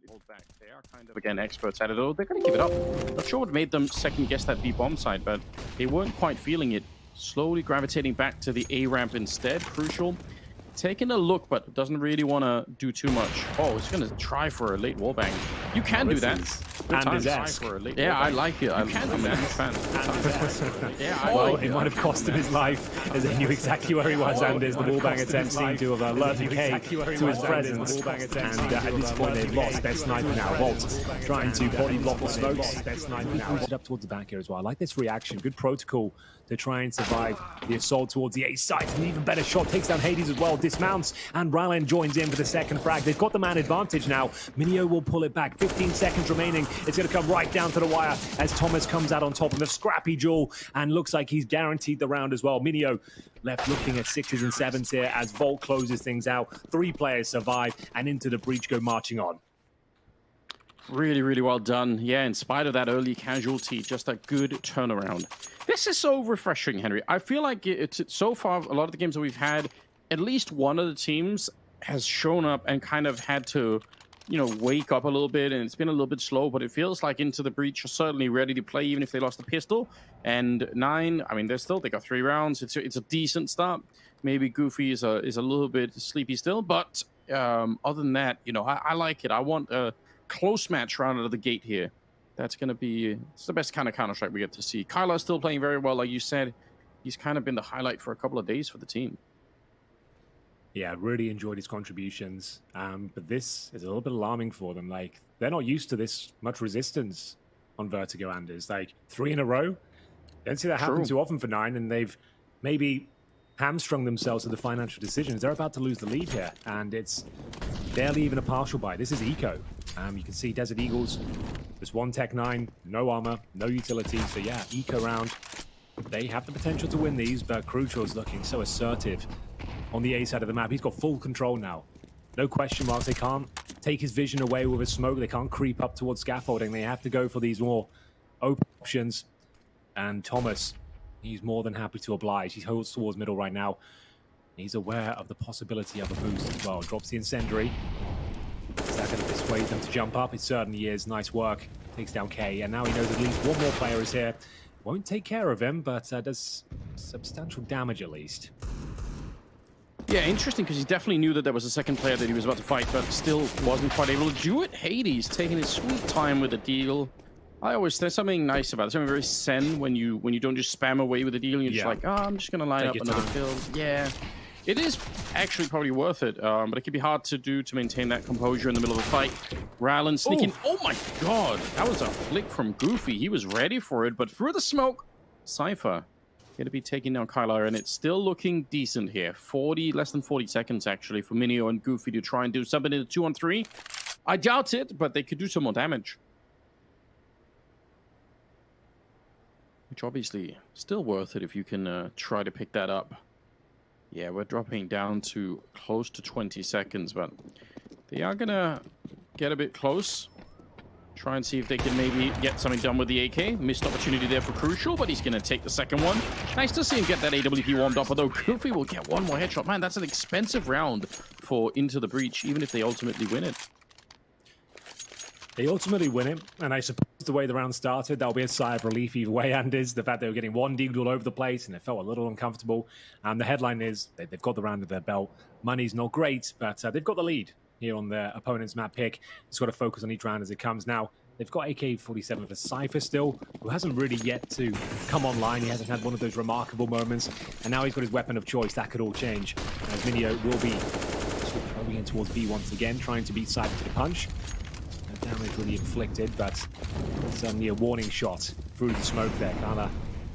hold back. They are kind of, again, experts at it. They're going to give it up. Not sure what made them second guess that B bomb side, but they weren't quite feeling it. Slowly gravitating back to the A ramp instead. Crucial. Taking a look, but doesn't really want to do too much. Oh, he's going to try for a late wallbang. You can do that. Yeah, I like it. I'm a fan. Yeah, I like it. It might have cost him his life, as they knew exactly where he was. Anders, the wallbang attempt seemed to have alerted K to his presence. And at this point, they've lost their sniper now. Volt trying to body block the smokes. Their sniper now up towards the back here as well. I like this reaction. Good protocol to try and survive the assault towards the A site. An even better shot takes down Hades as well. Dismounts, and Rylan joins in for the second frag. They've got the man advantage now. Minio will pull it back. 15 seconds remaining. It's going to come right down to the wire as Thomas comes out on top of a scrappy duel, and looks like he's guaranteed the round as well. Minio left looking at 6s and 7s here as Volt closes things out. 3 players survive, and into the breach go marching on. Really, really well done. Yeah, in spite of that early casualty, just a good turnaround. This is so refreshing, Henry. I feel like it's so far, a lot of the games that we've had, at least one of the teams has shown up and kind of had to, you know, wake up a little bit, and it's been a little bit slow, but it feels like Into the Breach are certainly ready to play, even if they lost the pistol. And 9, I mean, they got 3 rounds. It's a decent start. Maybe Goofy is a little bit sleepy still, but other than that, you know, I like it. I want a close match round out of the gate here. That's going to be, it's the best kind of Counter-Strike we get to see. Kyler's still playing very well, like you said. He's kind of been the highlight for a couple of days for the team. Yeah, really enjoyed his contributions. But this is a little bit alarming for them. Like, they're not used to this much resistance on Vertigo, Anders. Like, 3 in a row. Don't see that happen too often for 9, and they've maybe hamstrung themselves to the financial decisions. They're about to lose the lead here, and it's barely even a partial buy. This is Eco. You can see Desert Eagles, just 1 Tech 9, no armor, no utility. So yeah, Eco round. They have the potential to win these, but Crucial's looking so assertive on the A side of the map. He's got full control now. No question marks. They can't take his vision away with a smoke. They can't creep up towards scaffolding. They have to go for these more open options. And Thomas, he's more than happy to oblige. He holds towards middle right now. He's aware of the possibility of a boost as well. Drops the incendiary. Is that going to persuade them to jump up? It certainly is. Nice work. Takes down K. And now he knows at least one more player is here. Won't take care of him, but does substantial damage at least. Yeah, interesting, because he definitely knew that there was a second player that he was about to fight, but still wasn't quite able to do it. Hades taking his sweet time with the deal. There's something nice about it. Something very zen when you don't just spam away with the deal. You're just like, oh, I'm just going to line up another kill. Yeah. It is actually probably worth it, but it can be hard to do to maintain that composure in the middle of a fight. Rylan sneaking. Oh my god, that was a flick from Goofy. He was ready for it, but through the smoke, Cypher going to be taking down Kyler, and it's still looking decent here. Less than 40 seconds actually for Minio and Goofy to try and do something in the 2-on-3. I doubt it, but they could do some more damage. Which obviously still worth it if you can try to pick that up. Yeah, we're dropping down to close to 20 seconds, but they are going to get a bit close. Try and see if they can maybe get something done with the AK. Missed opportunity there for Crucial, but he's going to take the second one. Nice to see him get that AWP warmed up, although Goofy will get one more headshot. Man, that's an expensive round for Into the Breach, even if they ultimately win it. They ultimately win it, and I suppose the way the round started, that'll be a sigh of relief either way, and is the fact they were getting one deagled all over the place, and it felt a little uncomfortable. The headline is they've got the round of their belt. Money's not great, but they've got the lead here on their opponent's map pick. Just got to focus on each round as it comes. Now, they've got AK-47 for Cypher still, who hasn't really yet to come online. He hasn't had one of those remarkable moments, and now he's got his weapon of choice. That could all change. As Minio will be going in towards B once again, trying to beat Cypher to the punch. Damage really inflicted, but certainly a warning shot through the smoke there. Kala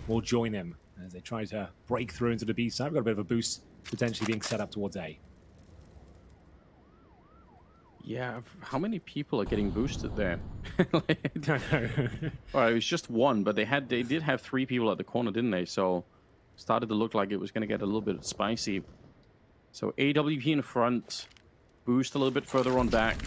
will join him as they try to break through into the B side. We've got a bit of a boost potentially being set up towards A. Yeah, how many people are getting boosted there? I know. Well, it was just one, but they did have 3 people at the corner, didn't they? So started to look like it was going to get a little bit spicy. So AWP in front, boost a little bit further on back.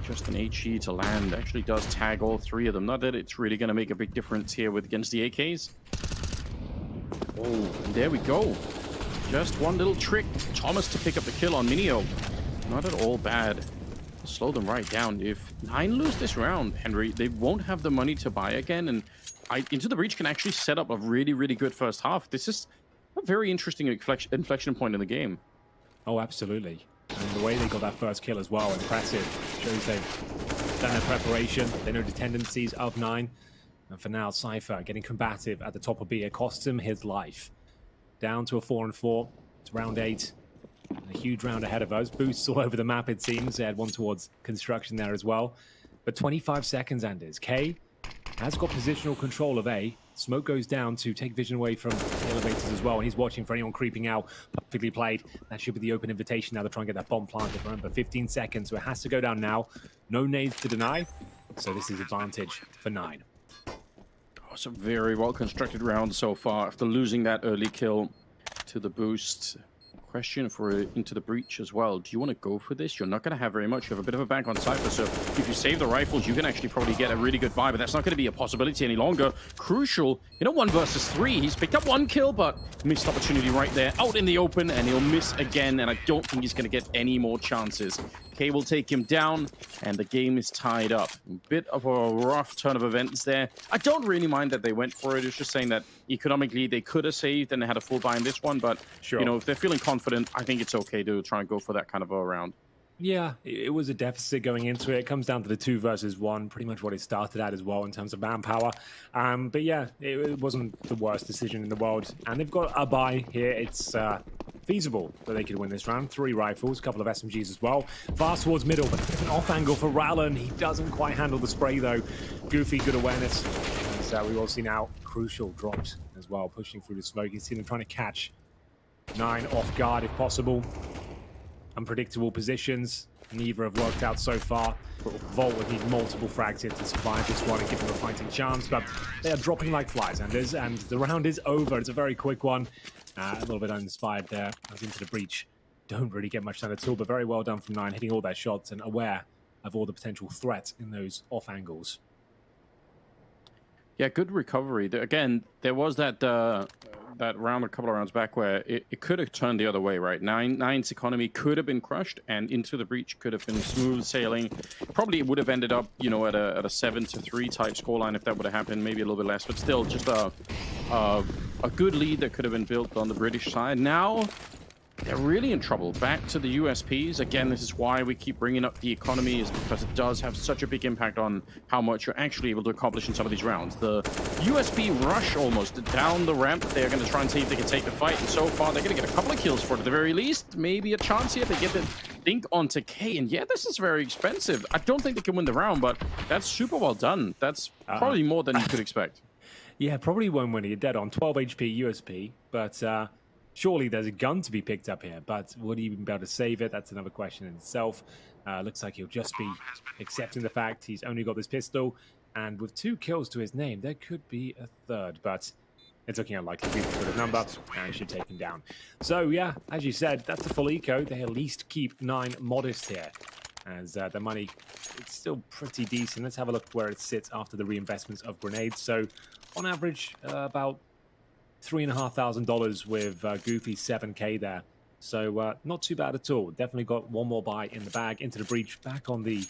Just an HE to land actually does tag all 3 of them. Not that it's really going to make a big difference here against the AKs. Oh, and there we go. Just one little trick. Thomas to pick up the kill on Minio. Not at all bad. slow them right down. If 9 lose this round, Henry, they won't have the money to buy again, and Into the Breach can actually set up a really, really good first half. This is a very interesting inflection point in the game. Oh, absolutely. And the way they got that first kill as well, impressive. Shows they've done their preparation. They know the tendencies of 9. And for now, Cypher getting combative at the top of B. It costs him his life. Down to a 4-4. It's round 8. And a huge round ahead of us. Boosts all over the map, it seems. They had one towards construction there as well. But 25 seconds, Anders. K has got positional control of A. Smoke goes down to take vision away from the elevators as well, and he's watching for anyone creeping out. Perfectly played. That should be the open invitation now to try and get that bomb planted. Remember, 15 seconds, so it has to go down now. No nades to deny, so this is advantage for 9. Oh, it's a very well-constructed round so far after losing that early kill to the boost. Question for Into the Breach as well. Do you want to go for this? You're not going to have very much. You have a bit of a bank on Cypher, so if you save the rifles, you can actually probably get a really good buy, but that's not going to be a possibility any longer. Crucial, 1 versus 3. He's picked up 1 kill, but missed opportunity right there. Out in the open, and he'll miss again, and I don't think he's going to get any more chances. K will take him down, and the game is tied up. Bit of a rough turn of events there. I don't really mind that they went for it. It's just saying that economically they could have saved and they had a full buy in this one, but sure, if they're feeling confident, I think it's okay to try and go for that kind of a round. Yeah, it was a deficit going into it. It comes down to the 2 versus 1, pretty much what it started at as well in terms of manpower. But yeah, it wasn't the worst decision in the world. And they've got a buy here. It's feasible that they could win this round. 3 rifles, a couple of SMGs as well. Fast towards middle, but an off angle for Rallen. He doesn't quite handle the spray though. Goofy, good awareness. And we will see now Crucial drops as well, pushing through the smoke. You see them trying to catch 9 off guard if possible. Unpredictable positions. Neither have worked out so far. Volt would need multiple frags here to survive this one and give them a fighting chance, but they are dropping like flies, Anders, and the round is over. It's a very quick one. A little bit uninspired there. As Into the Breach don't really get much done at all, but very well done from 9, hitting all their shots and aware of all the potential threats in those off angles. Yeah, good recovery. Again, there was that round a couple of rounds back where it could have turned the other way, right? Nine's economy could have been crushed, and Into the Breach could have been smooth sailing. Probably it would have ended up, at a 7-3 type scoreline if that would have happened, maybe a little bit less, but still just a good lead that could have been built on the British side. Now they're really in trouble. Back to the USPs. Again, this is why we keep bringing up the economy, is because it does have such a big impact on how much you're actually able to accomplish in some of these rounds. The USP rush almost down the ramp. They're going to try and see if they can take the fight. And so far, they're going to get a couple of kills for it at the very least. Maybe a chance here. They get the dink onto K. And yeah, this is very expensive. I don't think they can win the round, but that's super well done. That's probably more than you could expect. Yeah, probably won't win. You're dead on 12 HP USP, but surely there's a gun to be picked up here, but would he even be able to save it? That's another question in itself. Looks like he'll just be accepting the fact he's only got this pistol, and with 2 kills to his name, there could be a third, but it's looking unlikely. We've got a number, and should take him down. So yeah, as you said, that's the full eco. They at least keep 9 modest here, as the money, it's still pretty decent. Let's have a look where it sits after the reinvestments of grenades. So on average, about $3,500 with Goofy 7K there. So not too bad at all. Definitely got one more buy in the bag. Into the Breach, back on the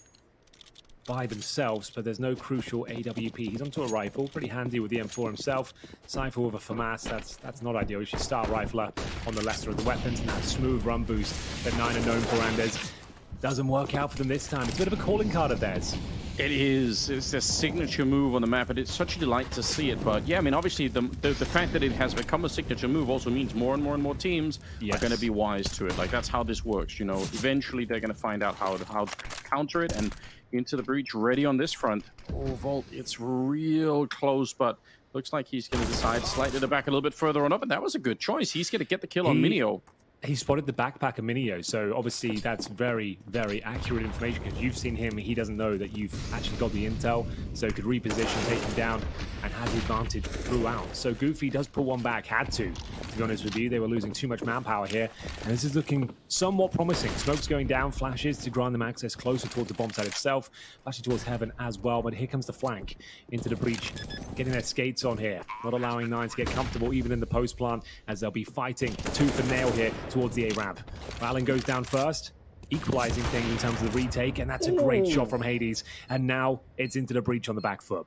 buy themselves, but there's no Crucial AWP. He's onto a rifle, pretty handy with the M4 himself. Cypher with a FAMAS, that's not ideal. You should start rifler on the lesser of the weapons, and that smooth run boost that 9 are known for, Anders. Doesn't work out for them this time. It's a bit of a calling card of theirs. It is. It's a signature move on the map, and it's such a delight to see it. But yeah, I mean, obviously, the fact that it has become a signature move also means more and more teams are going to be wise to it. Like, that's how this works, Eventually, they're going to find out how to counter it, and Into the Breach ready on this front. Oh, Volt, it's real close, but looks like he's going to decide slightly to back a little bit further on up, and that was a good choice. He's going to get the kill on Minio. He spotted the backpack of Minio, so obviously that's very, very accurate information because you've seen him. He doesn't know that you've actually got the intel, so could reposition, take him down, and had the advantage throughout. So Goofy does pull one back, had to be honest with you. They were losing too much manpower here, and this is looking somewhat promising. Smoke's going down, flashes to grant them access closer towards the bomb site itself, flashing towards heaven as well, but here comes the flank. Into the Breach, getting their skates on here, not allowing 9 to get comfortable even in the post plant, as they'll be fighting tooth and nail here towards the A-ramp. Allen goes down first. equalizing thing in terms of the retake, and that's a great shot from Hades. And now it's into the breach on the back foot.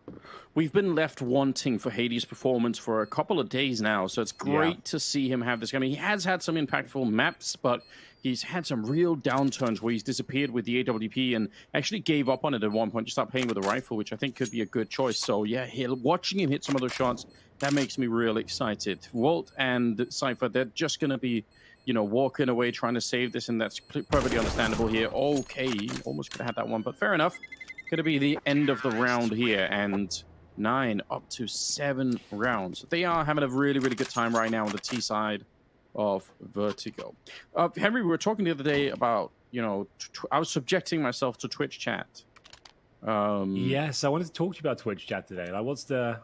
We've been left wanting for Hades' performance for a couple of days now, so it's great to see him have this. I mean, he has had some impactful maps, but he's had some real downturns where he's disappeared with the AWP and actually gave up on it at one point to start playing with a rifle, which I think could be a good choice. So yeah, watching him hit some of those shots, that makes me real excited. Walt and Cypher, they're just going to be, you know, walking away trying to save this, and that's perfectly understandable here. Okay, almost could have had that one, but fair enough. Going to be the end of the round here, and 9 up to 7 rounds. They are having a really, really good time right now on the T side of Vertigo. Henry, we were talking the other day about, you know, I was subjecting myself to Twitch chat. Yes, I wanted to talk to you about Twitch chat today. Like, what's the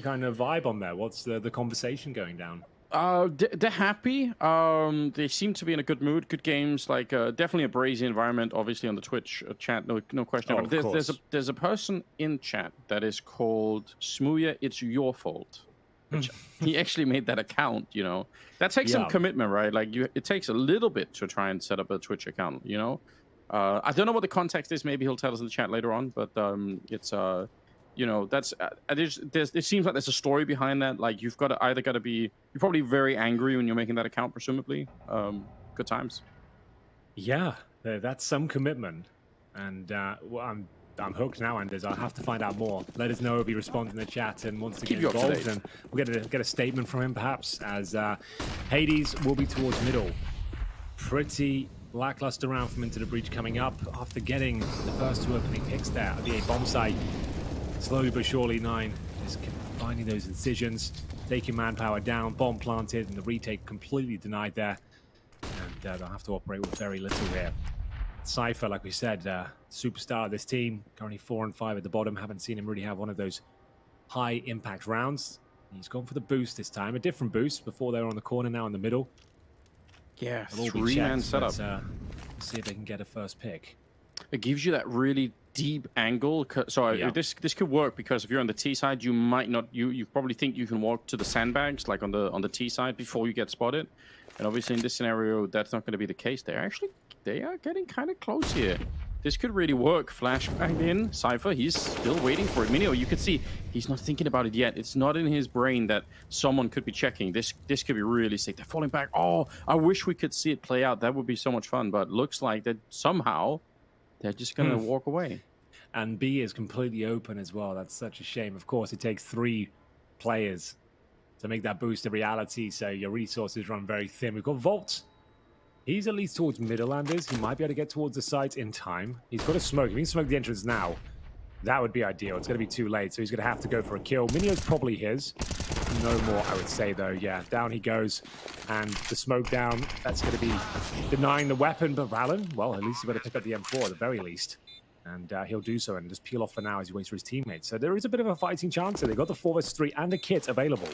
kind of vibe on there? What's the conversation going down? They're happy. They seem to be in a good mood. Good games. Like definitely a Brazy environment. Obviously on the Twitch chat, no question. Oh, there's a person in chat that is called Smooya. It's your fault. Which he actually made that account. You know, that takes some commitment, right? Like it takes a little bit to try and set up a Twitch account. You know, I don't know what the context is. Maybe he'll tell us in the chat later on. But it's you know, that's it seems like there's a story behind that. Like you've got to be, you're probably very angry when you're making that account, presumably. Good times. Yeah, that's some commitment, and well, I'm hooked now, Anders. I'll have to find out more. Let us know if he responds in the chat and wants to get involved, and we'll get a statement from him perhaps. As Hades will be towards middle. Pretty lackluster round from Into the Breach coming up after getting the first 2 opening picks there at the A bomb site. Slowly but surely, 9 is finding those incisions, taking manpower down, bomb planted, and the retake completely denied there. And they'll have to operate with very little here. Cypher, like we said, superstar of this team, currently 4 and 5 at the bottom. Haven't seen him really have one of those high impact rounds. He's gone for the boost this time, a different boost. Before they were on the corner, now in the middle. Yeah, 3-man setup. See if they can get a first pick. It gives you that really deep angle. So this could work because if you're on the T side, you might not. You probably think you can walk to the sandbags like on the T side before you get spotted. And obviously in this scenario, that's not going to be the case. They are getting kind of close here. This could really work. Flashbang in. Cypher, he's still waiting for it. Minio, you could see he's not thinking about it yet. It's not in his brain that someone could be checking. This could be really sick. They're falling back. Oh, I wish we could see it play out. That would be so much fun. But looks like that somehow they're just going to walk away. And B is completely open as well. That's such a shame. Of course, it takes 3 players to make that boost a reality, so your resources run very thin. We've got Volt. He's at least towards Midlanders. He might be able to get towards the site in time. He's got a smoke. If he can smoke the entrance now, that would be ideal. It's going to be too late, so he's going to have to go for a kill. Minio's probably his. No more, I would say, though. Yeah, down he goes. And the smoke down, that's going to be denying the weapon. But Valen, well, at least he better pick up the M4 at the very least. And he'll do so and just peel off for now as he waits for his teammates. So there is a bit of a fighting chance here. They've got the 4 vs 3 and a kit available.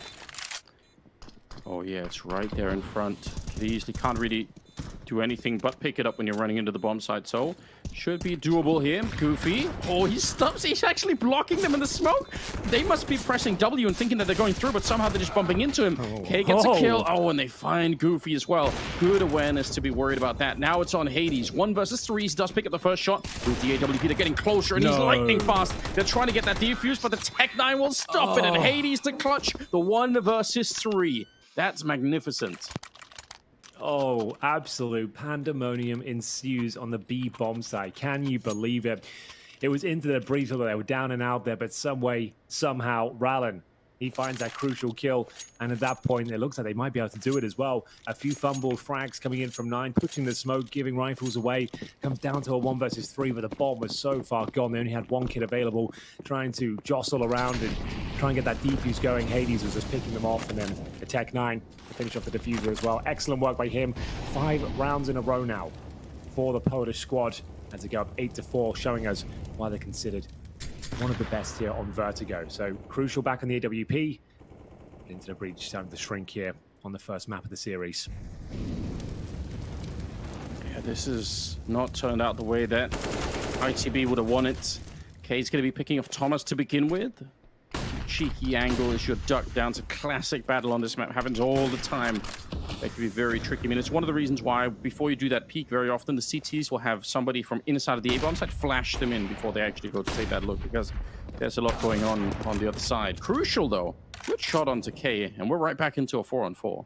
Oh, yeah, it's right there in front. These, they can't really do anything but pick it up when you're running into the bomb site. So, should be doable here. Goofy. Oh, he stops. He's actually blocking them in the smoke. They must be pressing W and thinking that they're going through, but somehow they're just bumping into him. K gets a kill. Oh, and they find Goofy as well. Good awareness to be worried about that. Now it's on Hades. 1 vs 3. He does pick up the first shot with the AWP. They're getting closer, and he's lightning fast. They're trying to get that defuse, but the Tech-9 will stop it, and Hades to clutch the 1 vs 3. That's magnificent. Oh, absolute pandemonium ensues on the B bomb site. Can you believe it? It was into the breach, although they were down and out there, but some way, somehow, Rallen, he finds that crucial kill, and at that point, it looks like they might be able to do it as well. A few fumble frags coming in from 9, pushing the smoke, giving rifles away. Comes down to a 1 vs 3, but the bomb was so far gone. They only had 1 kit available, trying to jostle around and try and get that defuse going. Hades was just picking them off, and then the Tech-9 to finish off the diffuser as well. Excellent work by him. 5 rounds in a row now for the Polish squad as they go up 8-4, showing us why they're considered one of the best here on Vertigo. So crucial back on the AWP. Into the breach, starting to shrink here on the first map of the series. Yeah, this has not turned out the way that ITB would have wanted. K's going to be picking off Thomas to begin with. Cheeky angle as your duck down to classic battle on this map. Happens all the time. That could be very tricky. I mean, it's one of the reasons why before you do that peek, very often the CTs will have somebody from inside of the A-bomb side flash them in before they actually go to take that look, because there's a lot going on the other side. Crucial, though. Good shot onto K, and we're right back into a 4-on-4.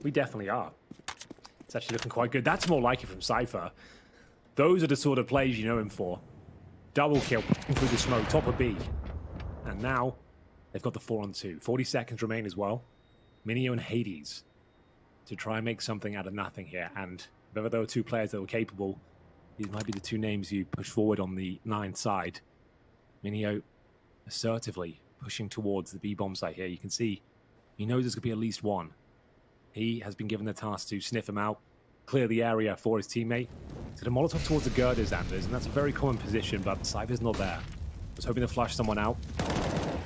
We definitely are. It's actually looking quite good. That's more like it from Cypher. Those are the sort of plays you know him for. Double kill through the smoke, top of B. And now they've got the 4-on-2. 40 seconds remain as well. Minio and Hades to try and make something out of nothing here. And if ever there were two players that were capable, these might be the two names you push forward on the 9 side. Minio assertively pushing towards the B-bomb site here. You can see he knows there's going to be at least one. He has been given the task to sniff him out, clear the area for his teammate. So the Molotov towards the girders, Anders, and that's a very common position, but Cypher's not there. Was hoping to flush someone out.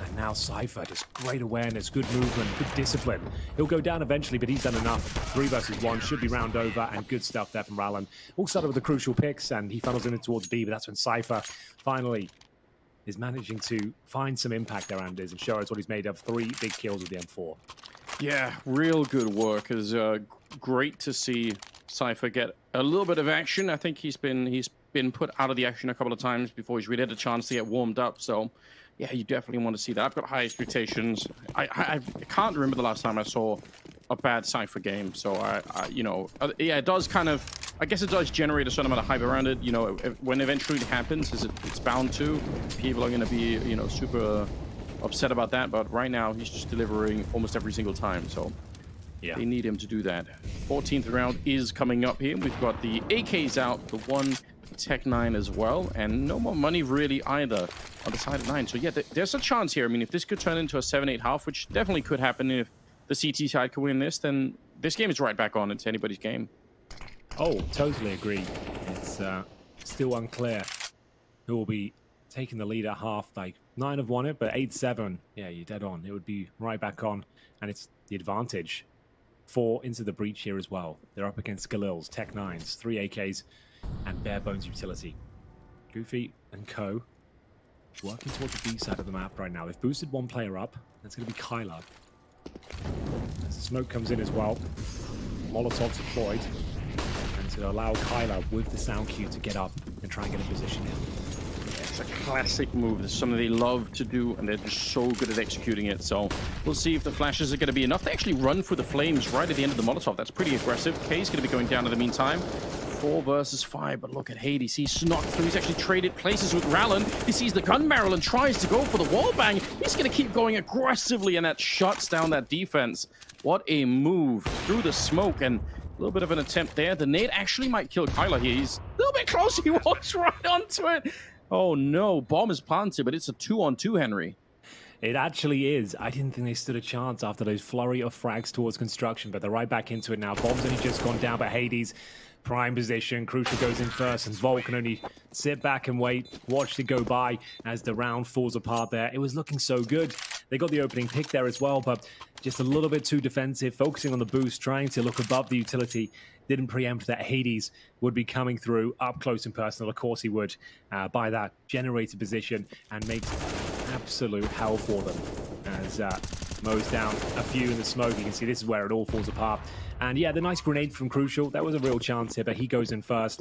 And now Cypher, just great awareness, good movement, good discipline. He'll go down eventually, but he's done enough. 3 versus 1, should be round over, and good stuff there from Rallen. All started with the crucial picks, and he funnels in towards B, but that's when Cypher finally is managing to find some impact there, Anders, and show us what he's made of. 3 big kills with the M4. Yeah, real good work. It's great to see Cypher get a little bit of action. I think he's been put out of the action a couple of times before he's really had a chance to get warmed up. So, yeah, you definitely want to see that. I've got high expectations. I can't remember the last time I saw a bad Cypher game. So, yeah, it does kind of, I guess it does generate a certain amount of hype around it. You know, when eventually it happens, it's bound to. People are going to be, super upset about that. But right now, he's just delivering almost every single time. So, yeah, they need him to do that. 14th round is coming up here. We've got the AKs out, the 1 Tech 9 as well, and no more money really either on the side of 9. So yeah, there's a chance here. I mean, if this could turn into a 7-8 half, which definitely could happen if the CT side could win this, then this game is right back on. It's anybody's game. Oh, totally agree. It's still unclear who will be taking the lead at half. Like 9 have won it, but 8-7, yeah, you're dead on. It would be right back on, and it's the advantage. 4 into the breach here as well. They're up against Galils, Tech 9s, 3 AKs, and bare bones utility. Goofy and Co. working towards the B side of the map right now. They've boosted 1 player up. That's going to be Kyla. As the smoke comes in as well, Molotov deployed, and to allow Kyla with the sound cue to get up and try and get a position in. It's a classic move. It's something they love to do, and they're just so good at executing it. So we'll see if the flashes are going to be enough. They actually run for the flames right at the end of the Molotov. That's pretty aggressive. K's going to be going down in the meantime. 4 versus 5, but look at Hades. He's snuck through. He's actually traded places with Rallen. He sees the gun barrel and tries to go for the wall bang. He's going to keep going aggressively, and that shuts down that defense. What a move through the smoke, and a little bit of an attempt there. The nade actually might kill Kyla here. He's a little bit closer. He walks right onto it. Oh no, bomb is planted, but it's a 2-on-2, Henry. It actually is. I didn't think they stood a chance after those flurry of frags towards construction, but they're right back into it now. Bomb's only just gone down, but Hades, prime position. Crucial goes in first, and Volt can only sit back and wait, watch it go by as the round falls apart there. It was looking so good. They got the opening pick there as well, but just a little bit too defensive, focusing on the boost, trying to look above the utility. Didn't preempt that Hades would be coming through up close and personal. Of course he would, by that generated position, and makes absolute hell for them as mows down a few in the smoke. You can see this is where it all falls apart. And yeah, the nice grenade from Crucial. That was a real chance here, but he goes in first,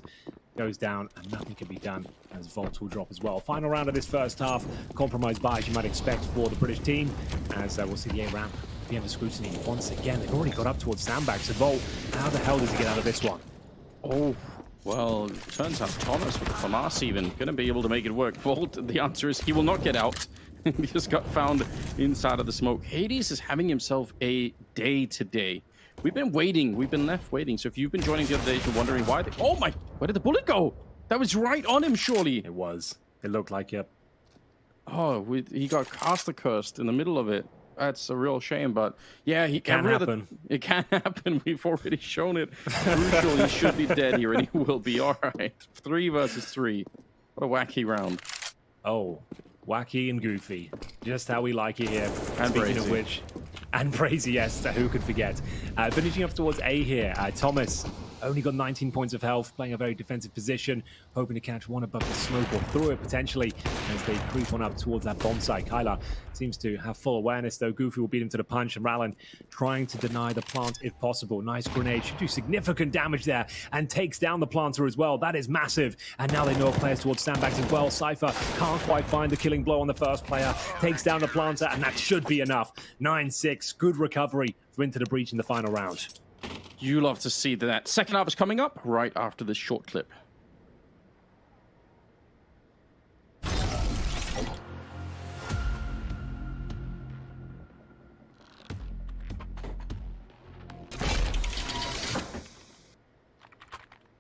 goes down, and nothing can be done as Volt will drop as well. Final round of this first half. Compromised by, as you might expect, for the British team, as we'll see the A ramp. The end of scrutiny once again. They've already got up towards sandbags. So Volt, how the hell does he get out of this one? Oh, well, turns out Thomas with the FAMAS even going to be able to make it work. Volt, the answer is he will not get out. He just got found inside of the smoke. Hades is having himself a day today. We've been waiting. We've been left waiting. So if you've been joining the other day, you're wondering why. Oh my, where did the bullet go? That was right on him, surely. It was. It looked like it. Oh, he got caster cursed in the middle of it. That's a real shame, but yeah, it can happen. It can happen. We've already shown it. Crucial, he should be dead here, and he will be. All right, 3 versus 3. What a wacky round. Oh, wacky and goofy, just how we like it here. And speaking Brazy. of which, and Brazy, yes, who could forget? Finishing up towards A here, Thomas only got 19 points of health, playing a very defensive position, hoping to catch one above the smoke or through it potentially as they creep on up towards that bomb site. Kyler seems to have full awareness though. Goofy will beat him to the punch, and Rallen trying to deny the plant if possible. Nice grenade, should do significant damage there and takes down the planter as well. That is massive. And now they know players towards sandbags as well. Cypher can't quite find the killing blow on the first player, takes down the planter, and that should be enough. 9-6, good recovery for Into the Breach in the final round. You love to see that. Second half is coming up right after this short clip.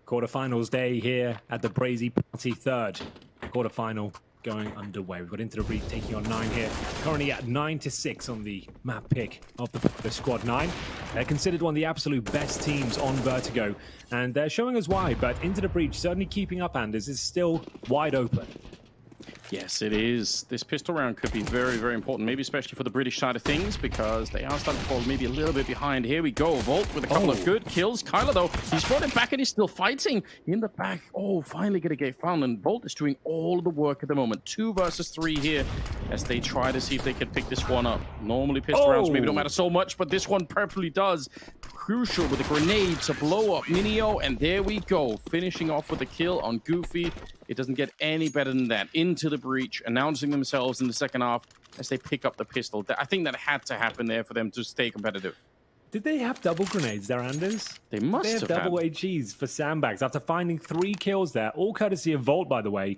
Quarterfinals day here at the Brazy Party, third quarterfinal going underway. We've got Into the Breach taking on 9 here. Currently at 9-6 on the map pick of the squad 9. They're considered one of the absolute best teams on Vertigo, and they're showing us why, but Into the Breach certainly keeping up, Anders, is still wide open. Yes, it is. This pistol round could be very, very important, maybe especially for the British side of things, because they are starting to fall maybe a little bit behind. Here we go. Volt with a couple of good kills. Kyler, though, he's brought it back and he's still fighting in the back. Oh, finally going to get found, and Volt is doing all of the work at the moment. 2 versus 3 here as they try to see if they can pick this one up. Normally, pistol rounds maybe don't matter so much, but this one perfectly does. Crucial with a grenade to blow up Minio, and there we go. Finishing off with a kill on Goofy. It doesn't get any better than that. Into the Breach, announcing themselves in the second half as they pick up the pistol. I think that had to happen there for them to stay competitive. Did they have double grenades there, Anders? They must have double HEs for sandbags. After finding 3 kills there, all courtesy of Volt, by the way,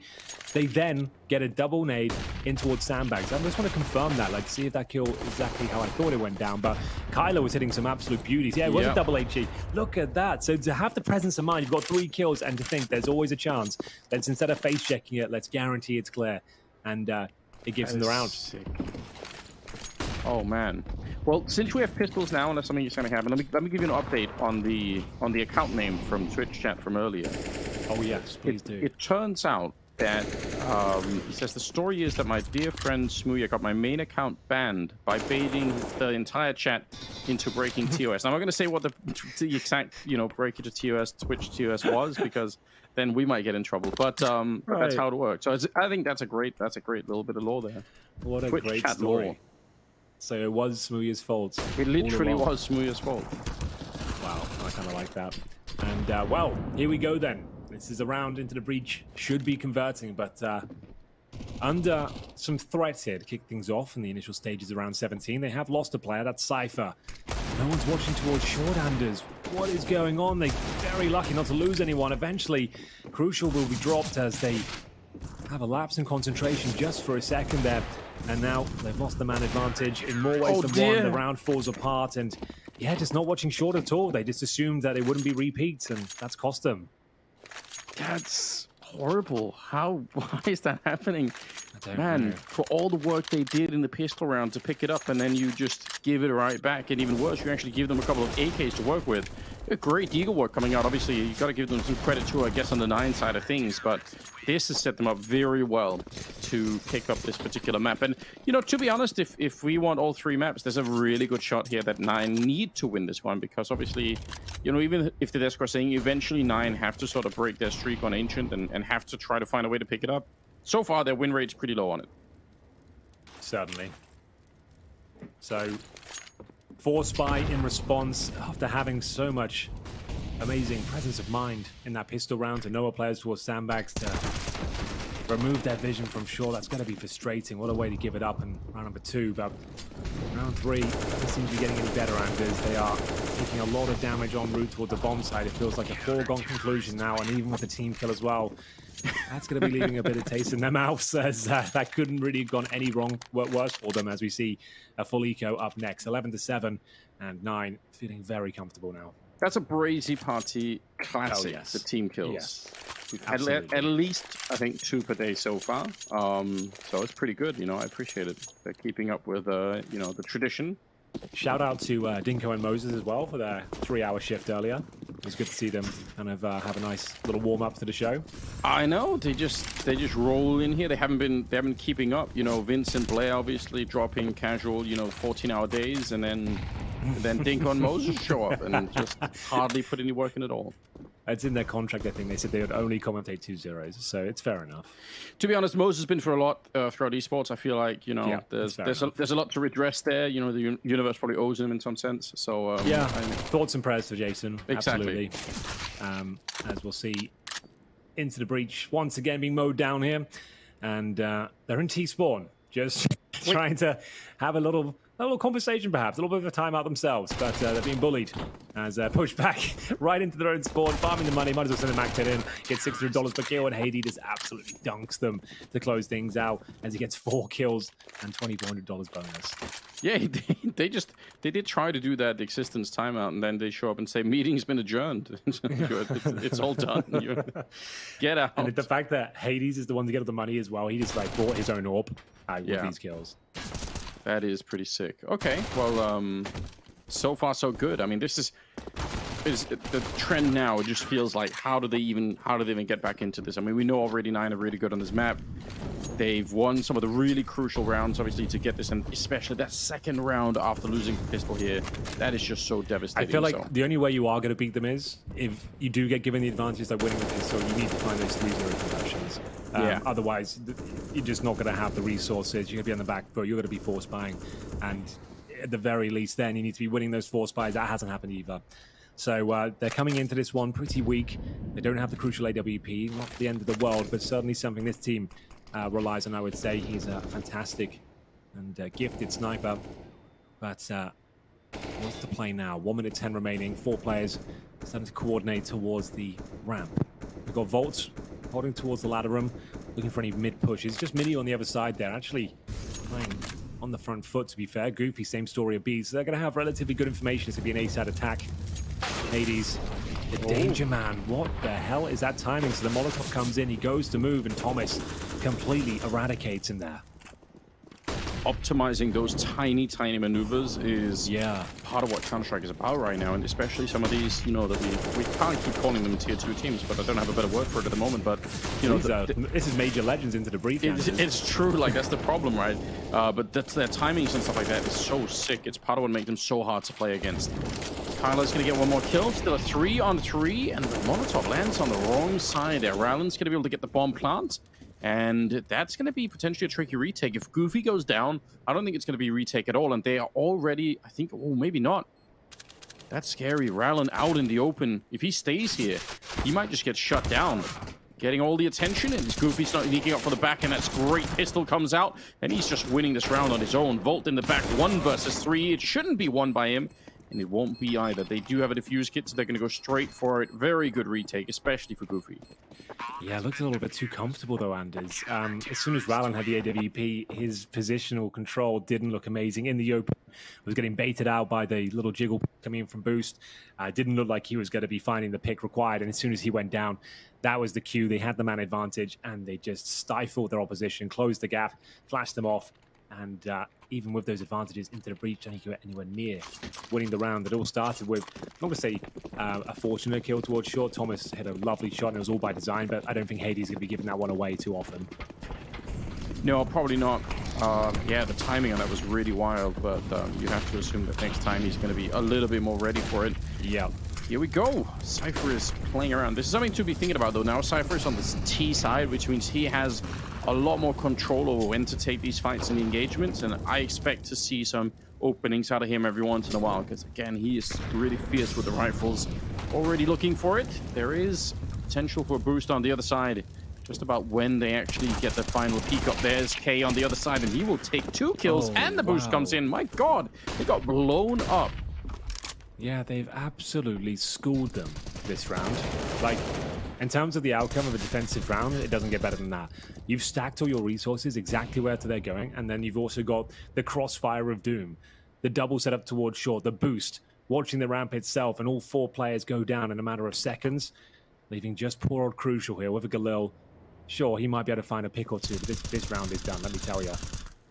they then get a double nade in towards sandbags. I just want to confirm that, like, see if that kill exactly how I thought it went down. But Kyler was hitting some absolute beauties. Yeah, it was a double HE. Look at that. So to have the presence of mind, you've got 3 kills, and to think there's always a chance. Let's, instead of face checking it, let's guarantee it's clear. And it gives him the round. Sick. Oh man. Well, since we have pistols now, unless something is going to happen, let me give you an update on the account name from Twitch chat from earlier. Oh yes, please do. It turns out that he says the story is that my dear friend Smooya got my main account banned by baiting the entire chat into breaking TOS. Now I'm not going to say what the exact breakage of TOS, Twitch TOS was, because then we might get in trouble. But that's how it works. So I think that's a great little bit of lore there. What a Twitch great chat story. Lore. So it was Smooya's fault. It literally was Smooya's fault. Wow, I kind of like that. And well, here we go then. This is a round Into the Breach. Should be converting, but under some threats here to kick things off in the initial stages around 17. They have lost a player, that's Cypher. No one's watching towards short-handers. What is going on? They're very lucky not to lose anyone. Eventually, Crucial will be dropped as they have a lapse in concentration just for a second there. And now they've lost the man advantage in more ways than one. The round falls apart, and yeah, just not watching short at all. They just assumed that it wouldn't be repeats, and that's cost them. That's horrible. Why is that happening? I don't know. For all the work they did in the pistol round to pick it up, and then you just give it right back, and even worse, you actually give them a couple of AKs to work with. Great Eagle work coming out. Obviously, you got to give them some credit too, I guess, on the 9 side of things, but this has set them up very well to pick up this particular map. And, to be honest, if we want all 3 maps, there's a really good shot here that 9 need to win this one, because obviously, even if the Desk are saying eventually 9 have to sort of break their streak on Ancient and have to try to find a way to pick it up. So far, their win rate's pretty low on it. Certainly. So, 4 Spy in response after having so much amazing presence of mind in that pistol round to know players towards sandbags to remove their vision from shore. That's going to be frustrating. What a way to give it up in round number 2. But round 3 doesn't seem to be getting any better, Anders. They are taking a lot of damage en route towards the bomb site. It feels like a foregone conclusion now, and even with the team kill as well. That's going to be leaving a bit of taste in their mouths, as that couldn't really have gone any worse for them, as we see a full eco up next. 11-7 and 9 feeling very comfortable now. That's a Brazy Party classic, yes. The team kills. Yes. We've had at least, I think, 2 per day so far. So it's pretty good, I appreciate it. They're keeping up with, the tradition. Shout out to Dinko and Moses as well for their 3-hour shift earlier. It was good to see them kind of have a nice little warm up to the show. I know they just roll in here. They haven't been keeping up. You know, Vince and Blair obviously dropping casual, 14-hour days, and then Dinko and Moses show up and just hardly put any work in at all. It's in their contract, I think. They said they would only commentate 2-0s, so it's fair enough. To be honest, Moses has been through a lot throughout esports. I feel like, there's a lot to redress there. You know, the universe probably owes him in some sense. So thoughts and prayers for Jason. Exactly. Absolutely. As we'll see, into the breach once again being mowed down here, and they're in T-spawn, just trying to have a little conversation, perhaps a little bit of a timeout themselves, but they're being bullied as pushed back right into their own spawn, farming the money. Might as well send a Mac 10 in, get $600 per kill, and Hades just absolutely dunks them to close things out as he gets 4 kills and $2,400 bonus. Yeah, they did try to do that existence timeout, and then they show up and say meeting's been adjourned. it's all done. Get out. And the fact that Hades is the one to get all the money as well, he just bought his own orb with these kills. That is pretty sick. Okay, well, so far so good. I mean, this is the trend now. It just feels like how do they even get back into this? I mean, we know already 9 are really good on this map. They've won some of the really crucial rounds, obviously, to get this, and especially that second round after losing pistol here. That is just so devastating. I feel like the only way you are going to beat them is if you do get given the advantage that winning with this, so you need to find those 3-0 conversions. Otherwise, you're just not going to have the resources. You're going to be on the back foot. You're going to be force buying. And at the very least, then you need to be winning those force buys. That hasn't happened either. So they're coming into this one pretty weak. They don't have the crucial AWP. Not the end of the world, but certainly something this team relies on, I would say. He's a fantastic and gifted sniper. But what's the play now? 1 minute 10 remaining. 4 players starting to coordinate towards the ramp. We've got Volts holding towards the ladder room, looking for any mid pushes. Just Mini on the other side there, actually playing on the front foot, to be fair. Goofy, same story of B. So they're going to have relatively good information. It's going to be an A-side attack. Hades, the danger man. What the hell is that timing? So the Molotov comes in, he goes to move, and Thomas completely eradicates him there. Optimizing those tiny maneuvers is part of what Counter-Strike is about right now, and especially some of these, that we can't keep calling them tier 2 teams, but I don't have a better word for it at the moment. But this is major legends into the breach. It's true, like that's the problem, right? But that's their timings and stuff like that is so sick. It's part of what makes them so hard to play against. Kyler's gonna get 1 more kill, still a 3-on-3, and the Molotov lands on the wrong side there. Rowland's gonna be able to get the bomb plant. And that's going to be potentially a tricky retake. If Goofy goes down, I don't think it's going to be a retake at all. And they are already, I think, maybe not. That's scary. Rowland out in the open. If he stays here, he might just get shut down. Getting all the attention, and Goofy's not sneaking up for the back, and that's great. Pistol comes out, and he's just winning this round on his own. Volt in the back, 1 versus 3. It shouldn't be won by him, and it won't be either. They do have a defuse kit, so they're going to go straight for it. Very good retake, especially for Goofy. Yeah, it looked a little bit too comfortable though, Anders. As soon as Rowland had the AWP, his positional control didn't look amazing in the open. Was getting baited out by the little jiggle coming in from Boost. Didn't look like he was going to be finding the pick required, and as soon as he went down, that was the cue. They had the man advantage, and they just stifled their opposition, closed the gap, flashed them off, and even with those advantages into the breach, I think he went anywhere near winning the round. It all started with, I'm not going to say a fortunate kill towards short. Thomas had a lovely shot, and it was all by design, but I don't think Hades is going to be giving that one away too often. No, probably not. The timing on that was really wild, but you have to assume that next time he's going to be a little bit more ready for it. Yeah. Here we go. Cypher is playing around. This is something to be thinking about, though. Now Cypher is on the T side, which means he has a lot more control over when to take these fights and engagements, and I expect to see some openings out of him every once in a while, because, again, he is really fierce with the rifles. Already looking for it. There is potential for a boost on the other side. Just about when they actually get the final peek up. There's K on the other side, and he will take 2 kills, and the boost comes in. My God, they got blown up. Yeah, they've absolutely schooled them this round. Like, in terms of the outcome of a defensive round, it doesn't get better than that. You've stacked all your resources exactly where they're going, and then you've also got the crossfire of doom, the double setup towards short, the boost, watching the ramp itself, and all 4 players go down in a matter of seconds, leaving just poor old Crucial here with a Galil. Sure, he might be able to find a pick or two, but this round is done, let me tell you.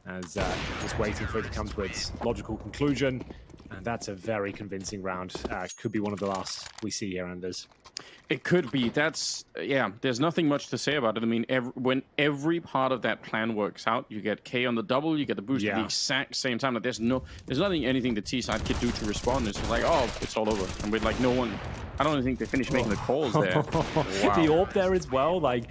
as just waiting for it to come to its logical conclusion. And that's a very convincing round. Could be one of the last we see here, Anders. It could be. That's, yeah, there's nothing much to say about it. I mean, when every part of that plan works out, you get K on the double, you get the boost at the exact same time. Like, there's nothing, anything the T side could do to respond. It's just like, oh, it's all over. And with like no one, I don't even think they finished making the calls there. Wow. The AWP there as well, like,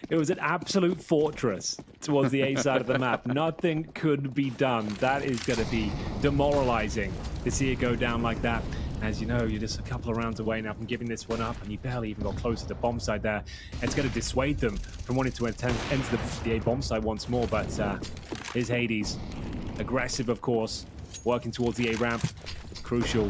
it was an absolute fortress towards the A side of the map. Nothing could be done. That is going to be demoralizing to see it go down like that. As you know, you're just a couple of rounds away now from giving this one up, and you barely even got close to the bomb side there. It's going to dissuade them from wanting to enter the A bomb side once more, but here's Hades. Aggressive, of course, working towards the A ramp. Crucial.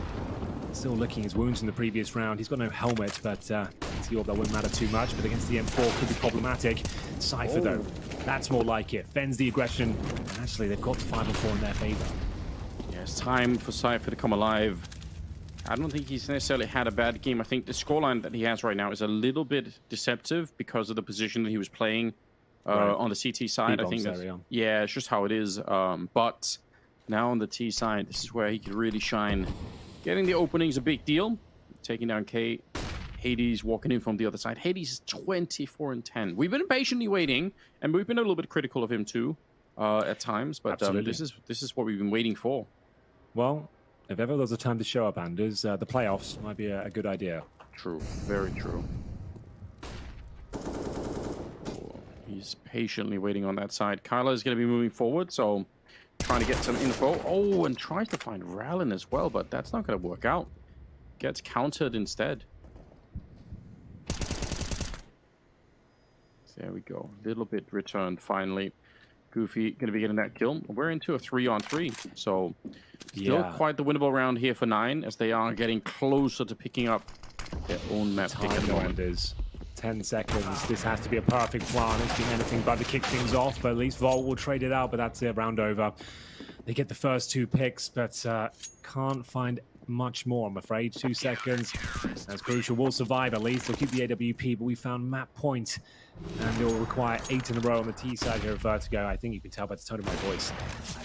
Still licking his wounds in the previous round. He's got no helmet, but that wouldn't matter too much. But against the M4 could be problematic. Cypher, though, that's more like it. Fends the aggression. And actually, they've got the 5 and 4 in their favor. Yeah, it's time for Cypher to come alive. I don't think he's necessarily had a bad game. I think the scoreline that he has right now is a little bit deceptive because of the position that he was playing on the CT side. I think that's, yeah, it's just how it is. But now on the T side, this is where he could really shine. Getting the opening is a big deal. Taking down K. Hades walking in from the other side. Hades is 24 and 10. We've been patiently waiting, and we've been a little bit critical of him too at times. But this is what we've been waiting for. Well, if ever there's a time to show up, Anders, the playoffs might be a good idea. True, very true. He's patiently waiting on that side. Kyla is going to be moving forward, so trying to get some info. Oh, and tries to find Rallen as well, but that's not going to work out. Gets countered instead. There we go. A little bit returned finally. Goofy going to be getting that kill. We're into a 3-on-3, so still quite the winnable round here for 9, as they are getting closer to picking up their own map pick at the moment. Is 10 seconds. This has to be a perfect plan. It's been anything but to kick things off, but at least Volt will trade it out, but that's it, round over. They get the first 2 picks, but can't find much more, I'm afraid. 2 seconds. That's crucial. We'll survive at least. They'll keep the AWP, but we found map point. And it will require 8 in a row on the T side here of Vertigo. I think you can tell by the tone of my voice.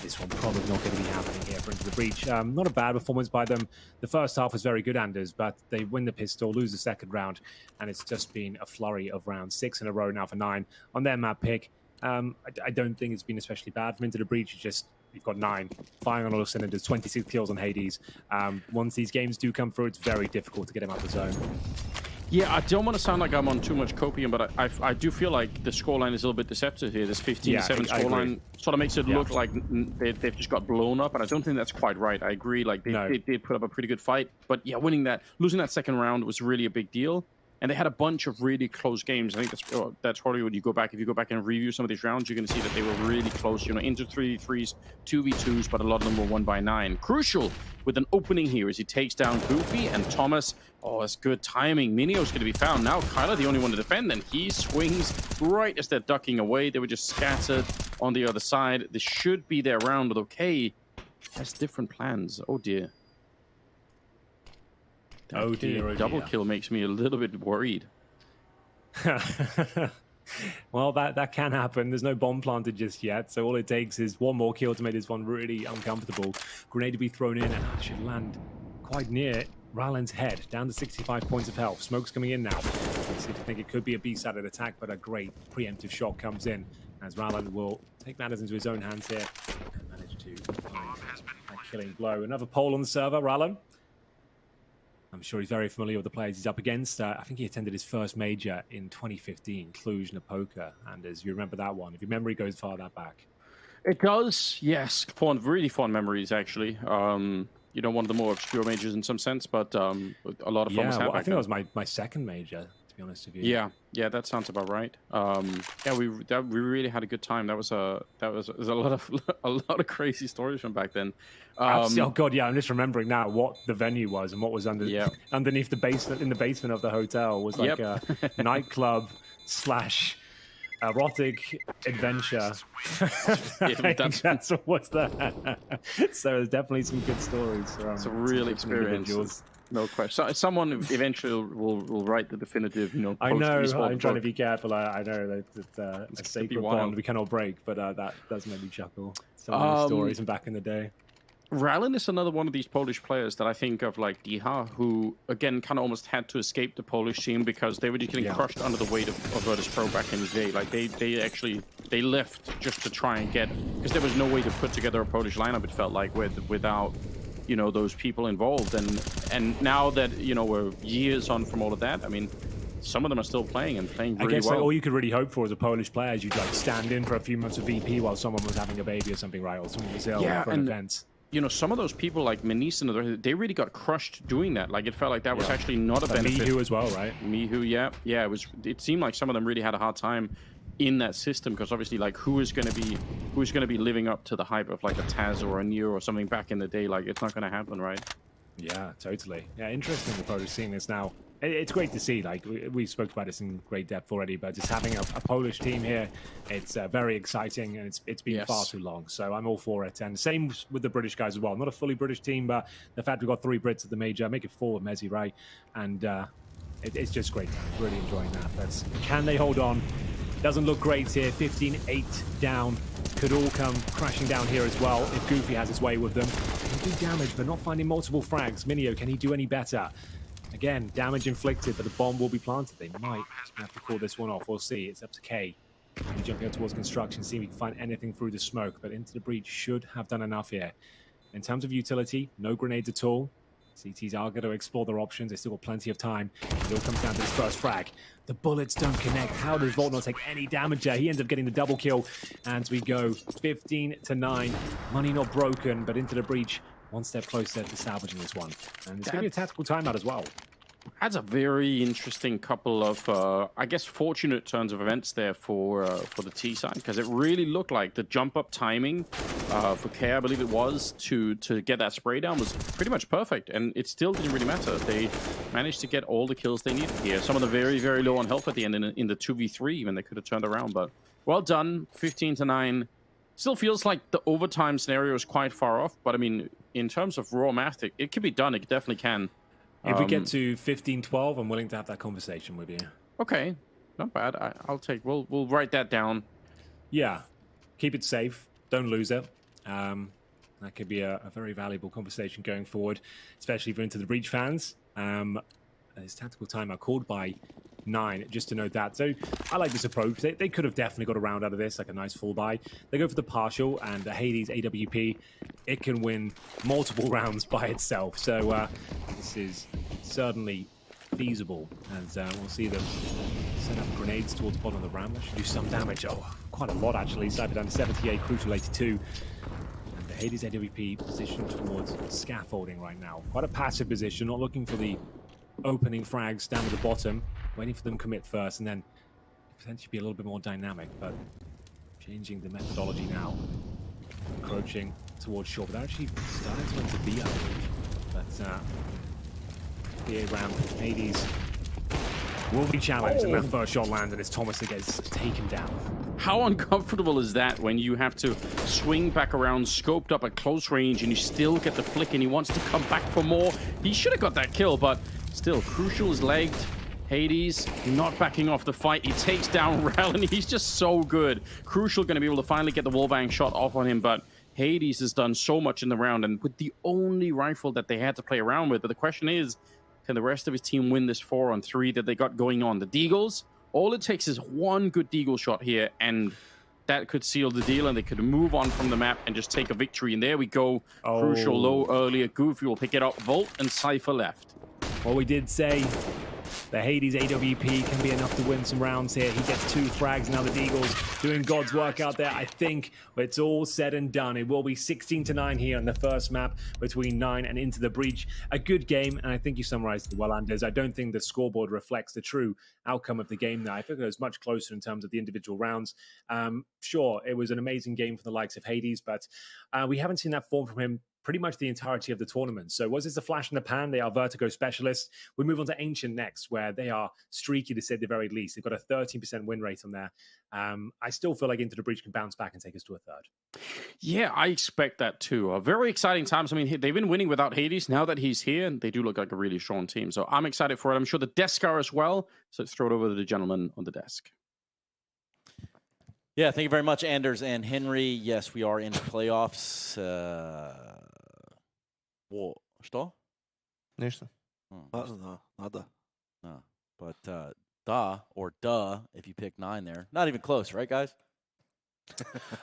This one probably not going to be happening here for Into the Breach. Not a bad performance by them. The first half was very good, Anders, but they win the pistol, lose the second round, and it's just been a flurry of rounds. 6 in a row now for 9 on their map pick. I don't think it's been especially bad from Into the Breach. It's just, you've got 9, firing on all cylinders, 26 kills on Hades. Once these games do come through, it's very difficult to get him out of the zone. Yeah, I don't want to sound like I'm on too much copium, but I do feel like the scoreline is a little bit deceptive here. This 15-7 scoreline sort of makes it look like they've just got blown up, and I don't think that's quite right. I agree, like they did put up a pretty good fight, but yeah, losing that second round was really a big deal. And they had a bunch of really close games. I think that's probably when you go back, if you go back and review some of these rounds, you're going to see that they were really close, you know, into 3v3s, 2v2s, but a lot of them were 1x9. Crucial with an opening here as he takes down Goofy and Thomas. Oh, that's good timing. Minio's going to be found. Now Kyla, the only one to defend, and he swings right as they're ducking away. They were just scattered on the other side. This should be their round, but okay. Has different plans. Oh, dear. Oh dear, double kill makes me a little bit worried. Well, that can happen. There's no bomb planted just yet, so all it takes is one more kill to make this one really uncomfortable. Grenade to be thrown in, and that should land quite near Rallen's head, down to 65 points of health. Smoke's coming in now. I seem to think it could be a B-sided attack, but a great preemptive shot comes in, as Rallen will take matters into his own hands here and manage to find a killing blow. Another pole on the server, Rallen. I'm sure he's very familiar with the players he's up against. I think he attended his first major in 2015, Cluj-Napoca. And as you remember that one, if your memory goes far that back. It does, yes. Really fond memories, actually. You know, one of the more obscure majors in some sense, but a lot of fun was happening. I think that was my second major, to be honest with you. Yeah, that sounds about right. Yeah, we really had a good time. That was a lot of crazy stories from back then. Oh god, yeah, I'm just remembering now what the venue was and what was underneath the basement, in the basement of the hotel was like a nightclub / erotic adventure. That's what was that. So there's definitely some good stories. It's a real experience. No question. So, someone eventually will write the definitive, I know. post-esport I'm trying to book. be careful. I know that it's a It's gonna be sacred wild. bond we cannot break, but that does make me chuckle. Some of those Um, stories from back in the day. Ralin is another one of these Polish players that I think of, like Diha, who again kind of almost had to escape the Polish team because they were just getting Yeah. crushed under the weight of Virtus Pro back in the day. Like they left just to try and get, because there was no way to put together a Polish lineup. It felt like without those people involved, and now that we're years on from all of that. I mean, some of them are still playing and playing really I guess well. like, all you could really hope for as a Polish player is you'd like stand in for a few months of VP while someone was having a baby or something, right? Or someone was ill for an event. Some of those people like Menis and they really got crushed doing that. Like, it felt like that was actually not a benefit. Mihu as well, right? Mihu, yeah. It seemed like some of them really had a hard time in that system because obviously, like, who's going to be living up to the hype of like a Taz or a Neo or something back in the day? Like, it's not going to happen, right? Yeah, totally. Yeah, interesting the Polish seeing this now. It's great to see. Like we spoke about this in great depth already, but just having a Polish team here, it's very exciting, and it's been far too long. So I'm all for it. And same with the British guys as well. Not a fully British team, but the fact we've got 3 Brits at the major, make it 4 with Mezzi, right? And it's just great. Really enjoying that. But can they hold on? Doesn't look great here. 15-8 down. Could all come crashing down here as well if Goofy has his way with them. Can do damage, but not finding multiple frags. Minio, can he do any better? Again, damage inflicted, but the bomb will be planted. They might have to call this one off. We'll see. It's up to K. He's jumping up towards construction, see if we can find anything through the smoke, but Into the Breach should have done enough here. In terms of utility, no grenades at all. CTs are going to explore their options. They still got plenty of time. It all comes down to this first frag. The bullets don't connect. How does Volt not take any damage there? He ends up getting the double kill. And we go 15-9. Money not broken, but Into the Breach one step closer to salvaging this one. And it's going to be a tactical timeout as well. That's a very interesting couple of, I guess, fortunate turns of events there for the T side, because it really looked like the jump up timing for K, I believe it was, to get that spray down was pretty much perfect, and it still didn't really matter. They managed to get all the kills they needed here. Some of them very, very low on health at the end in the 2v3 even. They could have turned around, but well done. 15-9. Still feels like the overtime scenario is quite far off, but I mean, in terms of raw math, it can be done. It definitely can. If we get to 15-12, I'm willing to have that conversation with you. Okay, not bad. I'll take. We'll write that down. Yeah, keep it safe. Don't lose it. That could be a very valuable conversation going forward, especially for Into the Breach fans. His tactical timeout called by 9, just to note that. So I like this approach. They could have definitely got a round out of this, like a nice full buy. They go for the partial, and Hades AWP, it can win multiple rounds by itself. So this is certainly feasible, and we'll see them set up grenades towards the bottom of the ramp. That should do some damage. Oh, quite a lot actually. Cypher down to 78, Crucial 82. And the Hades AWP positioned towards scaffolding right now. Quite a passive position, not looking for the opening frags down at the bottom, waiting for them to commit first, and then potentially be a little bit more dynamic, but changing the methodology now. Encroaching towards short, but they're actually starting to enter B, I believe. But BA ramp, Hades will be challenged, and that first shot lands, and it's Thomas that gets taken down. How uncomfortable is that when you have to swing back around, scoped up at close range, and you still get the flick, and he wants to come back for more? He should have got that kill, but still, Crucial is legged. Hades not backing off the fight. He takes down Rel, and he's just so good. Crucial going to be able to finally get the wallbang shot off on him, but Hades has done so much in the round, and with the only rifle that they had to play around with. But the question is, can the rest of his team win this 4-on-3 that they got going on? The Deagles, all it takes is one good Deagle shot here, and that could seal the deal, and they could move on from the map and just take a victory. And there we go. Crucial low earlier. Goofy will pick it up. Volt and Cypher left. Well, we did say the Hades AWP can be enough to win some rounds here. He gets 2 frags. Now the Deagles doing God's work out there. I think it's all said and done. It will be 16-9 here on the first map between 9 and Into the Breach. A good game, and I think you summarized it well, Anders. I don't think the scoreboard reflects the true outcome of the game now. I think it was much closer in terms of the individual rounds. Sure, it was an amazing game for the likes of Hades, but we haven't seen that form from him pretty much the entirety of the tournament. So was this a flash in the pan? They are Vertigo specialists. We move on to Ancient next, where they are streaky to say the very least. They've got a 13% win rate on there. I still feel like Into the Breach can bounce back and take us to a third. Yeah, I expect that too. Very exciting times. I mean, they've been winning without Hades. Now that he's here, they do look like a really strong team. So I'm excited for it. I'm sure the desk are as well. So let's throw it over to the gentleman on the desk. Yeah, thank you very much, Anders and Henry. Yes, we are in the playoffs. Что? Ничто. Nada. No. But duh, if you pick 9 there. Not even close, right, guys?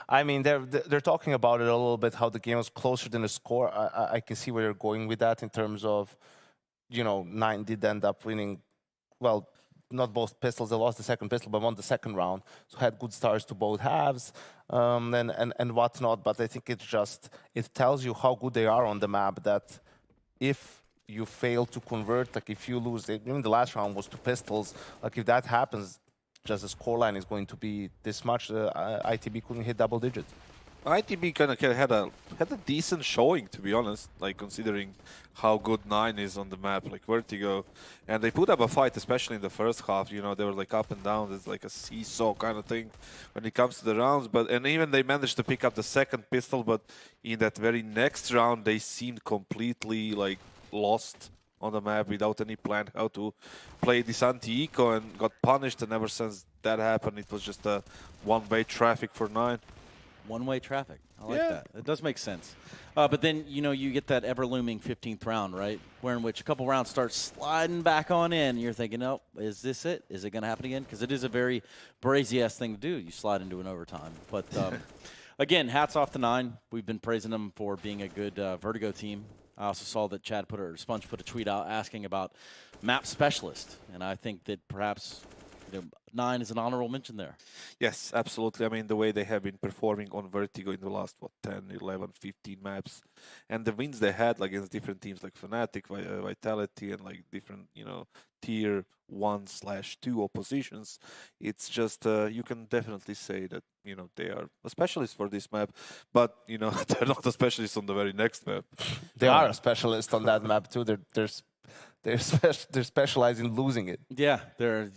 I mean, they're talking about it a little bit, how the game was closer than the score. I can see where you're going with that in terms of, 9 did end up winning, well, not both pistols. They lost the second pistol, but won the second round. So had good starts to both halves and whatnot. But I think it tells you how good they are on the map, that if you fail to convert, like if you lose, even the last round was 2 pistols, like if that happens, just the scoreline is going to be this much. ITB couldn't hit double digits. ITB kind of had a decent showing, to be honest, like considering how good 9 is on the map, like Vertigo. And they put up a fight, especially in the first half. They were like up and down. It's like a seesaw kind of thing when it comes to the rounds. And even they managed to pick up the second pistol, but in that very next round, they seemed completely like lost on the map without any plan how to play this anti-eco, and got punished. And ever since that happened, it was just a one-way traffic for 9. One-way traffic. I like that. It does make sense. But then, you get that ever-looming 15th round, right? Where in which a couple rounds start sliding back on in. And you're thinking, oh, is this it? Is it going to happen again? Because it is a very Brazy-esque thing to do. You slide into an overtime. But, again, hats off to 9. We've been praising them for being a good Vertigo team. I also saw that Sponge put a tweet out asking about map specialist. And I think that perhaps 9 is an honorable mention there. Yes, absolutely. I mean, the way they have been performing on Vertigo in the last, 10, 11, 15 maps. And the wins they had against different teams like Fnatic, Vitality, and like different, tier 1/2 oppositions. It's just, you can definitely say that, they are a specialist for this map. But, they're not a specialist on the very next map. They are a specialist on that map, too. They're specialized in losing it. Yeah, they're,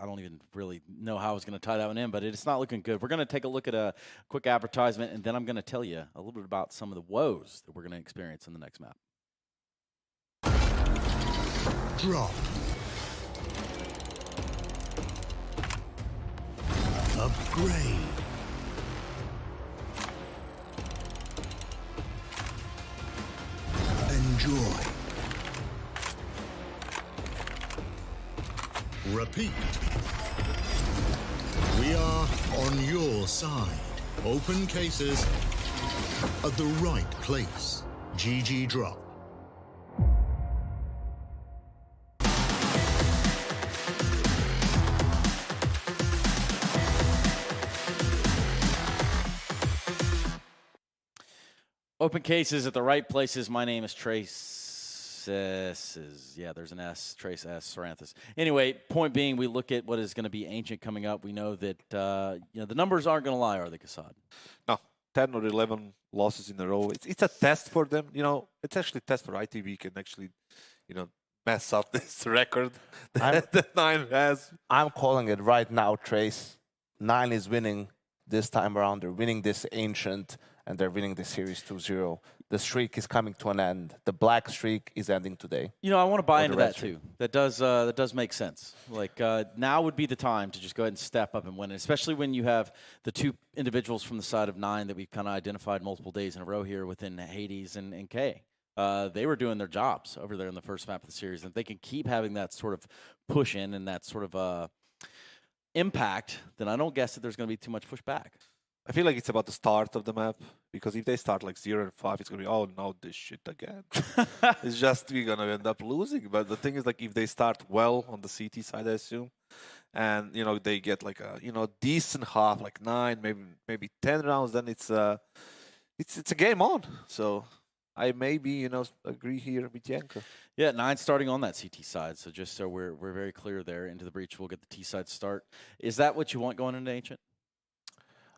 I don't even really know how I was going to tie that one in, but it's not looking good. We're going to take a look at a quick advertisement, and then I'm going to tell you a little bit about some of the woes that we're going to experience in the next map. Drop. Upgrade. Enjoy. Repeat. We are on your side. Open cases at the right place. GG Drop. Open cases at the right places. My name is Trace. There's an S. Trace S. Saranthus. Anyway, point being, we look at what is going to be Ancient coming up. We know that the numbers aren't going to lie, are they, Kassad? No, 10 or 11 losses in a row. It's a test for them. It's actually a test for ITV can actually, mess up this record that 9 has. I'm calling it right now, Trace. 9 is winning this time around. They're winning this Ancient, and they're winning the series 2-0. The streak is coming to an end. The black streak is ending today. I want to buy into that too. That does make sense. Like now would be the time to just go ahead and step up and win it, especially when you have the 2 individuals from the side of 9 that we've kind of identified multiple days in a row here within Hades and K. They were doing their jobs over there in the first map of the series, and if they can keep having that sort of push in and that sort of impact, then I don't guess that there's going to be too much pushback. I feel like it's about the start of the map, because if they start like 0 and 5, it's going to be, oh no, this shit again. It's just, we're going to end up losing. But the thing is, like, if they start well on the CT side, I assume, and, they get like a, decent half, like 9, maybe 10 rounds, then it's a game on. So I maybe, agree here with Yanko. Yeah, 9 starting on that CT side. So just so we're very clear there, Into the Breach, we'll get the T side start. Is that what you want going into Ancient?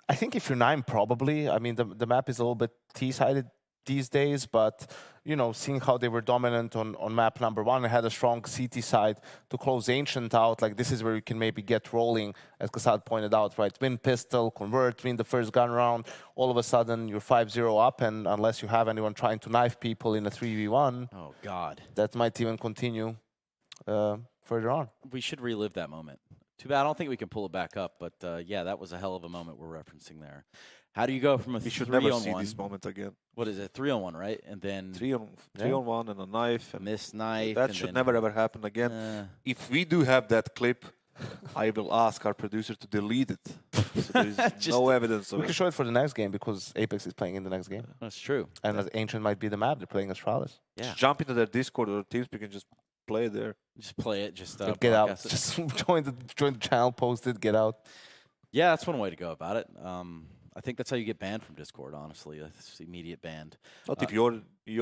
I think if you're 9, probably. I mean, the map is a little bit T-sided these days, but seeing how they were dominant on map number 1 and had a strong CT side to close Ancient out, like this is where you can maybe get rolling, as Kassad pointed out, right? Win pistol, convert, win the first gun round. All of a sudden, you're 5-0 up, and unless you have anyone trying to knife people in a 3v1, oh God, that might even continue further on. we should relive that moment. Too bad I don't think we can pull it back up, but yeah, that was a hell of a moment we're referencing there. How do you go from a We should 3 never on see 1? this moment again. What is it? 3-on-1, right? And then 3 on 1 and a knife. a And missed knife. that and should then, never ever happen again. If we do have that clip, I will ask our producer to delete it. So there is no evidence of We can it. show it for the next game because Apeks is playing in the next game. That's true. And Ancient might be the map. They're playing Astralis. Yeah. Just jump into their Discord or TeamSpeak and just play there. Just play it. Just Get out. broadcast it. Just join the channel, post it, get out. Yeah, that's one way to go about it. I think that's how you get banned from Discord, honestly. It's immediate banned. Not if you're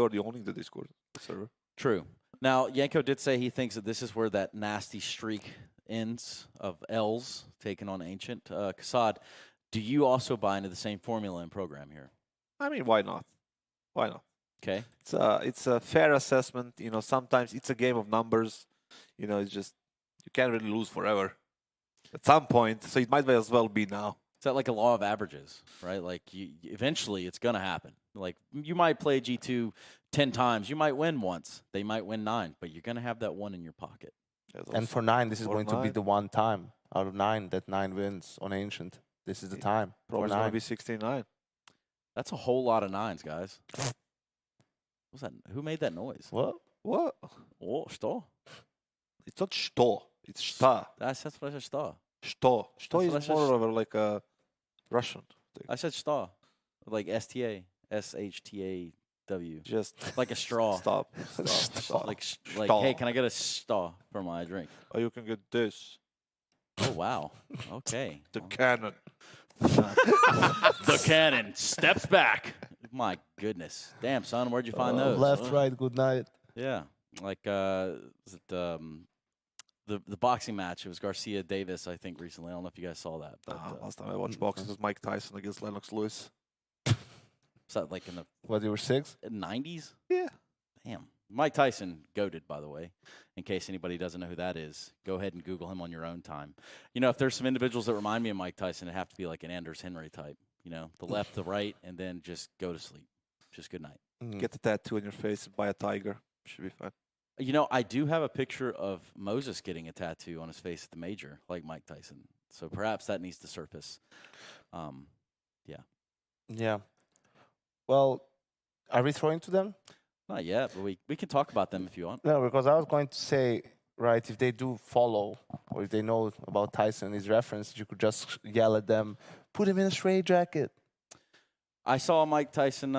the owning the Discord server. True. Now, Yanko did say he thinks that this is where that nasty streak ends of L's taken on Ancient. Kassad, do you also buy into the same formula and program here? I mean, why not? Why not? Okay. It's a fair assessment. Sometimes it's a game of numbers. It's just you can't really lose forever. At some point, so it might as well be now. Is that like a law of averages, right? Like eventually it's going to happen. Like you might play G2 10 times. You might win once. They might win 9, but you're going to have that one in your pocket. And for 9, this is for going to be 9. the one time out of 9 that 9 wins on Ancient. This is the time. Probably for going 9. to be 69. That's a whole lot of 9s, guys. What's that? Who made that noise? What? What? Oh, что? It's not sto. It's sta. That's what I said, что. Sto. Sto That's what I is said, more of like a Russian thing. I said что. Like STA. SHTAW. Just Like a straw. stop. Like, Straw. hey, can I get a straw for my drink? Or you can get this. Oh, wow. Okay. The cannon. The cannon steps back. My goodness. Damn, son, where'd you find those? Left, Huh? right, good night. Yeah. Like, is it the boxing match? It was Garcia Davis, I think, recently. I don't know if you guys saw that. But, Last time I watched boxing was Mike Tyson against Lennox Lewis. was that like in the What, you were 6? 90s? Yeah. Damn. Mike Tyson, goated, by the way. In case anybody doesn't know who that is, go ahead and Google him on your own time. If there's some individuals that remind me of Mike Tyson, it'd have to be like an Anders Henry type. The left, the right, and then just go to sleep. Just good night. Get the tattoo on your face and buy a tiger. Should be fine. I do have a picture of Moses getting a tattoo on his face at the major, like Mike Tyson. So perhaps that needs to surface. Yeah. Well, are we throwing to them? Not yet, but we can talk about them if you want. No, because I was going to say, right, if they do follow or if they know about Tyson and his reference, you could just yell at them, put him in a stray jacket. I saw Mike Tyson,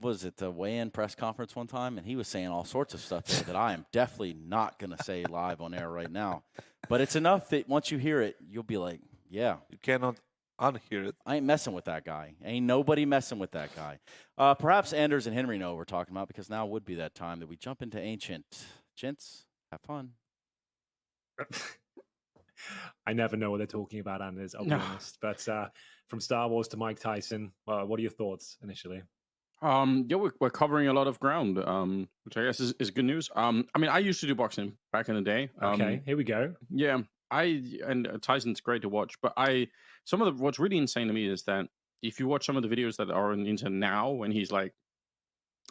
was it the weigh-in press conference one time, and he was saying all sorts of stuff there that I am definitely not going to say live on air right now. But it's enough that once you hear it, you'll be like, yeah. You cannot unhear it. I ain't messing with that guy. Ain't nobody messing with that guy. Perhaps Anders and Henry know what we're talking about because now would be that time that we jump into Ancient. Gents, have fun. I never know what they're talking about, Anders, I'll be honest. But from Star Wars to Mike Tyson, what are your thoughts initially? Yeah, we're covering a lot of ground, which I guess is good news. I mean, I used to do boxing back in the day. Okay, here we go. Yeah, Tyson's great to watch, but what's really insane to me is that if you watch some of the videos that are on the internet now, when he's like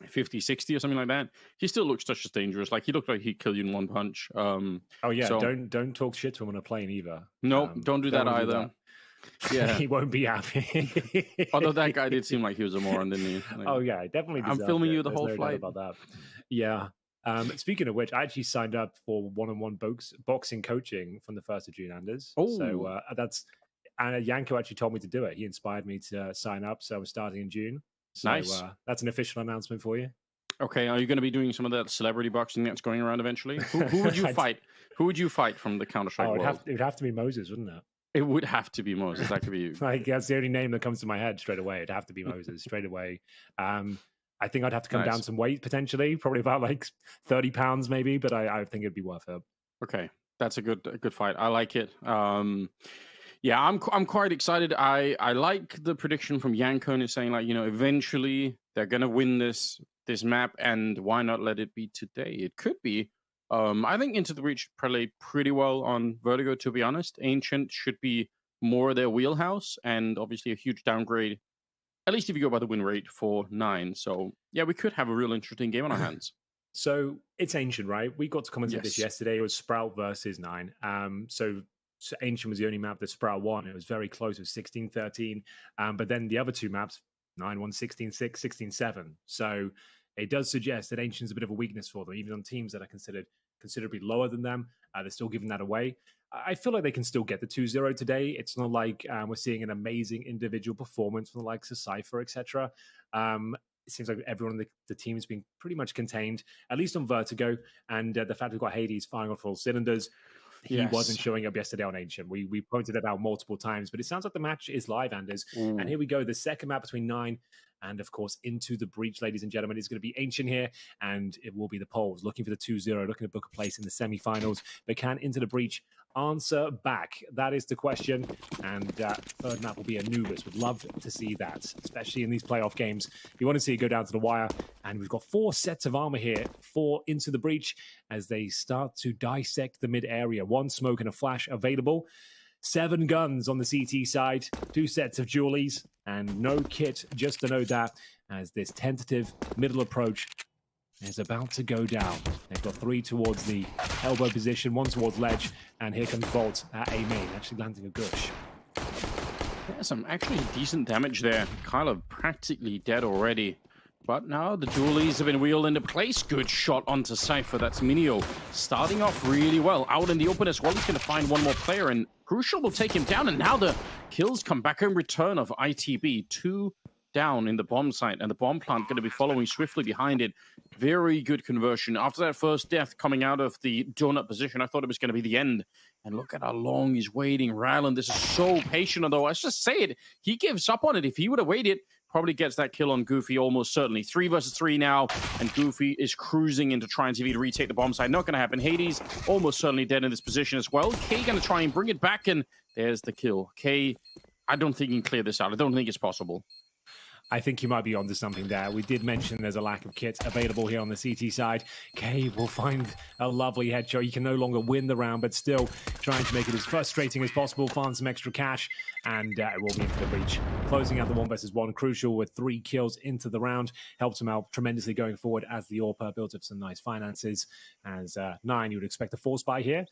50, 60 or something like that, he still looks just as dangerous. Like he looked like he'd kill you in one punch. Oh yeah, don't talk shit to him on a plane either. No, don't do that either. Yeah, he won't be happy. Although that guy did seem like he was a moron, didn't he? Like, oh yeah, definitely. I'm filming you the There's whole no doubt flight about that. Yeah. Speaking of which, I actually signed up for one-on-one boxing coaching from the 1st of June, Anders. Oh. So Yanko actually told me to do it. He inspired me to sign up. So we're starting in June. So, nice. That's an official announcement for you. Okay, are you going to be doing some of that celebrity boxing that's going around eventually? Who would you fight? Who would you fight from the Counter-Strike world? It would have to be Moses, wouldn't it? It would have to be Moses. That could be. Like that's the only name that comes to my head straight away. It'd have to be Moses straight away. I think I'd have to come down some weight potentially, probably about like 30 pounds maybe, but I think it'd be worth it. Okay, that's a good fight. I like it. Yeah, I'm quite excited. I like the prediction from Yankon is saying, like, eventually they're gonna win this map, and why not let it be today? It could be. I think Into the Breach play pretty well on Vertigo, to be honest. Ancient should be more their wheelhouse, and obviously a huge downgrade, at least if you go by the win rate for 9. So yeah, we could have a real interesting game on our hands. So it's Ancient, right? We got to commentate this Yes. yesterday. It was Sprout versus 9. So Ancient was the only map that Sprout won. It was very close. It was 16-13. But then the other two maps, 9 won 16-6, 16-7. So it does suggest that Ancient's a bit of a weakness for them, even on teams that are considered considerably lower than them. They're still giving that away. I feel like they can still get the 2-0 today. It's not like we're seeing an amazing individual performance from the likes of Cypher, etc. It seems like everyone on the team has been pretty much contained, at least on Vertigo. And the fact we've got Hades firing on full cylinders, he wasn't showing up yesterday on Ancient. We pointed it out multiple times, but it sounds like the match is live, Anders. And here we go, the second map between 9 and, of course, Into the Breach, ladies and gentlemen. It's going to be Ancient here, and it will be the Poles looking for the 2-0, looking to book a place in the semi-finals. But can Into the Breach answer back? That is the question. And third map will be Anubis. Would love to see that, especially in these playoff games. You want to see it go down to the wire. And we've got 4 sets of armor here for Into the Breach as they start to dissect the mid area. 1 smoke and a flash available. 7 guns on the CT side, 2 sets of dualies, and no kit, just to note that, as this tentative middle approach is about to go down. They've got 3 towards the elbow position, 1 towards ledge, and here comes Volt at A main, actually landing a gush. Yeah, some actually decent damage there. Kyler practically dead already. But now the dualies have been wheeled into place. Good shot onto Cypher. That's Minio starting off really well. Out in the open as well. He's going to find one more player, and Crucial will take him down. And now the kills come back in return of ITB. 2 down in the bomb site, and the bomb plant going to be following swiftly behind it. Very good conversion. After that first death coming out of the donut position, I thought it was going to be the end. And look at how long he's waiting. Ryland, this is so patient, although I just say it, he gives up on it. If he would have waited, probably gets that kill on Goofy almost certainly. 3 versus 3 now, and Goofy is cruising into trying TV to retake the bomb site. Not going to happen. Hades almost certainly dead in this position as well. K going to try and bring it back, and there's the kill. K, I don't think he can clear this out. I don't think it's possible. I think you might be onto something there. We did mention there's a lack of kits available here on the CT side. K will find a lovely headshot. He can no longer win the round, but still trying to make it as frustrating as possible, find some extra cash, and it will be into the breach. Closing out the 1 versus 1. Crucial with 3 kills into the round. Helped him out tremendously going forward as the AWPer builds up some nice finances. As 9, you would expect a force buy here.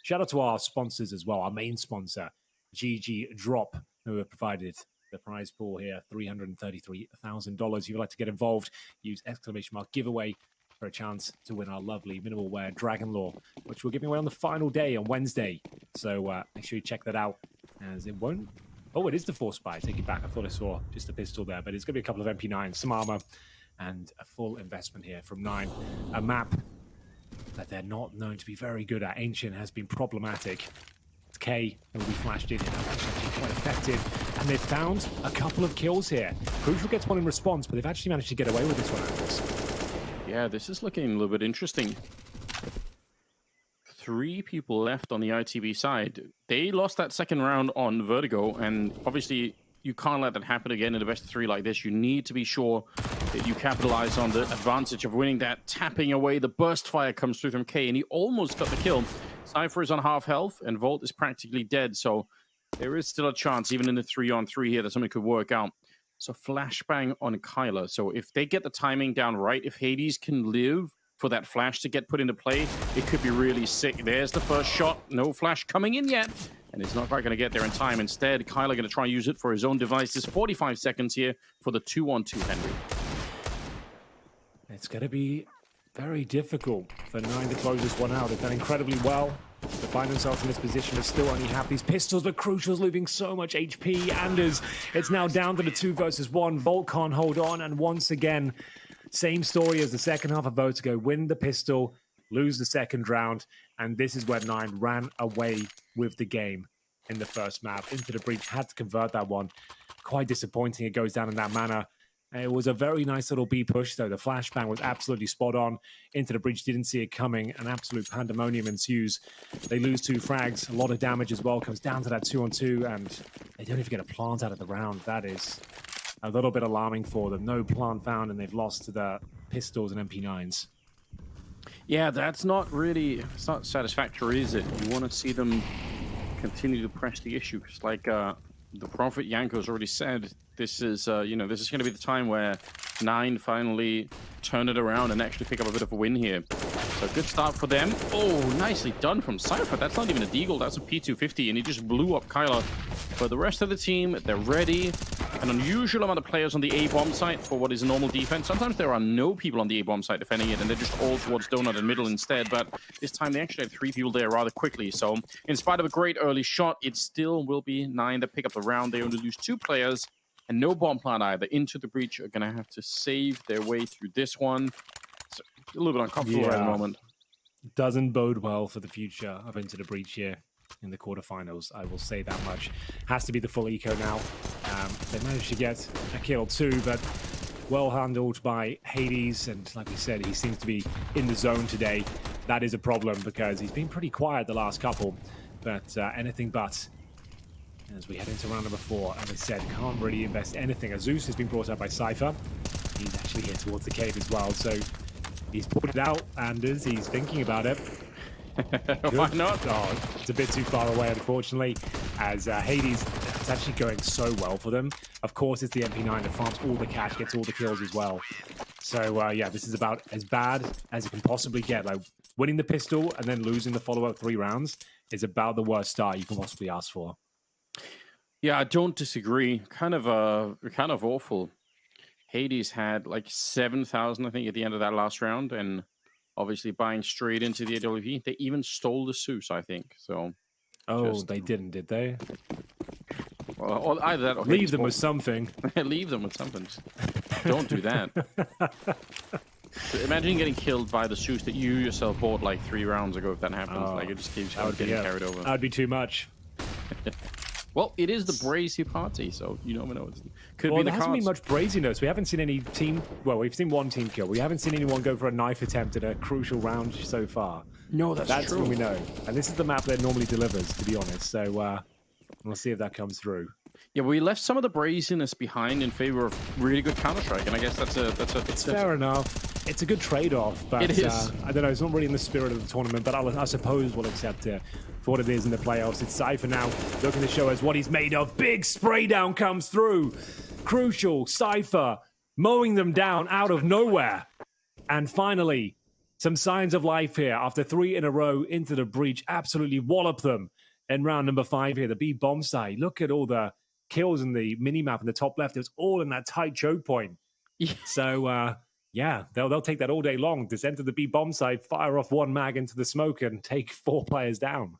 Shout out to our sponsors as well, our main sponsor, GG Drop, who have provided the prize pool here, $333,000. If you'd like to get involved, use !giveaway for a chance to win our lovely minimal wear Dragon Lore, which we're giving away on the final day on Wednesday. So make sure you check that out, as it won't. Oh, it is the force buy. Take it back. I thought I saw just a pistol there, but it's going to be a couple of MP9s, some armor, and a full investment here from 9. A map that they're not known to be very good at. Ancient has been problematic. K will be flashed in. That's actually quite effective. And they've found a couple of kills here. Crucial gets one in response, but they've actually managed to get away with this one, Atlas. Yeah, this is looking a little bit interesting. 3 people left on the ITB side. They lost that second round on Vertigo, and obviously you can't let that happen again in the best of 3 like this. You need to be sure that you capitalize on the advantage of winning that. Tapping away, the burst fire comes through from K, and he almost got the kill. Cypher is on half health, and Volt is practically dead, so there is still a chance, even in the 3-on-3 here, that something could work out. So flashbang on Kyler. So if they get the timing down right, if Hades can live for that flash to get put into play, it could be really sick. There's the first shot. No flash coming in yet, and it's not quite going to get there in time. Instead, Kyler going to try and use it for his own devices. 45 seconds here for the 2-on-2 Henry. It's going to be very difficult for 9 to close this one out. They've done incredibly well to find themselves in this position, but still only have these pistols. But Crucial's losing so much HP. Anders, it's now down to the 2 versus 1. Volt can't hold on, and once again, same story as the second half of Vertigo. Win the pistol, lose the second round, and this is where 9 ran away with the game in the first map. Into the breach, had to convert that one. Quite disappointing it goes down in that manner. It was a very nice little B push, though. The flashbang was absolutely spot on. Into the breach, didn't see it coming. An absolute pandemonium ensues. They lose 2 frags. A lot of damage as well. Comes down to that 2-on-2, and they don't even get a plant out of the round. That is a little bit alarming for them. No plant found, and they've lost to the pistols and MP9s. Yeah, that's not really, it's not satisfactory, is it? You want to see them continue to press the issue. It's like the Prophet Yanko's already said, this is, this is going to be the time where 9 finally turn it around and actually pick up a bit of a win here. So good start for them. Oh, nicely done from Cypher. That's not even a deagle, that's a P250, and he just blew up Kyler. For the rest of the team, they're ready. An unusual amount of players on the A-bomb site for what is a normal defense. Sometimes there are no people on the A-bomb site defending it, and they're just all towards Donut and middle instead. But this time they actually had 3 people there rather quickly. So in spite of a great early shot, it still will be 9 that pick up the round. They only lose 2 players and no bomb plant either. Into the breach are going to have to save their way through this one. It's a little bit uncomfortable at the moment. Doesn't bode well for the future of Into the Breach here in the quarterfinals, I will say that much. Has to be the full eco now. They managed to get a kill too, but well handled by Hades, and like we said, he seems to be in the zone today. That is a problem because he's been pretty quiet the last couple, but anything but. As we head into round number 4, as I said, can't really invest anything. Azus has been brought up by Cypher. He's actually here towards the cave as well, so he's pulled it out, Anders. He's thinking about it. Why not? Oh, it's a bit too far away, unfortunately, as Hades, it's actually going so well for them. Of course, it's the MP9 that farms all the cash, gets all the kills as well. So, yeah, this is about as bad as it can possibly get. Like, winning the pistol and then losing the follow-up 3 rounds is about the worst start you can possibly ask for. Yeah, I don't disagree. Kind of awful. Hades had like 7,000, I think, at the end of that last round, and obviously buying straight into the AWP. They even stole the Zeus, I think. So, they didn't, did they? Well, or either that or leave them with something. Leave them with something. Don't do that. Imagine getting killed by the Zeus that you yourself bought like 3 rounds ago. If that happens, like it just keeps getting carried over. That'd be too much. Well, it is the Brazy party, so you never know. It could be the there hasn't been cards. much braziness. We haven't seen any team. Well, we've seen 1 team kill. We haven't seen anyone go for a knife attempt at a crucial round so far. No, that's true. When we know. And this is the map that normally delivers, to be honest. So we'll see if that comes through. Yeah, we left some of the braziness behind in favor of really good Counter-Strike, and I guess that's fair enough. It's a good trade-off, but it is. I don't know. It's not really in the spirit of the tournament, but I suppose we'll accept it for what it is in the playoffs. It's Cypher now looking to show us what he's made of. Big spray down comes through. Crucial. Cypher mowing them down out of nowhere. And finally, some signs of life here after 3 in a row into the breach. Absolutely wallop them in round number 5 here. The B bomb side. Look at all the kills in the mini-map in the top left. It was all in that tight choke point. Yeah. So, yeah, they'll take that all day long. Descend to the B bomb side, fire off 1 mag into the smoke, and take 4 players down.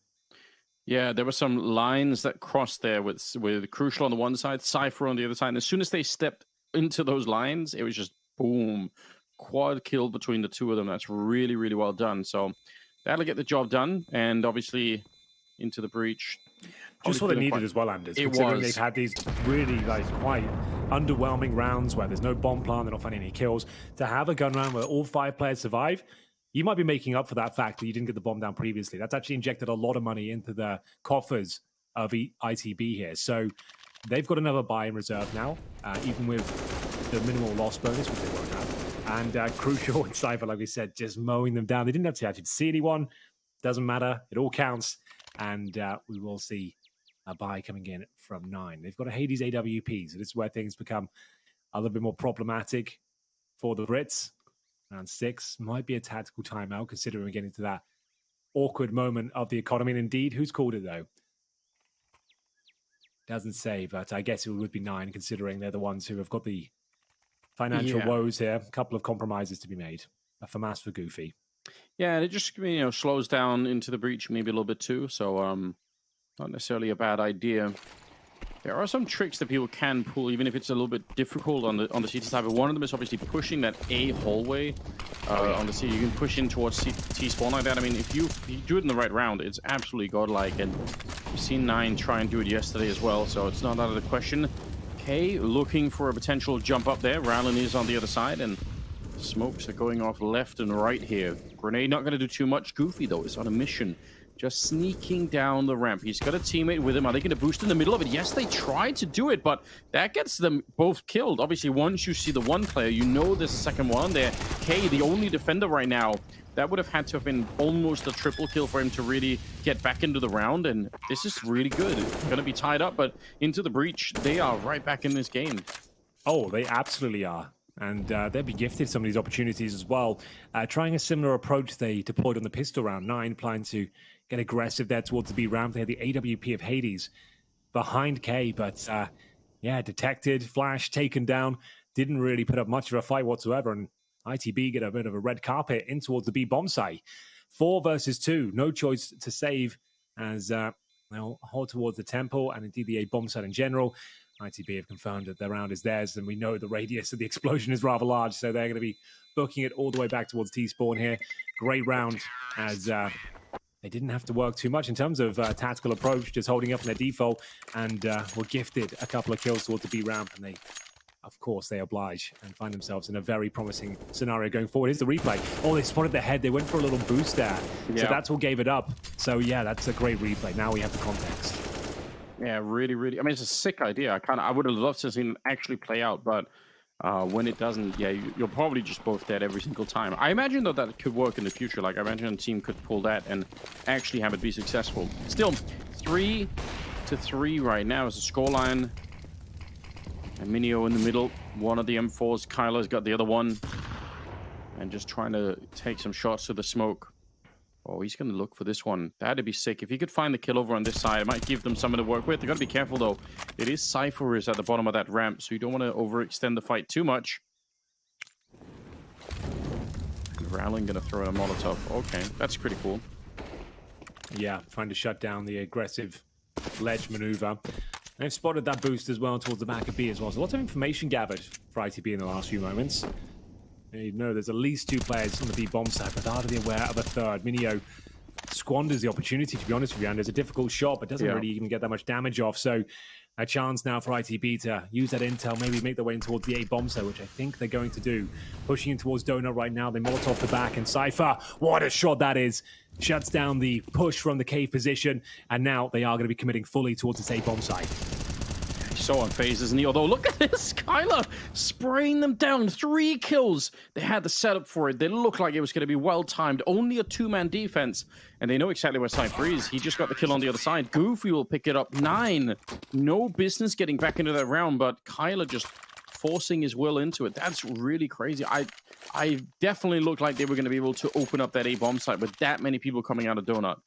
Yeah, there were some lines that crossed there with Crucial on the one side, Cypher on the other side. And as soon as they stepped into those lines, it was just boom, quad kill between the 2 of them. That's really, really well done. So that'll get the job done. And obviously into the breach. Just what they needed as well, Anders. Considering they've had these really quite underwhelming rounds where there's no bomb plant, they're not finding any kills. To have a gun round where all 5 players survive, you might be making up for that fact that you didn't get the bomb down previously. That's actually injected a lot of money into the coffers of ITB here. So they've got another buy in reserve now, even with the minimal loss bonus, which they won't have. And Crucial and Cypher, like we said, just mowing them down. They didn't have to actually see anyone. Doesn't matter. It all counts. And we will see a buy coming in from 9. They've got a Hades AWP, so this is where things become a little bit more problematic for the Brits. Round 6 might be a tactical timeout, considering we get into that awkward moment of the economy. And indeed, who's called it, though? Doesn't say, but I guess it would be 9, considering they're the ones who have got the financial woes here. A couple of compromises to be made. A FAMAS for Goofy. Yeah, and it just slows down into the breach maybe a little bit too. So not necessarily a bad idea. There are some tricks that people can pull, even if it's a little bit difficult on the CT side. But one of them is obviously pushing that A hallway on the C. You can push in towards T spawn like that. I mean, if you do it in the right round, it's absolutely godlike. And we've seen 9 try and do it yesterday as well, so it's not out of the question. K looking for a potential jump up there. Rallen is on the other side, and smokes are going off left and right here. Grenade not going to do too much. Goofy, though, is on a mission. Just sneaking down the ramp. He's got a teammate with him. Are they going to boost in the middle of it? Yes, they tried to do it, but that gets them both killed. Obviously, once you see the one player, you know there's a second one there. K, the only defender right now, that would have had to have been almost a triple kill for him to really get back into the round, and this is really good. It's going to be tied up, but into the breach, they are right back in this game. Oh, they absolutely are. And they'll be gifted some of these opportunities as well. Trying a similar approach they deployed on the pistol round. 9 planning to get aggressive there towards the B ramp. They had the AWP of Hades behind K, but yeah, detected, flash, taken down. Didn't really put up much of a fight whatsoever, and ITB get a bit of a red carpet in towards the B bomb site. 4 versus 2, no choice to save as they'll hold towards the temple and indeed the A bomb site in general. ITB have confirmed that their round is theirs, and we know the radius of the explosion is rather large, so they're going to be booking it all the way back towards T-spawn here. Great round as they didn't have to work too much in terms of tactical approach, just holding up in their default, and were gifted a couple of kills towards the B ramp, and they, of course, they oblige and find themselves in a very promising scenario going forward. Here's the replay. Oh, they spotted the head. They went for a little boost there. Yeah. So that's what gave it up. So yeah, that's a great replay. Now we have the context. Yeah, really, really. I mean, it's a sick idea. I would have loved to have seen it actually play out, but when it doesn't, yeah, you're probably just both dead every single time. I imagine, though, that it could work in the future. Like, I imagine a team could pull that and actually have it be successful. Still, 3-3 right now is the scoreline. And Minio in the middle. One of the M4s. Kyler's got the other one. And just trying to take some shots to the smoke. Oh, he's going to look for this one. That'd be sick. If he could find the kill over on this side, it might give them something to work with. They've got to be careful, though. It is Cypher is at the bottom of that ramp, so you don't want to overextend the fight too much. Rallen going to throw in a Molotov. Okay, that's pretty cool. Yeah, trying to shut down the aggressive ledge maneuver. They've spotted that boost as well towards the back of B as well. So lots of information gathered for ITB in the last few moments. You know, there's at least 2 players on the B bomb side, but are they aware of a third? Minio squanders the opportunity, to be honest with you, and it's a difficult shot, but doesn't really even get that much damage off. So a chance now for ITB to use that intel, maybe make their way in towards the A bomb site, which I think they're going to do. Pushing in towards Donut right now. They Molotov the back, and Cypher, what a shot that is. Shuts down the push from the cave position, and now they are going to be committing fully towards this A bomb site. So unfazed, isn't he? Although, look at this, Kyler spraying them down. 3 kills. They had the setup for it. They looked like it was going to be well-timed. Only a 2-man defense, and they know exactly where Cypher is. He just got the kill on the other side. Goofy will pick it up. 9. No business getting back into that round, but Kyler just forcing his will into it. That's really crazy. I definitely looked like they were going to be able to open up that A-bomb site with that many people coming out of Donut.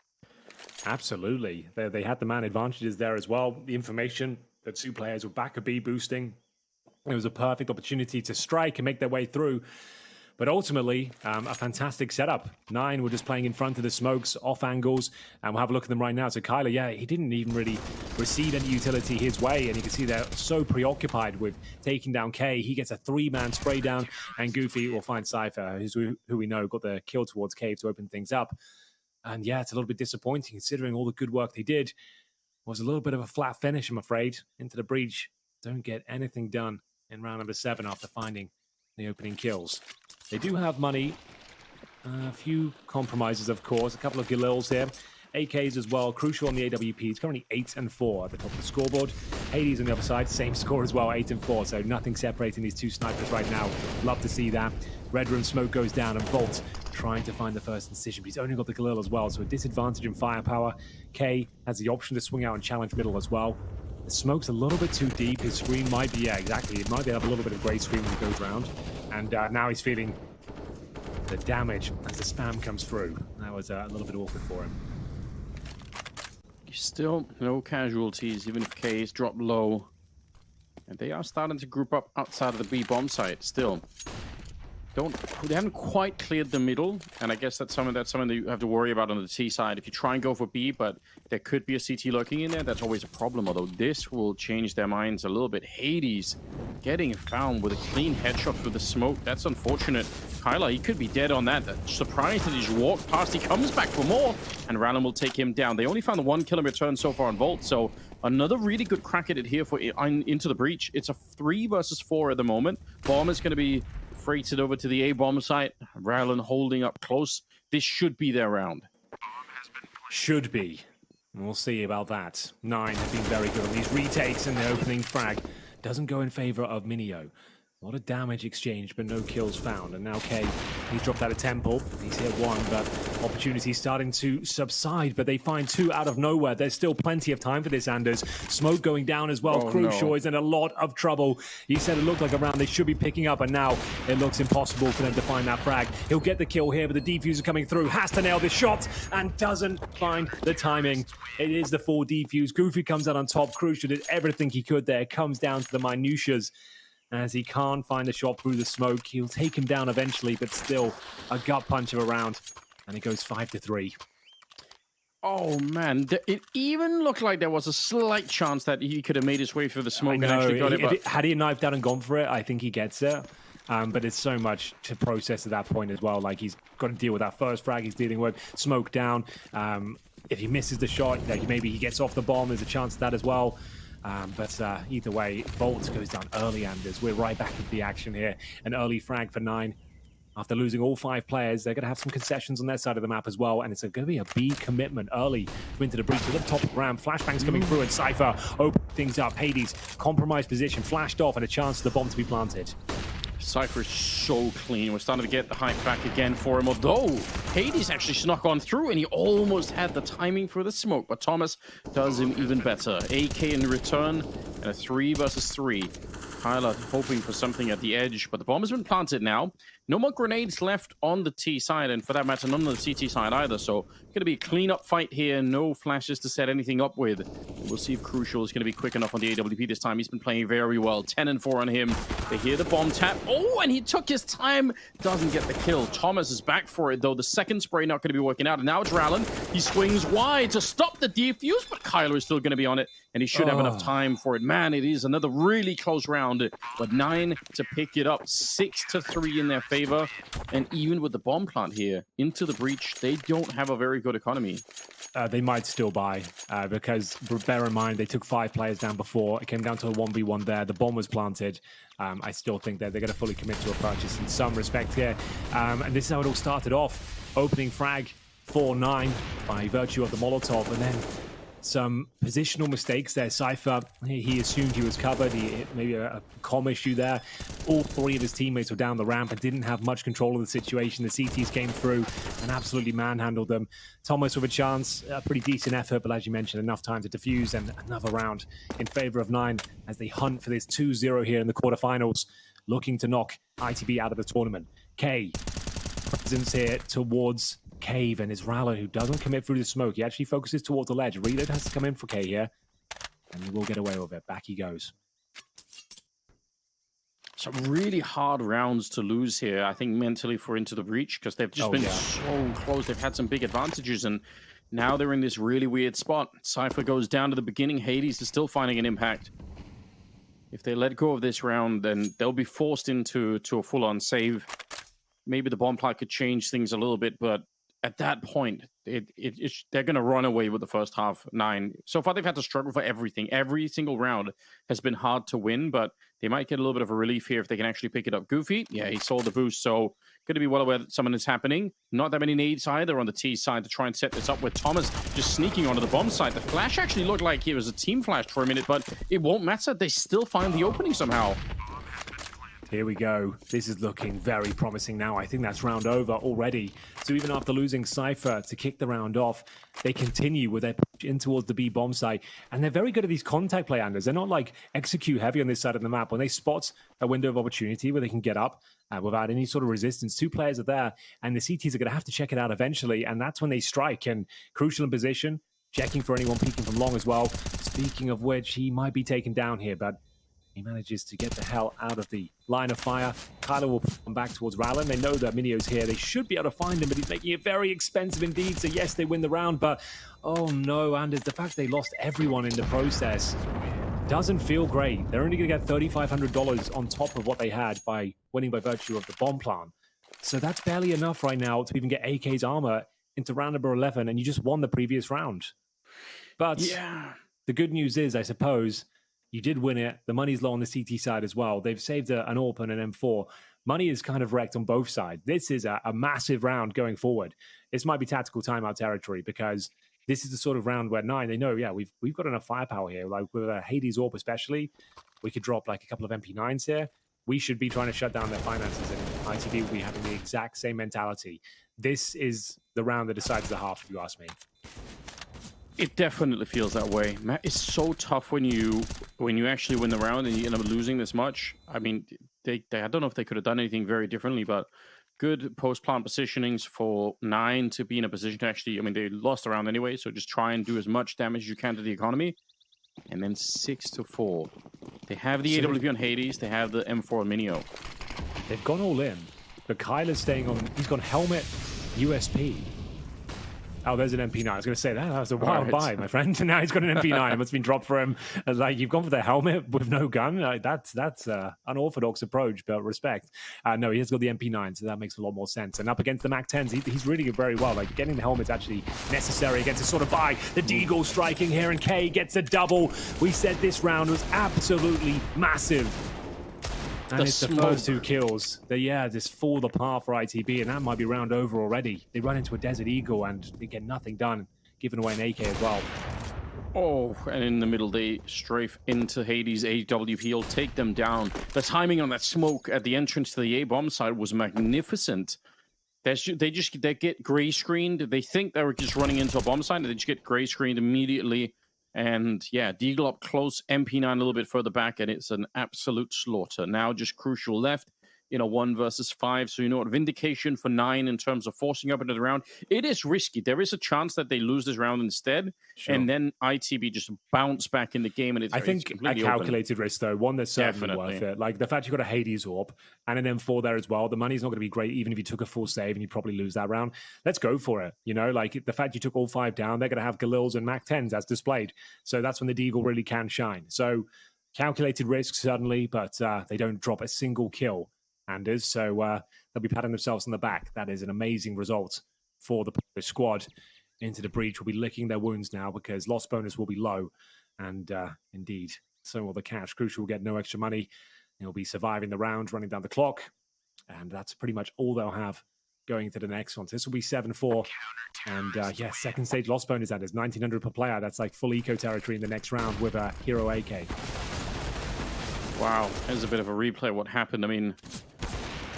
Absolutely. They had the man advantages there as well. The information... The 2 players were back a B boosting. It was a perfect opportunity to strike and make their way through. But ultimately, a fantastic setup. 9 were just playing in front of the smokes, off angles, and we'll have a look at them right now. So Kyler, yeah, he didn't even really receive any utility his way, and you can see they're so preoccupied with taking down K. He gets a 3-man spray down, and Goofy will find Cypher, who we know got the kill towards Cave to open things up. And yeah, it's a little bit disappointing considering all the good work they did. Was a little bit of a flat finish, I'm afraid. Into the breach. Don't get anything done in round number 7 after finding the opening kills. They do have money. A few compromises, of course. A couple of Galils here. AKs as well. Crucial on the AWP. It's currently 8-4 at the top of the scoreboard. Hades on the other side. Same score as well. 8-4. So nothing separating these 2 snipers right now. Love to see that. Red Room smoke goes down and Volt trying to find the first incision, but he's only got the Galil as well, so a disadvantage in firepower. K has the option to swing out and challenge middle as well. The smoke's a little bit too deep. His screen might be, yeah, exactly. It might have a little bit of grey screen when he goes round. And now he's feeling the damage as the spam comes through. That was a little bit awkward for him. Still no casualties, even if K is dropped low. And they are starting to group up outside of the B bomb site still. They haven't quite cleared the middle, and I guess that's something that you have to worry about on the T side. If you try and go for B, but there could be a CT lurking in there, that's always a problem. Although this will change their minds a little bit. Hades getting found with a clean headshot through the smoke. That's unfortunate. Kyler, he could be dead on that. Surprised that he just walked past. He comes back for more, and Rallen will take him down. They only found the 1 kill in return so far on Volt, so another really good crack at it here for Into the Breach. It's a 3 versus 4 at the moment. Bomb is going to be freighted over to the A-bomb site. Rallen holding up close. This should be their round. Should be. We'll see about that. 9 have been very good on these retakes, and the opening frag doesn't go in favor of Minio. A lot of damage exchanged, but no kills found. And now K, he's dropped out of Temple. He's hit 1, but opportunities starting to subside. But they find 2 out of nowhere. There's still plenty of time for this, Anders. Smoke going down as well. Crucial is in a lot of trouble. He said it looked like a round they should be picking up, and now it looks impossible for them to find that frag. He'll get the kill here, but the defuser coming through has to nail this shot and doesn't find the timing. It is the full defuse. Goofy comes out on top. Crucial did everything he could there. It comes down to the minutiae. As he can't find the shot through the smoke, he'll take him down eventually, but still a gut punch of a round. And it goes 5-3. Oh, man. It even looked like there was a slight chance that he could have made his way through the smoke and actually got it. Had he knifed out and gone for it, I think he gets it. But it's so much to process at that point as well. Like, he's got to deal with that first frag he's dealing with. Smoke down. If he misses the shot, maybe he gets off the bomb. There's a chance of that as well. But either way, Volt goes down early, Anders. We're right back into the action here. An early frag for 9. After losing all 5 players, they're going to have some concessions on their side of the map as well. And it's going to be a B commitment early to Into the Breach. At the top of the ramp, flashbangs coming through, and Cypher open things up. Hades, compromised position, flashed off, and a chance for the bomb to be planted. Cypher is so clean. We're starting to get the hype back again for him. Although Hades actually snuck on through, and he almost had the timing for the smoke. But Thomas does him even better. AK in return, and a 3 versus 3. Kyler hoping for something at the edge, but the bomb has been planted now. No more grenades left on the T side, and for that matter, none on the CT side either. So, going to be a clean-up fight here. No flashes to set anything up with. We'll see if Crucial is going to be quick enough on the AWP this time. He's been playing very well. 10-4 on him. They hear the bomb tap. Oh, and he took his time. Doesn't get the kill. Thomas is back for it, though. The second spray not going to be working out. And now it's Rallen. He swings wide to stop the defuse, but Kyler is still going to be on it, and he should have enough time for it. Man, it is another really close round, but 9 to pick it up. 6-3 in their favor. And even with the bomb plant here, Into the Breach, they don't have a very good economy. They might still buy, because bear in mind, they took 5 players down before. It came down to a 1v1 there. The bomb was planted. I still think that they're going to fully commit to a purchase in some respect here. And this is how it all started off. Opening frag 4-9 by virtue of the Molotov, and then some positional mistakes there. Cypher, he assumed he was covered. Maybe a comm issue there. All 3 of his teammates were down the ramp and didn't have much control of the situation. The CTs came through and absolutely manhandled them. Thomas with a chance, a pretty decent effort, but as you mentioned, enough time to defuse, and another round in favor of 9 as they hunt for this 2-0 here in the quarterfinals, looking to knock ITB out of the tournament. K, presence here towards Cave, and it's Rallen who doesn't commit through the smoke. He actually focuses towards the ledge. Reload has to come in for K here, and he will get away with it. Back he goes. Some really hard rounds to lose here, I think, mentally for Into the Breach, because they've just been so close. They've had some big advantages, and now they're in this really weird spot. Cypher goes down to the beginning. Hades is still finding an impact. If they let go of this round, then they'll be forced into a full-on save. Maybe the bomb plant could change things a little bit, but at that point, they're going to run away with the first half 9. So far, they've had to struggle for everything. Every single round has been hard to win, but they might get a little bit of a relief here if they can actually pick it up. Goofy, yeah, he saw the boost, so going to be well aware that something is happening. Not that many nades either on the T side to try and set this up, with Thomas just sneaking onto the bomb side. The flash actually looked like it was a team flash for a minute, but it won't matter. They still find the opening somehow. Here we go. This is looking very promising now. I think that's round over already. So even after losing Cypher to kick the round off, they continue with their push in towards the B bomb site. And they're very good at these contact play, Anders. They're not like execute heavy on this side of the map. When they spot a window of opportunity where they can get up without any sort of resistance, 2 players are there, and the CTs are going to have to check it out eventually. And that's when they strike. And Crucial in position, checking for anyone peeking from long as well. Speaking of which, he might be taken down here, but He manages to get the hell out of the line of fire. Kyler will come back towards Rowland. They know that Minio's here. They should be able to find him, but he's making it very expensive indeed. So yes, they win the round, but oh no, Anders, the fact they lost everyone in the process doesn't feel great. They're only going to get $3,500 on top of what they had by winning by virtue of the bomb plant. So that's barely enough right now to even get AK's armor into round number 11, and you just won the previous round. But Yeah. the good news is, I suppose, you did win it. The money's low on the CT side as well. They've saved an AWP and an M4. Money is kind of wrecked on both sides. This is a massive round going forward. This might be tactical timeout territory because this is the sort of round where 9, they know, yeah, we've got enough firepower here. Like with a Hades AWP especially, we could drop like a couple of MP9s here. We should be trying to shut down their finances, and ITV will be having the exact same mentality. This is the round that decides the half, if you ask me. It definitely feels that way. It's so tough when you actually win the round and you end up losing this much. I mean, they I don't know if they could have done anything very differently, but good post-plant positionings for 9 to be in a position to actually, I mean, they lost the round anyway, so just try and do as much damage as you can to the economy. And then 6-4. They have the AWP on Hades, they have the M4 on Minio. They've gone all in, but Kyler's staying on, he's gone helmet, USP. Oh, there's an MP9. I was going to say that was a wild buy, my friend. And now he's got an MP9. It's been dropped for him. Like, you've gone for the helmet with no gun. Like, that's unorthodox approach, but respect. No, he has got the MP9, so that makes a lot more sense. And up against the MAC-10s, he's really very well. Like, getting the helmet's actually necessary against a sort of buy. The Deagle striking here, and K gets a double. We said this round was absolutely massive. And it's the first 2 kills. They, just fall apart for ITB, and that might be round over already. They run into a Desert Eagle, and they get nothing done, giving away an AK as well. Oh, and in the middle, they strafe into Hades. AWP will take them down. The timing on that smoke at the entrance to the A-bomb side was magnificent. They get gray screened. They think they were just running into a bomb site, and they just get gray screened immediately. And yeah, Deagle up close, MP9 a little bit further back, and it's an absolute slaughter. Now just Crucial left in a 1 versus 5. So you know what, vindication for 9 in terms of forcing up into the round. It is risky. There is a chance that they lose this round instead, and then ITB just bounce back in the game. And I think a calculated risk, though, one that's certainly worth it. Like the fact you've got a Hades AWP and an M4 there as well. The money's not going to be great, even if you took a full save, and you'd probably lose that round. Let's go for it. You know, like the fact you took all 5 down, they're going to have Galils and MAC-10s as displayed. So that's when the Deagle really can shine. So calculated risk, certainly, but they don't drop a single kill. Anders, so they'll be patting themselves on the back. That is an amazing result for the squad. Into the breach will be licking their wounds now because loss bonus will be low, and indeed, so will the cash. Crucial will get no extra money. They'll be surviving the round, running down the clock, and that's pretty much all they'll have going into the next one. So this will be 7-4, and second stage loss bonus. That is 1,900 per player. That's like full eco territory in the next round with a hero AK. Wow, there's a bit of a replay of what happened. I mean,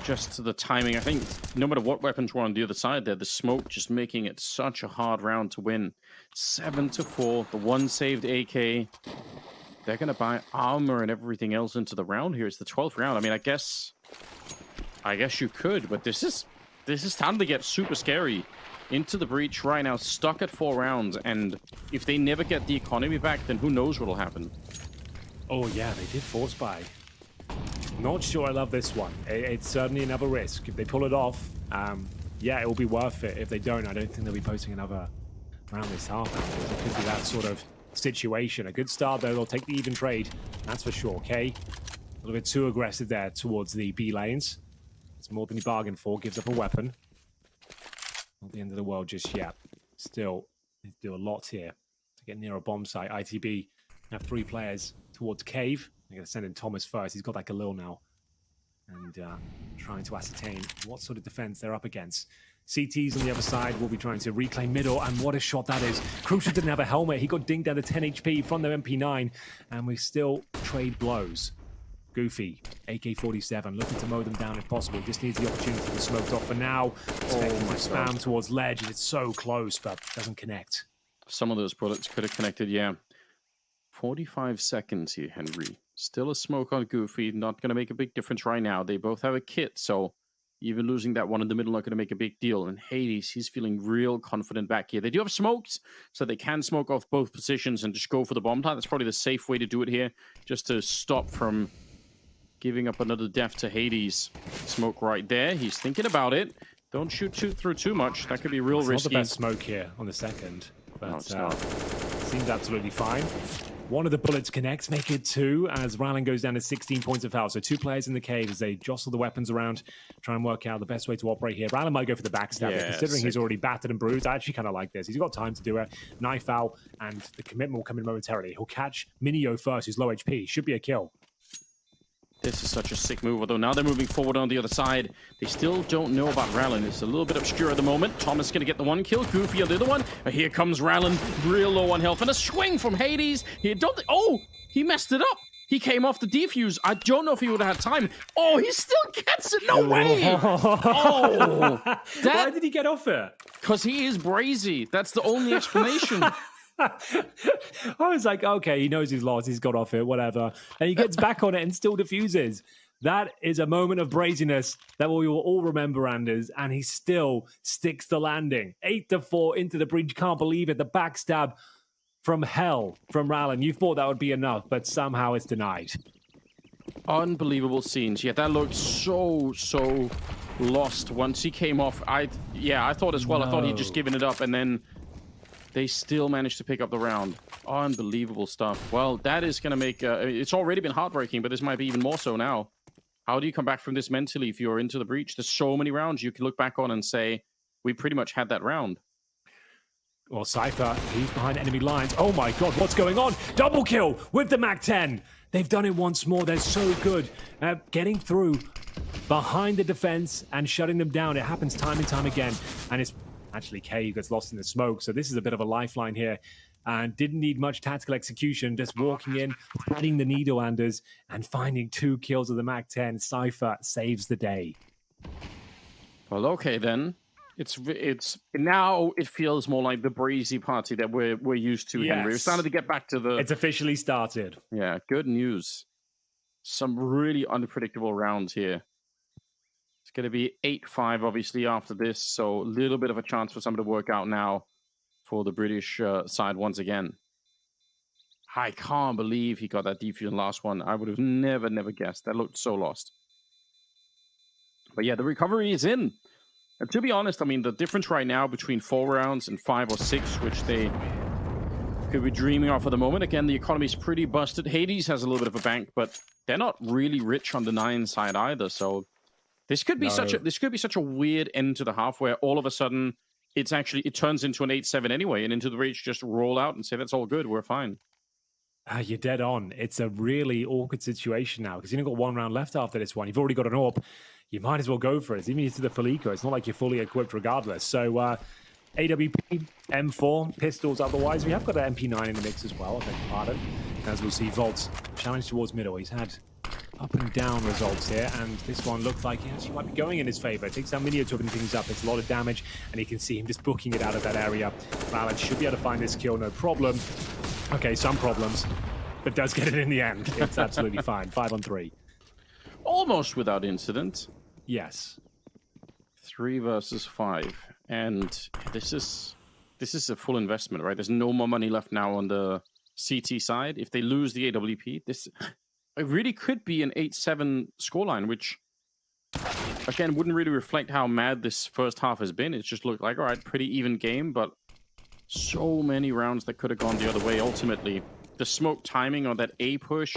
just the timing. I think no matter what weapons were on the other side there, the smoke just making it such a hard round to win. 7-4, the 1 saved AK. They're going to buy armor and everything else into the round here. It's the 12th round. I mean, I guess you could, but this is time to get super scary. Into the breach right now, stuck at 4 rounds, and if they never get the economy back, then who knows what'll happen. Oh yeah, they did force buy. Not sure I love this one. It's certainly another risk. If they pull it off, it will be worth it. If they don't, I don't think they'll be posting another round this half. It could be that sort of situation. A good start, though. They'll take the even trade. That's for sure. Okay, a little bit too aggressive there towards the B lanes. It's more than he bargained for. Gives up a weapon. Not the end of the world just yet. Still, they do a lot here to get near a bomb site. ITB have 3 players towards Cave. They're going to send in Thomas first. He's got that Galil now. And trying to ascertain what sort of defense they're up against. CTs on the other side will be trying to reclaim middle. And what a shot that is. Crucial didn't have a helmet. He got dinged down to 10 HP from their MP9. And we still trade blows. Goofy, AK-47, looking to mow them down if possible. Just needs the opportunity to smoke off for now. Spam towards ledge. And it's so close, but doesn't connect. Some of those bullets could have connected, yeah. 45 seconds here, Henry. Still a smoke on Goofy. Not going to make a big difference right now. They both have a kit, so Even losing that one in the middle not going to make a big deal. And Hades, he's feeling real confident back here. They do have smokes, so they can smoke off both positions and just go for the bomb plant. That's probably the safe way to do it here, just to stop from giving up another death to Hades. Smoke right there. He's thinking about it. Don't shoot through too much. That could be real risky. Not the best smoke here on the second, but No, it's not. seems absolutely fine. One of the bullets connects, make it 2 as Rallen goes down to 16 points of health. So 2 players in the cave as they jostle the weapons around, try and work out the best way to operate here. Rallen might go for the backstab, Yeah, considering he's sick. already battered and bruised. I actually kind of like this. He's got time to do it. Knife out, and the commitment will come in momentarily. He'll catch Minio first, who's low HP. Should be a kill. This is such a sick move, although now they're moving forward on the other side. They still don't know about Rallen. It's a little bit obscure at the moment. Thomas going to get the one kill. Goofy on the other one. Here comes Rallen, real low on health. And a swing from Hades. He messed it up. He came off the defuse. I don't know if he would have had time. Oh, he still gets it. No way. Oh, Why did he get off it? because he is Brazy. That's the only explanation. I was like, okay, he knows he's lost. He's got off it, whatever. And he gets back on it and still defuses. That is a moment of braziness that we will all remember, Anders. And he still sticks the landing. 8-4 into the breach. Can't believe it. The backstab from hell from Rallen. You thought that would be enough, but somehow it's denied. Unbelievable scenes. Yeah, that looked so lost once he came off. I thought as well. I thought he'd just given it up, and then they still managed to pick up the round. Unbelievable stuff. Well, that is going to make... it's already been heartbreaking, but this might be even more so now. How do you come back from this mentally if you're into the breach? There's so many rounds you can look back on and say, we pretty much had that round. Well, Cypher, he's behind enemy lines. Oh my god, what's going on? Double kill with the MAC-10. They've done it once more. They're so good at getting through behind the defense and shutting them down. It happens time and time again. And it's actually K who gets lost in the smoke. So this is a bit of a lifeline here. And didn't need much tactical execution. Just walking in, threading the needle, Anders, and finding 2 kills with the MAC-10. Cypher saves the day. Well, okay then. It's now it feels more like the Brazy party that we're used to, Henry. We're Yes. starting to get back to the... It's officially started. Yeah, good news. Some really unpredictable rounds here. It's going to be 8-5, obviously, after this, so a little bit of a chance for something to work out now for the British side once again. I can't believe he got that defuse in the last one. I would have never guessed. That looked so lost. But yeah, the recovery is in. And to be honest, I mean, the difference right now between 4 rounds and 5 or 6, which they could be dreaming of at the moment. Again, the economy's pretty busted. Hades has a little bit of a bank, but they're not really rich on the 9 side either. So this could be such a weird end to the half where all of a sudden it turns into an 8-7 anyway, and into the breach just roll out and say that's all good, we're fine. You're dead on. It's a really awkward situation now because you've only got 1 round left after this one. You've already got an AWP. You might as well go for it. Even if it's the Felico, it's not like you're fully equipped regardless. So AWP, M4, pistols otherwise. We have got an MP9 in the mix as well, I beg your pardon. As we'll see, Volt's challenge towards middle. He's had up and down results here, and this one looks like he actually might be going in his favor. Takes down Minio to open things up. It's a lot of damage, and you can see him just booking it out of that area. Rallen should be able to find this kill, no problem. Okay, some problems, but does get it in the end. It's absolutely fine. 5 on 3. Almost without incident. Yes. 3 versus 5. And this is a full investment, right? There's no more money left now on the CT side. If they lose the AWP, it really could be an 8-7 scoreline, which, again, wouldn't really reflect how mad this first half has been. It just looked like, all right, pretty even game, but so many rounds that could have gone the other way ultimately. The smoke timing on that A push,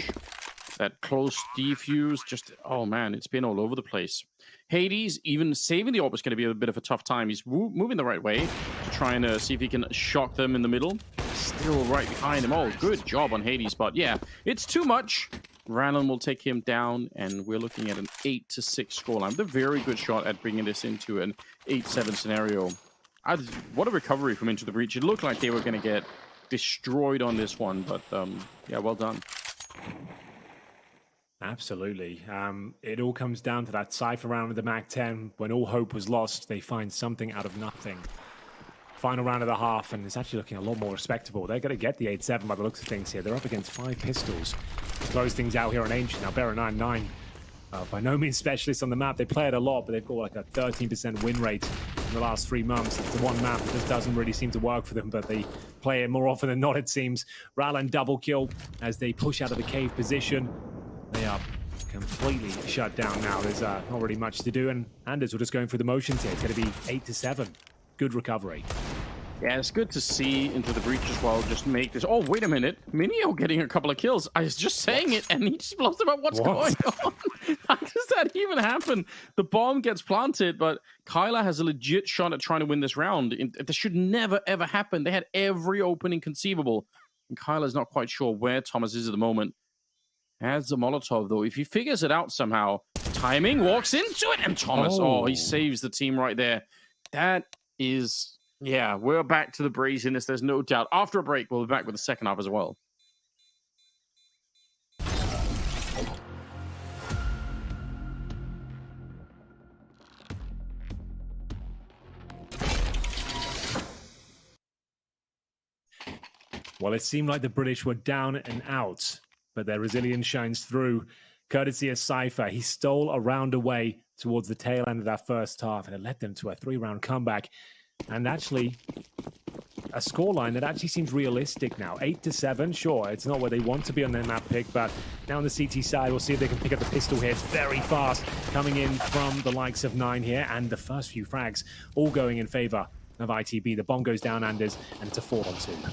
that close defuse, just, oh man, it's been all over the place. Hades, even saving the AWP is going to be a bit of a tough time. He's moving the right way to try and see if he can shock them in the middle. Still right behind him. Oh, good job on Hades, but yeah, it's too much. Rallen will take him down, and we're looking at an 8-6 scoreline. A very good shot at bringing this into an 8-7 scenario. What a recovery from Into the Breach. It looked like they were going to get destroyed on this one, but yeah, well done. Absolutely. It all comes down to that Cypher round with the MAC-10. When all hope was lost, they find something out of nothing. Final round of the half, and it's actually looking a lot more respectable. They're going to get the 8-7 by the looks of things here. They're up against 5 pistols to close things out here on Ancient. Now, bear in mind, 9 by no means specialists on the map. They play it a lot, but they've got like a 13% win rate in the last 3 months. It's the one map that just doesn't really seem to work for them, but they play it more often than not, it seems. Ralan double kill as they push out of the cave position. They are completely shut down now. There's not really much to do, and Anders were just going through the motions here. It's going to be 8-7. Good recovery. Yeah, it's good to see Into the Breach as well. Just make this. Oh, wait a minute. Minio getting a couple of kills. I was just saying it, and he just blows about what's going on. How does that even happen? The bomb gets planted, but Kyla has a legit shot at trying to win this round. This should never, ever happen. They had every opening conceivable, and Kyla's not quite sure where Thomas is at the moment. Has the Molotov, though. If he figures it out somehow, timing, walks into it, and Thomas, he saves the team right there. That is... Yeah, we're back to the braziness, there's no doubt. After a break, we'll be back with the second half as well. Well, it seemed like the British were down and out, but their resilience shines through. Courtesy of Cypher, he stole a round away towards the tail end of that first half, and it led them to a 3-round comeback. And actually, a scoreline that actually seems realistic now. 8-7, sure, it's not where they want to be on their map pick, but now on the CT side, we'll see if they can pick up the pistol hits very fast, coming in from the likes of 9 here, and the first few frags all going in favor of ITB. The bomb goes down, Anders, and it's a 4-on-2.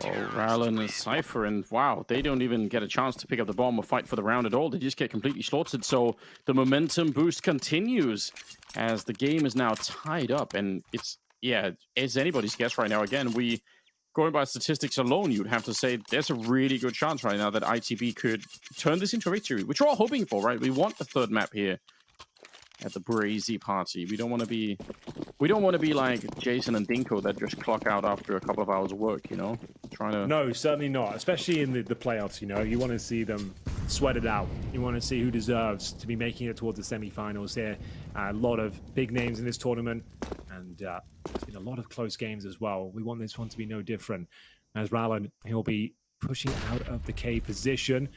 Oh, Ralan and Cypher, and wow, they don't even get a chance to pick up the bomb or fight for the round at all. They just get completely slaughtered, so the momentum boost continues as the game is now tied up, and it's anybody's guess right now. Again, going by statistics alone, you'd have to say there's a really good chance right now that ITB could turn this into a victory, which we're all hoping for, right? We want the third map here at the Brazy party. We don't want to be like Jason and Dinko that just clock out after a couple of hours of work, you know? No, certainly not. Especially in the playoffs, you know. You want to see them sweat it out. You want to see who deserves to be making it towards the semi-finals here. A lot of big names in this tournament, and there's been a lot of close games as well. We want this one to be no different. As Ralan, he'll be pushing out of the cave position.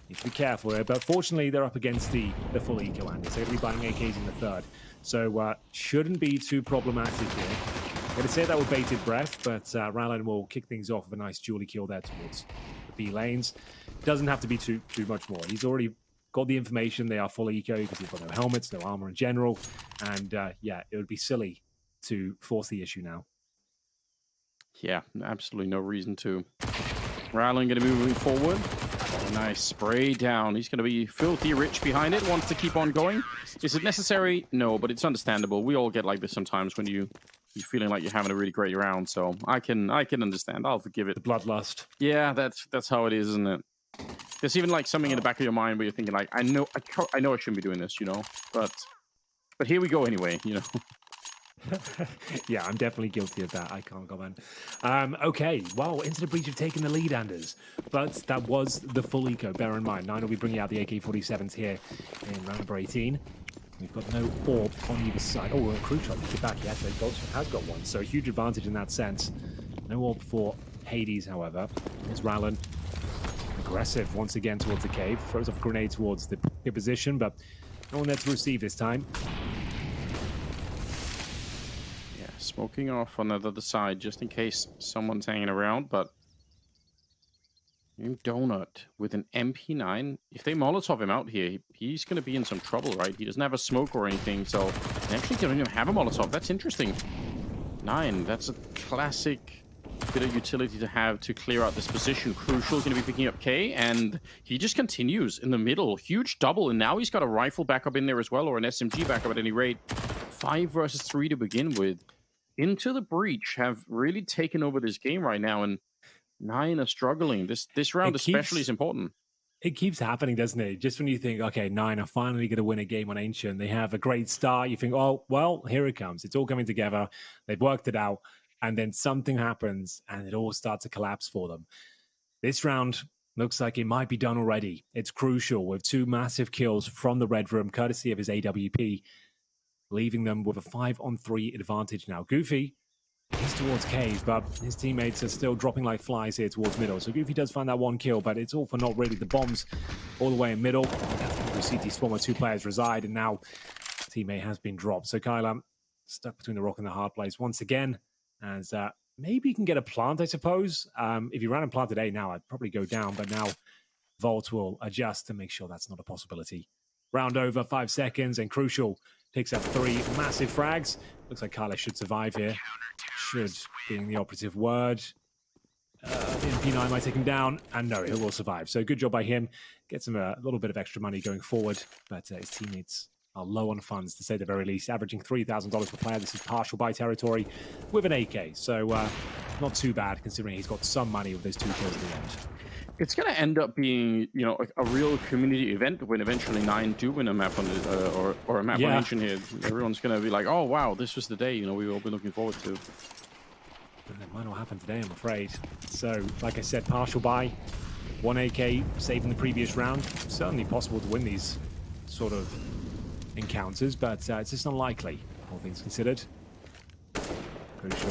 Need to be careful here, but fortunately they're up against the full eco, and they're going to be buying AKs in the third. So shouldn't be too problematic here. I'm going to say that with bated breath, but Ralan will kick things off with a nice dually kill there towards the B lanes. Doesn't have to be too much more. He's already got the information. They are full eco because they've got no helmets, no armor in general. And yeah, it would be silly to force the issue now. Yeah, absolutely no reason to. Ralan going to be moving forward. Nice spray down. He's going to be filthy rich behind it. Wants to keep on going. Is it necessary? No, but it's understandable. We all get like this sometimes when you're feeling like you're having a really great round. So I can understand. I'll forgive it. The bloodlust. Yeah, that's how it is, isn't it? There's even like something in the back of your mind where you're thinking like, I know I shouldn't be doing this, you know, but here we go anyway, you know. Yeah, I'm definitely guilty of that. I can't comment. Okay, well, Into the Breach have taken the lead, Anders. But that was the full eco, bear in mind. 9 will be bringing out the AK-47s here in round number 18. We've got no orb on either side. Oh, a crew shot to get back. He actually has got one, so huge advantage in that sense. No orb for Hades, however. Here's Ralan. Aggressive once again towards the cave. Throws off a grenade towards the position, but no one there to receive this time. Smoking off on the other side just in case someone's hanging around, but Donut with an MP9. If they Molotov him out here, he's going to be in some trouble, right? He doesn't have a smoke or anything, so they actually don't even have a Molotov. That's interesting. 9, that's a classic bit of utility to have to clear out this position. Crucial going to be picking up K, and he just continues in the middle. Huge double, and now he's got a rifle backup in there as well, or an SMG backup at any rate. 5 versus 3 to begin with. Into the Breach have really taken over this game right now, and 9 are struggling. This round especially is important. It keeps happening, doesn't it? Just when you think, okay, 9 are finally going to win a game on Ancient, they have a great start. You think, oh, well, here it comes. It's all coming together. They've worked it out. And then something happens, and it all starts to collapse for them. This round looks like it might be done already. It's crucial with 2 massive kills from the Red Room, courtesy of his AWP, leaving them with a 5-on-3 advantage now. Goofy, he's towards cave, but his teammates are still dropping like flies here towards middle. So Goofy does find that 1 kill, but it's all for not really. The bombs all the way in middle. CT spawn where 2 players reside, and now teammate has been dropped. So Kyler stuck between the rock and the hard place once again, as maybe you can get a plant, I suppose. If you ran and planted A now, I'd probably go down, but now Volt will adjust to make sure that's not a possibility. Round over, 5 seconds, and Crucial picks up 3 massive frags. Looks like Kyler should survive here. Should being the operative word. The MP9 might take him down, and no, he will survive. So good job by him. Gets him a little bit of extra money going forward, but his teammates are low on funds, to say the very least, averaging $3,000 per player. This is partial buy territory with an AK, so not too bad considering he's got some money with those 2 kills at the end. It's going to end up being, you know, a real community event when eventually 9 do win a map on the, or a map on Ancient here. Everyone's going to be like, oh wow, this was the day, you know, we've all been looking forward to. It might not happen today, I'm afraid. So, like I said, partial buy, 1 AK saved in the previous round. Certainly possible to win these sort of encounters, but it's just unlikely, all things considered. Crucial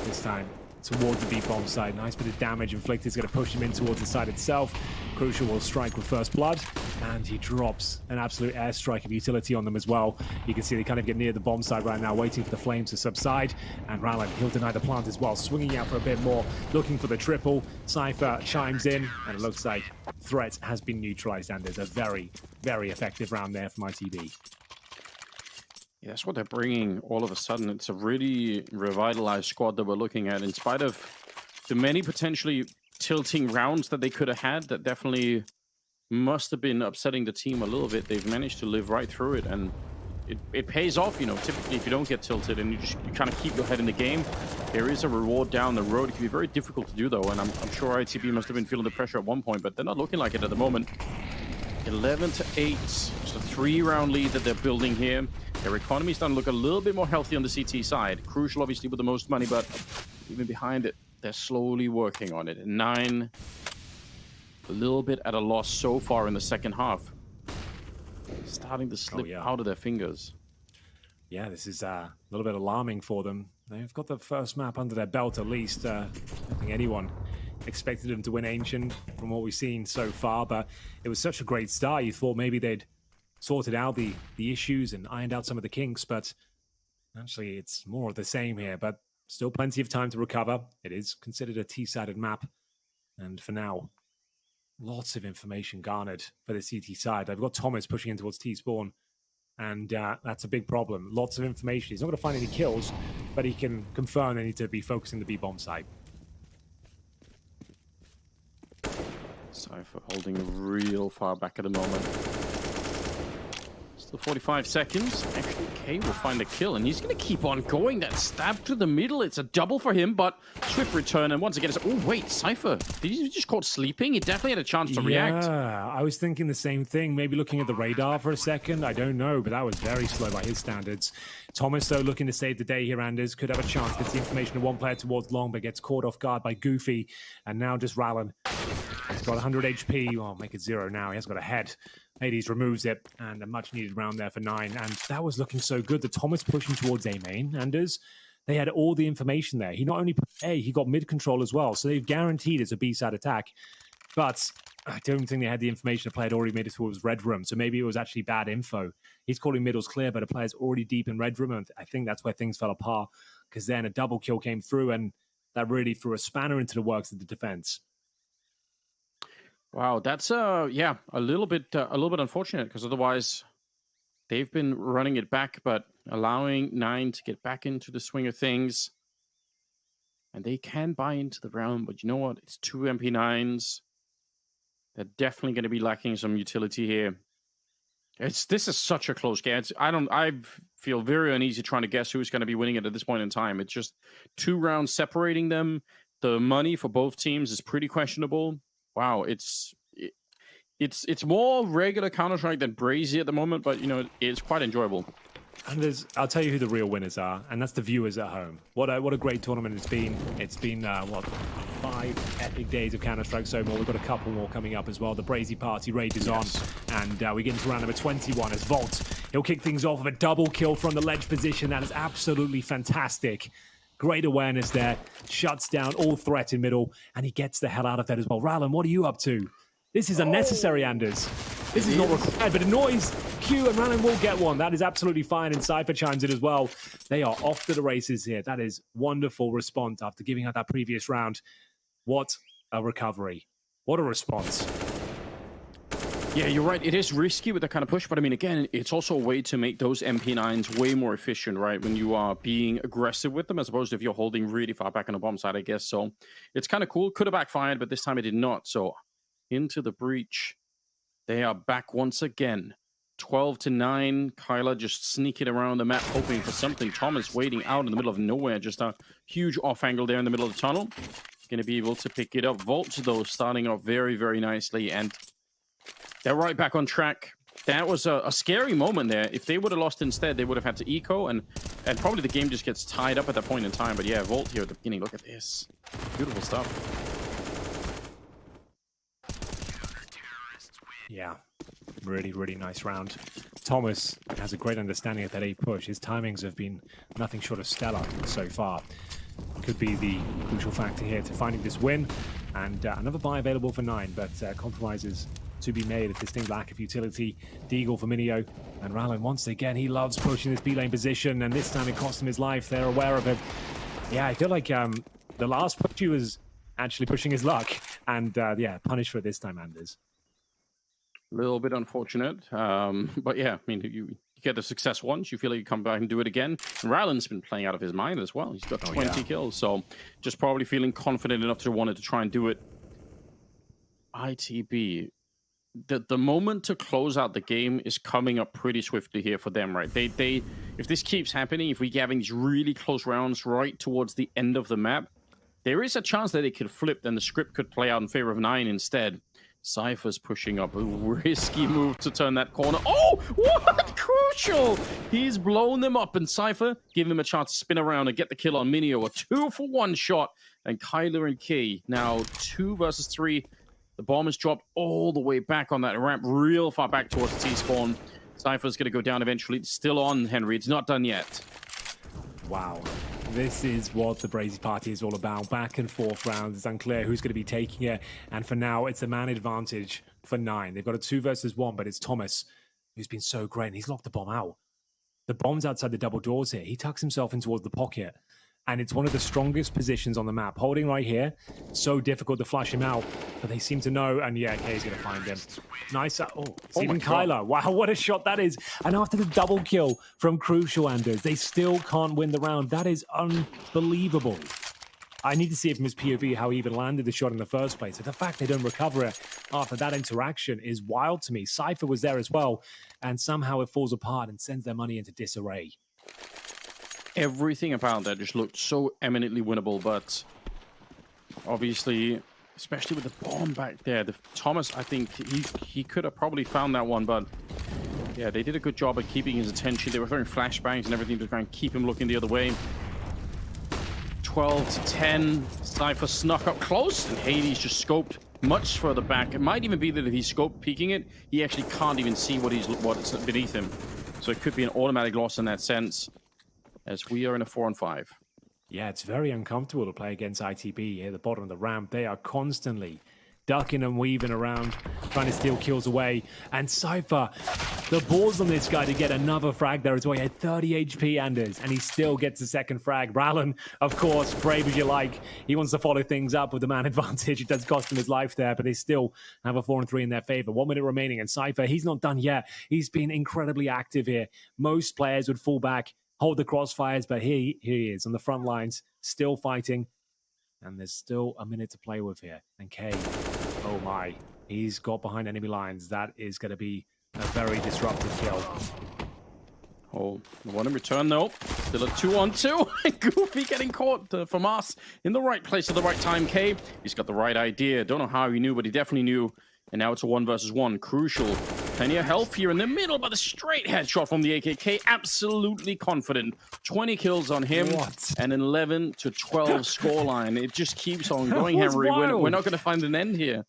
this time towards the deep bomb side. Nice bit of damage inflicted. Is going to push him in towards the side itself. Crucial will strike with first blood, and he drops an absolute airstrike of utility on them as well. You can see they kind of get near the bomb side right now, waiting for the flames to subside. And Rallen, he'll deny the plant as well, swinging out for a bit more, looking for the triple. Cypher chimes in, and it looks like threat has been neutralized, and there's a very, very effective round there from ITB. Yeah, that's what they're bringing all of a sudden. It's a really revitalized squad that we're looking at. In spite of the many potentially tilting rounds that they could have had, that definitely must have been upsetting the team a little bit. They've managed to live right through it, and it pays off, you know. Typically, if you don't get tilted and you kind of keep your head in the game, there is a reward down the road. It can be very difficult to do, though, and I'm sure ITB must have been feeling the pressure at one point, but they're not looking like it at the moment. 11-8, just a 3-round lead that they're building here. Their economy's starting to look a little bit more healthy on the CT side. Crucial, obviously, with the most money, but even behind it, they're slowly working on it. 9, a little bit at a loss so far in the second half. Starting to slip out of their fingers. Yeah, this is a little bit alarming for them. They've got the first map under their belt, at least. I don't think anyone expected them to win Ancient from what we've seen so far, but it was such a great start. You thought maybe they'd sorted out the issues and ironed out some of the kinks, but actually it's more of the same here. But still plenty of time to recover. It is considered a T-sided map, and for now, lots of information garnered for the CT side. I've got Thomas pushing in towards T-spawn, and that's a big problem. Lots of information. He's not going to find any kills, but he can confirm they need to be focusing the B-bomb side. Cypher holding real far back at the moment. Still 45 seconds. Actually, K will find a kill, and he's going to keep on going. That stab to the middle. It's a double for him, but swift return. And once again, it's... Oh, wait, Cypher. Did he just caught sleeping? He definitely had a chance to react. Yeah, I was thinking the same thing. Maybe looking at the radar for a second. I don't know, but that was very slow by his standards. Thomas, though, looking to save the day here, Anders. Could have a chance. Gets the information of one player towards long, but gets caught off guard by Goofy. And now just Rallen. He's got 100 HP. Oh, make it 0 now. He has got a head. Hades removes it, and a much-needed round there for 9. And that was looking so good. The Thomas pushing towards A main, Anders. They had all the information there. He not only put A, he got mid-control as well. So they've guaranteed it's a B-side attack. But I don't think they had the information. A player had already made it towards Red Room. So maybe it was actually bad info. He's calling middles clear, but a player's already deep in Red Room. And I think that's where things fell apart. Because then a double kill came through, and that really threw a spanner into the works of the defense. Wow, that's a little bit unfortunate, because otherwise they've been running it back, but allowing 9 to get back into the swing of things, and they can buy into the round. But you know what? It's 2 MP9s. They're definitely going to be lacking some utility here. This is such a close game. I feel very uneasy trying to guess who's going to be winning it at this point in time. It's just 2 rounds separating them. The money for both teams is pretty questionable. Wow, it's more regular Counter-Strike than Brazy at the moment, but, you know, it's quite enjoyable. And I'll tell you who the real winners are, and that's the viewers at home. What a great tournament it's been. It's been, 5 epic days of Counter-Strike so more. We've got a couple more coming up as well. The Brazy party rages on, and we get into round number 21 as Volt. He'll kick things off with a double kill from the ledge position. That is absolutely fantastic. Great awareness there. Shuts down all threat in middle, and he gets the hell out of that as well. Rallen, what are you up to? This is unnecessary, Anders. This is not required, but annoys Q, and Rallen will get one. That is absolutely fine, and Cypher chimes in as well. They are off to the races here. That is wonderful response after giving out that previous round. What a recovery. What a response. Yeah, you're right. It is risky with that kind of push, but I mean, again, it's also a way to make those MP9s way more efficient, right? When you are being aggressive with them, as opposed to if you're holding really far back on the bomb side, I guess. So it's kind of cool. Could have backfired, but this time it did not. So into the breach. They are back once again. 12-9. Kyler just sneaking around the map, hoping for something. Thomas waiting out in the middle of nowhere. Just a huge off angle there in the middle of the tunnel. Going to be able to pick it up. Volt, though, starting off very, very nicely. And they're right back on track. That was a scary moment there. If they would have lost instead, they would have had to eco. And probably the game just gets tied up at that point in time. But yeah, Volt here at the beginning. Look at this. Beautiful stuff. Yeah, really, really nice round. Thomas has a great understanding of that A push. His timings have been nothing short of stellar so far. Could be the crucial factor here to finding this win. And another buy available for 9, but compromises to be made. A distinct lack of utility. Deagle for Minio. And Rallen, once again, he loves pushing this B-lane position, and this time it cost him his life. They're aware of it. Yeah, I feel like the last push he was actually pushing his luck. And yeah, punished for it this time, Anders. A little bit unfortunate, but yeah, I mean, you get the success once, you feel like you come back and do it again. And Rallen's been playing out of his mind as well. He's got 20 kills, so just probably feeling confident enough to want to try and do it. ITB, the moment to close out the game is coming up pretty swiftly here for them, right? They if this keeps happening, if we get having these really close rounds right towards the end of the map, there is a chance that it could flip, and the script could play out in favor of 9 instead. Cypher's pushing up. A risky move to turn that corner. Oh, what? Crucial! He's blown them up, and Cypher giving him a chance to spin around and get the kill on Minio. A 2-for-1 shot, and Kyler and Key now 2 versus 3. The bomb is dropped all the way back on that ramp, real far back towards the T-spawn. Cypher's going to go down eventually. It's still on, Henry. It's not done yet. Wow. This is what the Brazy party is all about. Back and forth rounds. It's unclear who's going to be taking it. And for now, it's a man advantage for 9. They've got a 2 versus 1, but it's Thomas who's been so great. And he's locked the bomb out. The bomb's outside the double doors here. He tucks himself in towards the pocket. And it's one of the strongest positions on the map. Holding right here. So difficult to flush him out. But they seem to know. And yeah, Kay's going to find him. Nice. Even Kyler. Wow, what a shot that is. And after the double kill from Crucial Anders, they still can't win the round. That is unbelievable. I need to see it from his POV how he even landed the shot in the first place. But the fact they don't recover it after that interaction is wild to me. Cypher was there as well. And somehow it falls apart and sends their money into disarray. Everything about that just looked so eminently winnable, but obviously, especially with the bomb back there, Thomas, I think he could have probably found that one, but yeah, they did a good job at keeping his attention. They were throwing flashbangs and everything to try and keep him looking the other way. 12-10, Cypher snuck up close, and Hades just scoped much further back. It might even be that if he scoped peeking it, he actually can't even see what's beneath him. So it could be an automatic loss in that sense, as we are in a 4-on-5. Yeah, it's very uncomfortable to play against ITB here at the bottom of the ramp. They are constantly ducking and weaving around, trying to steal kills away. And Cypher, the balls on this guy to get another frag there as well. He had 30 HP, Anders, and he still gets the second frag. Rallen, of course, brave as you like. He wants to follow things up with the man advantage. It does cost him his life there, but they still have a 4-3 in their favor. 1 minute remaining, and Cypher, he's not done yet. He's been incredibly active here. Most players would fall back, hold the crossfires, but here he is on the front lines, still fighting. And there's still a minute to play with here. And Kay, oh my, he's got behind enemy lines. That is going to be a very disruptive kill. Oh, the one in return though. Still a 2-on-2. Goofy getting caught from us in the right place at the right time, Kay. He's got the right idea. Don't know how he knew, but he definitely knew. And now it's a 1 versus 1. Crucial. Plenty of health here in the middle, but a straight headshot from the AKK. Absolutely confident. 20 kills on him. What? And an 11-12 scoreline. It just keeps on going, Henry. We're not going to find an end here.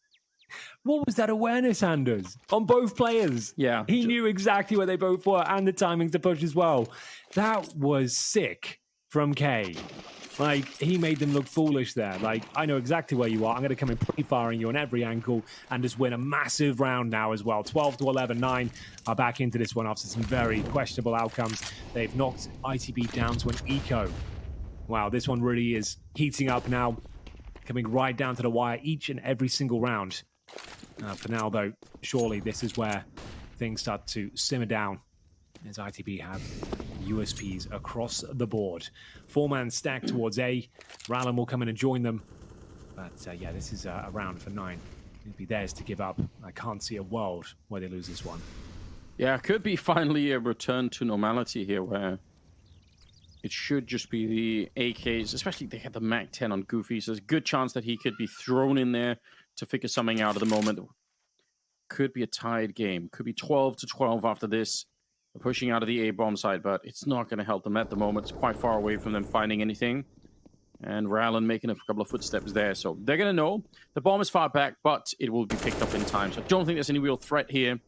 What was that awareness, Anders? On both players. Yeah. He knew exactly where they both were and the timing to push as well. That was sick from Kay. Like, he made them look foolish there. Like, I know exactly where you are. I'm going to come in pre-firing you on every angle and just win a massive round now as well. 12 to 11, 9 are back into this one after some very questionable outcomes. They've knocked ITB down to an eco. Wow, this one really is heating up now, coming right down to the wire each and every single round. For now, though, surely this is where things start to simmer down, as ITB have USPs across the board. 4-man stack towards A. Rallen will come in and join them. But yeah, this is a round for 9. It'll be theirs to give up. I can't see a world where they lose this one. Yeah, could be finally a return to normality here where it should just be the AKs, especially they had the MAC-10 on Goofy, so there's a good chance that he could be thrown in there to figure something out at the moment. Could be a tied game. Could be 12 to 12 after this. They're pushing out of the A-bomb side, but it's not going to help them at the moment. It's quite far away from them finding anything. And Rallen making a couple of footsteps there. So they're going to know. The bomb is far back, but it will be picked up in time. So I don't think there's any real threat here.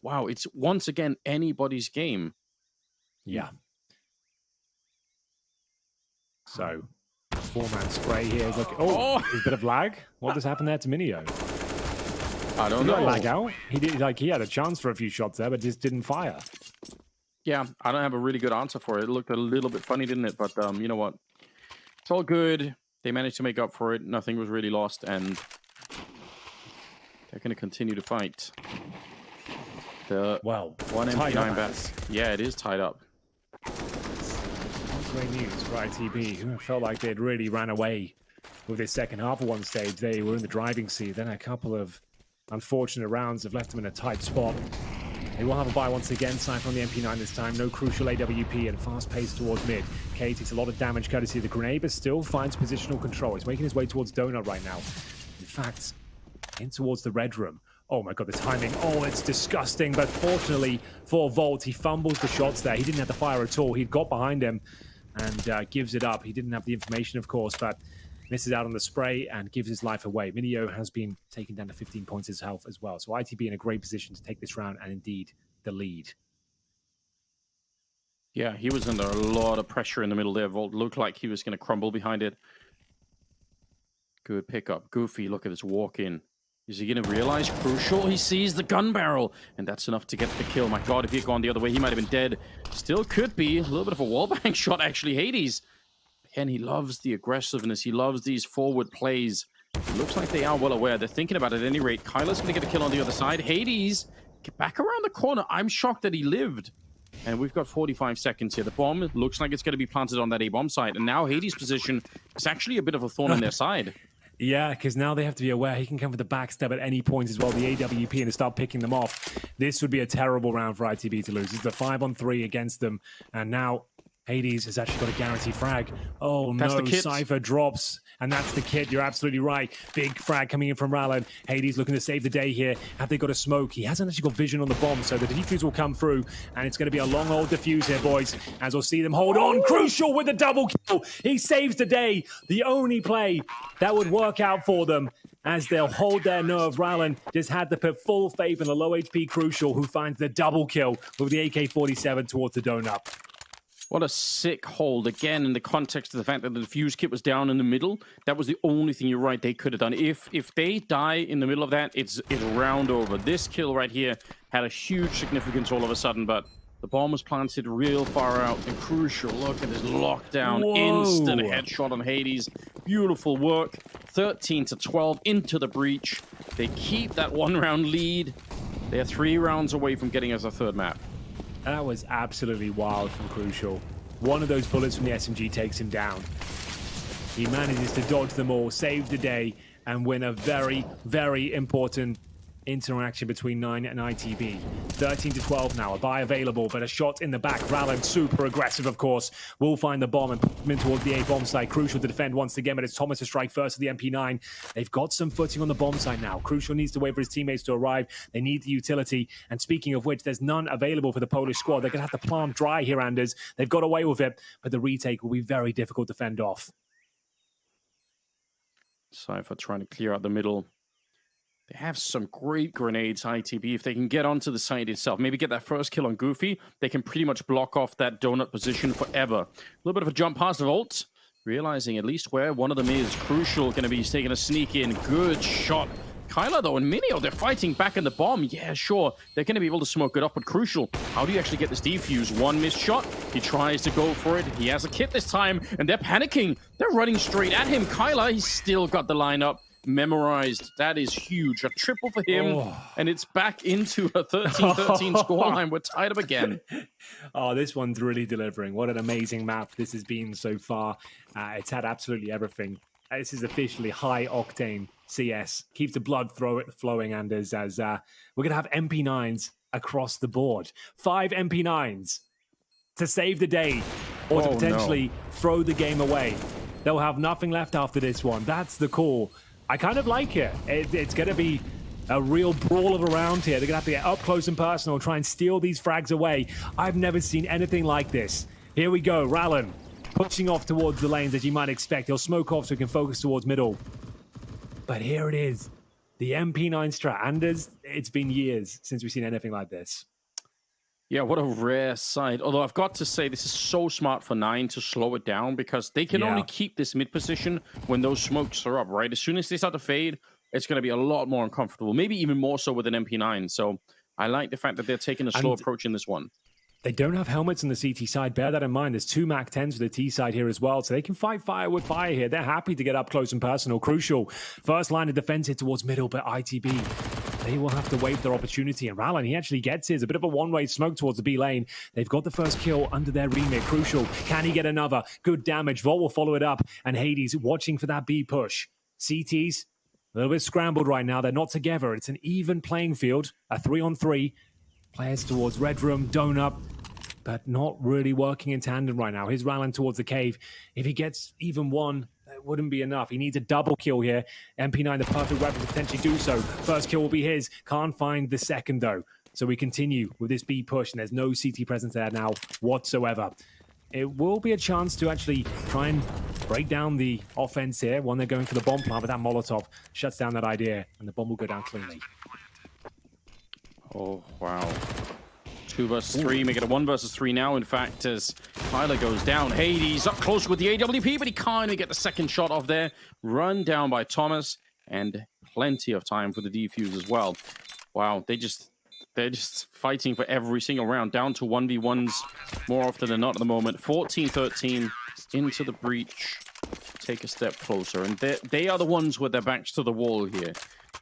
Wow, it's once again anybody's game. Yeah. So, 4-man spray here. Look, there's a bit of lag. What just happened there to Minio? I don't Did know. lag out? He had a chance for a few shots there, but just didn't fire. Yeah, I don't have a really good answer for it. It looked a little bit funny, didn't it? But you know what? It's all good. They managed to make up for it. Nothing was really lost, and they're going to continue to fight. The Well, one tied MP9 up. bats. Yeah, it is tied up. Great news for ITB, who felt like they'd really ran away with this second half at one stage. They were in the driving seat. Then a couple of unfortunate rounds have left them in a tight spot. They will have a buy once again. Cypher on the MP9 this time. No crucial AWP and fast pace towards mid. K takes a lot of damage courtesy of the grenade, but still finds positional control. He's making his way towards Donut right now. In fact, in towards the red room. Oh my god, the timing. Oh, it's disgusting. But fortunately for Volt, he fumbles the shots there. He didn't have the fire at all. He'd got behind him and gives it up. He didn't have the information, of course, but misses out on the spray and gives his life away. Minio has been taken down to 15 points his health as well. So ITB in a great position to take this round and indeed the lead. Yeah, he was under a lot of pressure in the middle there. Volt looked like he was going to crumble behind it. Good pickup. Goofy, look at this walk in. Is he going to realize crucial? He sees the gun barrel, and that's enough to get the kill. My god, if he had gone the other way, he might have been dead. Still could be. A little bit of a wallbang shot, actually. Hades. Again, he loves the aggressiveness. He loves these forward plays. It looks like they are well aware. They're thinking about it at any rate. Kyler's going to get a kill on the other side. Hades, get back around the corner. I'm shocked that he lived. And we've got 45 seconds here. The bomb looks like it's going to be planted on that A-bomb site. And now Hades' position is actually a bit of a thorn in their side. Yeah, because now they have to be aware he can come for the backstab at any point as well, the AWP, and to start picking them off. This would be a terrible round for ITB to lose. It's a 5-on-3 against them, and now Hades has actually got a guaranteed frag. Oh That's no, the kit. Cypher drops, and that's the kit. You're absolutely right. Big frag coming in from Rallen. Hades looking to save the day here. Have they got a smoke? He hasn't actually got vision on the bomb, so the defuse will come through, and it's going to be a long old defuse here, boys, as we'll see them hold on. Crucial with the double kill. He saves the day. The only play that would work out for them, as they'll hold their nerve. Rallen just had to put full faith in the low HP Crucial, who finds the double kill with the AK-47 towards the donut. What a sick hold. Again, in the context of the fact that the defuse kit was down in the middle, that was the only thing, you're right, they could have done. If they die in the middle of that, it's round over. This kill right here had a huge significance all of a sudden, but the bomb was planted real far out and Crucial. Look at this lockdown. Whoa. Instant headshot on Hades. Beautiful work. 13 to 12 into the breach. They keep that 1-round lead. They're 3 rounds away from getting us a third map. That was absolutely wild from Crucial. One of those bullets from the SMG takes him down. He manages to dodge them all, save the day, and win a very, very important interaction between 9 and ITB. 13 to 12 now, a buy available, but a shot in the back. Rallen, super aggressive, of course, will find the bomb and put him in towards the A-bomb site. Crucial to defend once again, but it's Thomas to strike first with the MP9. They've got some footing on the bomb site now. Crucial needs to wait for his teammates to arrive. They need the utility, and speaking of which, there's none available for the Polish squad. They're going to have to plant dry here, Anders. They've got away with it, but the retake will be very difficult to fend off. Cypher trying to clear out the middle. They have some great grenades, ITB. If they can get onto the site itself, maybe get that first kill on Goofy, they can pretty much block off that donut position forever. A little bit of a jump past Volt. realizing at least where one of them is. Crucial going to be taking a sneak in. Good shot. Kyla, though, and Minio, they're fighting back in the bomb. Yeah, sure, they're going to be able to smoke it up, but Crucial, how do you actually get this defuse? One missed shot. He tries to go for it. He has a kit this time, and they're panicking. They're running straight at him. Kyla, he's still got the lineup memorized. That is huge. A triple for him, and it's back into a 13-13 scoreline. We're tied up again. Oh, this one's really delivering. What an amazing map this has been so far. It's had absolutely everything. This is officially high-octane CS. Keeps the blood flowing, Anders, as we're going to have MP9s across the board. 5 MP9s to save the day or to potentially throw the game away. They'll have nothing left after this one. That's the call. I kind of like it. It's going to be a real brawl of a round here. They're going to have to get up close and personal, try and steal these frags away. I've never seen anything like this. Here we go. Rallen pushing off towards the lanes, as you might expect. He'll smoke off so he can focus towards middle. But here it is. The MP9 strat. Anders, it's been years since we've seen anything like this. Yeah, what a rare sight. Although I've got to say, this is so smart for 9 to slow it down, because they can only keep this mid position when those smokes are up, right? As soon as they start to fade, it's going to be a lot more uncomfortable. Maybe even more so with an MP9. So I like the fact that they're taking a slow approach in this one. They don't have helmets on the CT side. Bear that in mind. There's 2 Mac 10s for the T side here as well. So they can fight fire with fire here. They're happy to get up close and personal. Crucial. First line of defense here towards middle, but ITB, they will have to wait their opportunity. And Rallen, he actually gets his. A bit of a one-way smoke towards the B lane. They've got the first kill under their remit. Crucial. Can he get another? Good damage. Volt will follow it up. And Hades watching for that B push. CTs, a little bit scrambled right now. They're not together. It's an even playing field. A 3-on-3. Players towards Red Room, Donut, but not really working in tandem right now. Here's Rallen towards the cave. If he gets even one, that wouldn't be enough. He needs a double kill here. MP9, the perfect weapon to potentially do so. First kill will be his. Can't find the second, though. So we continue with this B push, and there's no CT presence there now whatsoever. It will be a chance to actually try and break down the offense here. One, they're going for the bomb plant, but that Molotov shuts down that idea, and the bomb will go down cleanly. Oh, wow. 2 versus 3, make it a 1 versus 3 now. In fact, as Tyler goes down, Hades up close with the AWP, but he can't get the second shot off there. Run down by Thomas, and plenty of time for the defuse as well. Wow, they're just fighting for every single round, down to 1v1s more often than not at the moment. 14-13 into the breach. Take a step closer, and they are the ones with their backs to the wall here.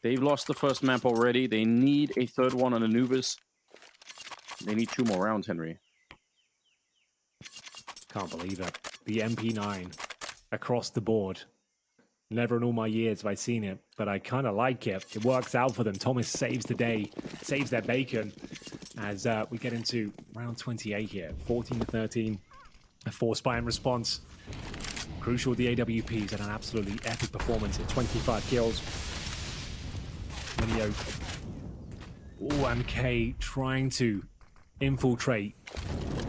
They've lost the first map already. They need a third one on Anubis. They need 2 more rounds, Henry. Can't believe it. The MP9 across the board. Never in all my years have I seen it, but I kind of like it. It works out for them. Thomas saves the day, saves their bacon, as we get into round 28 here. 14-13, a 4-spy in response. Crucial with the AWPs and an absolutely epic performance at 25 kills. Minio. Oh, and K trying to infiltrate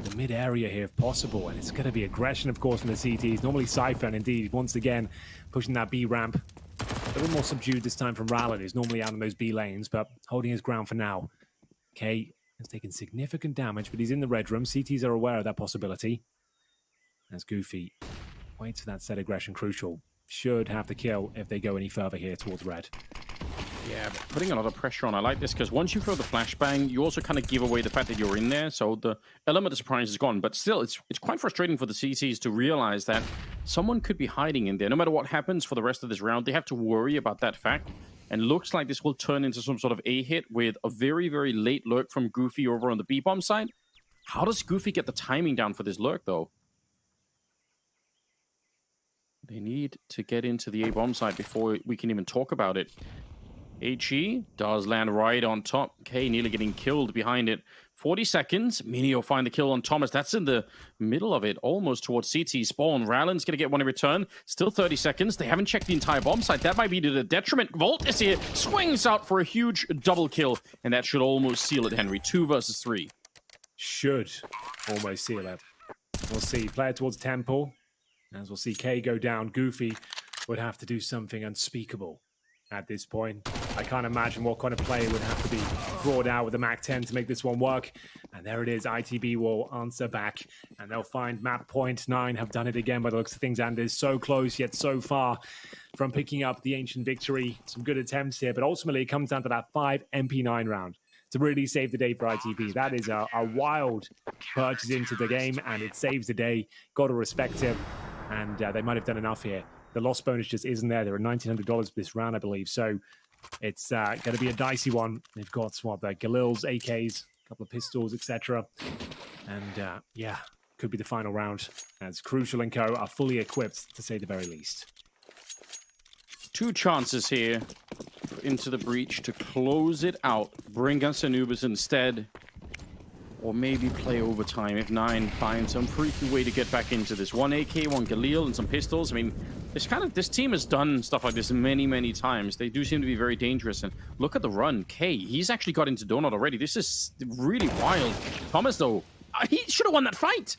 the mid area here if possible, and it's going to be aggression, of course, from the CTs. Normally Cypher, and indeed once again pushing that B ramp. A little more subdued this time from Rallen, who's normally out in those B lanes, but holding his ground for now. K has taken significant damage, but he's in the red room. CTs are aware of that possibility. As Goofy waits for that set aggression. Crucial should have the kill if they go any further here towards red. Yeah, but putting a lot of pressure on. I like this because once you throw the flashbang, you also kind of give away the fact that you're in there. So the element of surprise is gone. But still, it's quite frustrating for the CTs to realize that someone could be hiding in there. No matter what happens for the rest of this round, they have to worry about that fact. And looks like this will turn into some sort of A-hit with a very, very late lurk from Goofy over on the B-bomb side. How does Goofy get the timing down for this lurk, though? They need to get into the A-bomb side before we can even talk about it. HE does land right on top. K nearly getting killed behind it. 40 seconds. Minio find the kill on Thomas. That's in the middle of it, almost towards CT spawn. Rallen's going to get one in return. Still 30 seconds. They haven't checked the entire bomb site. That might be to the detriment. Volt is here. Swings out for a huge double kill. And that should almost seal it, Henry. 2 versus 3. Should almost seal it. We'll see. Player towards Temple. As we'll see K go down. Goofy would have to do something unspeakable at this point. I can't imagine what kind of player would have to be brought out with the MAC-10 to make this one work. And there it is. ITB will answer back, and they'll find map point. 9 have done it again by the looks of things, and is so close yet so far from picking up the ancient victory. Some good attempts here, but ultimately it comes down to that 5 MP9 round to really save the day for ITB. That is a wild purchase into the game, and it saves the day. Got to respect him, and they might have done enough here. The loss bonus just isn't there. There are $1,900 for this round, I believe. So it's going to be a dicey one. They've got what, the Galil's, AKs, a couple of pistols, etc. And yeah, could be the final round, as Crucial and Co are fully equipped, to say the very least. 2 chances here into the breach to close it out. Bring us Anubis instead. Or maybe play overtime if 9 finds some freaky way to get back into this. 1 AK, 1 Galil, and some pistols. I mean, this team has done stuff like this many, many times. They do seem to be very dangerous. And look at the run. K, he's actually got into Donut already. This is really wild. Thomas, though, he should have won that fight.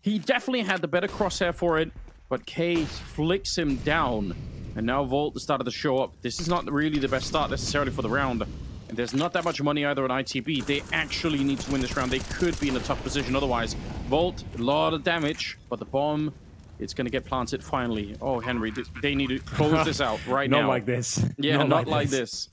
He definitely had the better crosshair for it. But K flicks him down. And now Volt started to show up. This is not really the best start necessarily for the round. And there's not that much money either on ITB. They actually need to win this round. They could be in a tough position otherwise. Volt, a lot of damage, but the bomb, it's going to get planted finally. Oh, Henry, they need to close this out right now. Not like this. Yeah, not like this.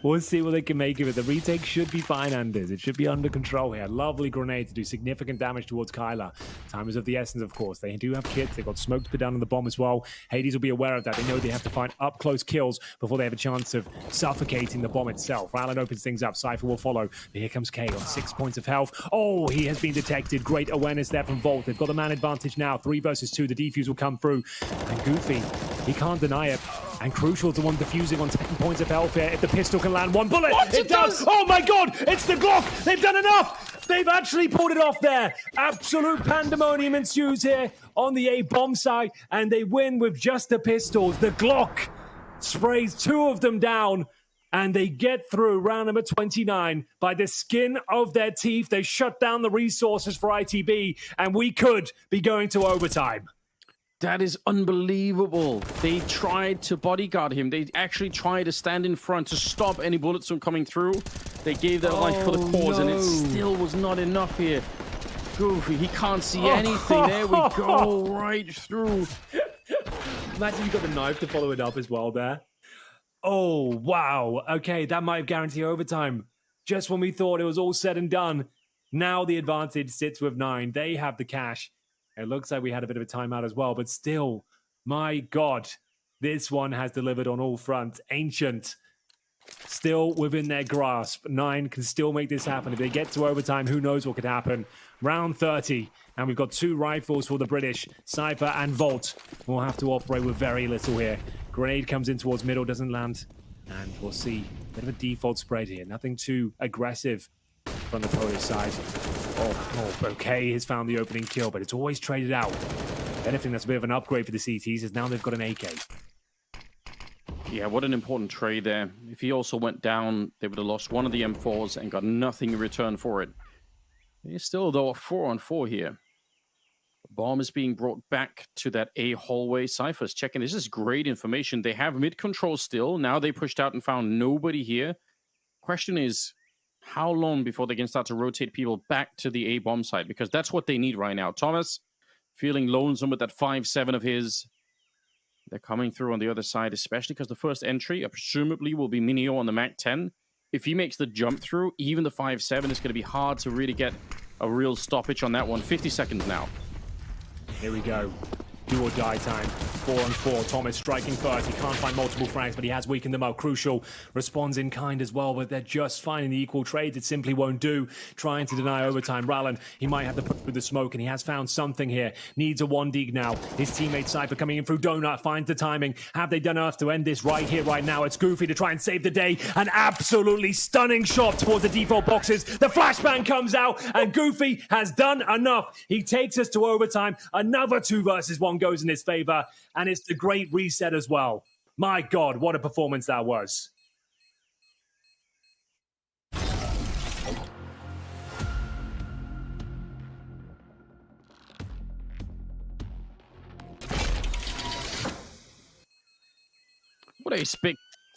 We'll see what they can make of it. The retake should be fine, Anders. It should be under control here. Lovely grenade to do significant damage towards Kyla. Time is of the essence, of course. They do have kits. They've got smoke to put down on the bomb as well. Hades will be aware of that. They know they have to find up-close kills before they have a chance of suffocating the bomb itself. Rylan opens things up. Cypher will follow. But here comes K on 6 points of health. Oh, he has been detected. Great awareness there from Volt. They've got the man advantage now. 3 versus 2. The defuse will come through. And Goofy, he can't deny it. And Crucial to one defusing on 10 points of health here. If the pistol can land 1 bullet, it does! Oh my god! It's the Glock! They've done enough! They've actually pulled it off there. Absolute pandemonium ensues here on the A bomb side, and they win with just the pistols. The Glock sprays 2 of them down, and they get through round number 29 by the skin of their teeth. They shut down the resources for ITB, and we could be going to overtime. That is unbelievable. They tried to bodyguard him. They actually tried to stand in front to stop any bullets from coming through. They gave their life for the cause, and it still was not enough here. Goofy, he can't see anything. There we go, right through. Imagine you got the knife to follow it up as well there. Oh, wow. Okay, that might guarantee overtime. Just when we thought it was all said and done, now the advantage sits with 9. They have the cash. It looks like we had a bit of a timeout as well, but still, my God, this one has delivered on all fronts. Ancient, still within their grasp. 9 can still make this happen. If they get to overtime, who knows what could happen. Round 30, and we've got 2 rifles for the British. Cypher and Volt will have to operate with very little here. Grenade comes in towards middle, doesn't land, and we'll see a bit of a default spread here. Nothing too aggressive from the Polish side. Oh, okay, has found the opening kill, but it's always traded out. Anything that's a bit of an upgrade for the CTs is now they've got an AK. Yeah, what an important trade there. If he also went down, they would have lost one of the M4s and got nothing in return for it. There's still, though, a 4-on-4 here. The bomb is being brought back to that A hallway. Cypher's checking. This is great information. They have mid-control still. Now they pushed out and found nobody here. Question is, how long before they can start to rotate people back to the A bomb site? Because that's what they need right now. Thomas, feeling lonesome with that 5-7 of his. They're coming through on the other side, especially because the first entry, presumably, will be Minio on the MAC-10. If he makes the jump through, even the 5-7 is going to be hard to really get a real stoppage on that one. 50 seconds now. Here we go. Do or die time. 4-on-4. Thomas striking first. He can't find multiple frags, but he has weakened them up. Crucial responds in kind as well, but they're just finding the equal trades. It simply won't do. Trying to deny overtime. Rallan, he might have to put through the smoke, and he has found something here. Needs a 1-dig now. His teammate Cypher coming in through Donut finds the timing. Have they done enough to end this right here, right now? It's Goofy to try and save the day. An absolutely stunning shot towards the default boxes. The flashbang comes out, and Goofy has done enough. He takes us to overtime. Another 2 versus 1 goes in his favor, and it's the great reset as well. My God, what a performance that was. What a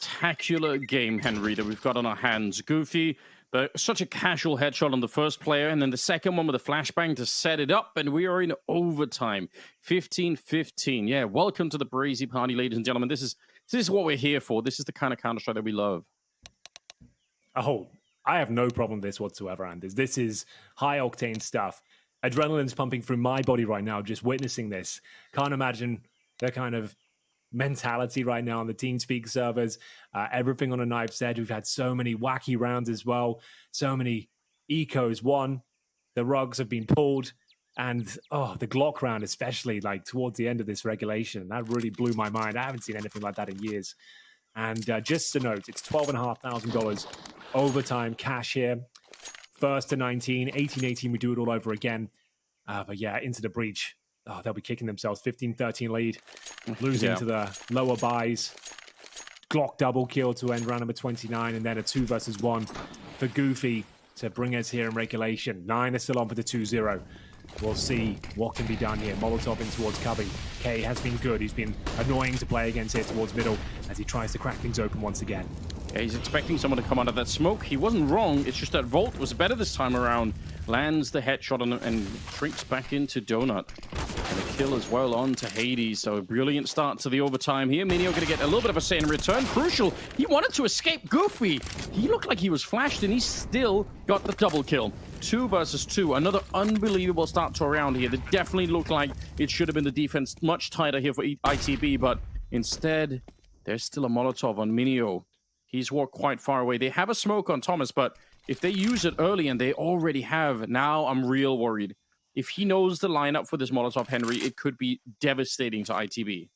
spectacular game, Henry, that we've got on our hands. Goofy, but such a casual headshot on the first player, and then the second one with a flashbang to set it up, and we are in overtime. 15-15. Yeah, welcome to the Brazy party, ladies and gentlemen. This is what we're here for. This is the kind of Counter-Strike that we love. Oh, I have no problem with this whatsoever, Anders. This is high-octane stuff. Adrenaline's pumping through my body right now just witnessing this. Can't imagine the kind of mentality right now on the TeamSpeak servers. Everything on a knife's edge. We've had so many wacky rounds as well. So many ecos won. The rugs have been pulled. And, the Glock round, especially, like, towards the end of this regulation, that really blew my mind. I haven't seen anything like that in years. And just to note, it's $12,500 overtime cash here. First to 19, 18-18, we do it all over again. But yeah, into the breach. They'll be kicking themselves. 15-13 lead. Losing to the lower buys. Glock double kill to end round number 29. And then a 2 versus 1 for Goofy to bring us here in regulation. 9 are still on for the 2-0. We'll see what can be done here. Molotov in towards Cubby. K has been good. He's been annoying to play against here towards middle as he tries to crack things open once again. Yeah, he's expecting someone to come out of that smoke. He wasn't wrong. It's just that Volt was better this time around. Lands the headshot on him and shrinks back into Donut. And a kill as well on to Hades. So a brilliant start to the overtime here. Minio going to get a little bit of a say in return. Crucial. He wanted to escape Goofy. He looked like he was flashed and he still got the double kill. 2 versus 2. Another unbelievable start to a round here. That definitely looked like it should have been the defense much tighter here for ITB. But instead, there's still a Molotov on Minio. He's walked quite far away. They have a smoke on Thomas, but if they use it early and they already have, now I'm real worried. If he knows the lineup for this Molotov, Henry, it could be devastating to ITB.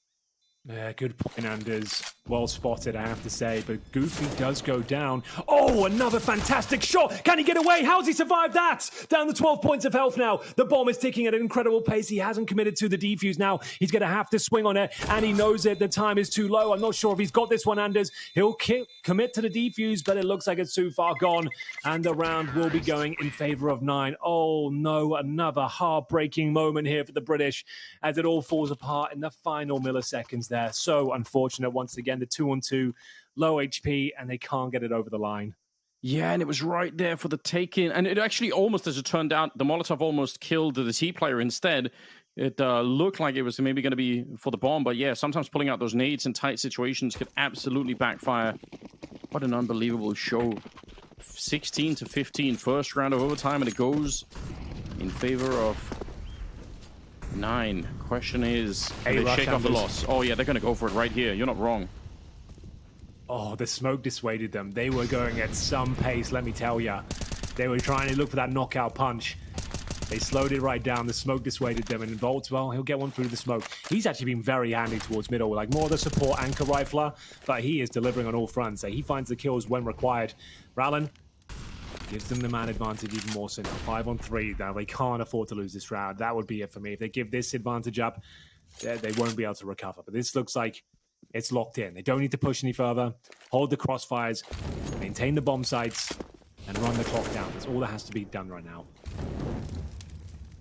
Yeah, good point, Anders. Well spotted, I have to say, but Goofy does go down. Oh, another fantastic shot! Can he get away? How's he survived that? Down to 12 points of health now. The bomb is ticking at an incredible pace. He hasn't committed to the defuse now. He's going to have to swing on it, and he knows it. The time is too low. I'm not sure if he's got this one, Anders. He'll commit to the defuse, but it looks like it's too far gone, and the round will be going in favor of 9. Oh, no, another heartbreaking moment here for the British as it all falls apart in the final milliseconds there. So unfortunate once again. The 2-on-2, low HP, and they can't get it over the line. Yeah, and it was right there for the take-in. And it actually almost, as it turned out, the Molotov almost killed the T player instead. It looked like it was maybe going to be for the bomb, but yeah, sometimes pulling out those nades in tight situations could absolutely backfire. What an unbelievable show. 16-15, first round of overtime, and it goes in favor of 9. Question is, do they shake off the loss? Oh yeah, they're going to go for it right here. You're not wrong. Oh, the smoke dissuaded them. They were going at some pace, let me tell you. They were trying to look for that knockout punch. They slowed it right down. The smoke dissuaded them, and Volt, well, he'll get one through the smoke. He's actually been very handy towards middle, like more of the support anchor rifler, but he is delivering on all fronts. So he finds the kills when required. Rallen gives them the man advantage even more so now. 5-on-3. Now they can't afford to lose this round. That would be it for me. If they give this advantage up, they won't be able to recover. But this looks like it's locked in. They don't need to push any further. Hold the crossfires, maintain the bomb sites, and run the clock down. That's all that has to be done right now.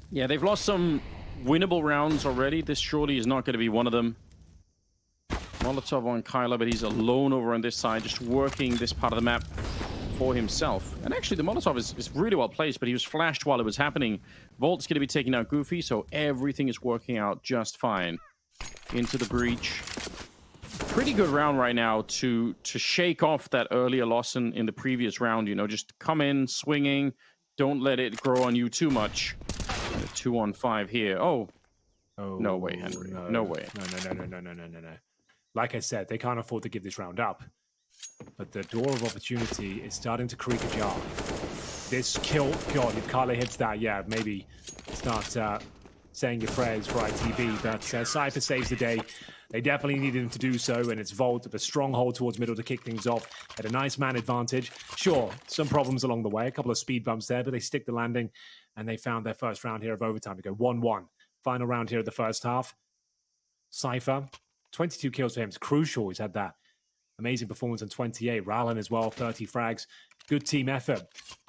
Yeah, they've lost some winnable rounds already. This surely is not going to be one of them. Molotov on Kyler, but he's alone over on this side, just working this part of the map for himself. And actually, the Molotov is really well placed, but he was flashed while it was happening. Volt's going to be taking out Goofy, so everything is working out just fine. Into the breach. Pretty good round right now to shake off that earlier loss in the previous round. You know, just come in swinging. Don't let it grow on you too much. 2-on-5 here. Oh, no way, Henry. No way. No. Like I said, they can't afford to give this round up. But the door of opportunity is starting to creak ajar. This kill, God, if Carla hits that, yeah, maybe start saying your prayers for ITB. But Cypher saves the day. They definitely needed him to do so, and it's Volt with a stronghold towards middle to kick things off. Had a nice man advantage. Sure, some problems along the way, a couple of speed bumps there, but they stick the landing, and they found their first round here of overtime to go 1-1. Final round here of the first half. Cypher, 22 kills for him. It's crucial. He's had that amazing performance on 28. Rallen as well, 30 frags. Good team effort.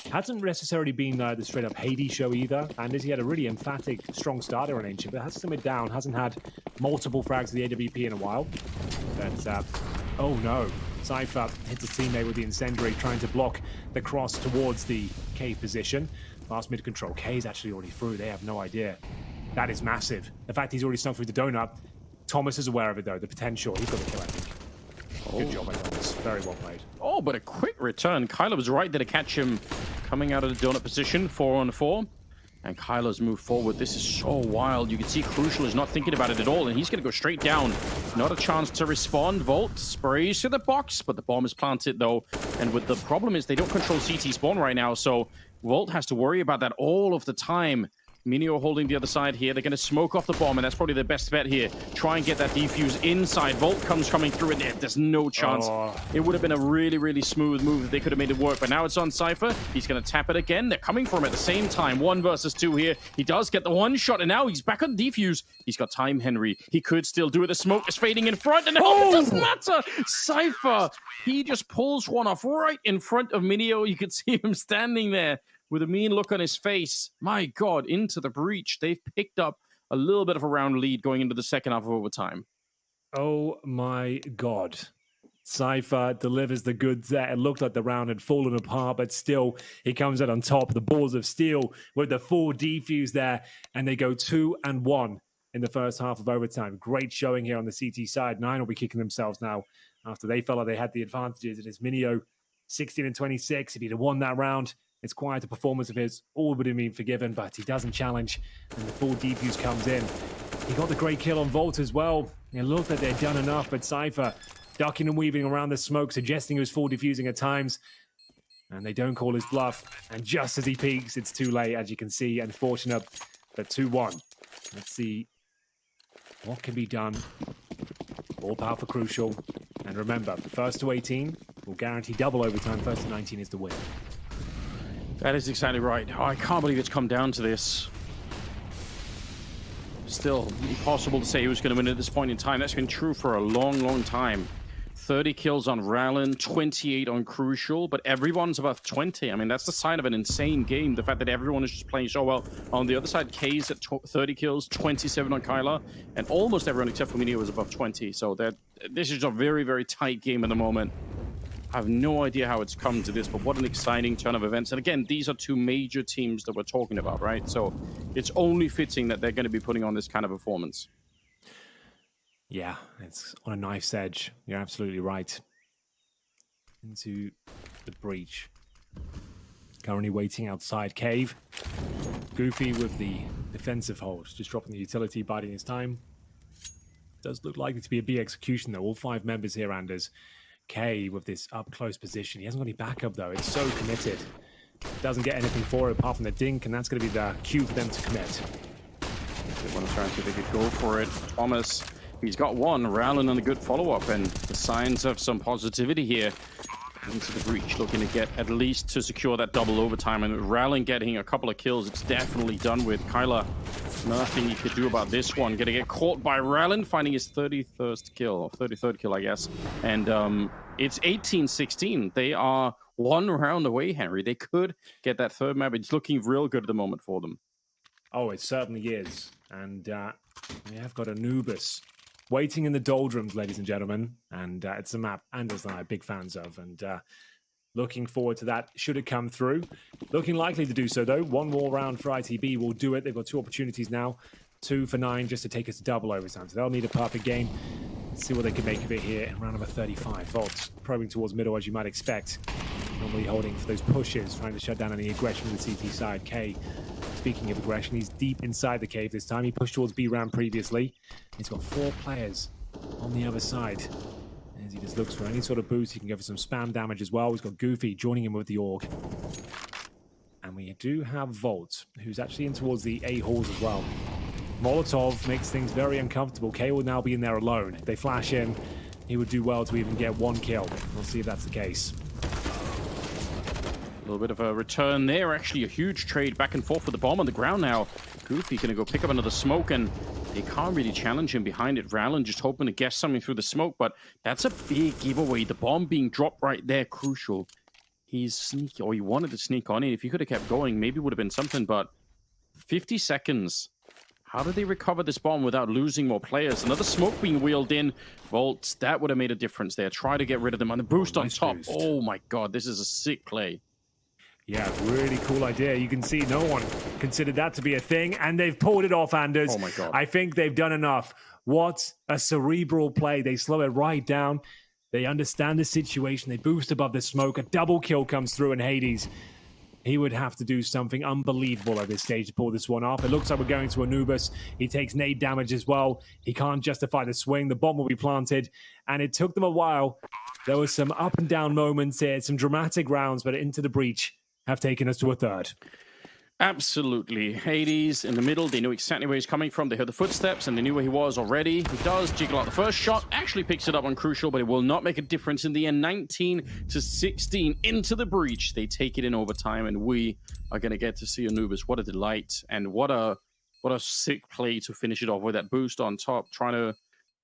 Hasn't necessarily been the straight-up Hades show either. And he had a really emphatic, strong starter on Ancient, but has simmered down. Hasn't had multiple frags of the AWP in a while. But, oh no. Cypher hits his teammate with the incendiary, trying to block the cross towards the cave position. Last mid control. K's actually already through. They have no idea. That is massive. The fact he's already snuck through the donut. Thomas is aware of it, though. The potential. He's got the kill, I think. Good job by Thomas. Very well played. Oh, but a quick return. Kyler was right there to catch him coming out of the donut position, 4-on-4. And Kyler's moved forward. This is so wild. You can see Crucial is not thinking about it at all, and he's going to go straight down. Not a chance to respond. Volt sprays to the box, but the bomb is planted, though. And with the problem is they don't control CT spawn right now, so Volt has to worry about that all of the time. Minio holding the other side here. They're going to smoke off the bomb, and that's probably their best bet here. Try and get that defuse inside. Volt coming through, and there's no chance. It would have been a really, really smooth move if they could have made it work, but now it's on Cypher. He's going to tap it again. They're coming for him at the same time. 1 versus 2 here. He does get the one shot, and now he's back on defuse. He's got time, Henry. He could still do it. The smoke is fading in front, and it doesn't matter. Cypher, he just pulls one off right in front of Minio. You could see him standing there with a mean look on his face. My God, into the breach. They've picked up a little bit of a round lead going into the second half of overtime. Oh my God. Cypher delivers the goods there. It looked like the round had fallen apart, but still he comes out on top. The balls of steel with the full defuse there, and they go 2-1 in the first half of overtime. Great showing here on the CT side. Nine will be kicking themselves now after they felt like they had the advantages. It is Minio 16-26. If he'd have won that round, it's quite a performance of his. All would have been forgiven, but he doesn't challenge, and the full defuse comes in. He got the great kill on Volt as well. It looked like they'd done enough, but Cypher ducking and weaving around the smoke, suggesting he was full defusing at times. And they don't call his bluff. And just as he peaks, it's too late, as you can see. Unfortunate, but 2-1. Let's see what can be done. All power for Crucial. And remember, first to 18 will guarantee double overtime. First to 19 is the win. That is exactly right. Oh, I can't believe it's come down to this. Still impossible to say who's going to win at this point in time. That's been true for a long, long time. 30 kills on Rallen, 28 on Crucial, but everyone's above 20. I mean, that's the sign of an insane game. The fact that everyone is just playing so well. On the other side, K's at 30 kills, 27 on Kyler, and almost everyone except for Minio is above 20. So this is a very, very tight game at the moment. I have no idea how it's come to this, but what an exciting turn of events. And again, these are two major teams that we're talking about, right? So it's only fitting that they're going to be putting on this kind of performance. Yeah, it's on a knife's edge. You're absolutely right. Into the breach. Currently waiting outside cave. Goofy with the defensive hold. Just dropping the utility, biding his time. Does look likely to be a B execution, though. All 5 members here, Anders. K with this up-close position. He hasn't got any backup, though. It's so committed. Doesn't get anything for it apart from the dink, and that's going to be the cue for them to commit. They want to try and see if they could go for it. Thomas, he's got one. Rowland on a good follow-up, and the signs of some positivity here. Into the breach, looking to get at least to secure that double overtime. And Rowland getting a couple of kills, it's definitely done with. Kyler, nothing he could do about this one. Gonna get caught by Rowland, finding his 31st kill, or 33rd kill, I guess. And it's 18-16. They are 1 round away, Henry. They could get that third map. It's looking real good at the moment for them. Oh, it certainly is. And we have got Anubis waiting in the doldrums, ladies and gentlemen. And it's a map Anders and I are big fans of. And looking forward to that, should it come through. Looking likely to do so, though. 1 more round for ITB will do it. They've got 2 opportunities now. 2 for 9 just to take us to double overtime. So they'll need a perfect game. Let's see what they can make of it here in round number 35. Volts probing towards middle, as you might expect. Normally holding for those pushes, trying to shut down any aggression from the CT side. K, speaking of aggression, he's deep inside the cave this time. He pushed towards B round previously. He's got 4 players on the other side. As he just looks for any sort of boost, he can go for some spam damage as well. He's got Goofy joining him with the Org. And we do have Volt, who's actually in towards the A halls as well. Molotov makes things very uncomfortable. K will now be in there alone. If they flash in, he would do well to even get 1 kill. We'll see if that's the case. A little bit of a return there. Actually, a huge trade back and forth with the bomb on the ground now. Goofy going to go pick up another smoke, and they can't really challenge him behind it. Rowland just hoping to guess something through the smoke, but that's a big giveaway. The bomb being dropped right there, crucial. He's sneaky, or he wanted to sneak on in. If he could have kept going, maybe it would have been something, but 50 seconds. How do they recover this bomb without losing more players? Another smoke being wheeled in. Volts, that would have made a difference there. Try to get rid of them. And the boost on nice top. boost. Oh my god, this is a sick play. Yeah, really cool idea. You can see no one considered that to be a thing, and they've pulled it off, Anders. Oh my god. I think they've done enough. What a cerebral play. They slow it right down. They understand the situation. They boost above the smoke. A double kill comes through, and Hades, he would have to do something unbelievable at this stage to pull this one off. It looks like we're going to Anubis. He takes nade damage as well. He can't justify the swing. The bomb will be planted, and it took them a while. There was some up and down moments here, some dramatic rounds, but Into the Breach have taken us to a third. Absolutely. Hades in the middle. They knew exactly where he's coming from. They heard the footsteps, and they knew where he was already. He does jiggle out the first shot. Actually picks it up on Crucial, but it will not make a difference in the end. 19-16 Into the Breach. They take it in overtime, and we are going to get to see Anubis. What a delight, and what a sick play to finish it off with that boost on top. Trying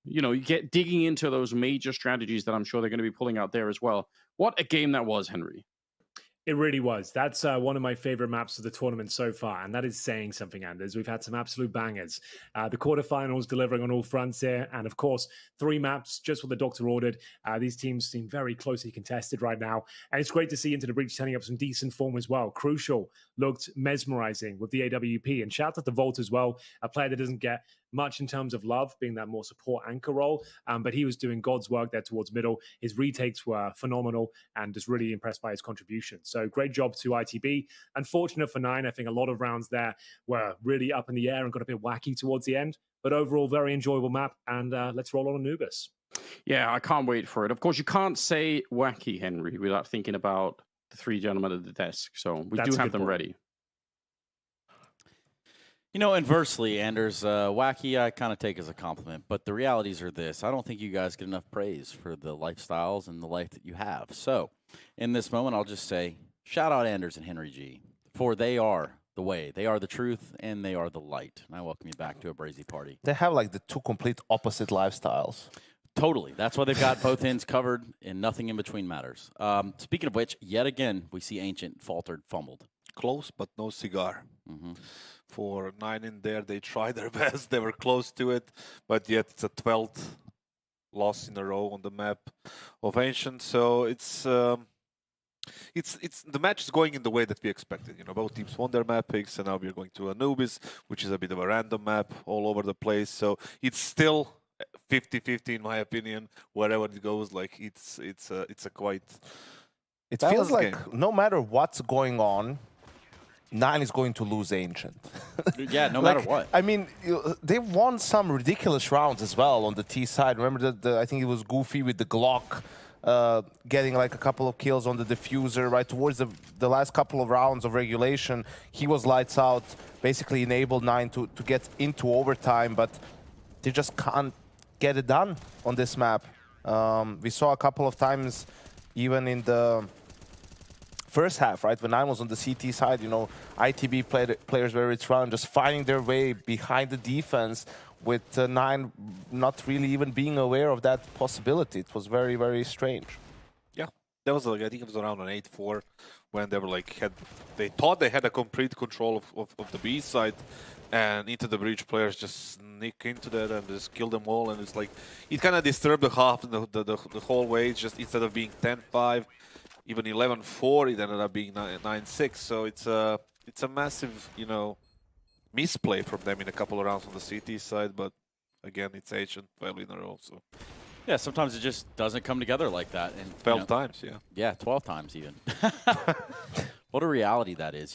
to, get digging into those major strategies that I'm sure they're going to be pulling out there as well. What a game that was, Henry. It really was. That's one of my favorite maps of the tournament so far, and that is saying something, Anders. We've had some absolute bangers. The quarterfinals delivering on all fronts here, and of course, 3 maps, just what the doctor ordered. These teams seem very closely contested right now, and it's great to see Into the Breach turning up some decent form as well. Crucial looked mesmerizing with the AWP, and shout out to Volt as well, a player that doesn't get much in terms of love, being that more support anchor role, but he was doing God's work there towards middle. His retakes were phenomenal, and just really impressed by his contribution. So great job to ITB. Unfortunate for 9, I think a lot of rounds there were really up in the air and got a bit wacky towards the end, but overall very enjoyable map, and let's roll on Anubis. Yeah, I can't wait for it. Of course, you can't say wacky, Henry, without thinking about the 3 gentlemen at the desk, so we do have them ready. Inversely, Anders, wacky I kind of take as a compliment, but the realities are this. I don't think you guys get enough praise for the lifestyles and the life that you have. So, in this moment, I'll just say, shout out Anders and Henry G, for they are the way. They are the truth, and they are the light. And I welcome you back to a Brazy party. They have like the 2 complete opposite lifestyles. Totally. That's why they've got both ends covered, and nothing in between matters. Speaking of which, yet again, we see Ancient faltered, fumbled. Close, but no cigar. Mm-hmm. For 9 in there, they tried their best. They were close to it, but yet it's a 12th loss in a row on the map of Ancient. So it's the match is going in the way that we expected. Both teams won their map picks, and now we're going to Anubis, which is a bit of a random map all over the place. So it's still 50-50 in my opinion. Wherever it goes, like it's a quite. It feels like game. No matter what's going on, 9 is going to lose Ancient. Yeah, no matter what. I mean, they've won some ridiculous rounds as well on the T side. Remember I think it was Goofy with the Glock getting like a couple of kills on the diffuser right towards the last couple of rounds of regulation. He was lights out, basically enabled 9 to get into overtime, but they just can't get it done on this map. We saw a couple of times even in the first half, right, when 9 was on the CT side, ITB players were it's round just finding their way behind the defense with 9 not really even being aware of that possibility. It was very, very strange. Yeah, that was I think it was around an 8-4 when they were they thought they had a complete control of the B side, and Into the Breach players just sneak into that and just kill them all, and it's like it kind of disturbed the half the whole way. It's just instead of being 10-5. Even 11-4, it ended up being 9-6. So it's a massive, misplay from them in a couple of rounds on the CT side. But again, it's Ancient 12 in a row. So yeah, sometimes it just doesn't come together like that. And 12 times, yeah. Yeah, 12 times even. What a reality that is.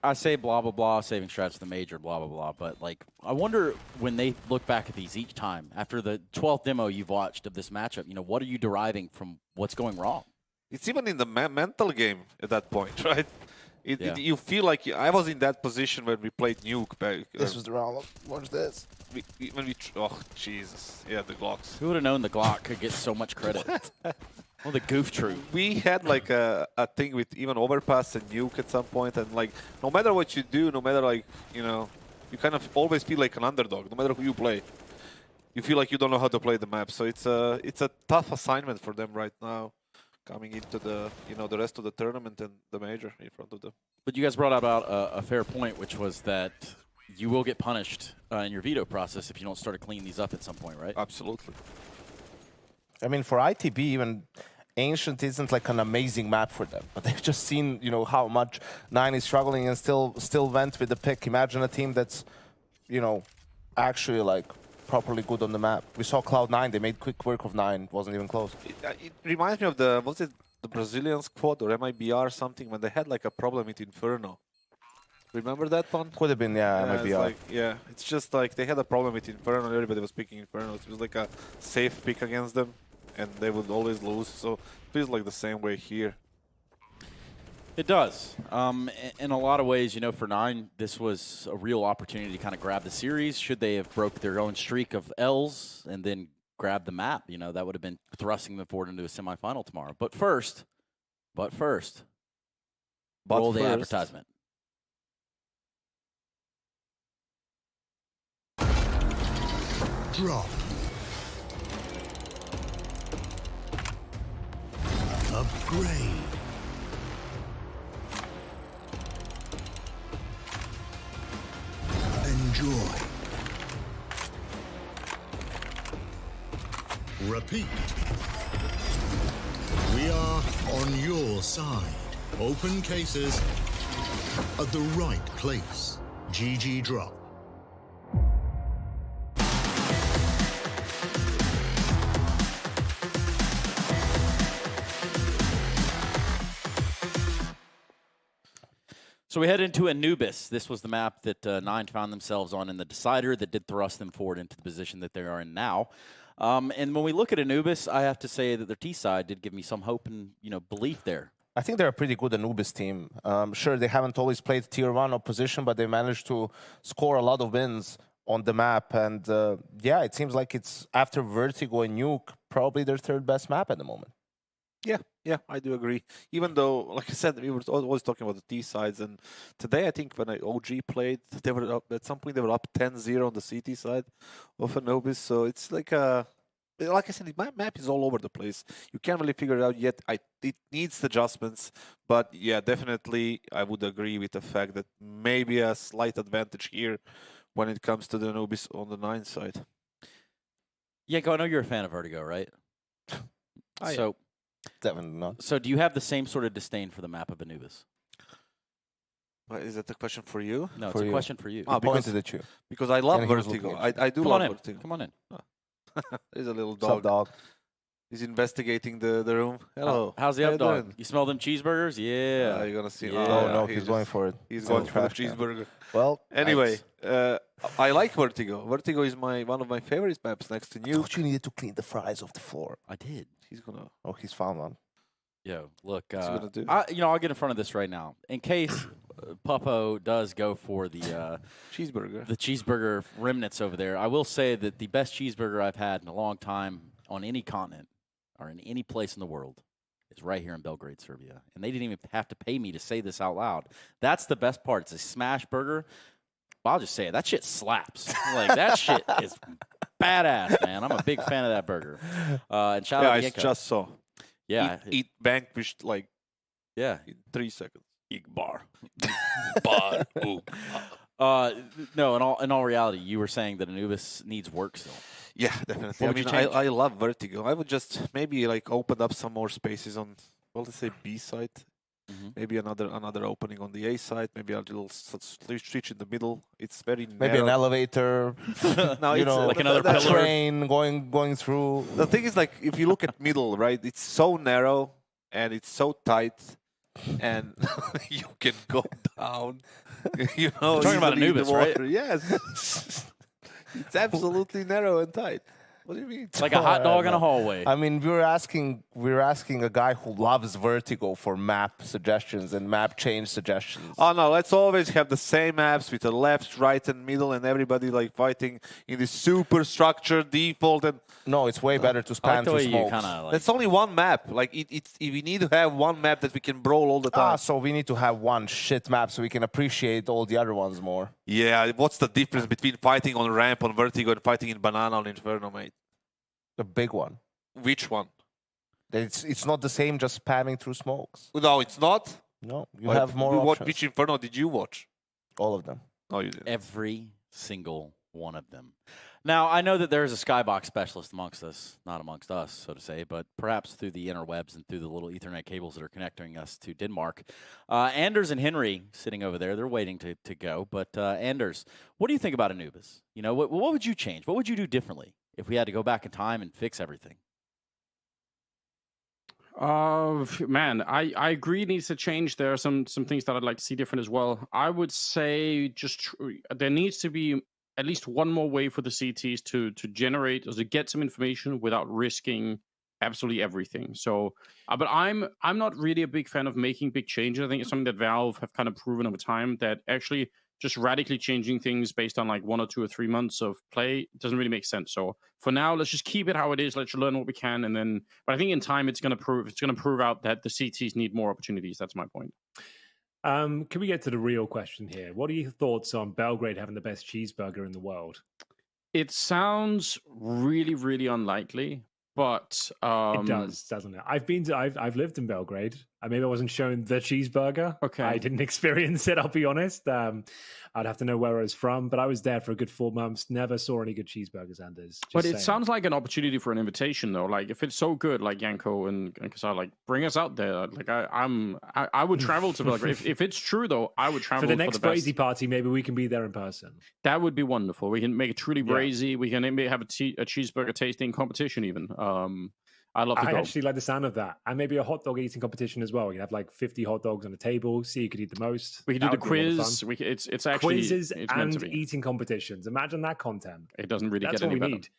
I say blah, blah, blah, saving strats to the major, blah, blah, blah. But, I wonder when they look back at these each time, after the 12th demo you've watched of this matchup, what are you deriving from what's going wrong? It's even in the mental game at that point, right? You feel like I was in that position when we played Nuke back. This was the round. Watch this. Oh, Jesus. Yeah, the Glocks. Who would have known the Glock could get so much credit? Well, the goof troop. We had like a thing with even Overpass and Nuke at some point, and no matter what you do, no matter you kind of always feel like an underdog, no matter who you play. You feel like you don't know how to play the map, so it's a tough assignment for them right now, coming into the the rest of the tournament and the major in front of them. But you guys brought about a fair point, which was that you will get punished in your veto process if you don't start to clean these up at some point, right? Absolutely. I mean, for ITB, even Ancient isn't like an amazing map for them, but they've just seen, you know, how much Nine is struggling and still went with the pick. Imagine a team that's, you know, actually like properly good on the map. We saw Cloud9, they made quick work of 9, wasn't even close. It reminds me of the, was it the Brazilian squad or MIBR something, when they had like a problem with Inferno. Remember that one? Could have been, yeah, It's MIBR. like, yeah, it's just like they had a problem with Inferno. Everybody was picking Inferno. It was like a safe pick against them, and they would always lose. So it feels like the same way here. It does. In a lot of ways, you know, for Nine, this was a real opportunity to kind of grab the series. Should they have broke their own streak of L's and then grab the map, you know, that would have been thrusting them forward into a semifinal tomorrow. But first, roll the advertisement. Drop. Upgrade. Enjoy. Repeat. We are on your side. Open cases at the right place. GG Drop. So we head into Anubis. This was the map that Nine found themselves on in the decider that did thrust them forward into the position that they are in now. And when we look at Anubis, I have to say that their T side did give me some hope and, you know, belief there. I think they're a pretty good Anubis team. Sure, they haven't always played tier 1 opposition, but they managed to score a lot of wins on the map. And yeah, it seems like it's, after Vertigo and Nuke, probably their third best map at the moment. Yeah, I do agree. Even though, like I said, we were always talking about the T sides, and today I think when OG played, they were up, at some point they were up 10-0 on the CT side of Anubis. So it's like I said, my map is all over the place. You can't really figure it out yet. It needs adjustments, but yeah, definitely I would agree with the fact that maybe a slight advantage here when it comes to the Anubis on the 9 side. Yanko, I know you're a fan of Vertigo, right? So. Definitely not. So do you have the same sort of disdain for the map of Anubis? Is that the question for you? No, For it's a you. question for you. Ah, because, Pointed at you. because I love And he was Vertigo. looking at I do Come love on in. Vertigo. Come on in. There's a little What's up, dog. dog? He's investigating the room. Hello. How's the How up you dog? doing? You smell them cheeseburgers? Yeah. You're gonna see. Yeah. Oh, no, he's just- going for it. He's It's going a for the trash can. cheeseburger. Well, Anyway, nice. I like Vertigo. Vertigo is one of my favorite maps next to I Nuke. thought you needed to clean the fries off the floor. I did. He's gonna. Oh, he's found one. Yo, look, What's he gonna do? I'll get in front of this right now. In case Puppo does go for the cheeseburger remnants over there, I will say that the best cheeseburger I've had in a long time on any continent or in any place in the world is right here in Belgrade, Serbia. And they didn't even have to pay me to say this out loud. That's the best part. It's a smash burger. But I'll just say it. That shit slaps. Like, that shit is badass, man. I'm a big fan of that burger. And shout out to I Yenko. just saw. Yeah. Eat vanquished like Yeah. in 3 seconds. Igbar. No, in all reality, you were saying that Anubis needs work still. Yeah, definitely. What I would you mean, change? I love Vertigo. I would just maybe like open up some more spaces on, well, let's say B side. Mhm. Maybe another opening on the A side. Maybe a little switch in the middle. It's very Maybe an narrow. elevator. No, you it's know, like another a pillar. train going through. The thing is, like, if you look at middle, right, it's so narrow and it's so tight, and you can go down. You know, You're talking about easily in the Anubis, right? water. Yes. It's absolutely narrow and tight. What do you mean? It's like a hot dog in a hallway. I mean, we're asking a guy who loves Vertigo for map suggestions and map change suggestions. Oh no, let's always have the same maps with the left, right, and middle, and everybody like fighting in this super structured default. And No, it's way better to I like span the through way you smokes. kind of like. that's only one map. Like we need to have one map that we can brawl all the time. So we need to have one shit map so we can appreciate all the other ones more. Yeah, what's the difference between fighting on ramp on Vertigo and fighting in Banana on Inferno, mate? The big one. Which one? It's not the same just spamming through smokes. No, it's not. No, you But have more Which options. Inferno did you watch? All of them. No, you didn't. Every single one of them. Now, I know that there is a skybox specialist amongst us, not amongst us, so to say, but perhaps through the interwebs and through the little Ethernet cables that are connecting us to Denmark. Anders and Henry sitting over there, they're waiting to go. But Anders, what do you think about Anubis? You know, what would you change? What would you do differently if we had to go back in time and fix everything? Man, I agree it needs to change. There are some things that I'd like to see different as well. I would say just there needs to be at least one more way for the CTs to generate or to get some information without risking absolutely everything. So, but I'm not really a big fan of making big changes. I think it's something that Valve have kind of proven over time that actually just radically changing things based on like 1 or 2 or 3 months of play doesn't really make sense. So for now, let's just keep it how it is. Let's learn what we can, and then. But I think in time, it's going to prove out that the CTs need more opportunities. That's my point. Can we get to the real question here? What are your thoughts on Belgrade having the best cheeseburger in the world? It sounds really, really unlikely, but It does, doesn't it? I've lived in Belgrade. Maybe I wasn't shown the cheeseburger. Okay. I didn't experience it, I'll be honest. I'd have to know where I was from, but I was there for a good 4 months. Never saw any good cheeseburgers, Anders. But it sounds like an opportunity for an invitation, though. Like, if it's so good, like Yanko and Kasar, like, bring us out there. Like, I would travel to Belgrade. if it's true, though, I would travel for the next best. Brazy party. Maybe we can be there in person. That would be wonderful. We can make it truly Brazy. We can maybe have a cheeseburger tasting competition, even. I'd love to go. I actually like the sound of that. And maybe a hot dog eating competition as well. You have like 50 hot dogs on the table, see who could eat the most. We can do the quiz. It's actually quizzes it's and eating competitions. Imagine that content. It doesn't really That's get any what we better.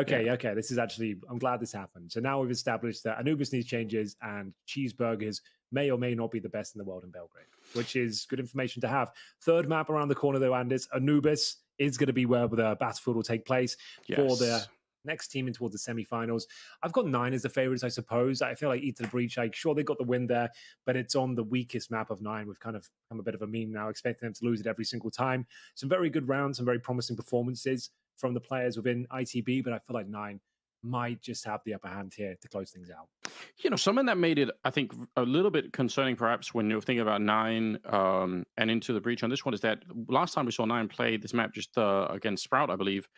need. Okay. This is actually, I'm glad this happened. So now we've established that Anubis needs changes and cheeseburgers may or may not be the best in the world in Belgrade, which is good information to have. Third map around the corner, though, Anders. Anubis is going to be where the battlefield will take place for the next team in towards the semi-finals. I've got 9 as the favorites, I suppose. I feel like Eat to the Breach, like, sure, they got the win there, but it's on the weakest map of 9. We've kind of become a bit of a meme now, expecting them to lose it every single time. Some very good rounds, some very promising performances from the players within ITB, but I feel like 9 might just have the upper hand here to close things out. You know, something that made it, I think, a little bit concerning, perhaps, when you're thinking about 9 and Into the Breach on this one, is that last time we saw 9 play this map just against Sprout, I believe,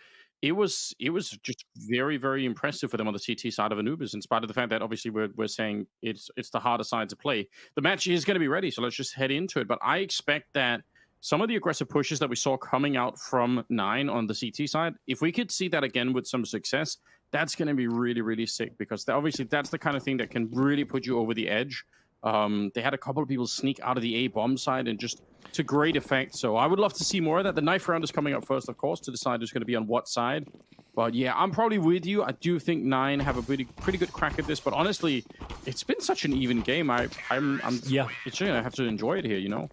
it was just very, very impressive for them on the CT side of Anubis, in spite of the fact that obviously we're saying it's the harder side to play. The match is going to be ready, so let's just head into it. But I expect that some of the aggressive pushes that we saw coming out from 9 on the CT side, if we could see that again with some success, that's going to be really, really sick, because obviously that's the kind of thing that can really put you over the edge. They had a couple of people sneak out of the A bomb side and just to great effect. So I would love to see more of that. The knife round is coming up first, of course, to decide who's going to be on what side. But yeah, I'm probably with you. I do think 9 have a pretty good crack at this. But honestly, it's been such an even game. It's going to have to enjoy it here, you know?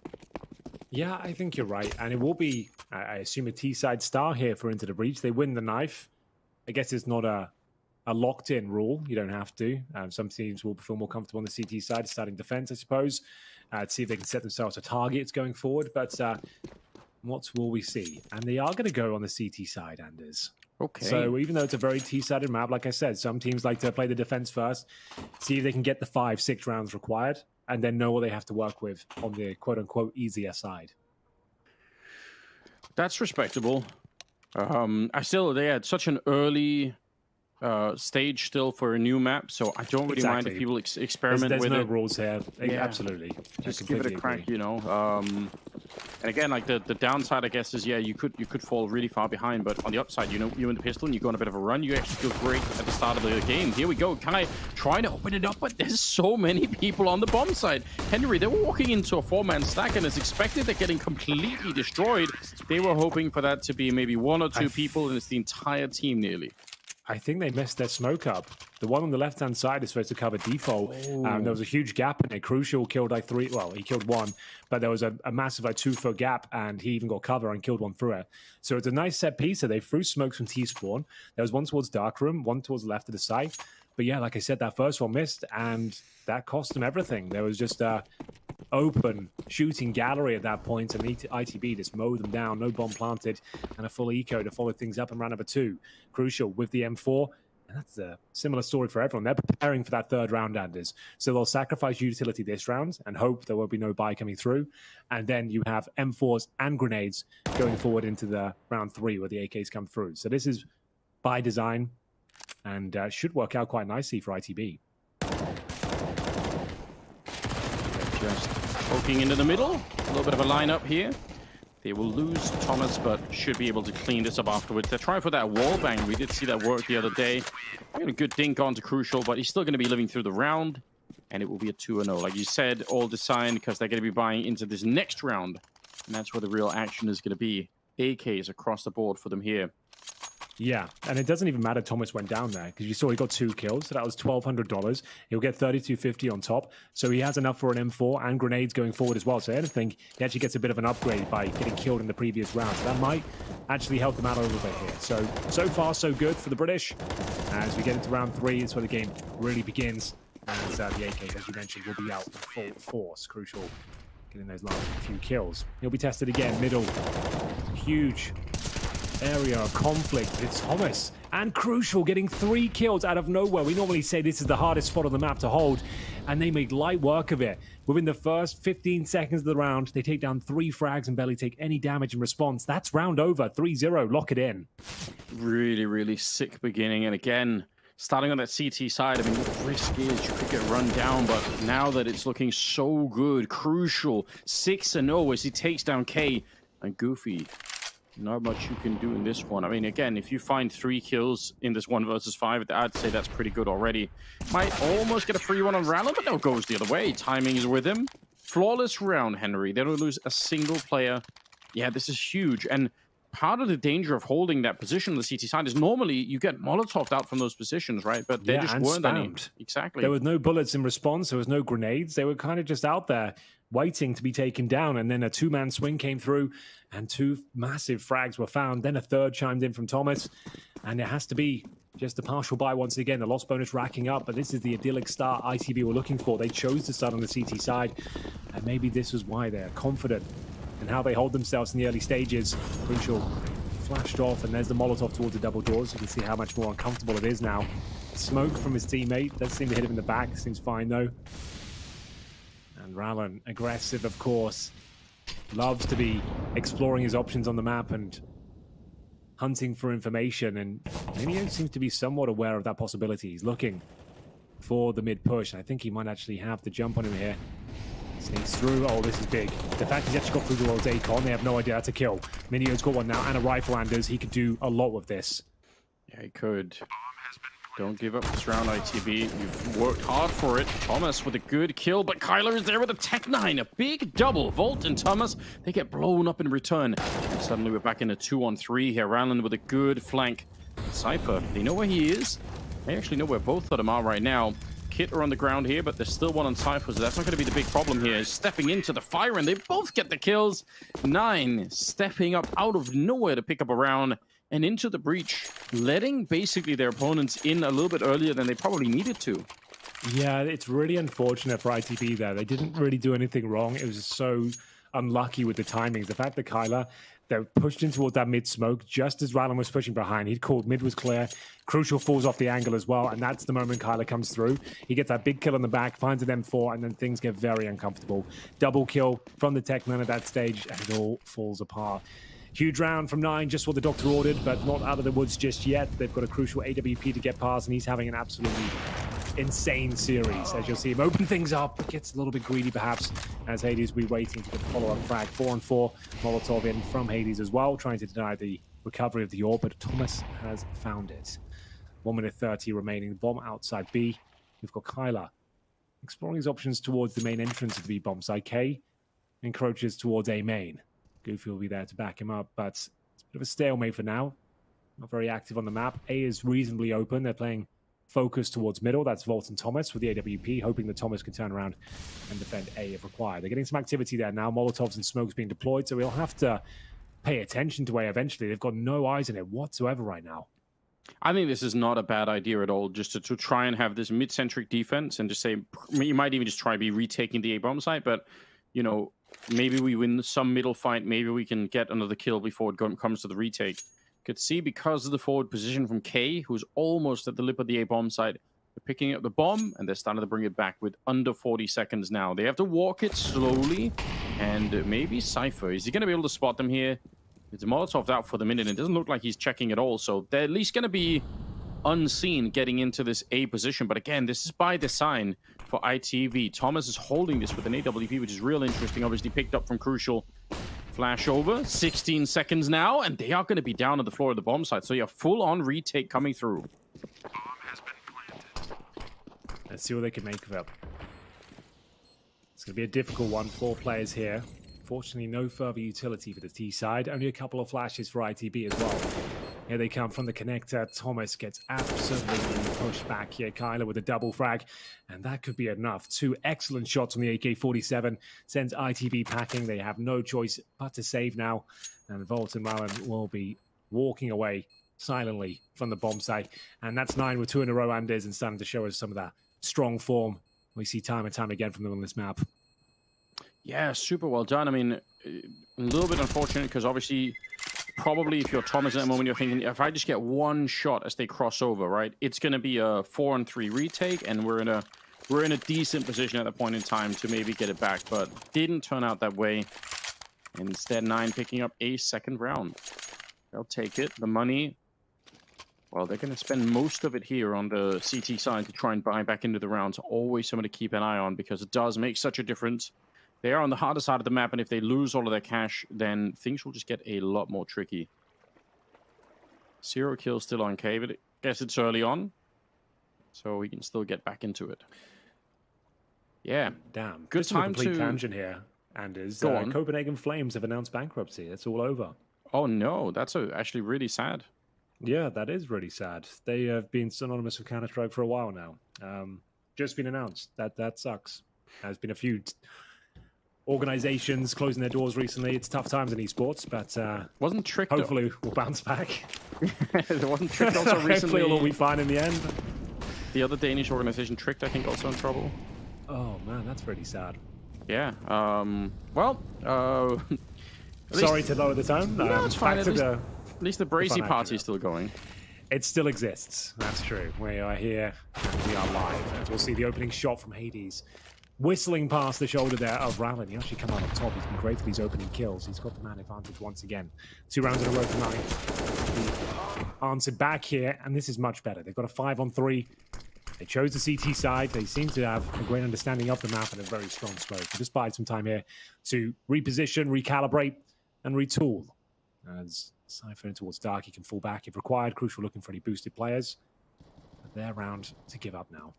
Yeah, I think you're right. And it will be, I assume, a T-side star here for Into the Breach. They win the knife. I guess it's not a locked-in rule. You don't have to. Some teams will feel more comfortable on the CT side, starting defense, I suppose, to see if they can set themselves a target going forward. But what will we see? And they are going to go on the CT side, Anders. Okay. So even though it's a very T-sided map, like I said, some teams like to play the defense first, see if they can get the 5-6 rounds required, and then know what they have to work with on the quote-unquote easier side. That's respectable. They had such an early stage still for a new map, so I don't really mind if people experiment with it. There's no rules here. Yeah. Absolutely. Just give it a crack, you know. And again, like the downside, I guess, is you could fall really far behind, but on the upside, you know, you in the pistol and you go on a bit of a run, you actually feel great at the start of the game. Here we go, Kai trying to open it up, but there's so many people on the bomb side. Henry, they were walking into a 4-man stack, and as expected, they're getting completely destroyed. They were hoping for that to be maybe 1 or 2 people, and it's the entire team nearly. I think they messed their smoke up. The one on the left-hand side is supposed to cover default. There was a huge gap in it. Crucial killed like 3. Well, he killed 1, but there was a massive like 2-foot gap, and he even got cover and killed 1 through it. So it's a nice set piece. So they threw smokes from T-spawn. There was 1 towards dark room, 1 towards the left of the site. But yeah, like I said, that first one missed, and that cost them everything. There was just open shooting gallery at that point, and ITB just mowed them down. No bomb planted, and a full eco to follow things up in round number 2. Crucial with the M4. that's a similar story for everyone. They're preparing for that third round, Anders. So they'll sacrifice utility this round and hope there will be no buy coming through. And then you have M4s and grenades going forward into the round 3 where the AKs come through. So this is by design and should work out quite nicely for ITB. Just poking into the middle. A little bit of a lineup here. They will lose Thomas, but should be able to clean this up afterwards. They're trying for that wall bang. We did see that work the other day. Got a good dink onto Crucial, but he's still going to be living through the round. And it will be a 2-0. Like you said, all designed because they're going to be buying into this next round. And that's where the real action is going to be. AKs across the board for them here. Yeah, and it doesn't even matter Thomas went down there because you saw he got 2 kills, so that was $1,200. He'll get $3,250 on top, so he has enough for an M4 and grenades going forward as well. So I don't think he actually gets a bit of an upgrade by getting killed in the previous round. So that might actually help them out a little bit here. So far, so good for the British. As we get into round 3, it's where the game really begins. And the AK, as you mentioned, will be out in full force. Crucial getting those last few kills. He'll be tested again, middle. Huge area of conflict. It's Thomas and Crucial getting 3 kills out of nowhere. We normally say this is the hardest spot on the map to hold, and they made light work of it. Within the first 15 seconds of the round, they take down 3 frags and barely take any damage in response. That's round over, 3-0, lock it in. Really, really sick beginning. And again, starting on that CT side, I mean, what the risk is you could get run down, but now that it's looking so good, Crucial 6-0 as he takes down K and Goofy. Not much you can do in this one. I mean, again, if you find 3 kills in this 1 versus 5, I'd say that's pretty good already. Might almost get a free one on Rallen, but no, goes the other way. Timing is with him. Flawless round, Henry. They don't lose a single player. Yeah, this is huge. And part of the danger of holding that position on the CT side is normally you get Molotoved out from those positions, right? But there just weren't any. Exactly. There was no bullets in response. There was no grenades. They were kind of just out there waiting to be taken down. And then a 2-man swing came through and 2 massive frags were found. Then a third chimed in from Thomas. And it has to be just a partial buy once again. The loss bonus racking up. But this is the idyllic start ITB were looking for. They chose to start on the CT side. And maybe this was why they're confident in how they hold themselves in the early stages. Crucial flashed off, and there's the Molotov towards the double doors. You can see how much more uncomfortable it is now. Smoke from his teammate. Doesn't seem to hit him in the back. Seems fine, though. And Rallen, aggressive, of course. Loves to be exploring his options on the map and hunting for information. And Minio seems to be somewhat aware of that possibility. He's looking for the mid-push. I think he might actually have the jump on him here. Sneaks through. Oh, this is big. The fact he's actually got through the world's Acon, they have no idea how to kill. Minio's got one now and a rifle, Anders. He could do a lot with this. Yeah, he could. Don't give up this round, ITB. You've worked hard for it. Thomas with a good kill, but Kyler is there with a Tech 9. A big double. Volt and Thomas, they get blown up in return. And suddenly we're back in a 2-on-3 here. Rallen with a good flank. Cypher, they know where he is. They actually know where both of them are right now. Kit are on the ground here, but there's still one on Cypher, so that's not going to be the big problem here. Stepping into the fire, and they both get the kills. 9 stepping up out of nowhere to pick up a round and into the breach, letting basically their opponents in a little bit earlier than they probably needed to. Yeah, it's really unfortunate for ITB there. They didn't really do anything wrong. It was just so unlucky with the timings. The fact that Kyler, they're pushed in towards that mid-smoke just as Rallen was pushing behind. He'd called mid was clear. Crucial falls off the angle as well, and that's the moment Kyler comes through. He gets that big kill in the back, finds an M4, and then things get very uncomfortable. Double kill from the Tech 9 at that stage, and it all falls apart. Huge round from 9, just what the doctor ordered, but not out of the woods just yet. They've got a crucial AWP to get past, and he's having an absolutely insane series. As you'll see him open things up, but gets a little bit greedy perhaps, as Hades will be waiting to get the follow-up frag. 4-on-4, Molotov in from Hades as well, trying to deny the recovery of the orb, but Thomas has found it. 1 minute 30 remaining. The bomb outside B. We've got Kyler exploring his options towards the main entrance of the B bomb site. K encroaches towards A main. Goofy will be there to back him up, but it's a bit of a stalemate for now. Not very active on the map. A is reasonably open. They're playing focus towards middle. That's Volt and Thomas with the AWP, hoping that Thomas can turn around and defend A if required. They're getting some activity there now. Molotovs and smokes being deployed, so we'll have to pay attention to A eventually. They've got no eyes in it whatsoever right now. I think this is not a bad idea at all, just to try and have this mid-centric defense and just say, you might even just try be retaking the A-bomb site, but, you know, maybe we win some middle fight, maybe we can get another kill before it comes to the retake. Could see because of the forward position from K, who's almost at the lip of the A bomb site. They're picking up the bomb, and they're starting to bring it back with under 40 seconds now. They have to walk it slowly, and maybe Cypher. Is he going to be able to spot them here? It's Molotov out for the minute. It doesn't look like he's checking at all, so they're at least going to be unseen getting into this A position. But again, this is by design for ITV. Thomas is holding this with an AWP, which is real interesting. Obviously picked up from Crucial. Flash over, 16 seconds now, and they are going to be down on the floor of the bomb site. So yeah, full-on retake coming through. Let's see what they can make of it. It's going to be a difficult one. 4 players here. Fortunately, no further utility for the T side. Only a couple of flashes for ITB as well. Here they come from the connector. Thomas gets absolutely pushed back here. Kyler with a double frag. And that could be enough. 2 excellent shots on the AK-47. Sends ITB packing. They have no choice but to save now. And Volt and Malin will be walking away silently from the bomb site. And that's 9 with 2 in a row, Anders, and starting to show us some of that strong form we see time and time again from them on this map. Yeah, super well done. I mean, a little bit unfortunate because obviously, probably if you're Thomas at the moment, you're thinking, if I just get one shot as they cross over, right, it's going to be a 4-on-3 retake, and we're in a decent position at that point in time to maybe get it back, but didn't turn out that way. Instead, 9 picking up a second round. They'll take it. The money, well, they're going to spend most of it here on the CT side to try and buy back into the round. So always something to keep an eye on because it does make such a difference. They are on the harder side of the map, and if they lose all of their cash, then things will just get a lot more tricky. 0 kills still on K, but I guess it's early on, so we can still get back into it. Yeah. Damn. Good Just time a complete to... tangent here, Anders. Go on. Copenhagen Flames have announced bankruptcy. It's all over. Oh, no. That's actually really sad. Yeah, that is really sad. They have been synonymous with Counter-Strike for a while now. Just been announced. That sucks. There's been a few organizations closing their doors recently. It's tough times in esports, but wasn't Tricked hopefully we'll bounce back. There wasn't Tricked also recently. Hopefully it'll all be fine in the end. The other Danish organization, Tricked, I think, also in trouble. Oh man, that's really sad. Yeah. Well. Sorry to lower the tone. No, it's fine. At least the Brazy fun party is still going. It still exists. That's true. We are here and we are live. And we'll see the opening shot from Hades. Whistling past the shoulder there of Rallen. He actually come out on top. He's been great for these opening kills. He's got the man advantage once again. 2 rounds in a row tonight. He answered back here, and this is much better. They've got a 5-on-3. They chose the CT side. They seem to have a great understanding of the map and a very strong scope. They just bide some time here to reposition, recalibrate, and retool. As Cypher towards Dark, he can fall back if required. Crucial looking for any boosted players. But they're round to give up now.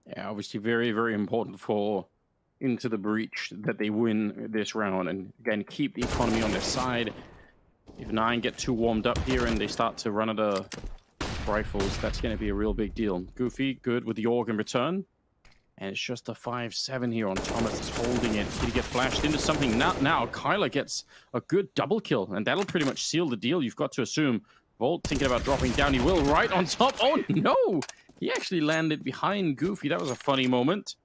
Yeah, obviously very, very important for Into the Breach that they win this round and, again, keep the economy on their side. If 9 get too warmed up here and they start to run at the rifles, that's going to be a real big deal. Goofy, good with the org in return. And it's just a 5-7 here on Thomas is holding it. Did he get flashed into something? Now Kyler gets a good double kill, and that'll pretty much seal the deal, you've got to assume. Volt thinking about dropping down. He will right on top. Oh, no! He actually landed behind Goofy. That was a funny moment.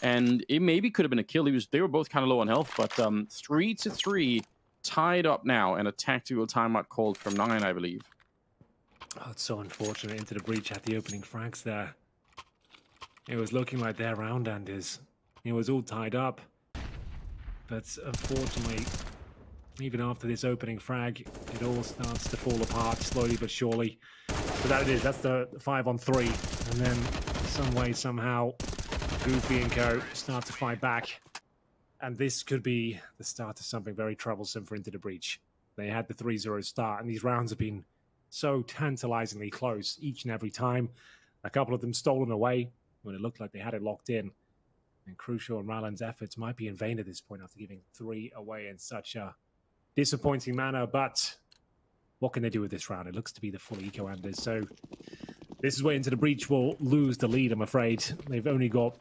And it maybe could have been a kill. They were both kind of low on health, but 3-3 tied up now, and a tactical timeout called from 9, I believe. Oh, it's so unfortunate. Into the Breach had the opening frags there. It was looking like their round enders. It was all tied up. But unfortunately, even after this opening frag, it all starts to fall apart slowly but surely. But that it is. That's the 5-on-3. And then some way, somehow, Goofy and co start to fight back. And this could be the start of something very troublesome for Into the Breach. They had the 3-0 start, and these rounds have been so tantalizingly close each and every time. A couple of them stolen away when it looked like they had it locked in. And Crucial and Rallen's efforts might be in vain at this point after giving 3 away in such a disappointing manner. But what can they do with this round? It looks to be the full eco Anders. So this is where Into the Breach will lose the lead, I'm afraid. They've only got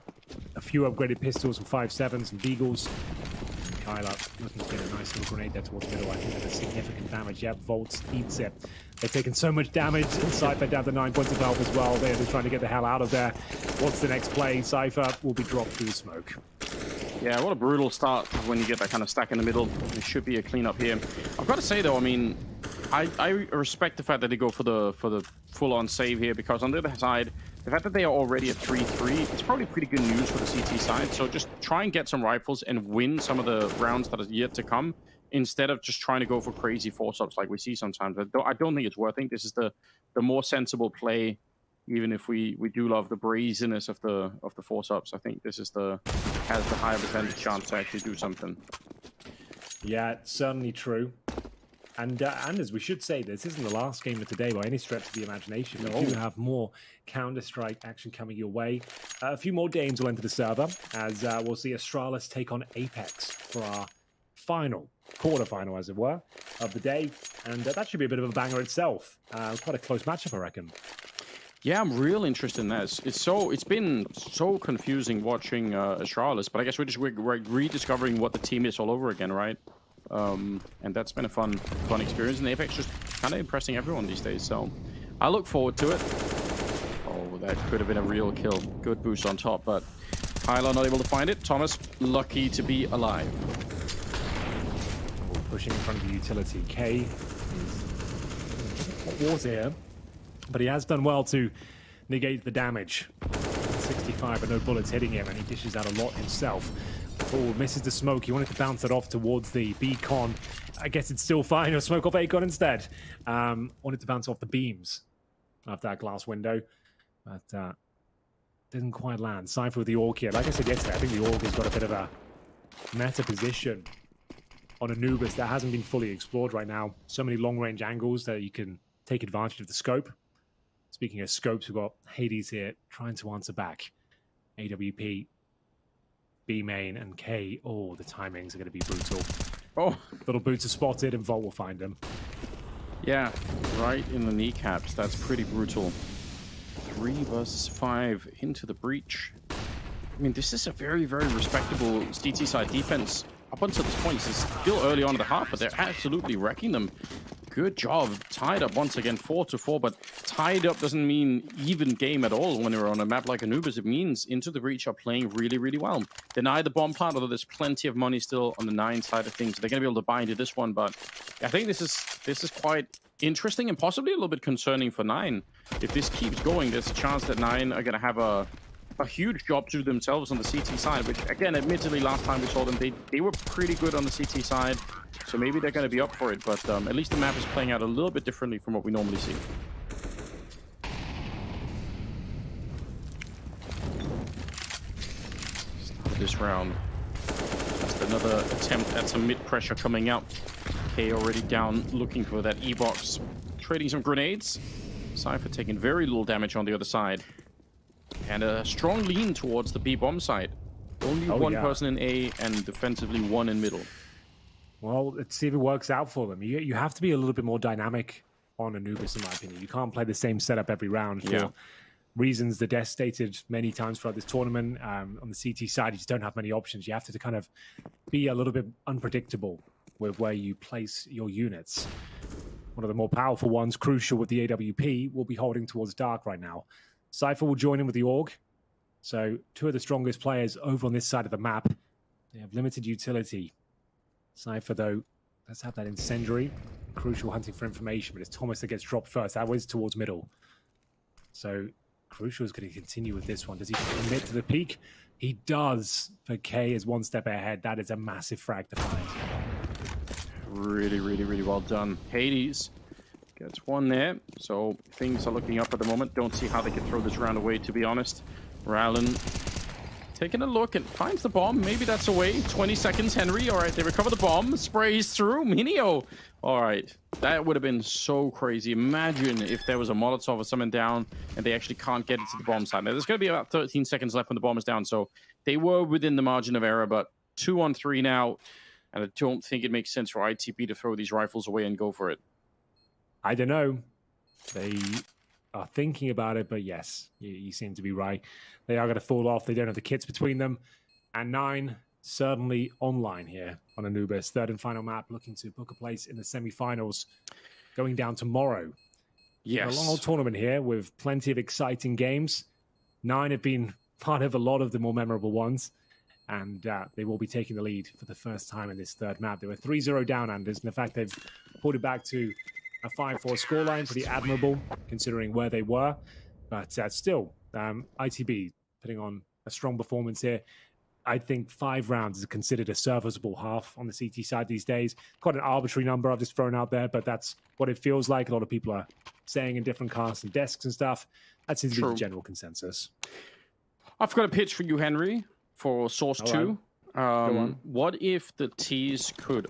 a few upgraded pistols and 5.7s and Beagles. Kyler looking to get a nice little grenade there towards the middle. I think that's significant damage. Yep, Volt eats it. They've taken so much damage. Cypher down to 9 points of health as well. They're just trying to get the hell out of there. What's the next play? Cypher will be dropped through the smoke. Yeah, what a brutal start when you get that kind of stack in the middle. There should be a cleanup here. I've got to say, though, I mean, I respect the fact that they go for the full-on save here, because on the other side, the fact that they are already at 3-3, it's probably pretty good news for the CT side. So just try and get some rifles and win some of the rounds that are yet to come, instead of just trying to go for crazy force-ups like we see sometimes. I don't think it's worth it. This is the more sensible play, even if we do love the braziness of the force-ups. I think this is has the higher percentage chance to actually do something. Yeah, certainly true. And as we should say, this isn't the last game of today by any stretch of the imagination. We do have more Counter-Strike action coming your way. A few more games will enter the server, as we'll see Astralis take on Apeks for our quarterfinal, as it were, of the day. And that should be a bit of a banger itself. Quite a close matchup, I reckon. Yeah, I'm real interested in that. It's been so confusing watching Astralis, but I guess we're rediscovering what the team is all over again, right? And that's been a fun experience. And Apeks just kind of impressing everyone these days. So I look forward to it. Oh, that could have been a real kill. Good boost on top, but Tyler not able to find it. Thomas lucky to be alive. Pushing in front of the utility. K is water here, but he has done well to negate the damage. 65, but no bullets hitting him, and he dishes out a lot himself. Oh, misses the smoke. He wanted to bounce it off towards the beacon. I guess it's still fine. He'll smoke off Acon instead. Wanted to bounce off the beams of that glass window, but didn't quite land. Cypher with the Orc here. Like I said yesterday, I think the Orc has got a bit of a meta position on Anubis that hasn't been fully explored right now. So many long-range angles that you can take advantage of the scope. Speaking of scopes, we've got Hades here trying to answer back. AWP, B main, and K. Oh, the timings are going to be brutal. Oh, Little Boots are spotted, and Volt will find them. Yeah, right in the kneecaps. That's pretty brutal. 3 versus 5 into the breach. I mean, this is a very, very respectable CT side defense. Up until this point, it's still early on in the half, but they're absolutely wrecking them. Good job. Tied up once again, 4-4, but tied up doesn't mean even game at all when you're on a map like Anubis. It means Into the Breach are playing really, really well. Deny the bomb plant, although there's plenty of money still on the 9 side of things. They're going to be able to buy into this one, but I think this is quite interesting and possibly a little bit concerning for 9. If this keeps going, there's a chance that 9 are going to have a huge job to themselves on the CT side, which, again, admittedly, last time we saw them, they were pretty good on the CT side, so maybe they're going to be up for it, but at least the map is playing out a little bit differently from what we normally see. Start this round. Just another attempt at some mid-pressure coming out. K already down, looking for that E-box. Trading some grenades. Cypher taking very little damage on the other side. And a strong lean towards the B-bomb side. Only one person in A and defensively 1 in middle. Well, let's see if it works out for them. You have to be a little bit more dynamic on Anubis, in my opinion. You can't play the same setup every round for reasons the Death stated many times throughout this tournament. On the CT side, you just don't have many options. You have to kind of be a little bit unpredictable with where you place your units. One of the more powerful ones, crucial with the AWP, will be holding towards Dark right now. Cypher will join in with the Org. So 2 of the strongest players over on this side of the map. They have limited utility. Cypher, though, does have that incendiary. Crucial hunting for information, but it's Thomas that gets dropped first. That was towards middle. So Crucial is going to continue with this one. Does he commit to the peak? He does. But K is 1 step ahead. That is a massive frag to find. Really, really, really well done. Hades gets 1 there, so things are looking up at the moment. Don't see how they can throw this round away, to be honest. Rallen taking a look and finds the bomb. Maybe that's away. 20 seconds, Henry. All right, they recover the bomb. Sprays through. Minio. All right, that would have been so crazy. Imagine if there was a Molotov or something down and they actually can't get it to the bomb side. Now, there's going to be about 13 seconds left when the bomb is down, so they were within the margin of error, but 2-on-3 now, and I don't think it makes sense for ITP to throw these rifles away and go for it. I don't know. They are thinking about it, but yes, you seem to be right. They are going to fall off. They don't have the kits between them. And 9 certainly online here on Anubis. 3rd and final map, looking to book a place in the semi-finals going down tomorrow. Yes. A long old tournament here with plenty of exciting games. 9 have been part of a lot of the more memorable ones. And they will be taking the lead for the first time in this 3rd map. They were 3-0 down, Anders, and the fact they've pulled it back to a 5-4 scoreline, pretty admirable considering where they were. But still, ITB putting on a strong performance here. I think 5 rounds is considered a serviceable half on the CT side these days. Quite an arbitrary number I've just thrown out there, but that's what it feels like. A lot of people are saying in different casts and desks and stuff. That seems to be the general consensus. I've got a pitch for you, Henry, for Source 2. What if the T's could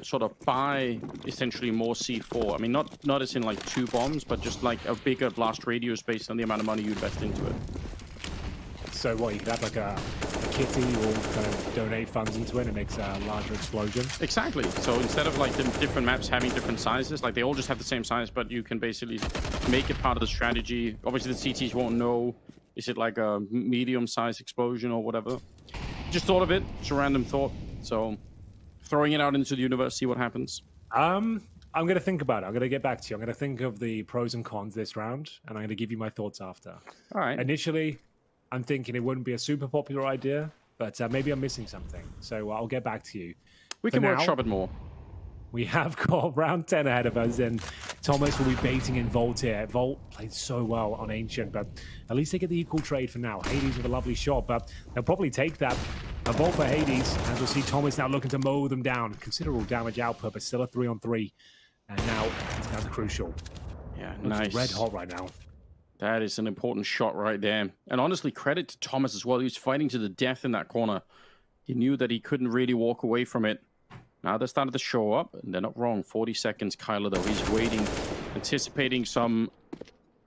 sort of buy essentially more C4? I mean, not as in like 2 bombs, but just like a bigger blast radius based on the amount of money you invest into it. So what, you could have like a kitty or kind of donate funds into it and it makes a larger explosion? Exactly. So instead of like the different maps having different sizes, like they all just have the same size, but you can basically make it part of the strategy. Obviously the CTs won't know, is it like a medium-sized explosion or whatever? Just thought of it. It's a random thought. So throwing it out into the universe, see what happens. I'm going to think about it. I'm going to get back to you. I'm going to think of the pros and cons this round, and I'm going to give you my thoughts after. All right. Initially, I'm thinking it wouldn't be a super popular idea, but maybe I'm missing something. So I'll get back to you. We can workshop it more. We have got round 10 ahead of us, and Thomas will be baiting in Volt here. Volt played so well on Ancient, but at least they get the equal trade for now. Hades with a lovely shot, but they'll probably take that. A Volt for Hades, and we'll see Thomas now looking to mow them down. Considerable damage output, but still a 3-on-3. And now it's down to Crucial. Yeah, Looks nice. red hot right now. That is an important shot right there. And honestly, credit to Thomas as well. He was fighting to the death in that corner. He knew that he couldn't really walk away from it. Now they're starting to show up, and they're not wrong. 40 seconds, Kyler, though. He's waiting, anticipating some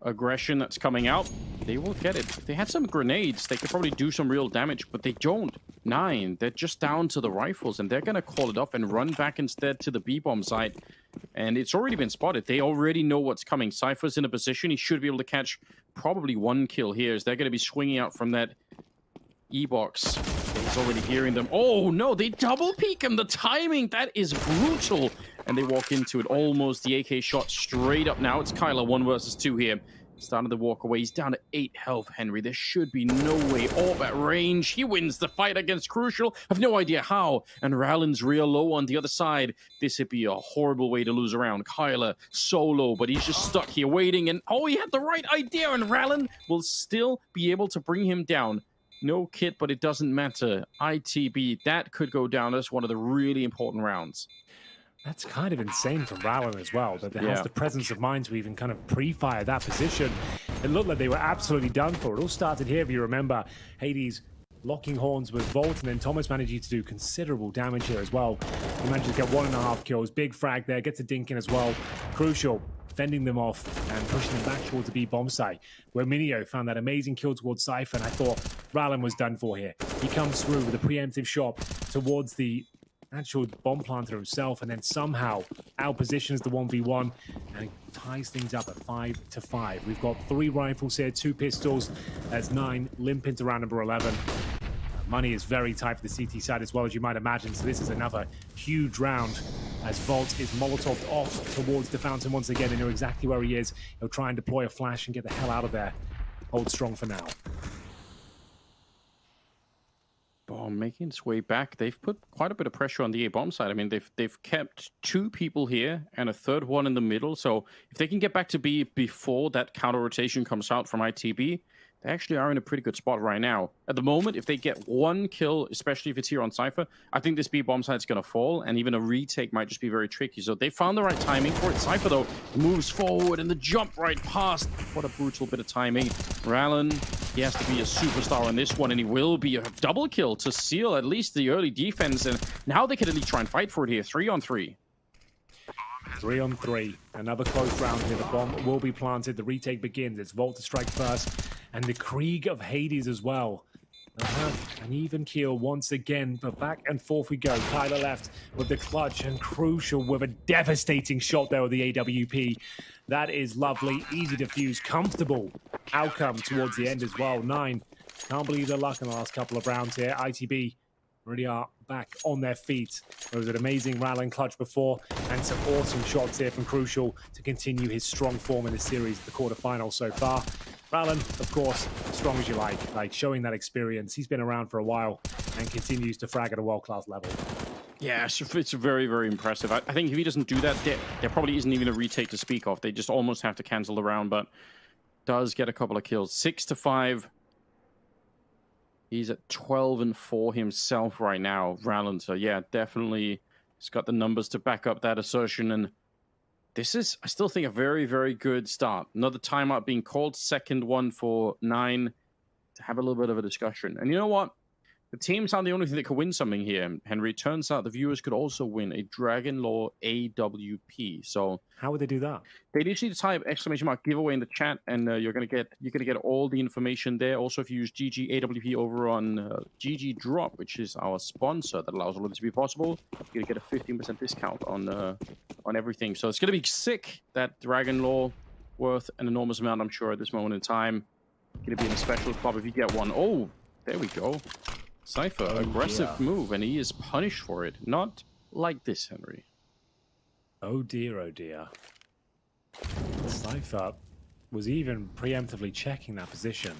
aggression that's coming out. They will get it. If they had some grenades, they could probably do some real damage, but they don't. 9, they're just down to the rifles, and they're going to call it off and run back instead to the B-bomb site. And it's already been spotted. They already know what's coming. Cypher's in a position. He should be able to catch probably 1 kill here, as they're going to be swinging out from that E-box. He's already hearing them. Oh, no, they double peek him. The timing, that is brutal. And they walk into it. Almost the AK shot straight up now. It's Kyler 1 versus 2 here. Starting to walk away. He's down to 8 health, Henry. There should be no way. Orb at range. He wins the fight against Crucial. I've no idea how. And Rallen's real low on the other side. This would be a horrible way to lose a round. Kyler solo, but he's just stuck here waiting. And oh, he had the right idea. And Rallen will still be able to bring him down. No kit, but it doesn't matter. ITB, that could go down as one of the really important rounds. That's kind of insane from Rallen as well, that has the presence of mind to even kind of pre-fire that position. It looked like they were absolutely done for. It all started here, if you remember. Hades locking horns with Volt, and then Thomas managing to do considerable damage here as well. He managed to get 1.5 kills. Big frag there, gets a dink in as well. Crucial, fending them off and pushing them back towards the B-bomb site, where Minio found that amazing kill towards Cypher, and I thought Rallen was done for here. He comes through with a preemptive shot towards the actual bomb planter himself, and then somehow outpositions the 1v1 and ties things up at 5-5. We've got 3 rifles here, 2 pistols. That's 9, limp into round number 11. Money is very tight for the CT side as well, as you might imagine, so this is another huge round as Volt is Molotoved off towards the fountain once again. They know exactly where he is. He'll try and deploy a flash and get the hell out of there. Hold strong for now. Bomb making its way back. They've put quite a bit of pressure on the A-bomb side. I mean, they've kept 2 people here and a 3rd one in the middle. So if they can get back to B before that counter rotation comes out from ITB, they actually are in a pretty good spot right now. At the moment, if they get 1 kill, especially if it's here on Cypher, I think this B-bomb site's going to fall, and even a retake might just be very tricky. So they found the right timing for it. Cypher, though, moves forward, and the jump right past. What a brutal bit of timing. Rallen, he has to be a superstar on this one, and he will be a double kill to seal at least the early defense. And now they can at least try and fight for it here. 3-on-3. 3-on-3. Another close round here. The bomb will be planted. The retake begins. It's Volt to strike first. And the Krieg of Hades as well. They'll have an even keel once again. But back and forth we go. Kyler left with the clutch, and Crucial with a devastating shot there with the AWP. That is lovely. Easy to fuse. Comfortable outcome towards the end as well. 9. Can't believe their luck in the last couple of rounds here. ITB really are back on their feet. There was an amazing Rallen clutch before, and some awesome shots here from Crucial to continue his strong form in the series, the quarterfinals so far. Rallen, of course, strong as you like showing that experience. He's been around for a while and continues to frag at a world-class level. Yeah, it's very, very impressive. I think if he doesn't do that, there probably isn't even a retake to speak of. They just almost have to cancel the round, but does get a couple of kills. 6-5. He's at 12-4 himself right now, Rallen. So yeah, definitely he's got the numbers to back up that assertion. And this is, I still think, a very, very good start. Another timeout being called, second one for 9 to have a little bit of a discussion. And you know what? The teams aren't the only thing that could win something here, Henry. Turns out the viewers could also win a Dragon Lore AWP. So how would they do that? they literally type !giveaway in the chat, and you're gonna get all the information there. Also, if you use GG AWP over on GG Drop, which is our sponsor that allows all of this to be possible, you're gonna get a 15% discount on everything. So it's gonna be sick. That Dragon Lore worth an enormous amount, I'm sure, at this moment in time. Gonna be in a special club if you get one. Oh, there we go. Cypher, aggressive move, and he is punished for it. Not like this, Henry. Oh dear, oh dear. Cypher was even preemptively checking that position.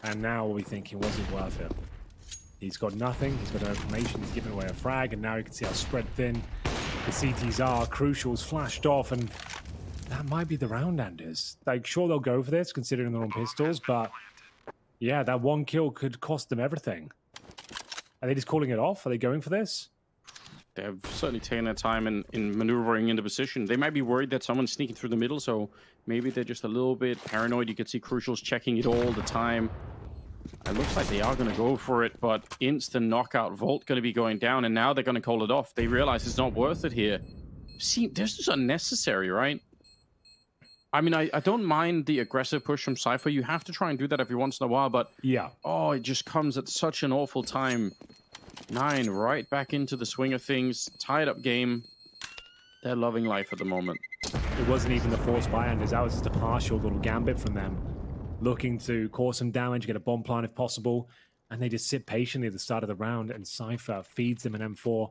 And now we'll be thinking, was it worth it? He's got nothing, he's got no information, he's given away a frag, and now you can see how spread thin the CTs are. Crucial's flashed off, and that might be the round, Anders. Like, sure, they'll go for this, considering they're on pistols, but yeah, that one kill could cost them everything. Are they just calling it off? Are they going for this? They've certainly taken their time in maneuvering into position. They might be worried that someone's sneaking through the middle, so maybe they're just a little bit paranoid. You can see Crucial's checking it all the time. It looks like they are going to go for it, but instant knockout. Volt going to be going down, and now they're going to call it off. They realize it's not worth it here. See, this is unnecessary, right? I mean, I don't mind the aggressive push from Cypher. You have to try and do that every once in a while, but yeah. Oh, it just comes at such an awful time. 9 right back into the swing of things. Tied up game. They're loving life at the moment. It wasn't even the forced buy, Anders. That was just a partial little gambit from them. Looking to cause some damage, get a bomb plant if possible, and they just sit patiently at the start of the round, and Cypher feeds them an M4.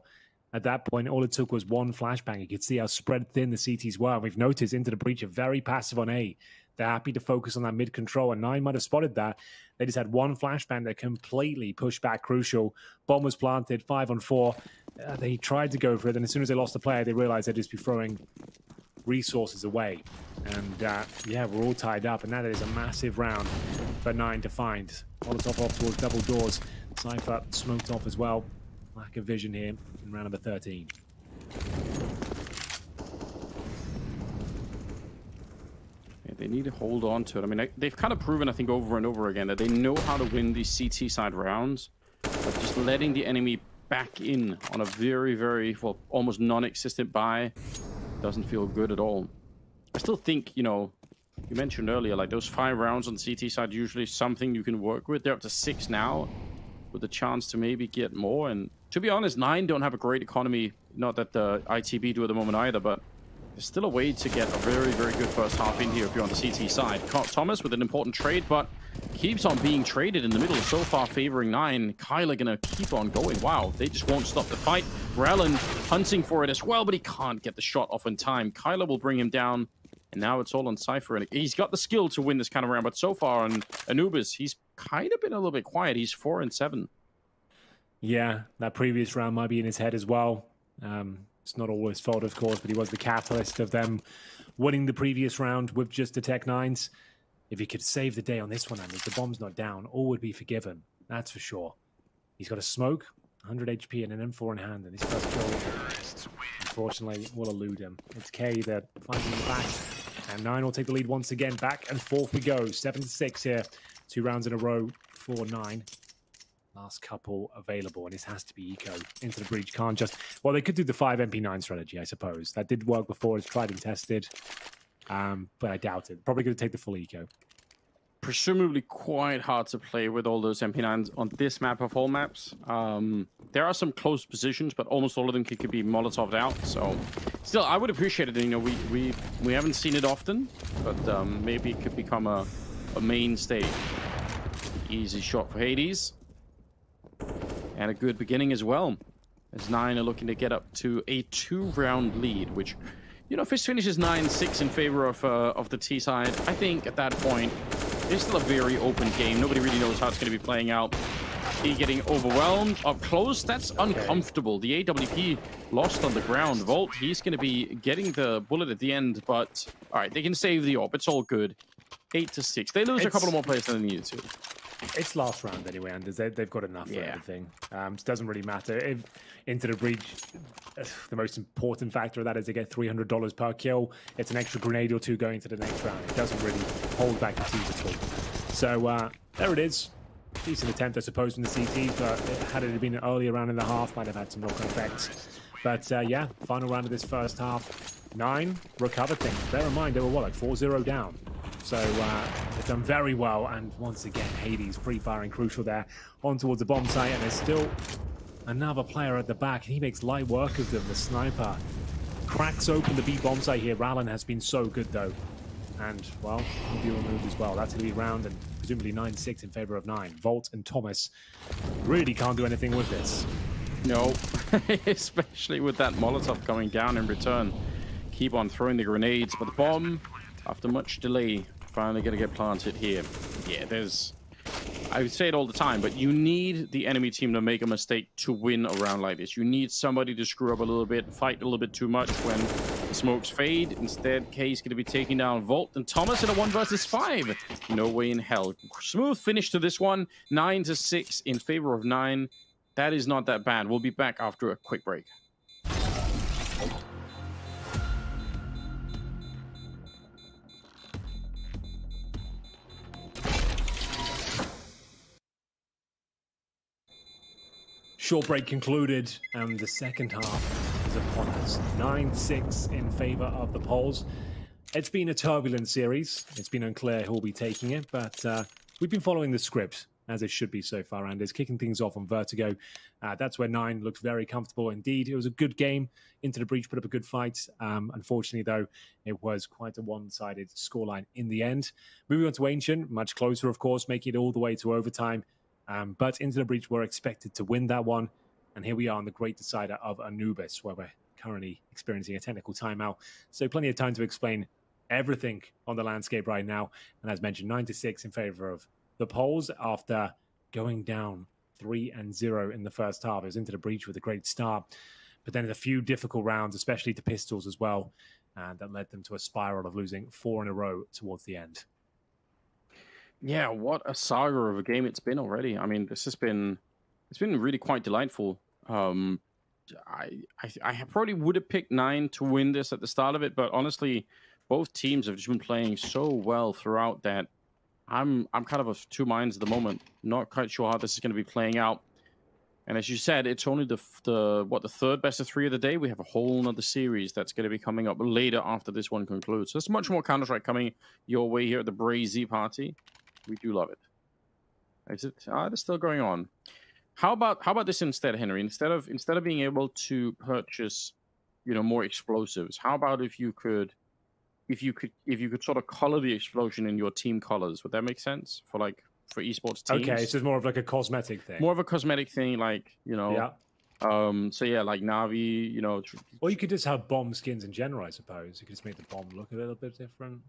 At that point, all it took was one flashbang. You could see how spread thin the CTs were. We've noticed into the breach are very passive on A. They're happy to focus on that mid control, and 9 might have spotted that. They just had one flashbang that completely pushed back Crucial. Bomb was planted, 5 on 4. They tried to go for it, and as soon as they lost the player, they realized they'd just be throwing resources away. And yeah, we're all tied up, and that is a massive round for 9 to find. Molotov off towards double doors. Cypher smoked off as well. Lack of vision here in round number 13. Yeah, they need to hold on to it. I mean, they've kind of proven, I think, over and over again that they know how to win these CT side rounds, but just letting the enemy back in on a very, very, well, almost non-existent buy doesn't feel good at all. I still think, you know, you mentioned earlier, like those 5 rounds on the CT side, usually something you can work with. They're up to 6 now, with a chance to maybe get more. And to be honest, 9 don't have a great economy. Not that the ITB do at the moment either, but there's still a way to get a very, very good first half in here if you're on the CT side. Thomas with an important trade, but keeps on being traded in the middle, so far favoring 9. Kyler gonna keep on going. Wow, they just won't stop the fight. Rallen hunting for it as well, but he can't get the shot off in time. Kyler will bring him down, and now it's all on Cypher. And he's got the skill to win this kind of round, but so far on Anubis, he's kind of been a little bit quiet. He's 4-7. Yeah, that previous round might be in his head as well. It's not all his fault, of course, but he was the catalyst of them winning the previous round with just the Tech 9s. If he could save the day on this one, and if the bomb's not down, all would be forgiven. That's for sure. He's got a smoke, 100 HP, and an M4 in hand, and his first kill, unfortunately, will elude him. It's K that finds him in the back, and 9 will take the lead once again. Back and forth we go. 7-6 here. 2 rounds in a row for 9. Last couple available, and this has to be eco into the breach. Can't just... Well, they could do the 5 MP9 strategy, I suppose. That did work before. It's tried and tested. But I doubt it. Probably going to take the full eco. Presumably quite hard to play with all those MP9s on this map of all maps. There are some close positions, but almost all of them could be Molotoved out. So, still, I would appreciate it. You know, we haven't seen it often, but maybe it could become a mainstay. Easy shot for Hades. And a good beginning as well, as 9 are looking to get up to a 2-round lead, which, you know, if this finishes 9-6 in favor of the T side, I think at that point, it's still a very open game. Nobody really knows how it's going to be playing out. He getting overwhelmed up close. That's uncomfortable. The AWP lost on the ground. Volt, he's going to be getting the bullet at the end, but all right, they can save the AWP. It's all good. 8-6. They lose a couple of more players than they needed to. It's last round anyway, Anders. They've got enough for everything. It doesn't really matter. If into the breach, the most important factor of that is they get $300 per kill. It's an extra grenade or two going to the next round. It doesn't really hold back the teams at all. So there it is. Decent attempt, I suppose, from the CTs, but had it been an earlier round in the half, might have had some knock-on effects. But yeah, final round of this first half. 9 recovered things. Bear in mind, they were what, like 4-0 down. So they've done very well, and once again, Hades pre-firing crucial there on towards the bomb site, and there's still another player at the back, and he makes light work of them. The sniper cracks open the B bomb site here. Rallen has been so good though, and well, he'll be removed as well. That's going to be round, and presumably 9-6 in favor of 9. Volt and Thomas really can't do anything with this. No, especially with that Molotov coming down in return. Keep on throwing the grenades, but the bomb, after much delay, finally going to get planted here. Yeah, I would say it all the time, but you need the enemy team to make a mistake to win a round like this. You need somebody to screw up a little bit, fight a little bit too much when the smokes fade. Instead, K's going to be taking down Volt and Thomas in a 1 versus 5. No way in hell. Smooth finish to this one. 9-6 in favor of 9. That is not that bad. We'll be back after a quick break. Short break concluded, and the second half is upon us. 9-6 in favor of the Poles. It's been a turbulent series. It's been unclear who will be taking it, but we've been following the script, as it should be so far, and is kicking things off on Vertigo. That's where 9 looked very comfortable indeed. It was a good game. Into the breach, put up a good fight. Unfortunately, though, it was quite a one-sided scoreline in the end. Moving on to Ancient, much closer, of course, making it all the way to overtime. But Into the Breach were expected to win that one. And here we are on the great decider of Anubis, where we're currently experiencing a technical timeout. So plenty of time to explain everything on the landscape right now. And as mentioned, 9-6 in favor of the Poles after going down 3-0 in the first half. It was Into the Breach with a great start. But then a few difficult rounds, especially to Pistols as well. And that led them to a spiral of losing 4 in a row towards the end. Yeah, what a saga of a game it's been already. I mean, it's been really quite delightful. I probably would have picked 9 to win this at the start of it, but honestly, both teams have just been playing so well throughout that I'm kind of of two minds at the moment. Not quite sure how this is going to be playing out. And as you said, it's only the third best of 3 of the day. We have a whole other series that's going to be coming up later after this one concludes. So there's much more Counter-Strike coming your way here at the Brazy party. We do love it. Is it? It's still going on. How about this instead, Henry? Instead of being able to purchase, more explosives, how about if you could sort of color the explosion in your team colors? Would that make sense for esports teams? Okay, so it's more of like a cosmetic thing. More of a cosmetic thing, Yeah. So yeah, like Navi, Or you could just have bomb skins in general, I suppose. You could just make the bomb look a little bit different.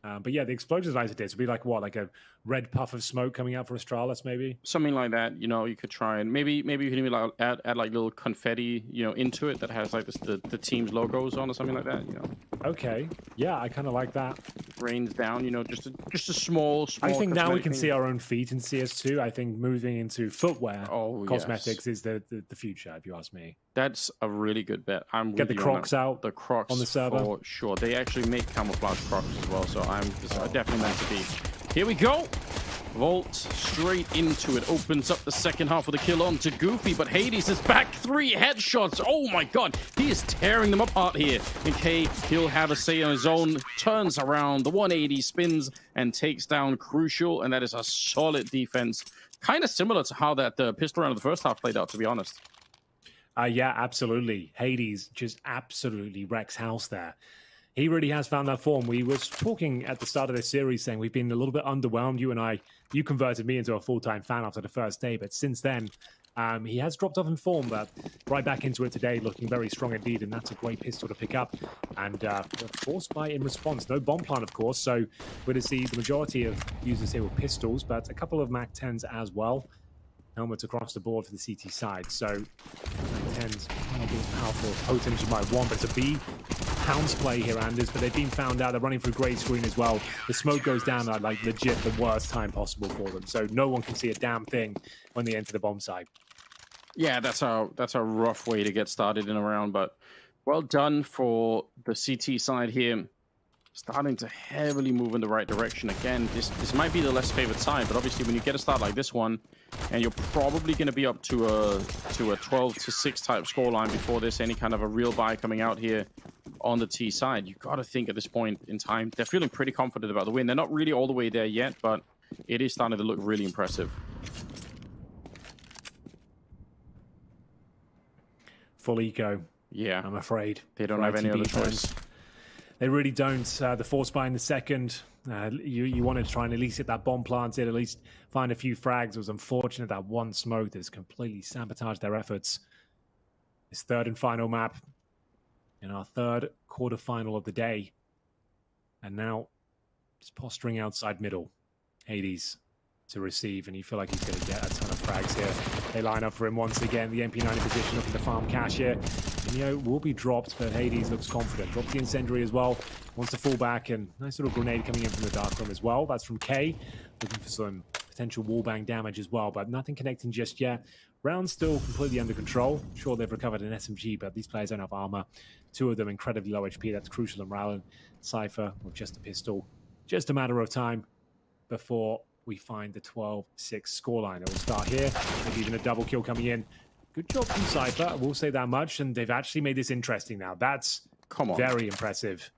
But yeah, the explosions like it did would be like what, like a red puff of smoke coming out for Astralis, maybe something like that. You could try and maybe you can even add like little confetti, into it that has like the team's logos on or something like that. Okay, yeah, I kind of like that. Rains down, just a small. I think now we can see our own feet in CS2. I think moving into footwear, cosmetics is the future, if you ask me. That's a really good bet. I'm get the Crocs out. The Crocs on the server for sure. They actually make camouflage Crocs as well, so I definitely meant to be. Here we go. Volt straight into it. Opens up the second half with a kill on to Goofy, but Hades is back. 3 headshots. Oh my god. He is tearing them apart here. And K, he'll have a say on his own. Turns around. The 180 spins and takes down Crucial. And that is a solid defense. Kind of similar to how that pistol round of the first half played out, to be honest. Yeah, absolutely. Hades just absolutely wrecks house there. He really has found that form. We were talking at the start of this series saying we've been a little bit underwhelmed. You and I, you converted me into a full-time fan after the first day, but since then, he has dropped off in form, but right back into it today, looking very strong indeed, and that's a great pistol to pick up. And force buy in response. No bomb plant, of course, so we're going to see the majority of users here with pistols, but a couple of MAC-10s as well. helmets across the board for the CT side. So 10's not being as powerful as potent as you might want, but it's a B pounce play here, Anders, but they've been found out. They're running through grey screen as well. The smoke goes down at like legit the worst time possible for them. So no one can see a damn thing when they enter the bomb site. Yeah, that's a rough way to get started in a round, but well done for the CT side here. Starting to heavily move in the right direction again. This might be the less favored side, but obviously when you get a start like this one, and you're probably going to be up to a 12-6 type scoreline before there's any kind of a real buy coming out here on the T side. You got to think at this point in time they're feeling pretty confident about the win. They're not really all the way there yet, but it is starting to look really impressive. Full eco. Yeah, I'm afraid they don't have any other choice. They really don't. The force buy in the second. You wanted to try and at least get that bomb planted, at least find a few frags. It was unfortunate that one smoke has completely sabotaged their efforts. This third and final map in our third quarterfinal of the day. And now just posturing outside middle. Hades to receive, and you feel like he's going to get a ton of frags here. They line up for him once again. The MP9 in position, looking to farm cash here. Neo will be dropped, but Hades looks confident. Drops the incendiary as well. Wants to fall back, and nice little grenade coming in from the dark room as well. That's from K. Looking for some potential wallbang damage as well, but nothing connecting just yet. Round still completely under control. Sure, they've recovered an SMG, but these players don't have armor. Two of them incredibly low HP. That's crucial. And Rowland, Cypher with just a pistol. Just a matter of time before we find the 12-6 scoreline. It will start here. Maybe even a double kill coming in. Good job from Cypher, I will say that much, and they've actually made this interesting now. That's very impressive.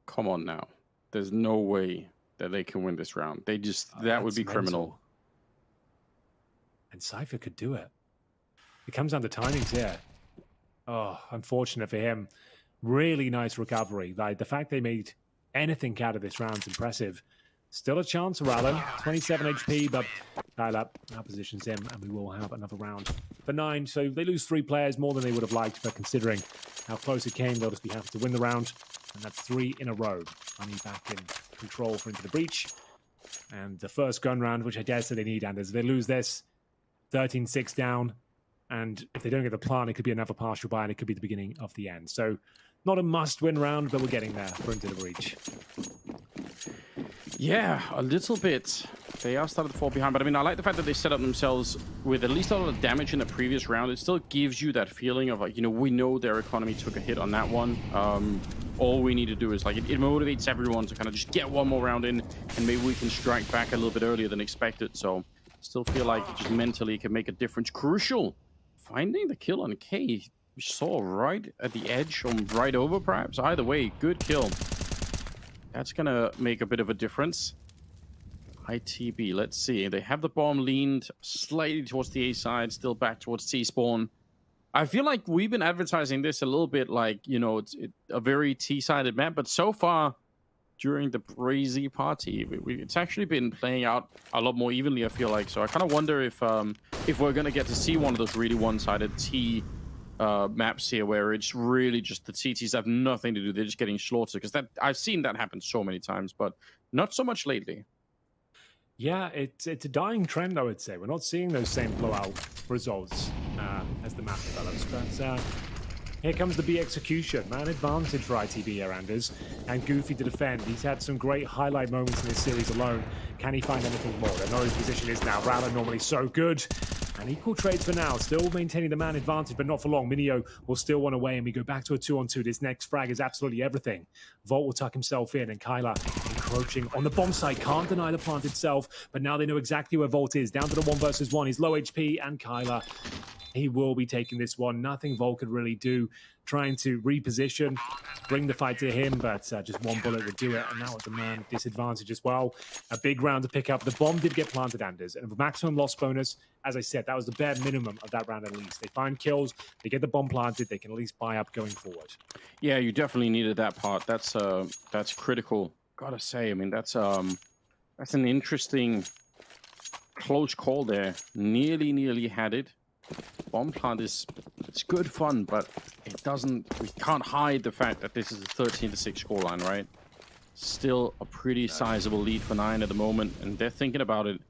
Come on now. There's no way that they can win this round. They just, that would be criminal. Mental. And Cypher could do it. It comes down to timings here. Oh, unfortunate for him. Really nice recovery. Like, the fact they made anything out of this round is impressive. Still a chance for Alan. 27 HP, but Kyla outpositions him, and we will have another round for 9. So they lose 3 players, more than they would have liked, but considering how close it came, they'll just be happy to win the round. And that's 3 in a row. Money back in control for Into the Breach. And the first gun round, which I dare say they need, Anders. If they lose this, 13-6 down. And if they don't get the plant, it could be another partial buy, and it could be the beginning of the end. So not a must-win round, but we're getting there for Into the Breach. Yeah, a little bit. They are starting to fall behind, but I mean, I like the fact that they set up themselves with at least a lot of damage in the previous round. It still gives you that feeling of like, you know, we know their economy took a hit on that one. All we need to do is like, it motivates everyone to kind of just get one more round in, and maybe we can strike back a little bit earlier than expected. So still feel like just mentally can make a difference. Crucial. Finding the kill on K. We saw right at the edge, or right over perhaps. Either way, good kill. That's going to make a bit of a difference. ITB, let's see. They have the bomb leaned slightly towards the A side, still back towards T spawn. I feel like we've been advertising this a little bit like, you know, it's a very T-sided map, but so far during the Brazy party, it's actually been playing out a lot more evenly, I feel like. So I kind of wonder if we're going to get to see one of those really one-sided T maps here where it's really just the TTs have nothing to do. They're just getting slaughtered, because that I've seen that happen so many times, but not so much lately. Yeah, it's a dying trend, I would say. We're not seeing those same blowout results as the map develops, but here comes the B execution. Man advantage for ITB here, Anders, and Goofy to defend. He's had some great highlight moments in this series alone. Can he find anything more? I know his position is now. Rala normally so good. And equal trades for now, still maintaining the man advantage, but not for long. Minio will still want away, and we go back to a 2-on-2. This next frag is absolutely everything. Volt will tuck himself in, and Kyla encroaching on the bomb site. Can't deny the plant itself, but now they know exactly where Volt is. Down to the 1 versus 1. He's low HP, and Kyla, he will be taking this one. Nothing Volt could really do. Trying to reposition, bring the fight to him, but just one bullet would do it. And now with the man disadvantage as well. A big round to pick up. The bomb did get planted, Anders, and with maximum loss bonus, as I said, that was the bare minimum of that round at least. They find kills, they get the bomb planted, they can at least buy up going forward. Yeah, you definitely needed that part. That's critical. Gotta say, I mean, that's an interesting close call there. Nearly had it. Bomb plant it's good fun, but we can't hide the fact that this is a 13-6 scoreline, right? Still a pretty sizable lead for 9 at the moment, and they're thinking about it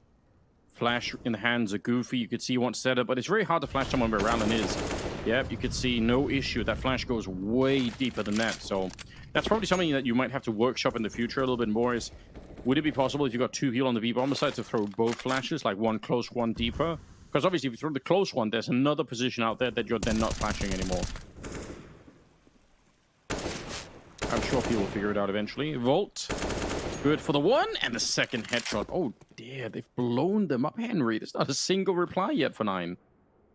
Flash in the hands of Goofy. You could see one setup, but it's very hard to flash someone where Rallen is. Yep, you could see no issue. That flash goes way deeper than that. So that's probably something that you might have to workshop in the future a little bit more is, would it be possible if you got 2 heal on the B-bomber side to throw both flashes, like one close, one deeper? Because obviously if you throw the close one, there's another position out there that you're then not flashing anymore. I'm sure people will figure it out eventually. Volt. Good for the one and the second headshot. Oh dear, they've blown them up, Henry. There's not a single reply yet for 9.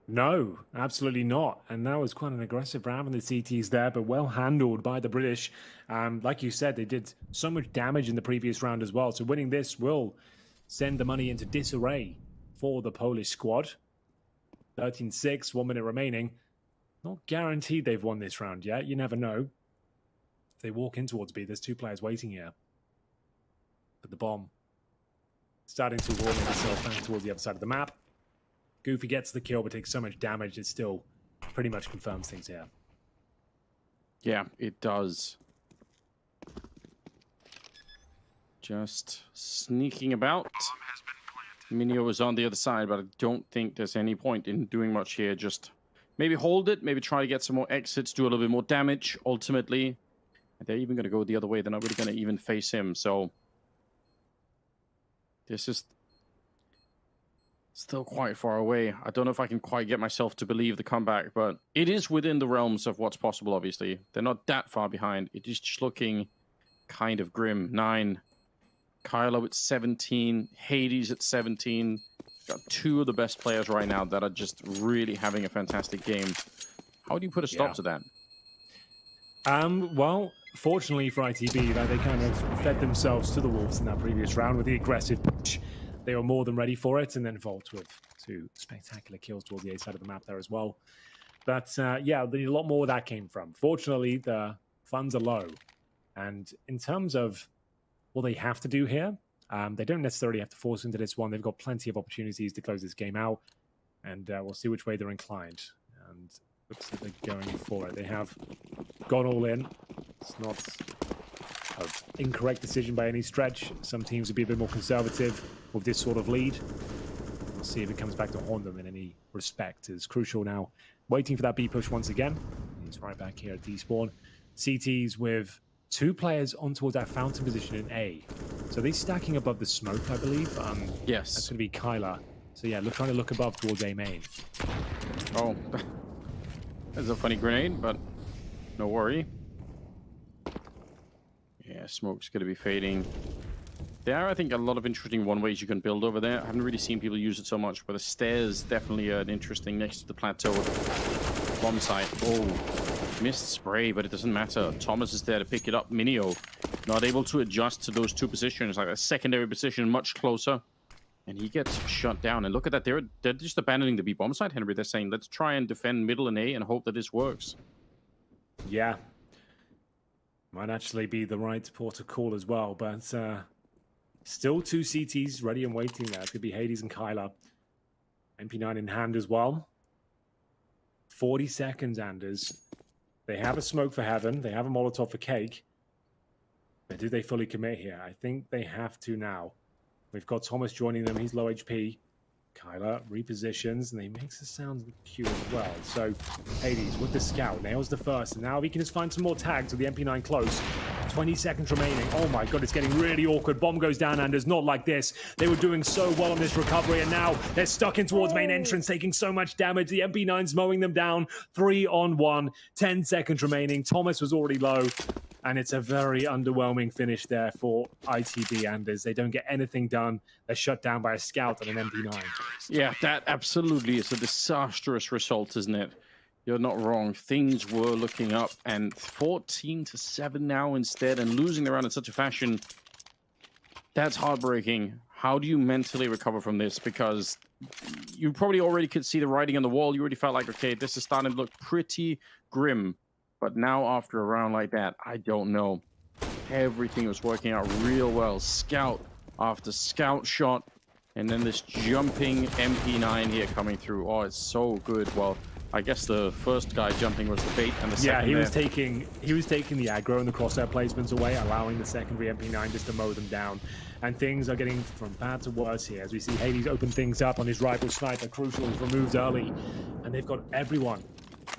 No, absolutely not. And that was quite an aggressive round from the CTs there, but well handled by the British. Like you said, they did so much damage in the previous round as well. So winning this will send the money into disarray for the Polish squad. 13-6, 1 minute remaining. Not guaranteed they've won this round yet. You never know. If they walk in towards B, there's 2 players waiting here. But the bomb starting to warm itself back towards the other side of the map. Goofy gets the kill, but takes so much damage, it still pretty much confirms things here. Yeah, it does. Just sneaking about. Minio is on the other side, but I don't think there's any point in doing much here. Just maybe hold it, maybe try to get some more exits, do a little bit more damage, ultimately. And they're even going to go the other way. They're not really going to even face him, so... This is still quite far away. I don't know if I can quite get myself to believe the comeback, but it is within the realms of what's possible, obviously. They're not that far behind. It is just looking kind of grim. 9. Kylo at 17. Hades at 17. Got 2 of the best players right now that are just really having a fantastic game. How do you put a stop to that? Well, fortunately for ITB, they kind of fed themselves to the Wolves in that previous round with the aggressive push. They were more than ready for it, and then Volt with 2 spectacular kills towards the A side of the map there as well. But yeah, a lot more where that came from. Fortunately, the funds are low. And in terms of what they have to do here, they don't necessarily have to force into this one. They've got plenty of opportunities to close this game out, and we'll see which way they're inclined. And looks like they're going for it. They have gone all in. It's not an incorrect decision by any stretch. Some teams would be a bit more conservative with this sort of lead. We'll see if it comes back to haunt them in any respect. It's crucial now. Waiting for that B push once again. He's right back here at despawn. CTs with 2 players on towards that fountain position in A. So they're stacking above the smoke, I believe. Yes. That's going to be Kyla. So yeah, trying to look above towards A main. Oh, that's a funny grenade, but no worry. Yeah, smoke's going to be fading. There are, I think, a lot of interesting one-ways you can build over there. I haven't really seen people use it so much, but the stairs definitely an interesting next to the plateau bomb site. Oh, missed spray, but it doesn't matter. Thomas is there to pick it up. Minio not able to adjust to those 2 positions, like a secondary position much closer. And he gets shut down. And look at that, they're just abandoning the B bomb site, Henry. They're saying, let's try and defend middle and A and hope that this works. Yeah. Might actually be the right port of call as well, but still 2 CTs ready and waiting there. It could be Hades and Kyla. MP9 in hand as well. 40 seconds, Anders. They have a smoke for heaven. They have a Molotov for cake. But do they fully commit here? I think they have to now. We've got Thomas joining them. He's low HP. Kyla repositions, and he makes a sound cue as well. So Hades with the scout nails the first, and now he can just find some more tags with the MP9 close. 20 seconds remaining. Oh my god, it's getting really awkward. Bomb goes down, and it's not like this. They were doing so well on this recovery, and now they're stuck in towards main entrance, taking so much damage. The MP9's mowing them down. 3-on-1. 10 seconds remaining. Thomas was already low. And it's a very underwhelming finish there for ITB Anders. They don't get anything done. They're shut down by a scout and an MP9. Yeah, that absolutely is a disastrous result, isn't it? You're not wrong. Things were looking up, and 14-7 now instead, and losing the round in such a fashion, that's heartbreaking. How do you mentally recover from this? Because you probably already could see the writing on the wall. You already felt like, okay, this is starting to look pretty grim. But now, after a round like that, I don't know. Everything was working out real well. Scout after scout shot. And then this jumping MP9 here coming through. Oh, it's so good. Well, I guess the first guy jumping was the bait, and the second he there. was taking the aggro and the crosshair placements away, allowing the secondary MP9 just to mow them down. And things are getting from bad to worse here as we see Hades open things up on his rival sniper. Crucial is removed early, and they've got everyone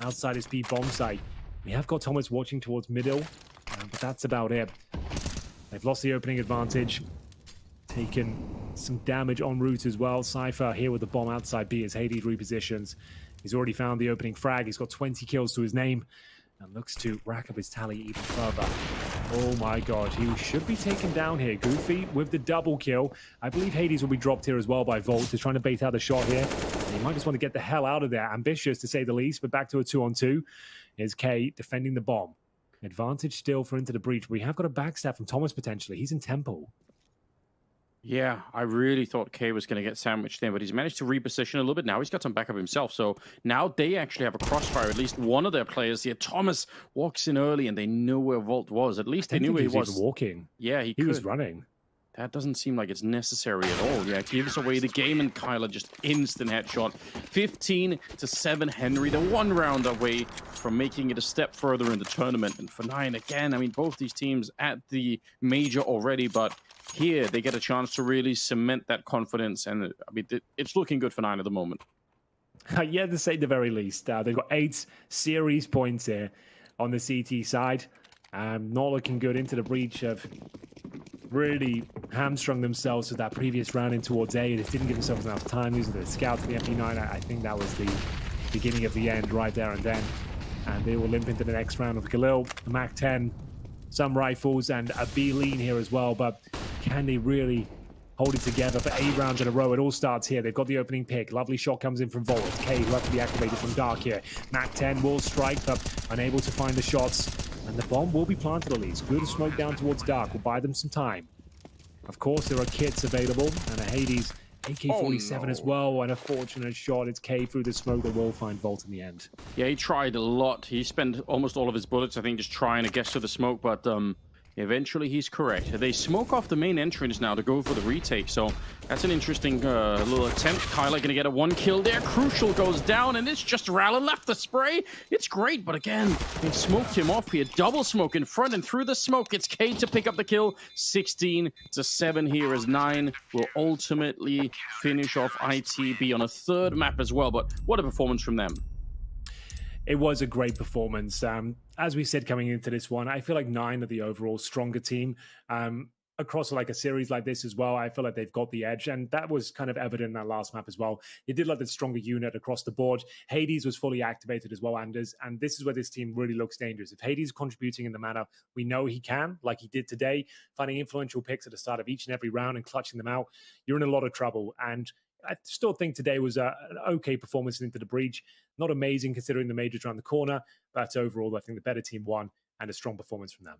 outside his P bomb site. We have got Thomas watching towards middle, but that's about it. They've lost the opening advantage, taken some damage en route as well. Cypher here with the bomb outside B as Hades repositions. He's already found the opening frag. He's got 20 kills to his name and looks to rack up his tally even further. Oh my god, he should be taken down here. Goofy with the double kill. I believe Hades will be dropped here as well by Volt. He's trying to bait out the shot here. He might just want to get the hell out of there. Ambitious to say the least, but back to a 2-on-2. Here's K defending the bomb. Advantage still for Into the Breach. We have got a backstab from Thomas potentially. He's in Temple. Yeah, I really thought K was going to get sandwiched there, but he's managed to reposition a little bit. Now he's got some backup himself, so now they actually have a crossfire. At least one of their players here, Thomas, walks in early, and they know where Volt was. At least they knew where he was. Even walking. Yeah, he was running. That doesn't seem like it's necessary at all. Yeah, gives away the game, and Kyler just instant headshot. 15-7 Henry. They're one round away from making it a step further in the tournament. And for 9, again, I mean, both these teams at the major already, but here they get a chance to really cement that confidence. And I mean, it's looking good for 9 at the moment. Yeah, to say the very least. They've got 8 series points here on the CT side. Not looking good. Into the Breach of really hamstrung themselves with that previous round in towards A. They didn't give themselves enough time. These are the scouts, the MP9. I think that was the beginning of the end right there and then. And they will limp into the next round with Galil, the MAC-10, some rifles, and a B lean here as well. But can they really hold it together for 8 rounds in a row? It all starts here. They've got the opening pick. Lovely shot comes in from Volt. It's K who have to be activated from Dark here. MAC-10 will strike, but unable to find the shots. And the bomb will be planted at least. Good smoke down towards Dark will buy them some time. Of course, there are kits available, and a Hades AK-47 as well, and a fortunate shot. It's K through the smoke. They will find Volt in the end. Yeah, he tried a lot. He spent almost all of his bullets, I think, just trying to get to the smoke, but eventually he's correct. They smoke off the main entrance now to go for the retake, so that's an interesting little attempt. Kyler gonna get a 1 kill there. Crucial goes down, and it's just Ralla left the spray. It's great, but again, they smoked him off here. Double smoke in front, and through the smoke, it's K to pick up the kill. 16-7 here as 9 will ultimately finish off ITB on a 3rd map as well, but what a performance from them. It was a great performance. As we said coming into this one, I feel like 9 are the overall stronger team. Across like a series like this as well, I feel like they've got the edge, and that was kind of evident in that last map as well. They did like the stronger unit across the board. Hades was fully activated as well, Anders, and this is where this team really looks dangerous. If Hades is contributing in the manner we know he can, like he did today, finding influential picks at the start of each and every round and clutching them out, you're in a lot of trouble. And I still think today was an okay performance into the Breach. Not amazing considering the majors around the corner, but overall, I think the better team won and a strong performance from them.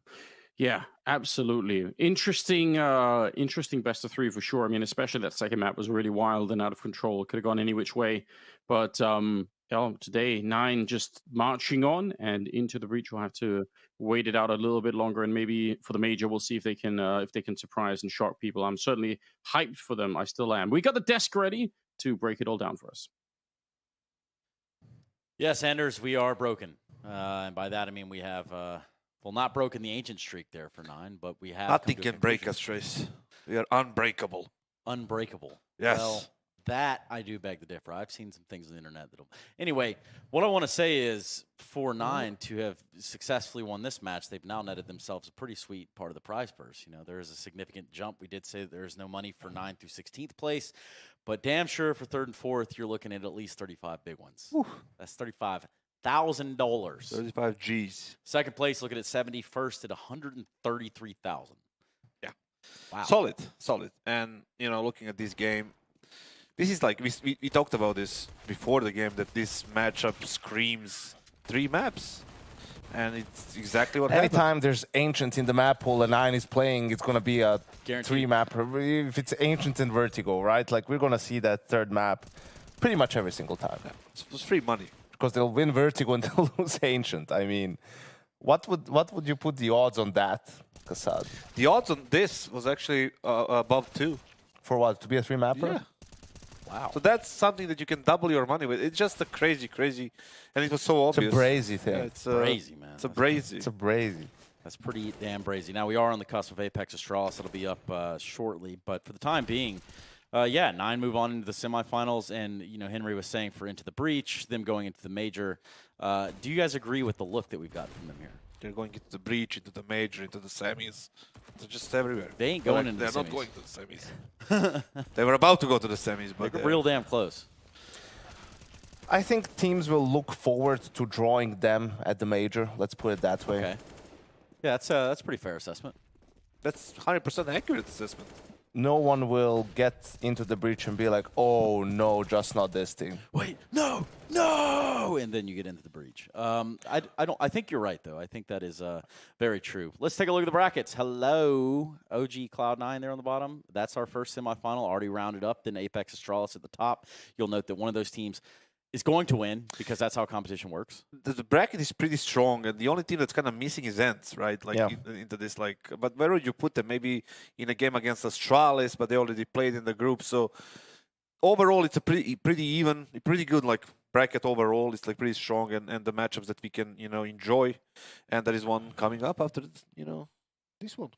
Yeah, absolutely. Interesting best of 3 for sure. I mean, especially that second map was really wild and out of control. Could have gone any which way. But today, 9 just marching on, and into the Breach will have to wait it out a little bit longer, and maybe for the major, we'll see if they can surprise and shock people. I'm certainly hyped for them. I still am. We got the desk ready to break it all down for us. Yes, Anders, we are broken. And by that, I mean we have, not broken the ancient streak there for 9, but we have... Nothing can break us, Trace. We are unbreakable. Unbreakable. Yes. Well, that I do beg to differ. I've seen some things on the internet that'll... Anyway, what I want to say is for 9 to have successfully won this match, they've now netted themselves a pretty sweet part of the prize purse. You know, there is a significant jump. We did say that there is no money for 9 through 16th place, but damn sure for 3rd and 4th, you're looking at least 35 big ones. Whew. That's $35,000. 35 G's. 2nd place, looking at 70. 1st at 133,000. Yeah. Wow. Solid. And, looking at this game, this is like, we talked about this before the game, that this matchup screams 3 maps. And it's exactly what happened. Anytime there's Ancient in the map pool and 9 is playing, it's going to be a Guaranteed. 3-map. If it's Ancient and Vertigo, right? Like, we're going to see that 3rd map pretty much every single time. Yeah. It's free money. Because they'll win Vertigo and they'll lose Ancient. I mean, what would you put the odds on that, Kassad? The odds on this was actually above 2. For what? To be a 3-mapper? Yeah. Wow. So that's something that you can double your money with. It's just a crazy, and it was so It's a obvious. Brazy thing. Yeah, it's Brazy, man. It's a Brazy. It's a Brazy. That's pretty damn brazy. Now, we are on the cusp of Apeks Astralis. It'll be up shortly. But for the time being, yeah, 9 move on into the semifinals. And, you know, Henry was saying for Into the Breach, them going into the major. Do you guys agree with the look that we've got from them here? They're going into the breach, into the major, into the semis. They're just everywhere. They ain't going into the semis. They're not going to the semis. They were about to go to the semis, but They're real damn close. I think teams will look forward to drawing them at the major. Let's put it that way. Okay. Yeah, that's a pretty fair assessment. that's 100% accurate assessment. No one will get into the breach and be like, oh no, just not this team. Wait, no, no, and then you get into the breach. I think you're right though. I think that is very true. Let's take a look at the brackets. Hello, OG Cloud9 there on the bottom. That's our first semifinal, already rounded up. Then Apeks Astralis at the top. You'll note that one of those teams is going to win because that's how competition works. The bracket is pretty strong, and the only team that's kind of missing is Ents, right? Like into this, like, but where would you put them? Maybe in a game against Astralis, but they already played in the group. So overall, it's a pretty even, pretty good like bracket overall. It's like pretty strong, and the matchups that we can enjoy. And there is one coming up after this one.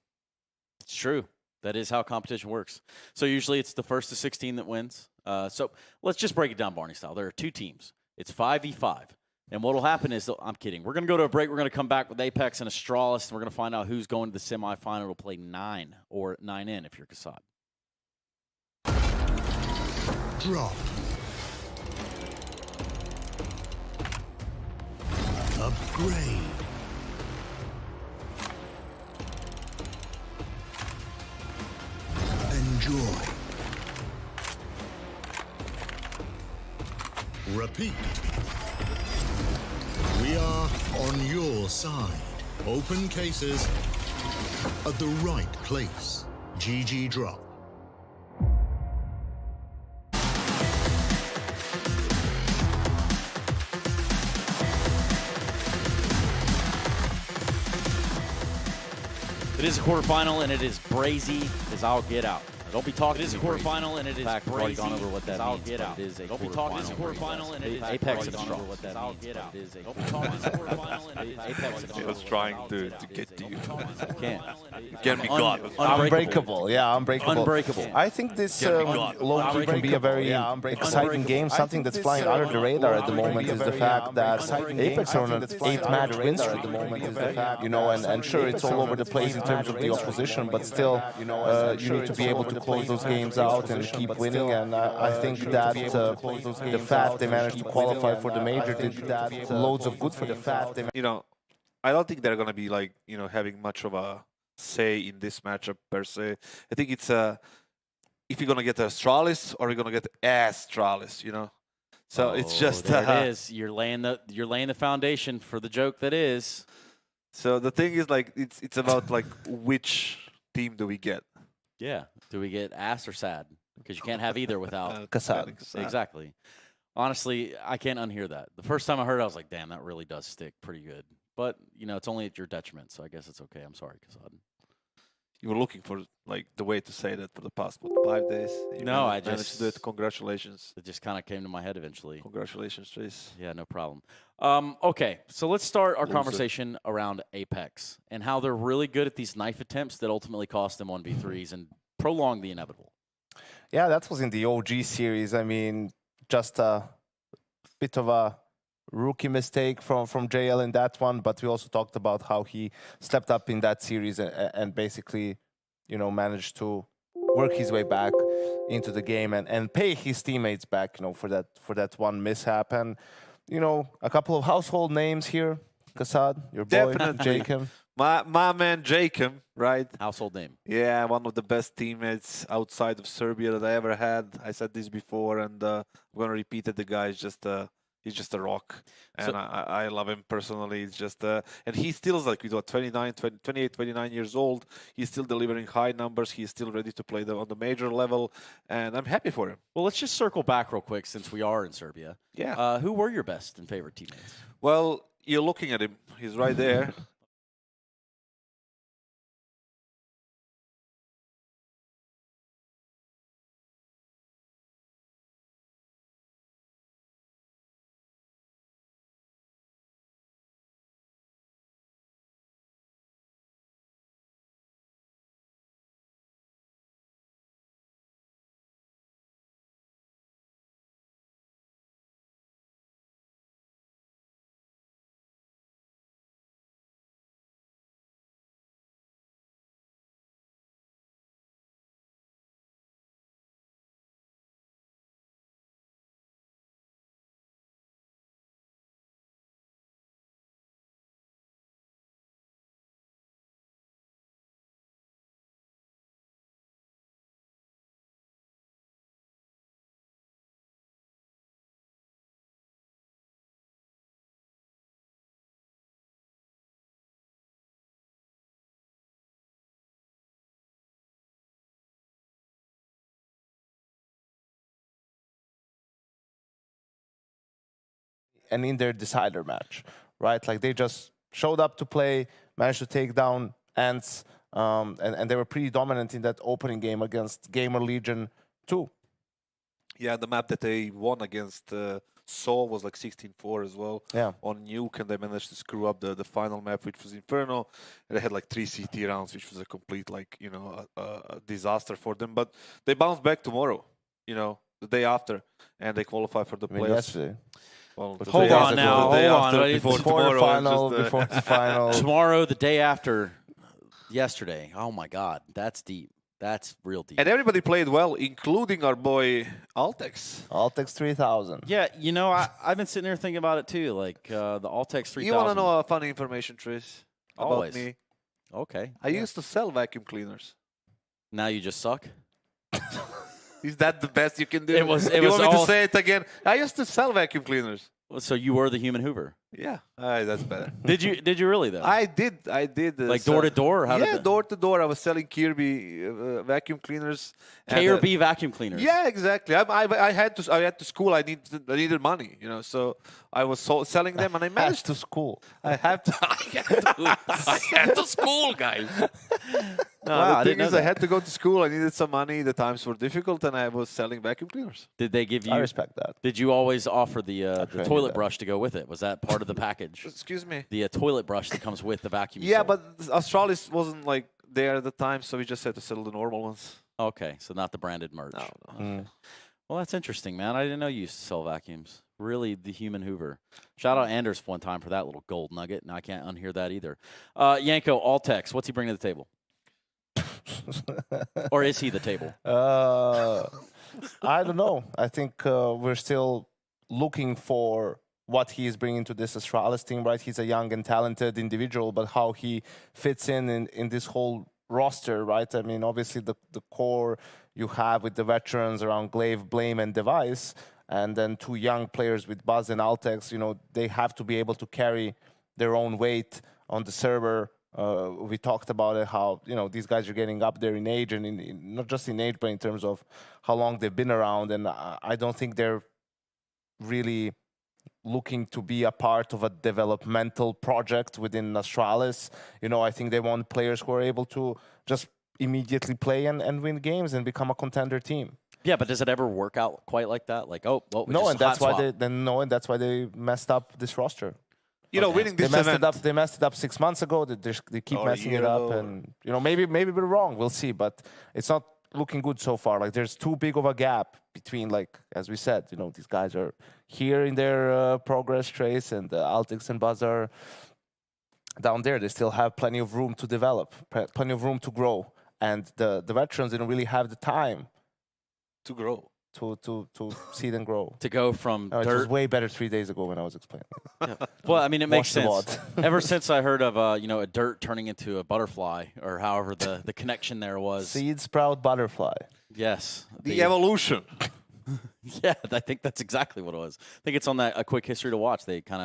It's true. That is how competition works. So usually it's the first to 16 that wins. So let's just break it down Barney style. There are 2 teams. It's 5v5. And what will happen is, I'm kidding. We're going to go to a break. We're going to come back with Apeks and Astralis, and we're going to find out who's going to the semifinal to play 9 or 9-in if you're Kasad. Drop. Upgrade. Enjoy. Repeat. We are on your side. Open cases at the right place. GG drop. It is a quarterfinal, and it is Brazy as I'll get out. Don't be talking. It is a quarterfinal, and it is Brazy. Gone over what that means. I'll get out. It is a quarterfinal, and it is Apeks and Astralis. What that means. Get out. It is a quarterfinal, and it is Apeks. He was trying to get to you. Can't. You can be gone. Unbreakable. Yeah, unbreakable. Unbreakable. I think this low-key can be a very exciting game. Something that's flying under the radar at the moment is the fact that Apeks are on an 8-match win streak at the moment. And sure, it's all over the place in terms of the opposition, but still, you need to be able to close those games out and keep winning. And I think that the fact they managed to qualify for the major did loads of good for the fact. I don't think they're gonna be like having much of a say in this matchup per se. I think it's if you're gonna get Astralis or you're gonna get Astralis, So it's just there it is. You're laying the foundation for the joke that is. So the thing is, like, it's about like which team do we get? Yeah. Do we get ass or sad? Because you can't have either without Kasad. Exactly. Honestly, I can't unhear that. The first time I heard it, I was like, damn, that really does stick pretty good. But, it's only at your detriment, so I guess it's okay. I'm sorry, Kasad. You were looking for like the way to say that for the past 5 days. I managed just to do it. Congratulations. It just kind of came to my head eventually. Congratulations, Trace. Yeah, no problem. Okay, so let's start our conversation around Apeks and how they're really good at these knife attempts that ultimately cost them 1v3s and prolong the inevitable. Yeah, that was in the OG series. I mean, just a bit of a rookie mistake from JL in that one, but we also talked about how he stepped up in that series and basically, managed to work his way back into the game and pay his teammates back, for that one mishap. And, a couple of household names here. Kasad, your boy, Definitely. Jacob. My man Jacob, right? Household name. Yeah, one of the best teammates outside of Serbia that I ever had. I said this before, and I'm going to repeat it. The guy is just he's just a rock, and so, I love him personally. It's just and he still is like 28, 29 years old. He's still delivering high numbers. He's still ready to play on the major level, and I'm happy for him. Well, let's just circle back real quick since we are in Serbia. Yeah. Who were your best and favorite teammates? Well, you're looking at him. He's right there. an in their decider match, right? Like they just showed up to play, managed to take down Ants, and they were pretty dominant in that opening game against Gamer Legion 2. Yeah, the map that they won against Saw was like 16-4 as well. Yeah. On Nuke, and they managed to screw up the final map, which was Inferno. And they had like 3 CT rounds, which was a complete a disaster for them. But they bounced back tomorrow, the day after, and they qualify for the playoffs. Yesterday. Well, the Hold day on after- now, the day hold after, on. before Before the tomorrow. final, just, before the final. Tomorrow, the day after yesterday. Oh, my God. That's deep. That's real deep. And everybody played well, including our boy Altex. Altex 3000. Yeah, I've been sitting there thinking about it too, like the Altex 3000. You want to know funny information, Tris? Always. About me? Okay. I used to sell vacuum cleaners. Now you just suck? Is that the best you can do? It was you want me all- to say it again? I used to sell vacuum cleaners. So you were the human Hoover. Yeah, that's better. Did you really, though? I did. Like door to door? How did Yeah, that- door to door. I was selling Kirby vacuum cleaners. K and, or B vacuum cleaners? Yeah, exactly. I had to school. I needed money, so I was selling them, and I managed to school. I had to. I had to school, guys. No, Wow, I the didn't thing know is, I that. had to go to school. I needed some money. The times were difficult, and I was selling vacuum cleaners. Did they give you? I respect that. Did you always offer the trained toilet that. brush to go with it? Was that part of the package? Excuse me. The toilet brush that comes with the vacuum. Yeah, sold? but Astralis wasn't like there at the time, so we just had to sell the normal ones. Okay, so not the branded merch. No. Mm. Well, that's interesting, man. I didn't know you used to sell vacuums. Really, the human Hoover. Shout out Anders one time for that little gold nugget, and I can't unhear that either. Yanko, Altex, what's he bringing to the table? Or is he the table? I don't know. I think we're still looking for what he is bringing to this Astralis team, right? He's a young and talented individual, but how he fits in this whole roster, right? I mean, obviously the core you have with the veterans around Glaive, Blame, and Device, and then 2 young players with Buzz and Altex, they have to be able to carry their own weight on the server. We talked about it, how these guys are getting up there in age, and not just in age, but in terms of how long they've been around. And I don't think they're really looking to be a part of a developmental project within Astralis. I think they want players who are able to just immediately play and win games and become a contender team. Yeah, but does it ever work out quite like that? Like, we No, just and that's hot why swap. and that's why they messed up this roster. Winning They this messed event. it up. They messed it up 6 months ago. They keep Or a messing year it up, ago. and maybe we're wrong. We'll see, but it's not looking good so far. Like there's too big of a gap between, like as we said, these guys are here in their progress trace, and Altex and Buzz are down there. They still have plenty of room to develop, plenty of room to grow, and the veterans didn't really have the time To grow. to see them grow. To go from No, it was dirt. way better 3 days ago when I was explaining. Well, I mean, it makes Watch the sense. VOD. Ever since I heard of a dirt turning into a butterfly, or however the connection there was. Seed sprout butterfly. Yes. The evolution. Yeah, I think that's exactly what it was. I think it's on that A Quick History to Watch. They kind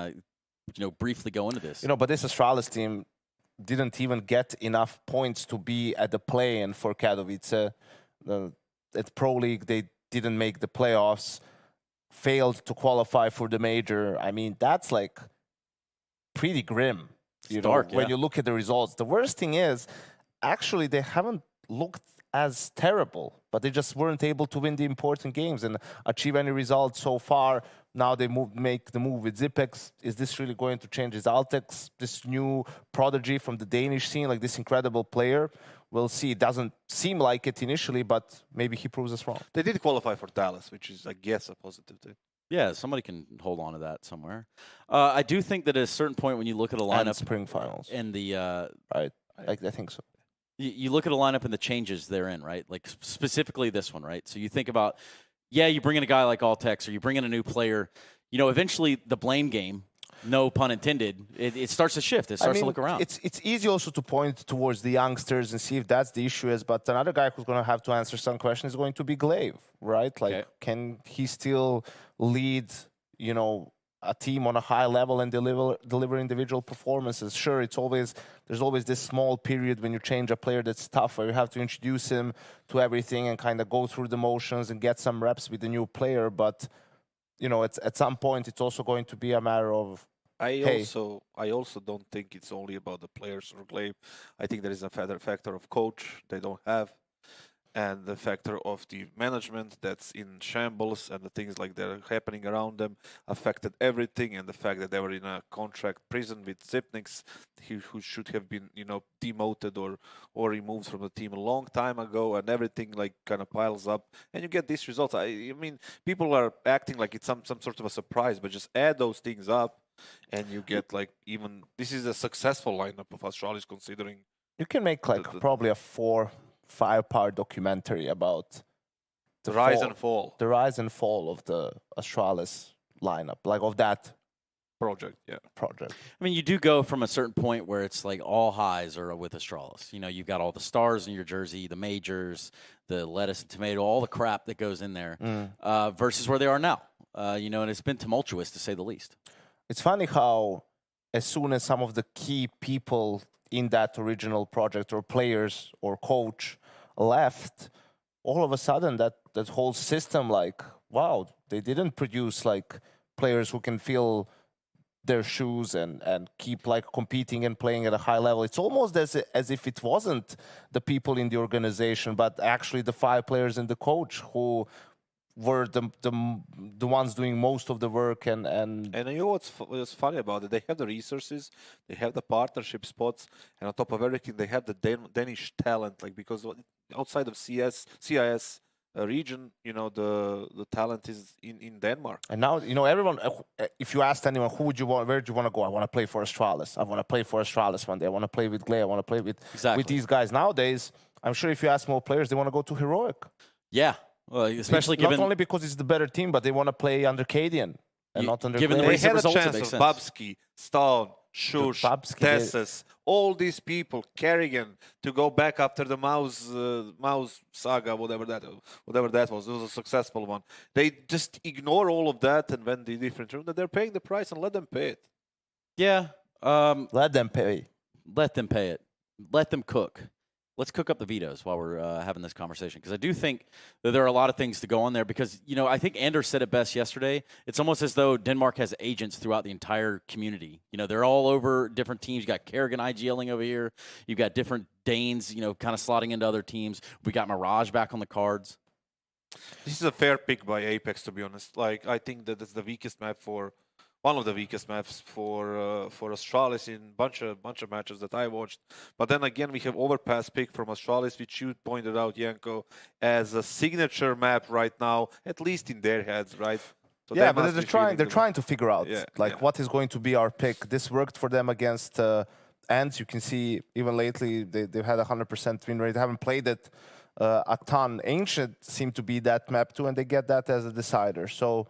of briefly go into this. But this Astralis team didn't even get enough points to be at the play-in for Katowice. At Pro League, they didn't make the playoffs, failed to qualify for the major. I mean, that's like pretty grim. Dark, when yeah. you look at the results. The worst thing is, actually, they haven't looked as terrible, but they just weren't able to win the important games and achieve any results so far. Now they make the move with Apeks. Is this really going to change his Altex, this new prodigy from the Danish scene, like this incredible player? We'll see. It doesn't seem like it initially, but maybe he proves us wrong. They did qualify for Dallas, which is, I guess, a positive thing. Yeah, somebody can hold on to that somewhere. I do think that at a certain point when you look at a And lineup spring finals, and the right? I think so. you look at a lineup and the changes they're in, right? Like specifically this one, right? So you think about, you bring in a guy like Altex, or you bring in a new player. Eventually the blame game, no pun intended, it starts to shift. It starts to look around. It's easy also to point towards the youngsters and see if that's the issue is. But another guy who's going to have to answer some questions is going to be Glaive, right? Like, can he still lead, a team on a high level and deliver individual performances? Sure, there's always this small period when you change a player that's tough, where you have to introduce him to everything and kind of go through the motions and get some reps with the new player. But at some point it's also going to be a matter of I also don't think it's only about the players or Glaive. I think there is a factor of coach they don't have, and the factor of the management that's in shambles, and the things like that are happening around them affected everything, and the fact that they were in a contract prison with Zipniks, who should have been demoted or removed from the team a long time ago, and everything like kind of piles up, and you get these results. I mean, people are acting like it's some sort of a surprise, but just add those things up and you get like even this is a successful lineup of Astralis, considering you can make like probably a 4-5 part documentary about the rise and fall of the Astralis lineup, like of that project. I mean, you do go from a certain point where it's like all highs are with Astralis. You've got all the stars in your jersey, the majors, the lettuce and tomato, all the crap that goes in there, versus where they are now. And it's been tumultuous to say the least. It's funny how as soon as some of the key people in that original project or players or coach left, all of a sudden that whole system, like, wow, they didn't produce like players who can feel their shoes and keep like competing and playing at a high level. It's almost as if it wasn't the people in the organization, but actually the 5 players and the coach who were the ones doing most of the work and you know what's funny about it? They have the resources, they have the partnership spots, and on top of everything, they have the Danish talent. Like, because outside of CIS region, the talent is in Denmark. And now, everyone, if you asked anyone, where do you want to go? I want to play for Astralis. I want to play for Astralis one day. I want to play with Glay. I want to play with these guys. Nowadays, I'm sure if you ask more players, they want to go to Heroic. Yeah. Well, especially not only because it's the better team, but they want to play under Cadian and not under given Glaive. They had a results, chance of Babsky, Stone, Shush, Tessus, all these people, Kerrigan, to go back after the Mouse saga, whatever that was. It was a successful one. They just ignore all of that and went the different route. That they're paying the price, and let them pay it. Yeah. Let them pay. Let them pay it. Let them cook. Let's cook up the vetoes while we're having this conversation, because I do think that there are a lot of things to go on there, because, I think Anders said it best yesterday. It's almost as though Denmark has agents throughout the entire community. They're all over different teams. You got Kerrigan IGLing over here. You've got different Danes, kind of slotting into other teams. We got Mirage back on the cards. This is a fair pick by Apeks, to be honest. Like, I think that it's the weakest map one of the weakest maps for Astralis in bunch of matches that I watched. But then again, we have Overpass pick from Astralis, which you pointed out, Yanko, as a signature map right now, at least in their heads, right? So yeah, but they're trying to figure out what is going to be our pick. This worked for them against Ants. You can see even lately they've had 100% win rate. They haven't played it a ton. Ancient seemed to be that map too, and they get that as a decider. So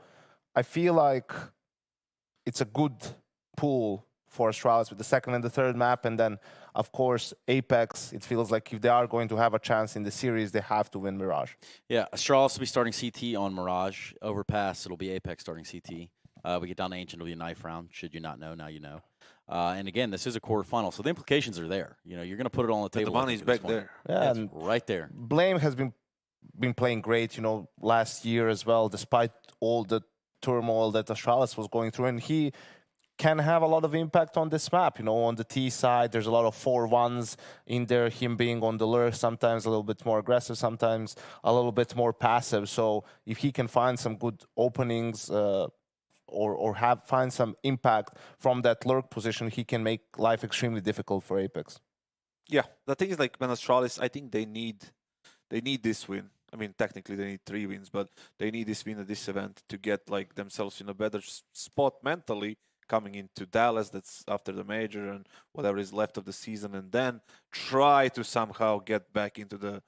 I feel like it's a good pool for Astralis with the second and the third map. And then, of course, Apeks, it feels like if they are going to have a chance in the series, they have to win Mirage. Yeah, Astralis will be starting CT on Mirage. Overpass, it'll be Apeks starting CT. We get down to Ancient, it'll be a knife round. Should you not know, now you know. And again, this is a quarterfinal, so the implications are there. You're going to put it on the table. The money's back there. Yeah, it's right there. Blame has been playing great, last year as well, despite all the turmoil that Astralis was going through, and he can have a lot of impact on this map. On the T side, there's a lot of 4-1s in there, him being on the lurk, sometimes a little bit more aggressive, sometimes a little bit more passive. So if he can find some good openings or find some impact from that lurk position, he can make life extremely difficult for Apeks. Yeah, the thing is, like, when Astralis, I think they need this win. I mean, technically they need 3 wins, but they need this win at this event to get like themselves in a better spot mentally coming into Dallas. That's after the major and whatever is left of the season, and then try to somehow get back into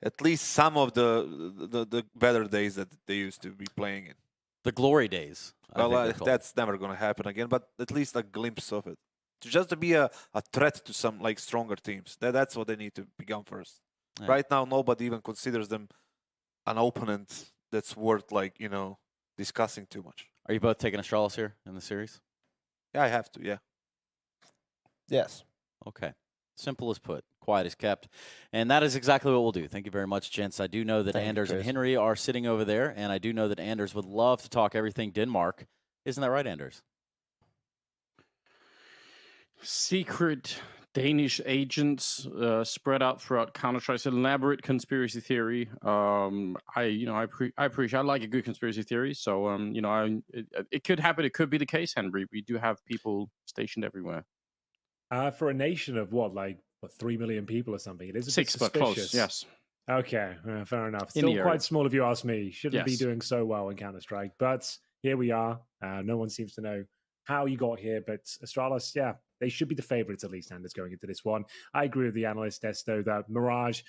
at least some of the better days that they used to be playing in. The glory days. Well, that's never going to happen again, but at least a glimpse of it. Just to be a threat to some like stronger teams. That's what they need to become first. Yeah. Right now, nobody even considers them an opponent that's worth discussing too much. Are you both taking Astralis here in the series? Yeah, I have to. Yeah. Yes. Okay. Simple as put. quiet is kept. And that is exactly what we'll do. Thank you very much, gents. I do know that Thank you, Anders and Chris. Henry are sitting over there, and I do know that Anders would love to talk everything Denmark. Isn't that right, Anders? Secret Danish agents spread out throughout Counter-Strike's elaborate conspiracy theory. I appreciate. I like a good conspiracy theory. So, it could happen. It could be the case, Henry. We do have people stationed everywhere. For a nation of what 3 million people or something, it is a 6, bit but suspicious. close. Yes. Okay, fair enough. In the Still area. quite small if you ask me. Shouldn't be Yes. doing so well in Counter-Strike, but here we are. No one seems to know how you got here, but Astralis, yeah, they should be the favorites at least, Anders, going into this one. I agree with the analyst, Desto, that Mirage,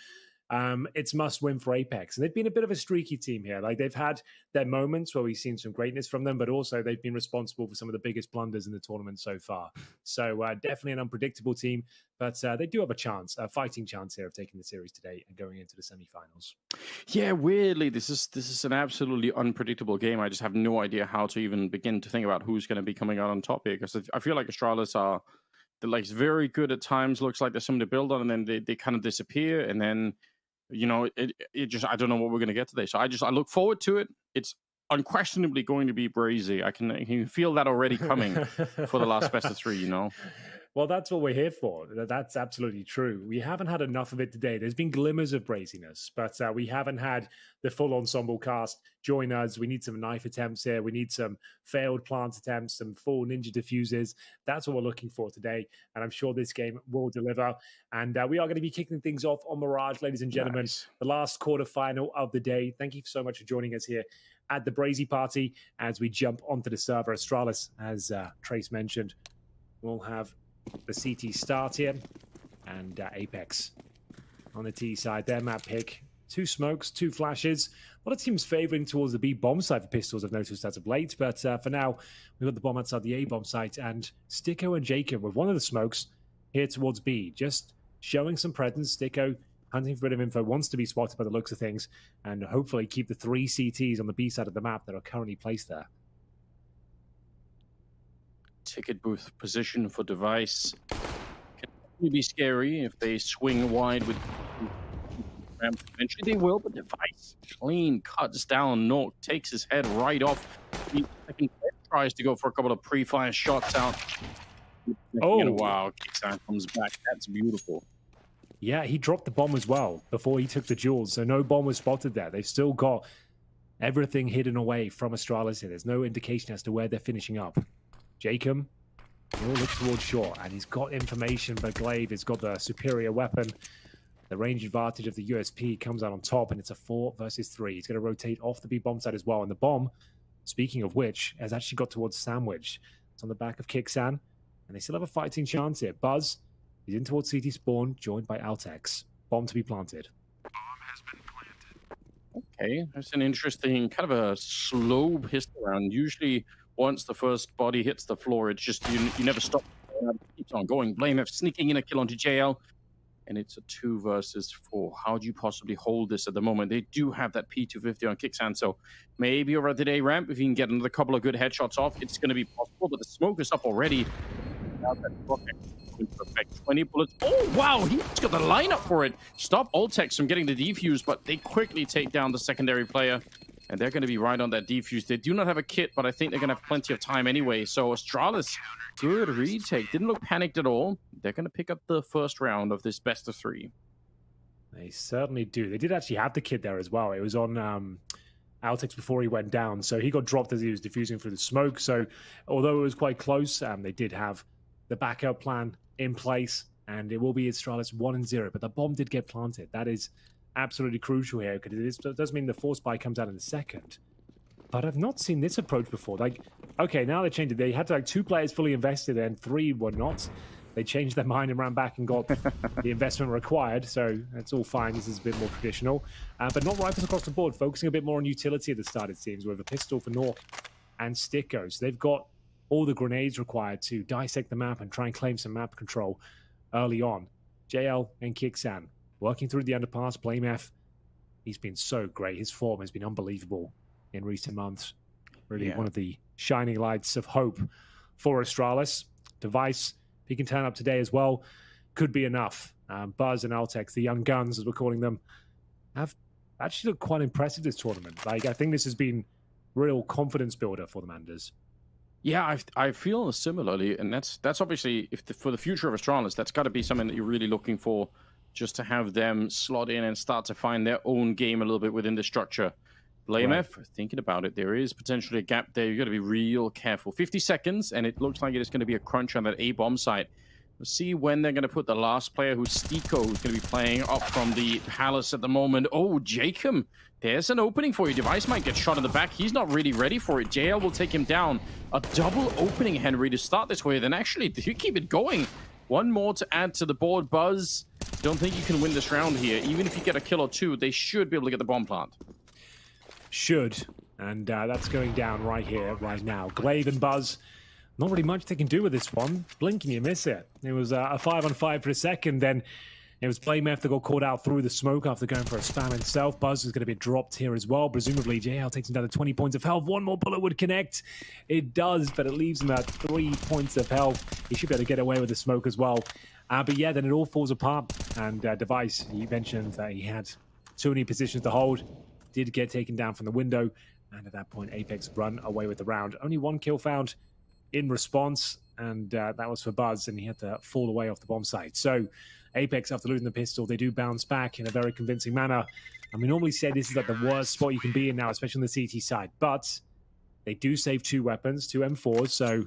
it's must win for Apeks. And they've been a bit of a streaky team here. Like, they've had their moments where we've seen some greatness from them, but also they've been responsible for some of the biggest blunders in the tournament so far. So definitely an unpredictable team, but they do have a fighting chance here of taking the series today and going into the semifinals. Yeah, weirdly, this is an absolutely unpredictable game. I just have no idea how to even begin to think about who's going to be coming out on top here, because I feel like Astralis are very good at times. Looks like there's something to build on, and then they kind of disappear, and then it just, I don't know what we're going to get today. So I look forward to it. It's unquestionably going to be Brazy. I can feel that already coming for the last best of 3. Well, that's what we're here for. That's absolutely true. We haven't had enough of it today. There's been glimmers of braziness, but we haven't had the full ensemble cast join us. We need some knife attempts here. We need some failed plant attempts, some full ninja diffusers. That's what we're looking for today, and I'm sure this game will deliver. And we are going to be kicking things off on Mirage, ladies and gentlemen. Nice. The last quarterfinal of the day. Thank you so much for joining us here at the Brazy party as we jump onto the server. Astralis, as Trace mentioned, we'll have the CT start here, and Apeks on the T side. Their map pick: 2 smokes, 2 flashes. A lot of teams favoring towards the B bomb side for pistols, I've noticed as of late, but for now we've got the bomb outside the A bomb site, and Sticko and Jacob with one of the smokes here towards B, just showing some presence. Sticko hunting for a bit of info, wants to be spotted by the looks of things, and hopefully keep the 3 CTs on the B side of the map that are currently placed there. Ticket booth position for Device can really be scary if they swing wide with eventually they will, but Device clean cuts down Nork, takes his head right off. He tries to go for a couple of pre-fire shots out. Oh, wow, Kickstand comes back. That's beautiful. Yeah, he dropped the bomb as well before he took the duels, so no bomb was spotted there. They've still got everything hidden away from Astralis here. There's no indication as to where they're finishing up. Jacob, he'll look towards short, and he's got information, but Glaive has got the superior weapon. The range advantage of the USP comes out on top, and it's a 4 versus 3. He's going to rotate off the B bomb side as well, and the bomb, speaking of which, has actually got towards Sandwich. It's on the back of Kixan, and they still have a fighting chance here. Buzz, he's in towards CT spawn, joined by Apeks. Bomb to be planted. Okay, that's an interesting kind of a slow pistol round. Usually, once the first body hits the floor, it's just you never stop. It keeps on going. Blamef sneaking in a kill onto JL, and it's a 2 versus 4. How do you possibly hold this at the moment? They do have that P250 on Kickstand, so maybe over the day ramp, if you can get another couple of good headshots off, it's going to be possible. But the smoke is up already. Now that rocket going to affect 20 bullets. Oh wow, he's got the lineup for it. Stop Ultex from getting the defuse, but they quickly take down the secondary player. And they're going to be right on that defuse. They do not have a kit, but I think they're going to have plenty of time anyway. So Astralis, good retake. Didn't look panicked at all. They're going to pick up the first round of this best of 3. They certainly do. They did actually have the kit there as well. It was on Altex before he went down. So he got dropped as he was diffusing through the smoke. So although it was quite close, they did have the backup plan in place. And it will be Astralis 1-0. But the bomb did get planted. That is absolutely crucial here, because it does mean the force buy comes out in a second. But I've not seen this approach before. Like, okay, now they changed it. They had 2 players fully invested and 3 were not. They changed their mind and ran back and got the investment required. So that's all fine. This is a bit more traditional. But not rifles across the board, focusing a bit more on utility at the start, it seems, with a pistol for Nork and Sticko. So they've got all the grenades required to dissect the map and try and claim some map control early on. JL and Kixan working through the underpass. Blamef, he's been so great. His form has been unbelievable in recent months. Really one of the shining lights of hope for Astralis. Device, if he can turn up today as well, could be enough. Buzz and Altex, the young guns, as we're calling them, have actually looked quite impressive this tournament. Like, I think this has been real confidence builder for the Manders. Yeah, I feel similarly, and that's obviously, for the future of Astralis, that's got to be something that you're really looking for, just to have them slot in and start to find their own game a little bit within the structure. Blamef, thinking about it, there is potentially a gap there. You've got to be real careful. 50 seconds, and it looks like it is going to be a crunch on that A-bomb site. We'll see when they're going to put the last player, who's Stiko, who's going to be playing up from the Palace at the moment. Oh, Jacob, there's an opening for you. Device might get shot in the back. He's not really ready for it. JL will take him down. A double opening, Henry, to start this way. Then actually, you keep it going. One more to add to the board. Buzz, don't think you can win this round here. Even if you get a kill or two, they should be able to get the bomb plant. Should. And that's going down right here, right now. Glaive and Buzz, not really much they can do with this one. Blink and you miss it. It was a 5-on-5 for a second, then it was Blamef that got caught out through the smoke after going for a spam himself. Buzz is going to be dropped here as well. Presumably, JL takes him down to 20 points of health. One more bullet would connect. It does, but it leaves him at 3 points of health. He should be able to get away with the smoke as well. But yeah, then it all falls apart. And Device, he mentioned that he had too many positions to hold. Did get taken down from the window. And at that point, Apeks run away with the round. Only one kill found in response. And that was for Buzz, and he had to fall away off the bomb site. So Apeks, after losing the pistol, they do bounce back in a very convincing manner. And we normally say this is at the worst spot you can be in now, especially on the CT side. But they do save 2 weapons, 2 M4s, so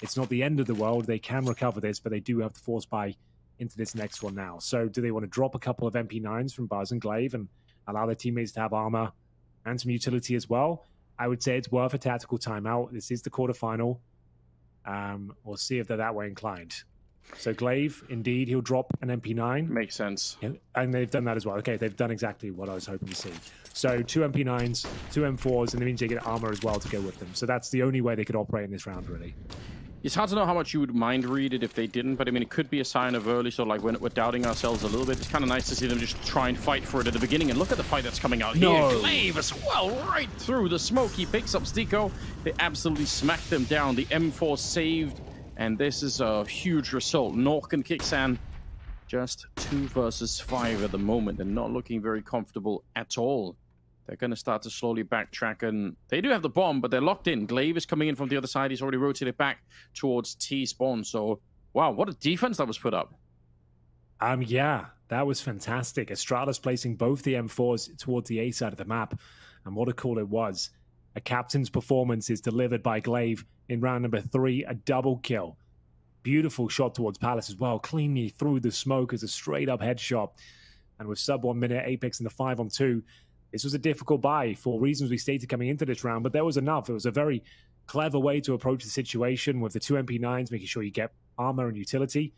it's not the end of the world. They can recover this, but they do have to force buy into this next one now. So do they want to drop a couple of MP9s from Buzz and Glaive and allow their teammates to have armor and some utility as well? I would say it's worth a tactical timeout. This is the quarterfinal. We'll see if they're that way inclined. So Glaive, indeed, he'll drop an MP9. Makes sense. And they've done that as well. Okay, they've done exactly what I was hoping to see. So 2 MP9s, 2 M4s, and that means they get armor as well to go with them. So that's the only way they could operate in this round, really. It's hard to know how much you would mind read it if they didn't, but I mean, it could be a sign of early, so like when we're doubting ourselves a little bit. It's kind of nice to see them just try and fight for it at the beginning. And look at the fight that's coming out here. Glaive as well, right through the smoke. He picks up Stiko. They absolutely smack them down. The M4 saved, and this is a huge result. Nork and Kixan just 2 versus 5 at the moment, and not looking very comfortable at all. They're going to start to slowly backtrack, and they do have the bomb, but they're locked in. Glaive is coming in from the other side. He's already rotated back towards T-spawn. So, wow, what a defense that was put up. Yeah, that was fantastic. Astralis placing both the M4s towards the A side of the map, and what a call it was. A captain's performance is delivered by Glaive in round number 3, a double kill. Beautiful shot towards Palace as well, cleanly through the smoke as a straight-up headshot. And with sub 1 minute, Apeks in the 5-on-2, this was a difficult buy for reasons we stated coming into this round, but there was enough. It was a very clever way to approach the situation with the 2 MP9s, making sure you get armor and utility.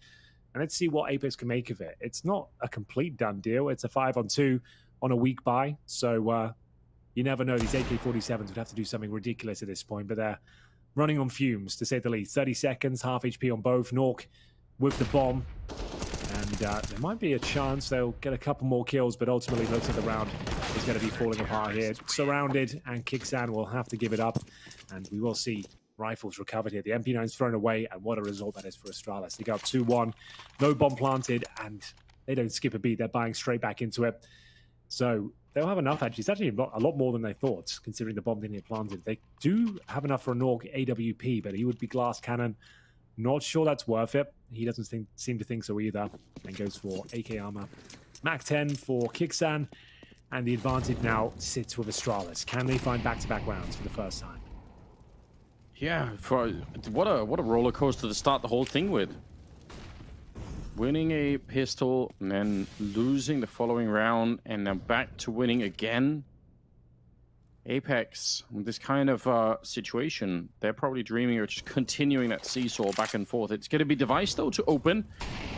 And let's see what Apeks can make of it. It's not a complete done deal. It's a 5-on-2 on a weak buy. So you never know. These AK-47s would have to do something ridiculous at this point, but they're running on fumes, to say the least. 30 seconds, half HP on both. Nork with the bomb. And there might be a chance they'll get a couple more kills, but ultimately looks like the round is going to be falling apart here. Surrounded, and Kixan will have to give it up. And we will see rifles recovered here. The MP9's thrown away, and what a result that is for Astralis. They go up 2-1, no bomb planted, and they don't skip a beat. They're buying straight back into it. So they'll have enough, actually. It's actually a lot more than they thought, considering the bomb didn't get planted. They do have enough for a Nork AWP, but he would be glass cannon. Not sure that's worth it. He doesn't seem to think so either. And goes for AK armor. Mac 10 for Kixan. And the advantage now sits with Astralis. Can they find back-to-back rounds for the first time? Yeah, what a roller coaster to start the whole thing with. Winning a pistol and then losing the following round, and now back to winning again. Apeks, with this kind of situation, they're probably dreaming of just continuing that seesaw back and forth. It's going to be Device, though, to open.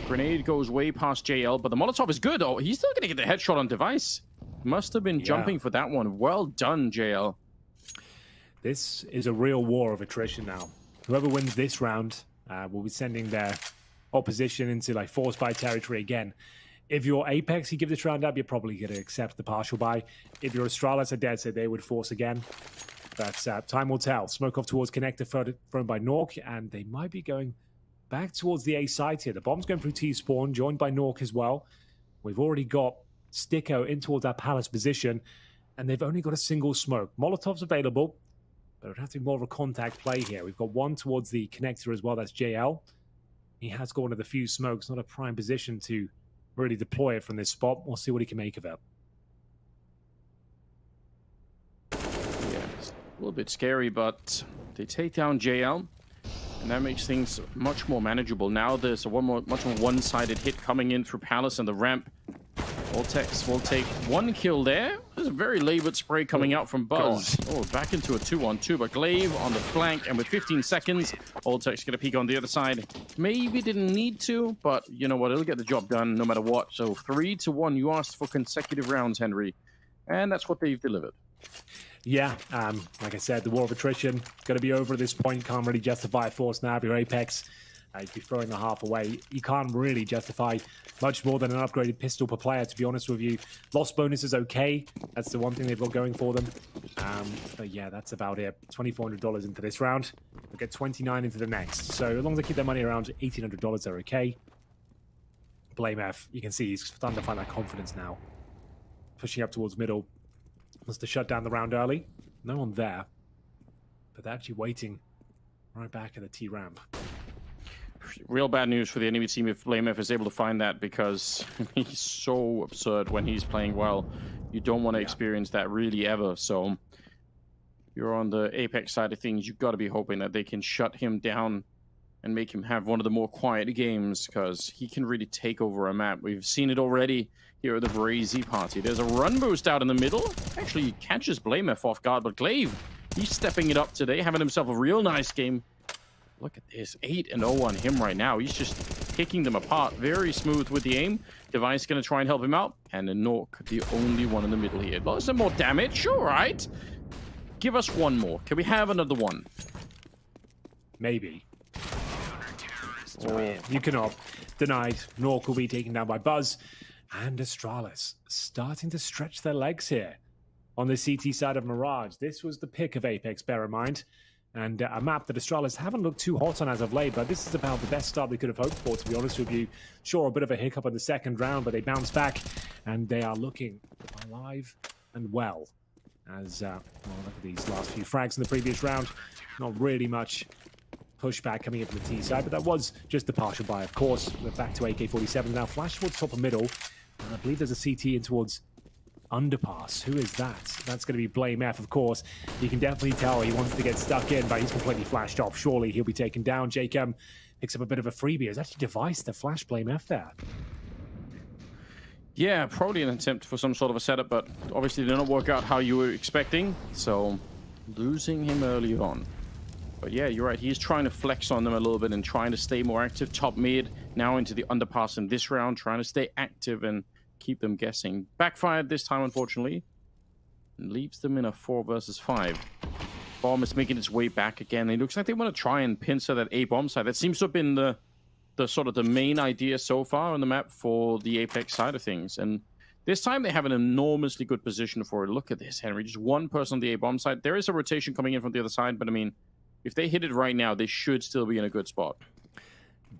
Grenade goes way past JL, but the Molotov is good. Oh, he's still going to get the headshot on Device. Must have been jumping for that one. Well done, JL. This is a real war of attrition now. Whoever wins this round will be sending their opposition into like force buy territory again. If you're Apeks, you give this round up, you're probably going to accept the partial buy. If you're Astralis, I dare say they would force again. But time will tell. Smoke off towards connector thrown by Nork, and they might be going back towards the A side here. The bomb's going through T-spawn, joined by Nork as well. We've already got Sticko in towards that Palace position, and they've only got a single smoke. Molotov's available, but it would have to be more of a contact play here. We've got one towards the connector as well. That's JL. He has got one of the few smokes, not a prime position to really deploy it from this spot. We'll see what he can make of it. Yeah, it's a little bit scary, but they take down JL, and that makes things much more manageable. Now there's a much more one-sided hit coming in through Palace and the ramp. Voltex will take one kill there. There's a very labored spray coming out from Buzz. Oh, back into a 2-on-2, but Glaive on the flank, and with 15 seconds, Voltex gonna peek on the other side. Maybe didn't need to, but you know what, it'll get the job done no matter what. So 3-1, you asked for consecutive rounds, Henry, and that's what they've delivered. Yeah, like I said, the war of attrition going to be over at this point. Can't really justify force now. Your Apeks, you'd be throwing the half away. You can't really justify much more than an upgraded pistol per player, to be honest with you. Loss bonus is okay. That's the one thing they've got going for them. But yeah, that's about it. $2,400 into this round. They'll get 29 into the next. So as long as they keep their money around $1,800, they're okay. Blame F, you can see he's starting to find that confidence now. Pushing up towards middle. Wants to shut down the round early. No one there. But they're actually waiting right back at the T ramp. Real bad news for the enemy team if BlameF is able to find that, because he's so absurd when he's playing well. You don't want to experience that really ever. So you're on the Apex side of things. You've got to be hoping that they can shut him down and make him have one of the more quiet games, because he can really take over a map. We've seen it already here at the Brazy party. There's a run boost out in the middle. Actually, he catches BlameF off guard, but Glaive, he's stepping it up today, having himself a real nice game. Look at this, 8-0 on him right now. He's just picking them apart. Very smooth with the aim. Device going to try and help him out. And Nork, the only one in the middle here. Lots of more damage, all right. Give us one more. Can we have another one? Maybe. Or you cannot. Denied. Nork will be taken down by Buzz. And Astralis starting to stretch their legs here. On the CT side of Mirage, this was the pick of Apeks, bear in mind. And a map that Astralis haven't looked too hot on as of late, but this is about the best start they could have hoped for, to be honest with you. Sure, a bit of a hiccup in the second round, but they bounce back, and they are looking alive and well. As, well, look at these last few frags in the previous round. Not really much pushback coming in from the T side, but that was just the partial buy, of course. We're back to AK-47 now. Flash towards top of middle, and I believe there's a CT in towards underpass. Who is that? That's going to be Blame F, of course. You can definitely tell he wants to get stuck in, but he's completely flashed off. Surely he'll be taken down. Jacob picks up a bit of a freebie. It's actually Device to flash Blame F there. Yeah, probably an attempt for some sort of a setup, but obviously did not work out how you were expecting, so losing him early on. But yeah, you're right. He's trying to flex on them a little bit and trying to stay more active. Top mid, now into the underpass in this round, trying to stay active and keep them guessing. Backfired this time, unfortunately. And leaves them in a 4 versus 5. Bomb is making its way back again. It looks like they want to try and pincer that A bomb side. That seems to have been the sort of the main idea so far on the map for the Apex side of things. And this time they have an enormously good position for it. Look at this, Henry. Just one person on the A bomb side. There is a rotation coming in from the other side, but I mean, if they hit it right now, they should still be in a good spot.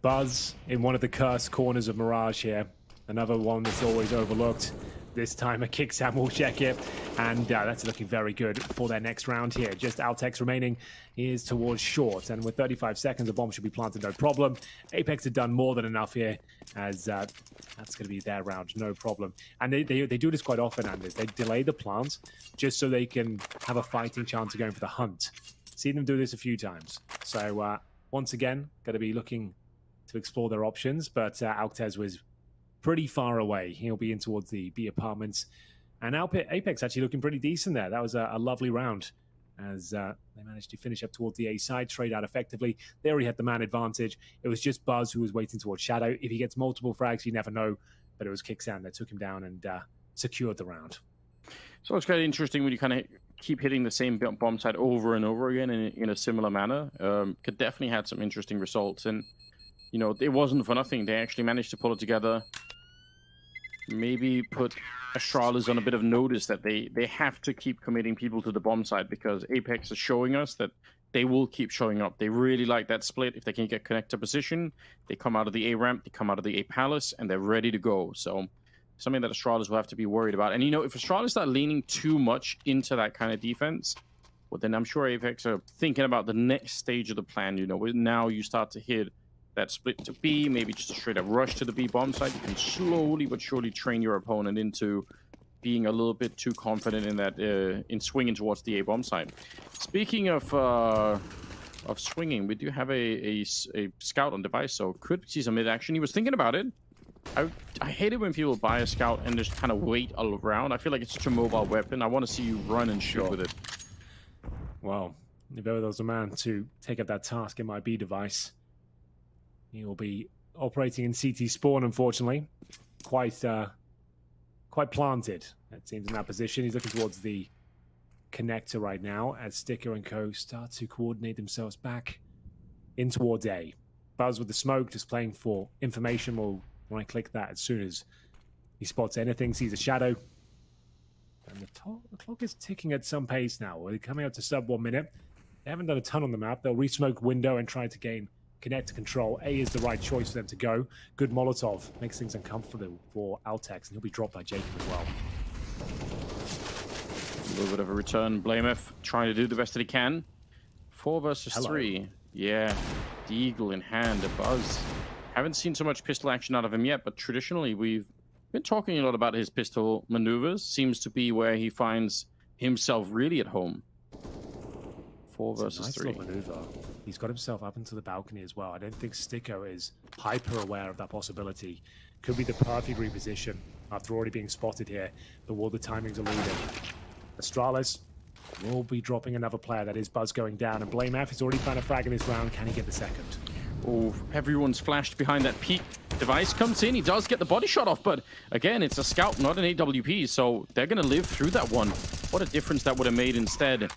Buzz in one of the cursed corners of Mirage here. Another one that's always overlooked. This time a kick Sam will check it. And that's looking very good for their next round here. Just Altex remaining is towards short. And with 35 seconds, a bomb should be planted, no problem. Apex have done more than enough here, as that's going to be their round, no problem. And they do this quite often, Anders. They delay the plant just so they can have a fighting chance of going for the hunt. Seen them do this a few times. So once again, going to be looking to explore their options. But Altex was pretty far away. He'll be in towards the B apartments. And Apex actually looking pretty decent there. That was a lovely round as they managed to finish up towards the A side, trade out effectively. They already had the man advantage. It was just Buzz who was waiting towards Shadow. If he gets multiple frags, you never know. But it was Kicksan that took him down and secured the round. So it's kind of interesting when you kind of keep hitting the same bomb site over and over again in a similar manner. Could definitely had some interesting results. And, you know, it wasn't for nothing. They actually managed to pull it together. maybe put Astralis on a bit of notice that they have to keep committing people to the bomb side, because Apeks is showing us that they will keep showing up. They really like that split. If they can get connector position, they come out of the A ramp, they come out of the A palace, and they're ready to go. So something that Astralis will have to be worried about. And, you know, if Astralis start leaning too much into that kind of defense, well, then I'm sure Apeks are thinking about the next stage of the plan. You know, now you start to hit that split to B, maybe just a straight up rush to the B bomb side. You can slowly but surely train your opponent into being a little bit too confident in that, in swinging towards the A bomb side. Speaking of swinging, we do have a scout on device, so could see some mid action. He was thinking about it. I hate it when people buy a scout and just kind of wait all around. I feel like it's such a mobile weapon. I want to see you run and shoot with it. Well, if ever there was a man to take up that task, it might be device. He will be operating in CT spawn, unfortunately. Quite planted, it seems, in that position. He's looking towards the connector right now as Sticker and co start to coordinate themselves back in towards A. Buzz with the smoke, just playing for information. Will when I click that, as soon as he spots anything, sees a shadow. And the clock is ticking at some pace now. We're coming up to sub 1 minute. They haven't done a ton on the map. They'll re-smoke window and try to gain connect to control. A is the right choice for them to go. Good Molotov makes things uncomfortable for Altex, and he'll be dropped by Jacob as well. A little bit of a return. Blamef trying to do the best that he can. 4 versus 3. Yeah, the eagle in hand, a Buzz. Haven't seen so much pistol action out of him yet, but traditionally we've been talking a lot about his pistol maneuvers. Seems to be where he finds himself really at home. 4 versus 3. Nice little maneuver. He's got himself up into the balcony as well. I don't think Sticko is hyper aware of that possibility. Could be the perfect reposition after already being spotted here, but will the timings elude him? Astralis will be dropping another player. That is Buzz going down, and Blamef has already found a frag in this round. Can he get the second? Oh, everyone's flashed behind that peak. Device comes in, he does get the body shot off, but again, it's a scout, not an AWP, so they're going to live through that one. What a difference that would have made instead.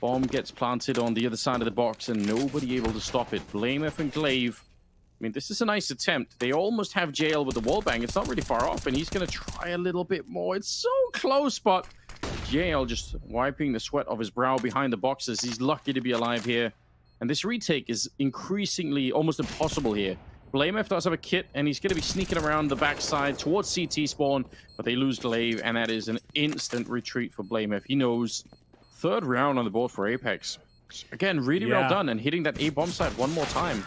Bomb gets planted on the other side of the box and nobody able to stop it. Blamef and Glaive. I mean, this is a nice attempt. They almost have JL with the wallbang. It's not really far off, and he's going to try a little bit more. It's so close, but JL just wiping the sweat off his brow behind the boxes. He's lucky to be alive here. And this retake is increasingly almost impossible here. Blamef does have a kit, and he's going to be sneaking around the backside towards CT spawn, but they lose Glaive, and that is an instant retreat for Blamef. He knows. 3rd round on the board for Apeks. Again, really well done, and hitting that A bomb site one more time.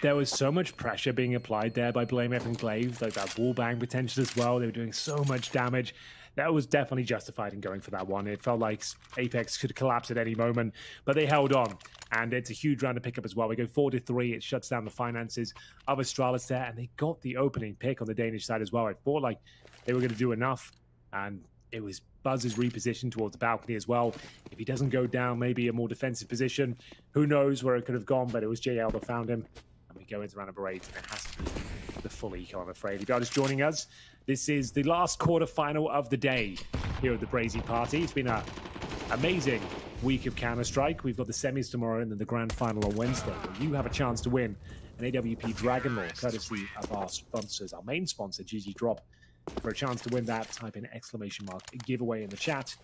There was so much pressure being applied there by Blamef and Glaive, like that wallbang potential as well. They were doing so much damage. That was definitely justified in going for that one. It felt like Apeks could collapse at any moment, but they held on. And it's a huge round to pick up as well. We go 4-3. It shuts down the finances of Astralis there, and they got the opening pick on the Danish side as well. I thought like they were going to do enough, and it was Buzz's reposition towards the balcony as well. If he doesn't go down, maybe a more defensive position, who knows where it could have gone, but it was JL that found him. And we go into round number 8, and it has to be the full eco, I'm afraid. If you're just joining us, this is the last quarterfinal of the day here at the Brazy party. It's been an amazing week of Counter-Strike. We've got the semis tomorrow and then the grand final on Wednesday. You have a chance to win an AWP Dragon Lore, courtesy of our sponsors, our main sponsor, GG Drop. For a chance to win that, type in exclamation mark giveaway in the chat,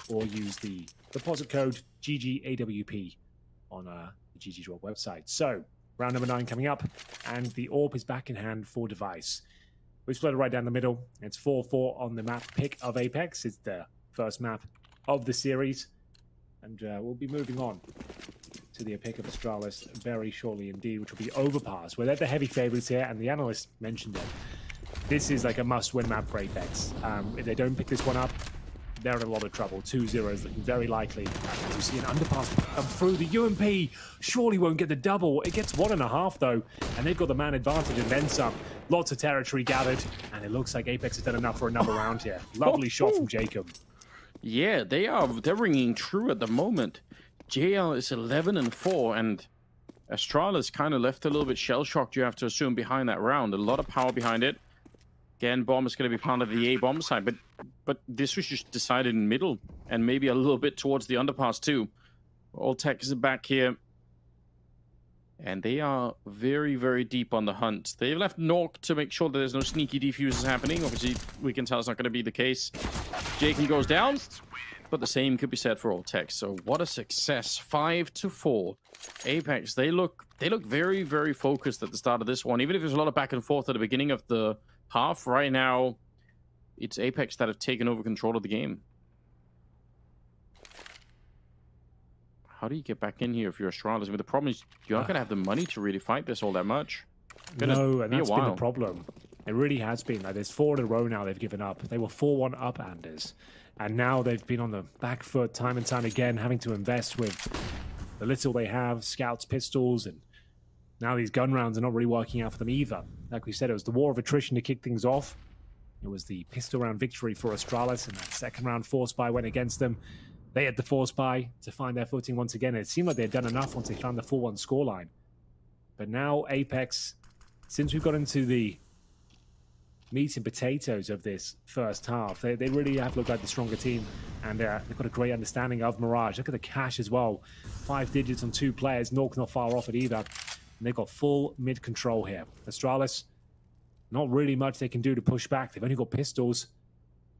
or use the deposit code GGAWP on the GG Drop website. So, round number 9 coming up, and the AWP is back in hand for Device. We split it right down the middle. It's 4-4 on the map pick of Apeks. It's the first map of the series, and we'll be moving on to the pick of Astralis very shortly indeed, which will be Overpass. We're at the heavy favorites here, and the analyst mentioned it. This is like a must-win map for Apeks. If they don't pick this one up, they're in a lot of trouble. 2-0 is looking very likely. As you see an underpass come through, the UMP surely won't get the double. It gets 1.5 though, and they've got the man advantage and then some. Lots of territory gathered, and it looks like Apeks has done enough for another round here. Lovely shot from Jacob. Yeah, they're ringing true at the moment. JL is 11-4, and Astralis kind of left a little bit shell-shocked, you have to assume, behind that round. A lot of power behind it. Again, bomb is going to be planted at the A bomb side, but this was just decided in middle, and maybe a little bit towards the underpass too. All tech is back here. And they are very, very deep on the hunt. They've left Nork to make sure that there's no sneaky defuses happening. Obviously, we can tell it's not going to be the case. Jacob goes down, but the same could be said for Apeks. So what a success. 5-4. Apeks, they look very, very focused at the start of this one. Even if there's a lot of back and forth at the beginning of the half, right now, it's Apeks that have taken over control of the game. How do you get back in here if you're Astralis? I mean, the problem is you're not going to have the money to really fight this all that much. No, and that's been the problem. It really has been. Like, there's 4 in a row now they've given up. They were 4-1 up, Anders. And now they've been on the back foot time and time again, having to invest with the little they have, scouts, pistols, and now these gun rounds are not really working out for them either. Like we said, it was the war of attrition to kick things off. It was the pistol round victory for Astralis, and that second round force buy went against them. They had the force buy to find their footing once again. It seemed like they had done enough once they found the 4-1 scoreline. But now Apeks, since we've got into the meat and potatoes of this first half, they really have looked like the stronger team, and they've got a great understanding of Mirage. Look at the cash as well. 5 digits on 2 players. Nork not far off it either. And they've got full mid control here. Astralis, not really much they can do to push back. They've only got pistols.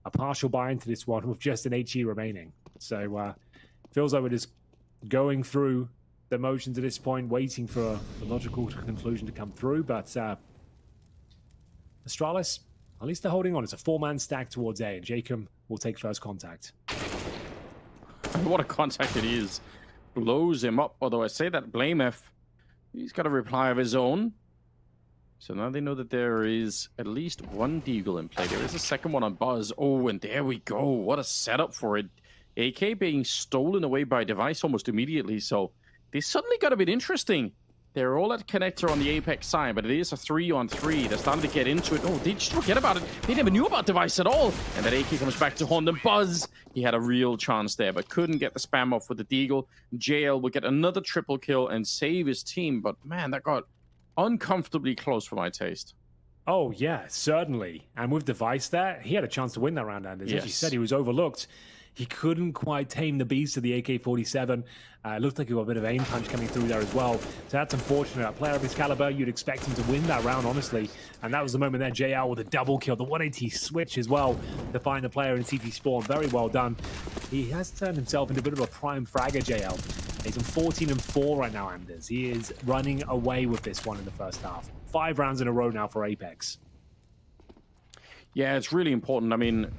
A partial buy into this one with just an HE remaining. So feels like we're just going through the motions at this point, waiting for the logical conclusion to come through. But Astralis, at least they're holding on. It's a 4-man stack towards A, and Jacob will take first contact. What a contact it is. Blows him up. Although I say that Blamef, he's got a reply of his own. So now they know that there is at least one Deagle in play. There is a second one on Buzz. Oh, and there we go. What a setup for it. AK being stolen away by Device almost immediately. So they suddenly got a bit interesting. They're all at connector on the Apeks side, but it is a 3-on-3. They're starting to get into it. Oh, they just forget about it. They never knew about Device at all. And that AK comes back to haunt them. Buzz, he had a real chance there, but couldn't get the spam off with the Deagle. JL will get another triple kill and save his team. But man, that got uncomfortably close for my taste. Oh, yeah, certainly. And with Device there, he had a chance to win that round, Anders. As you said, he was overlooked. He couldn't quite tame the beast of the AK-47. Looked like he got a bit of aim punch coming through there as well. So that's unfortunate. A player of his caliber, you'd expect him to win that round, honestly. And that was the moment there, JL with a double kill. The 180 switch as well to find the player in CT spawn. Very well done. He has turned himself into a bit of a prime fragger, JL. He's on 14-4 right now, Anders. He is running away with this one in the first half. 5 rounds in a row now for Apeks. Yeah, it's really important. I mean,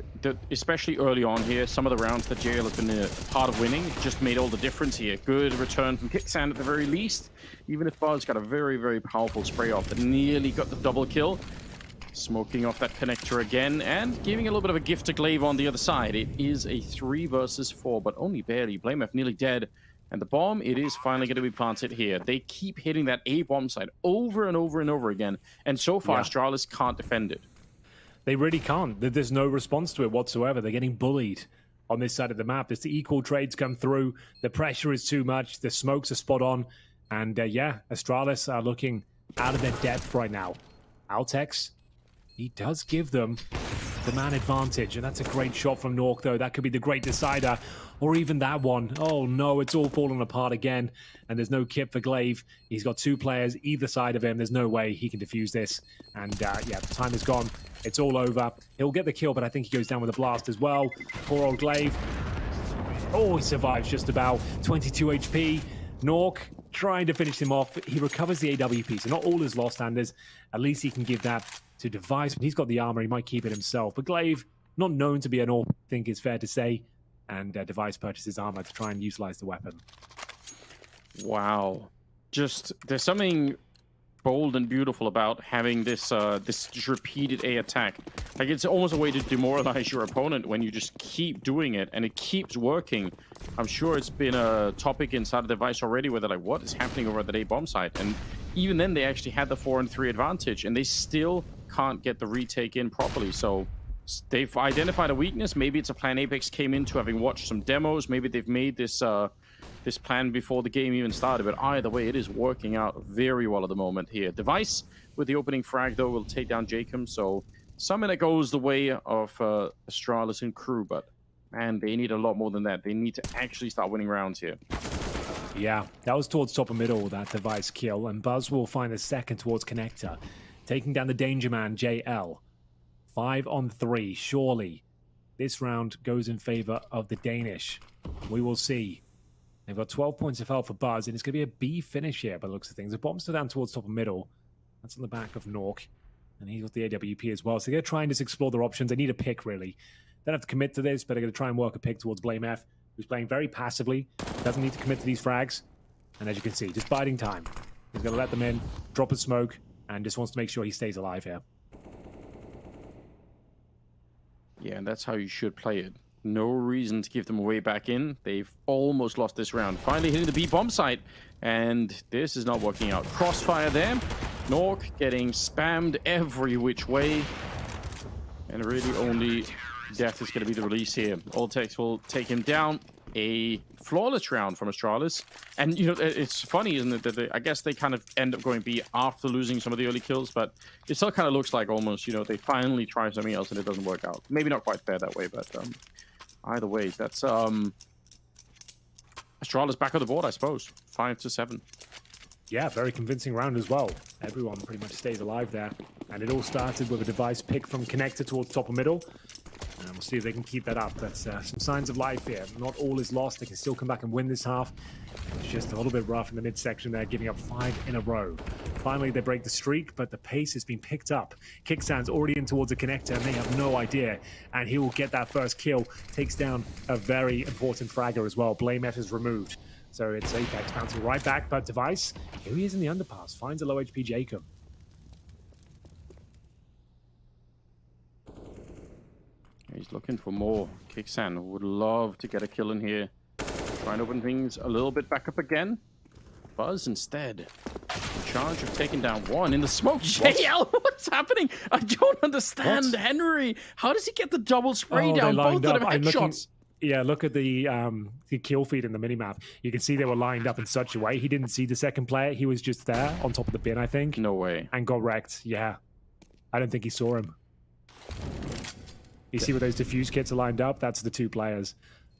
especially early on here, some of the rounds that JL has been a part of winning just made all the difference here. Good return from Kicksand at the very least. Even if Buzz got a very, very powerful spray off that nearly got the double kill. Smoking off that connector again and giving a little bit of a gift to Glaive on the other side. It is a 3 versus 4, but only barely. Blamef nearly dead. And the bomb, it is finally going to be planted here. They keep hitting that A bomb site over and over and over again. And so far, Astralis can't defend it. They really can't. There's no response to it whatsoever. They're getting bullied on this side of the map. As the equal trades come through, the pressure is too much. The smokes are spot on. And yeah, Astralis are looking out of their depth right now. Apeks, he does give them the man advantage. And that's a great shot from Nork, though. That could be the great decider. Or even that one. Oh, no, it's all falling apart again. And there's no kit for Glaive. He's got 2 players either side of him. There's no way he can defuse this. And yeah, the time is gone. It's all over. He'll get the kill, but I think he goes down with a blast as well. Poor old Glaive. Oh, he survives just about. 22 HP. Nork trying to finish him off. He recovers the AWP, so not all is lost, Anders. At least he can give that to Device. When he's got the armor, he might keep it himself. But Glaive, not known to be an AWP, I think it's fair to say. And Device purchases armor to try and utilize the weapon. Wow. Just, there's something bold and beautiful about having this this repeated A attack. Like, it's almost a way to demoralize your opponent when you just keep doing it and it keeps working. I'm sure it's been a topic inside of Device already where they're like, what is happening over at that A bomb site? And even then, they actually had the 4-3 advantage and they still can't get the retake in properly. So they've identified a weakness. Maybe it's a plan Apeks came into, having watched some demos. Maybe they've made this this plan before the game even started. But either way, it is working out very well at the moment here. Device with the opening frag, though, will take down Jacob. So something that goes the way of Astralis and crew. But man, they need a lot more than that. They need to actually start winning rounds here. Yeah, that was towards top of middle, that device kill, and Buzz will find a second towards Connector, taking down the Danger Man, JL. 5 on 3, surely this round goes in favor of the Danish. We will see. They've got 12 points of health for Buzz, and it's going to be a B finish here by the looks of things. The bomb's still down towards top of middle. That's on the back of Nork, and he's got the AWP as well. So they're going to try and just explore their options. They need a pick, really. Don't have to commit to this, but they're going to try and work a pick towards Blame F, who's playing very passively, doesn't need to commit to these frags. And as you can see, just biding time. He's going to let them in, drop a smoke, and just wants to make sure he stays alive here. Yeah, and that's how you should play it. No reason to give them a way back in. They've almost lost this round. Finally hitting the B bomb site, and this is not working out. Crossfire there. Nork getting spammed every which way. And really only death is going to be the release here. Apeks will take him down. A flawless round from Astralis. And, you know, it's funny, isn't it, that I guess they kind of end up going B after losing some of the early kills, but it still kind of looks like almost, you know, they finally try something else and it doesn't work out. Maybe not quite fair that way, but either way, that's Astralis back on the board, I suppose. 5-7. Yeah, very convincing round as well. Everyone pretty much stays alive there. And it all started with a device pick from Connector towards top of middle. And we'll see if they can keep that up. That's some signs of life here. Not all is lost. They can still come back and win this half. It's just a little bit rough in the midsection there, giving up 5 in a row. Finally, they break the streak, but the pace has been picked up. Kickstand's already in towards the Connector, and they have no idea. And he will get that first kill. Takes down a very important fragger as well. Blame F is removed. So it's Apeks bouncing right back, but Device, here he is in the underpass. Finds a low HP Jacob. He's looking for more. Kicksan would love to get a kill in here. Try and open things a little bit back up again. Buzz instead. In charge of taking down one in the smoke. JL, what's happening? I don't understand. What? Henry, how does he get the double spray down? Both of them headshots. Yeah, look at the kill feed in the minimap. You can see they were lined up in such a way. He didn't see the second player. He was just there on top of the bin, I think. No way. And got wrecked. Yeah. I don't think he saw him. You see where those diffuse kits are lined up? That's the 2 players.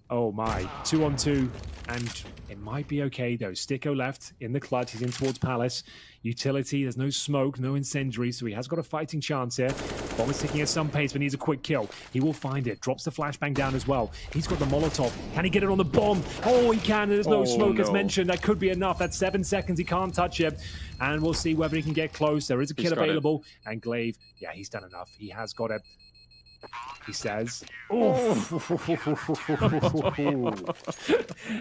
Oh my. 2 on 2. And it might be okay though. Sticko left in the clutch. He's in towards Palace. Utility. There's no smoke, no incendiary, so he has got a fighting chance here. Bomb is ticking at some pace, but needs a quick kill. He will find it. Drops the flashbang down as well. He's got the Molotov. Can he get it on the bomb? Oh, he can. There's no smoke as mentioned. That could be enough. That's 7 seconds. He can't touch it. And we'll see whether he can get close. There is a kill available. And Glaive, yeah, he's done enough. He has got it. He says,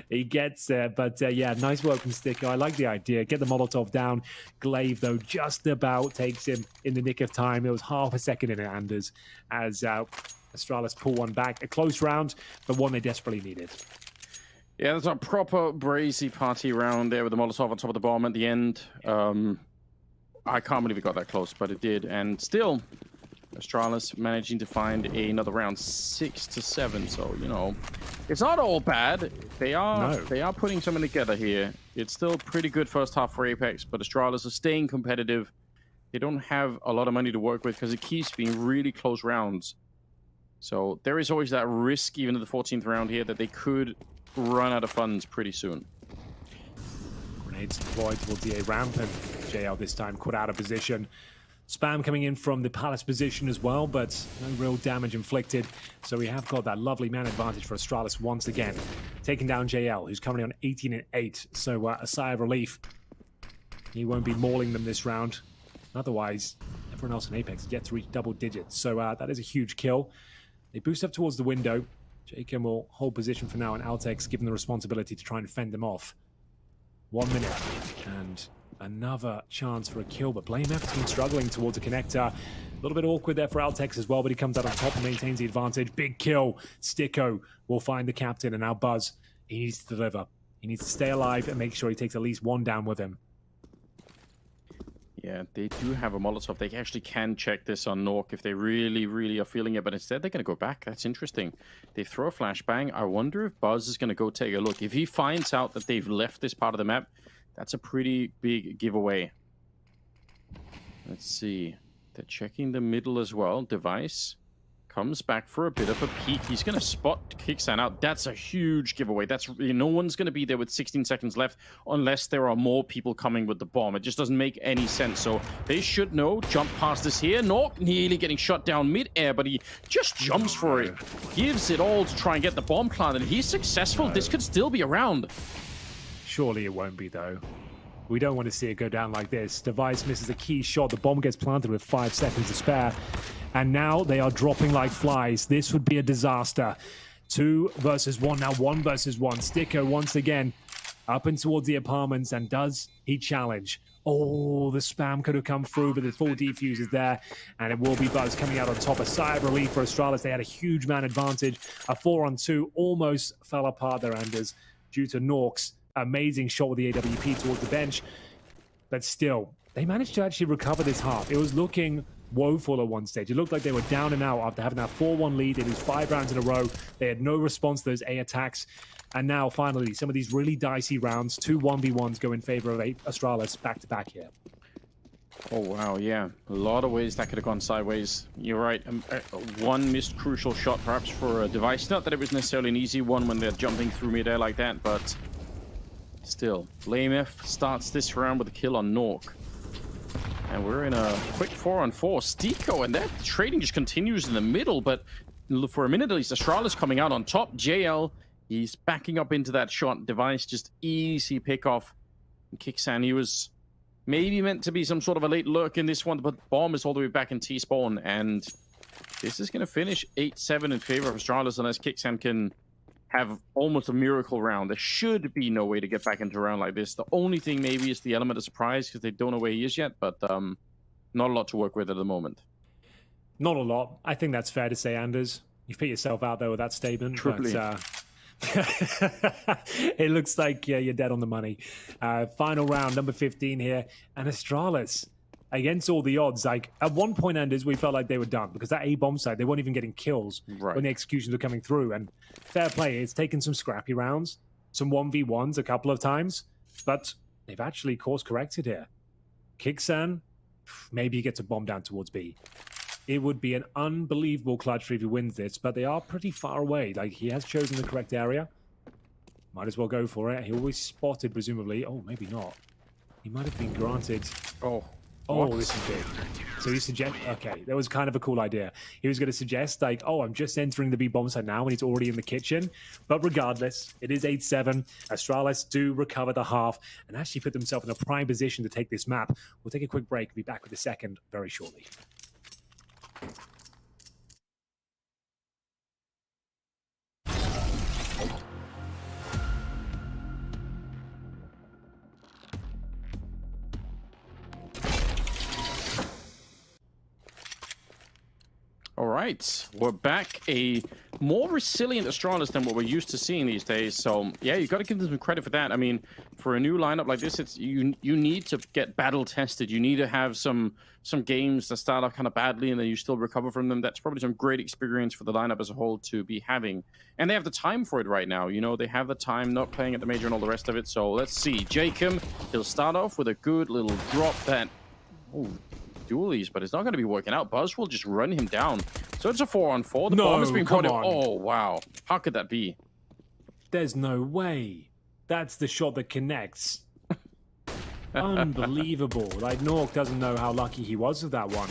he gets it, but yeah, nice work from Sticko. I like the idea. Get the Molotov down. Glaive, though, just about takes him in the nick of time. It was half a second in it, Anders, as Astralis pull one back. A close round, but one they desperately needed. Yeah, there's a proper Brazy party round there with the Molotov on top of the bomb at the end. I can't believe it got that close, but it did. And still, Astralis managing to find another round, 6-7. So, you know, it's not all bad. They are putting something together here. It's still pretty good first half for Apeks, but Astralis are staying competitive. They don't have a lot of money to work with because it keeps being really close rounds. So there is always that risk, even in the 14th round here, that they could run out of funds pretty soon. Grenades deployed towards the A ramp, and JL this time caught out of position. Spam coming in from the Palace position as well, but no real damage inflicted. So we have got that lovely man advantage for Astralis once again. Taking down JL, who's currently on 18-8. So a sigh of relief. He won't be mauling them this round. Otherwise, everyone else in Apeks is yet to reach double digits. So that is a huge kill. They boost up towards the window. Jacob will hold position for now, and Altex given the responsibility to try and fend them off. 1 minute, and another chance for a kill, but Blame F has been struggling towards a connector. A little bit awkward there for Altex as well, but he comes out on top and maintains the advantage. Big kill. Sticko will find the captain, and now Buzz, he needs to deliver. He needs to stay alive and make sure he takes at least one down with him. Yeah, they do have a Molotov. They actually can check this on Nork if they really, really are feeling it, but instead they're going to go back. That's interesting. They throw a flashbang. I wonder if Buzz is going to go take a look. If he finds out that they've left this part of the map, that's a pretty big giveaway. Let's see. They're checking the middle as well. Device Comes back for a bit of a peek. He's going to spot Kicksan out. That's a huge giveaway. That's no one's going to be there with 16 seconds left unless there are more people coming with the bomb. It just doesn't make any sense. So they should know. Jump past this here. Nork nearly getting shot down mid-air, but he just jumps for it. Gives it all to try and get the bomb planted. He's successful. This could still be around. Surely it won't be, though. We don't want to see it go down like this. Device misses a key shot. The bomb gets planted with 5 seconds to spare. And now they are dropping like flies. This would be a disaster. 2 versus 1. Now 1 versus 1. Sticko once again up and towards the apartments. And does he challenge? Oh, the spam could have come through, but the full defuse is there. And it will be Buzz coming out on top. A sigh of relief for Astralis. They had a huge man advantage. A 4-on-2 almost fell apart there, Anders, due to Nork's amazing shot with the AWP towards the bench. But still, they managed to actually recover this half. It was looking woeful at one stage. It looked like they were down and out after having that 4-1 lead. They lose 5 rounds in a row. They had no response to those A attacks. And now, finally, some of these really dicey rounds, 2 1v1s go in favor of Astralis back-to-back here. Oh, wow, yeah. A lot of ways that could have gone sideways. You're right. One missed crucial shot, perhaps, for a Device. Not that it was necessarily an easy one when they're jumping through mid-air like that, but still. BlameF starts this round with a kill on Nork. And we're in a quick 4-on-4. Sticko, and that trading just continues in the middle, but for a minute at least, Astralis coming out on top. JL, he's backing up into that shot. Device, just easy pick off. And Kicksan, he was maybe meant to be some sort of a late lurk in this one, but Bomb is all the way back in T-spawn, and this is going to finish 8-7 in favor of Astralis unless Kicksan can have almost a miracle round. There should be no way to get back into a round like this. The only thing maybe is the element of surprise because they don't know where he is yet, but not a lot to work with at the moment. Not a lot. I think that's fair to say, Anders. You've put yourself out there with that statement. Triply. But, it looks like you're dead on the money. Final round, number 15 here. And Astralis, against all the odds, like at one point, Anders, we felt like they were done because that A-bomb side, they weren't even getting kills when the executions were coming through. And fair play, it's taken some scrappy rounds, some 1v1s a couple of times, but they've actually course-corrected here. Kicksan, maybe he gets a bomb down towards B. It would be an unbelievable clutch if he wins this, but they are pretty far away. Like, he has chosen the correct area. Might as well go for it. He always spotted, presumably. Oh, maybe not. He might have been granted. Oh, this is big. So he suggests, okay, that was kind of a cool idea. He was going to suggest, like, oh, I'm just entering the B bomb site now when he's already in the kitchen. But regardless, it is 8-7. Astralis do recover the half and actually put themselves in a prime position to take this map. We'll take a quick break. We'll be back with the second very shortly. All right, we're back. A more resilient Astralis than what we're used to seeing these days. So yeah, you got to give them some credit for that. I mean, for a new lineup like this, it's you need to get battle tested. You need to have some games that start off kind of badly and then you still recover from them. That's probably some great experience for the lineup as a whole to be having. And they have the time for it right now. You know, they have the time, not playing at the major and all the rest of it. So let's see. Jacob, he'll start off with a good little drop that... Oh, dualies, but it's not going to be working out. Buzz will just run him down. So it's a 4-on-4. The bomb has been caught. Oh, wow. How could that be? There's no way. That's the shot that connects. Unbelievable. Like, Nork doesn't know how lucky he was with that one.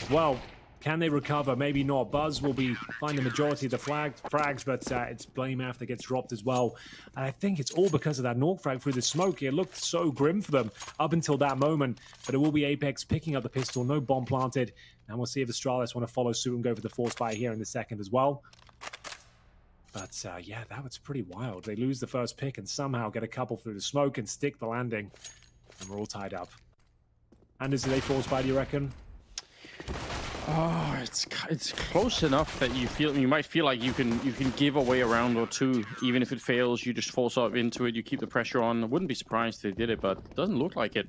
Well, can they recover? Maybe not. Buzz will find the majority of the frags, but it's BlameF that gets dropped as well. And I think it's all because of that Nork frag through the smoke. It looked so grim for them up until that moment. But it will be Apeks picking up the pistol. No bomb planted. And we'll see if Astralis want to follow suit and go for the force fire here in the second as well. But yeah, that was pretty wild. They lose the first pick and somehow get a couple through the smoke and stick the landing. And we're all tied up. Anders, do they force fire, do you reckon? Oh, it's close enough that you might feel like you can give away a round or two, even if it fails. You just force up into it. You keep the pressure on. I wouldn't be surprised if they did it, but it doesn't look like it.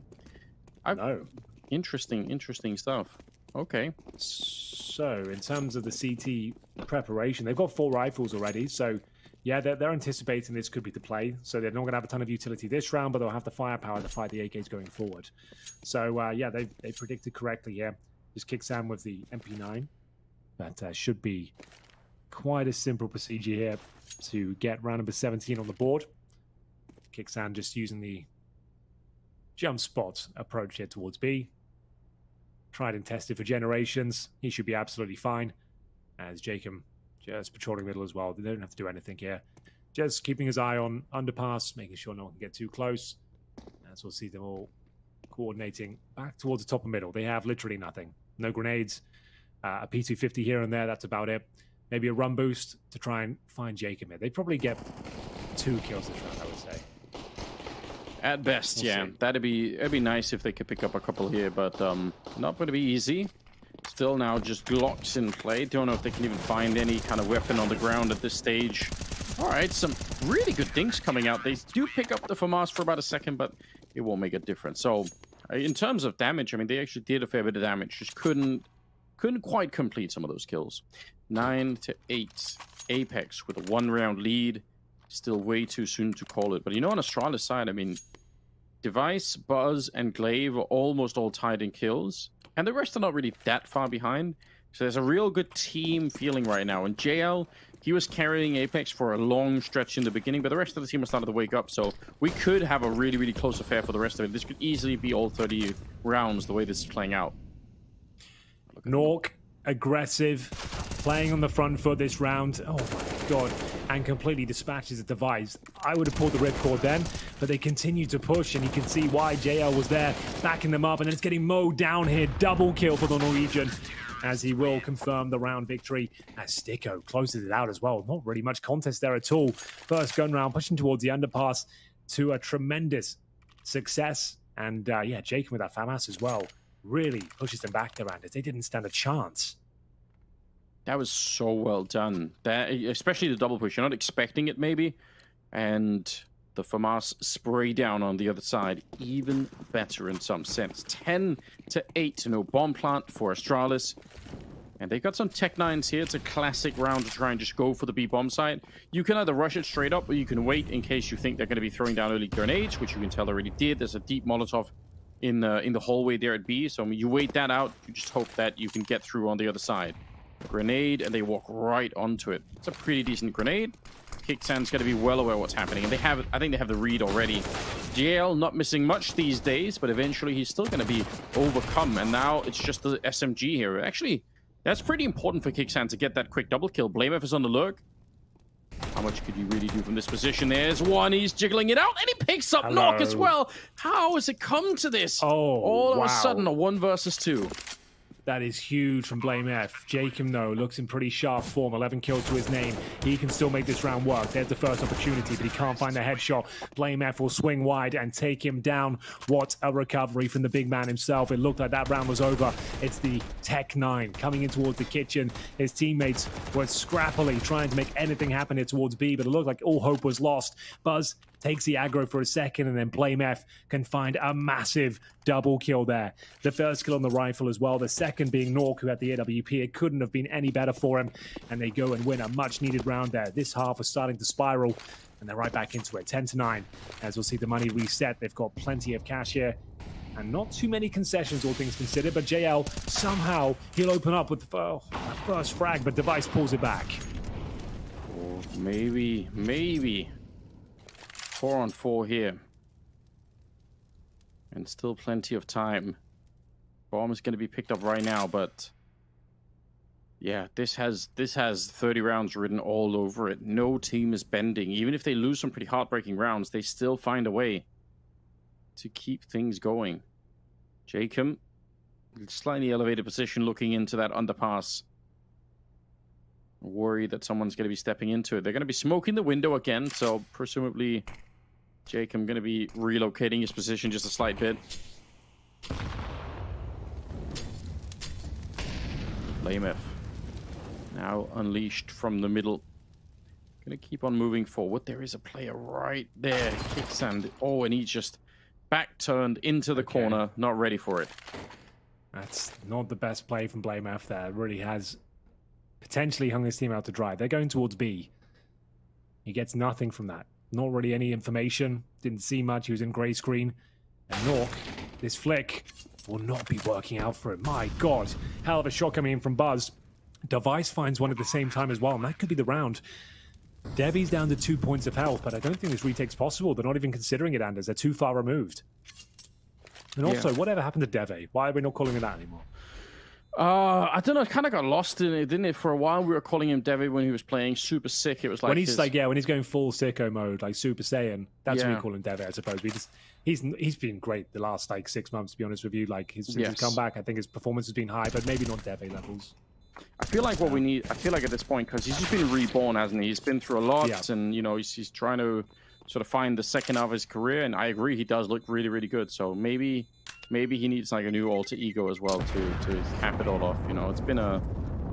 No. Interesting stuff. Okay. So in terms of the CT preparation, they've got 4 rifles already. So yeah, they're anticipating this could be the play. So they're not going to have a ton of utility this round, but they'll have the firepower to fight the AKs going forward. So yeah, they predicted correctly here. Just Kicksan with the MP9. But should be quite a simple procedure here to get round number 17 on the board. Kicksan just using the jump spot approach here towards B. Tried and tested for generations. He should be absolutely fine. As Jacob just patrolling middle as well. They don't have to do anything here. Just keeping his eye on underpass, making sure no one can get too close. As we'll see them all coordinating back towards the top of middle. They have literally nothing. No grenades. A P250 here and there. That's about it. Maybe a run boost to try and find Jacob here. They'd probably get 2 kills this round, I would say. At best, We'll yeah. see. It'd be nice if they could pick up a couple here, but not going to be easy. Still now just Glocks in play. Don't know if they can even find any kind of weapon on the ground at this stage. All right, some really good things coming out. They do pick up the FAMAS for about a second, but it won't make a difference. So in terms of damage, I mean, they actually did a fair bit of damage. Just couldn't quite complete some of those kills. 9-8. Apeks with a 1-round lead. Still way too soon to call it. But you know, on Astralis side, I mean, Device, Buzz, and Glaive are almost all tied in kills. And the rest are not really that far behind. So there's a real good team feeling right now. And JL, he was carrying Apeks for a long stretch in the beginning, but the rest of the team has started to wake up. So we could have a really, really close affair for the rest of it. This could easily be all 30 rounds the way this is playing out. Nork, aggressive, playing on the front foot this round. Oh my god. And completely dispatches the Device. I would have pulled the ripcord then, but they continue to push, and you can see why JL was there, backing them up, and then it's getting mowed down here. Double kill for the Norwegian, as he will confirm the round victory. As Sticko closes it out as well. Not really much contest there at all. First gun round, pushing towards the underpass to a tremendous success. And yeah, Jacob with that FAMAS as well really pushes them back there, Anders. They didn't stand a chance. That was so well done. That, especially the double push. You're not expecting it, maybe. And the FAMAS spray down on the other side. Even better in some sense. 10-8. No bomb plant for Astralis. And they got some Tech 9s here. It's a classic round to try and just go for the B bomb site. You can either rush it straight up, or you can wait in case you think they're going to be throwing down early grenades, which you can tell they already did. There's a deep Molotov in the hallway there at B. So you wait that out. You just hope that you can get through on the other side. Grenade, and they walk right onto it. It's a pretty decent grenade. Kicksan's going to be well aware of what's happening, and I think they have the read already. GL not missing much these days, but eventually he's still going to be overcome, and now it's just the SMG here. Actually, that's pretty important for Kicksan to get that quick double kill. BlameF is on the lurk. How much could you really do from this position? There's one, he's jiggling it out, and he picks up Knock as well. How has it come to this? Oh, all of wow. a sudden, a 1 versus 2. That is huge from BlameF. Jacob, though, looks in pretty sharp form. 11 kills to his name. He can still make this round work. There's the first opportunity, but he can't find the headshot. BlameF will swing wide and take him down. What a recovery from the big man himself. It looked like that round was over. It's the Tech 9 coming in towards the kitchen. His teammates were scrappily trying to make anything happen here towards B, but it looked like all hope was lost. Buzz takes the aggro for a second, and then BlameF can find a massive double kill there. The first kill on the rifle as well. The second being Nork, who had the AWP. It couldn't have been any better for him, and they go and win a much-needed round there. This half is starting to spiral, and they're right back into it. 10-9. As we'll see the money reset. They've got plenty of cash here, and not too many concessions, all things considered, but JL, somehow, he'll open up with the first frag, but Device pulls it back. Oh, maybe. 4-on-4 here. And still plenty of time. Bomb is going to be picked up right now, but yeah, this has 30 rounds written all over it. No team is bending. Even if they lose some pretty heartbreaking rounds, they still find a way to keep things going. Jacob, slightly elevated position looking into that underpass. Worried that someone's going to be stepping into it. They're going to be smoking the window again, so presumably Jacob going to be relocating his position just a slight bit. BlameF now unleashed from the middle. Going to keep on moving forward. There is a player right there. Kicksan. Oh, and he's just back turned into the corner. Not ready for it. That's not the best play from BlameF there. It really has potentially hung his team out to dry. They're going towards B. He gets nothing from that. Not really any information. Didn't see much. He was in grey screen. And Nork, this flick will not be working out for him. My God. Hell of a shot coming in from Buzz. Device finds one at the same time as well, and that could be the round. Devi's down to 2 points of health, but I don't think this retake's possible. They're not even considering it, Anders. They're too far removed. And also, whatever happened to Devi? Why are we not calling it that anymore? I don't know. It kind of got lost in it, didn't it? For a while, we were calling him Devi when he was playing super sick. It was like when he's when he's going full sicko mode, like Super Saiyan. That's when we call him Devi, I suppose. He's been great the last 6 months, to be honest with you. Like since his comeback, I think his performance has been high, but maybe not Devi levels. I feel like what we need. I feel like at this point, because he's just been reborn, hasn't he? He's been through a lot, and he's trying to sort of find the second half of his career. And I agree, he does look really, really good. So maybe he needs like a new alter ego as well to cap it all off.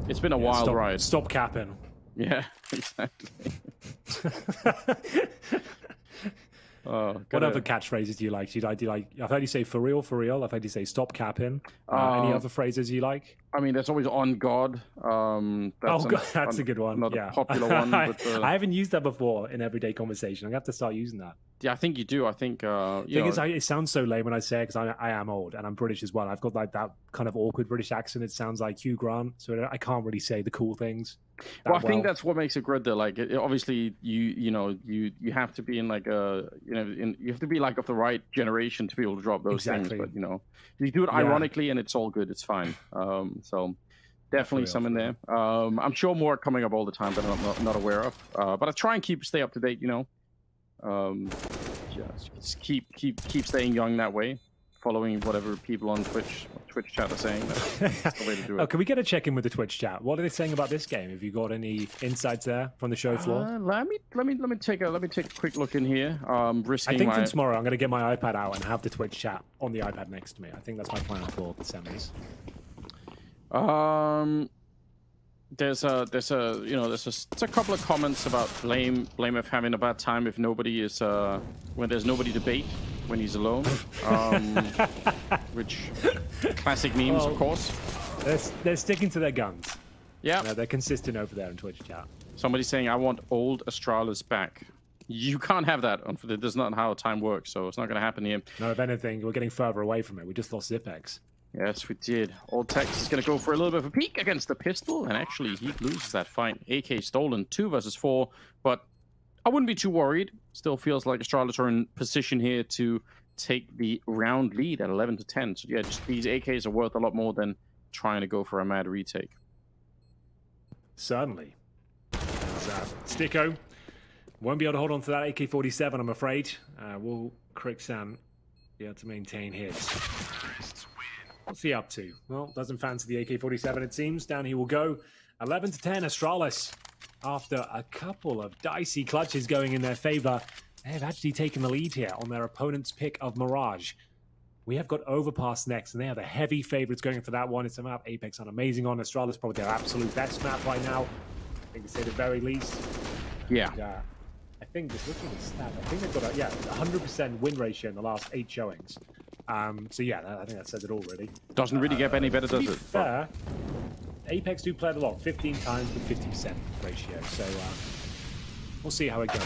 It's been a wild ride. Stop capping. Yeah, exactly. What other catchphrases do you like? I've heard you say for real. I've heard you say stop capping. Any other phrases you like? I mean, there's always on God. That's a good one. Another popular one. I haven't used that before in everyday conversation. I'm gonna have to start using that. Yeah, I think you do. I think. It sounds so lame when I say it because I am old and I'm British as well. I've got like that kind of awkward British accent. It sounds like Hugh Grant, so I can't really say the cool things. Well, I think that's what makes it good. Though, like, obviously, you have to be in like you have to be like of the right generation to be able to drop those things. But you do it ironically, and it's all good. It's fine. So definitely some in there. I'm sure more are coming up all the time that I'm not aware of. But I try and stay up to date. Just keep staying young that way. Following whatever people on Twitch chat are saying. That's the way to do it. Can we get a check-in with the Twitch chat? What are they saying about this game? Have you got any insights there from the show floor? Let me take a quick look in here. I think from tomorrow I'm going to get my iPad out and have the Twitch chat on the iPad next to me. I think that's my plan for the semis. There's a couple of comments about blame if having a bad time if nobody is when there's nobody to bait when he's alone, which classic memes, of course. They're sticking to their guns. Yeah, they're consistent over there in Twitch chat. Somebody's saying I want old Astralis back. You can't have that. That's not how time works, so it's not going to happen here. No, if anything, we're getting further away from it. We just lost Apeks. Yes, we did. Old Tex is going to go for a little bit of a peek against the pistol, and actually he loses that fight. AK stolen 2 versus 4, but I wouldn't be too worried. Still feels like Astralis are in position here to take the round lead at 11-10. So yeah, just these AKs are worth a lot more than trying to go for a mad retake. Certainly. Sticko won't be able to hold on to that AK-47, I'm afraid. Will Crixan be able to maintain his? What's he up to? Well, doesn't fancy the AK-47, it seems. Down he will go. 11-10, Astralis. After a couple of dicey clutches going in their favor, they have actually taken the lead here on their opponent's pick of Mirage. We have got Overpass next, and they are the heavy favorites going for that one. It's a map Apeks are amazing on. Astralis probably their absolute best map right now. I think to say the very least. Yeah. And, I think, just looking at the stat, I think they've got a 100% win ratio in the last 8 showings. So yeah, I think that says it all, really. Doesn't really get any better, does it? To be fair, Apeks do play it a lot, 15 times with 50% ratio. So we'll see how it goes.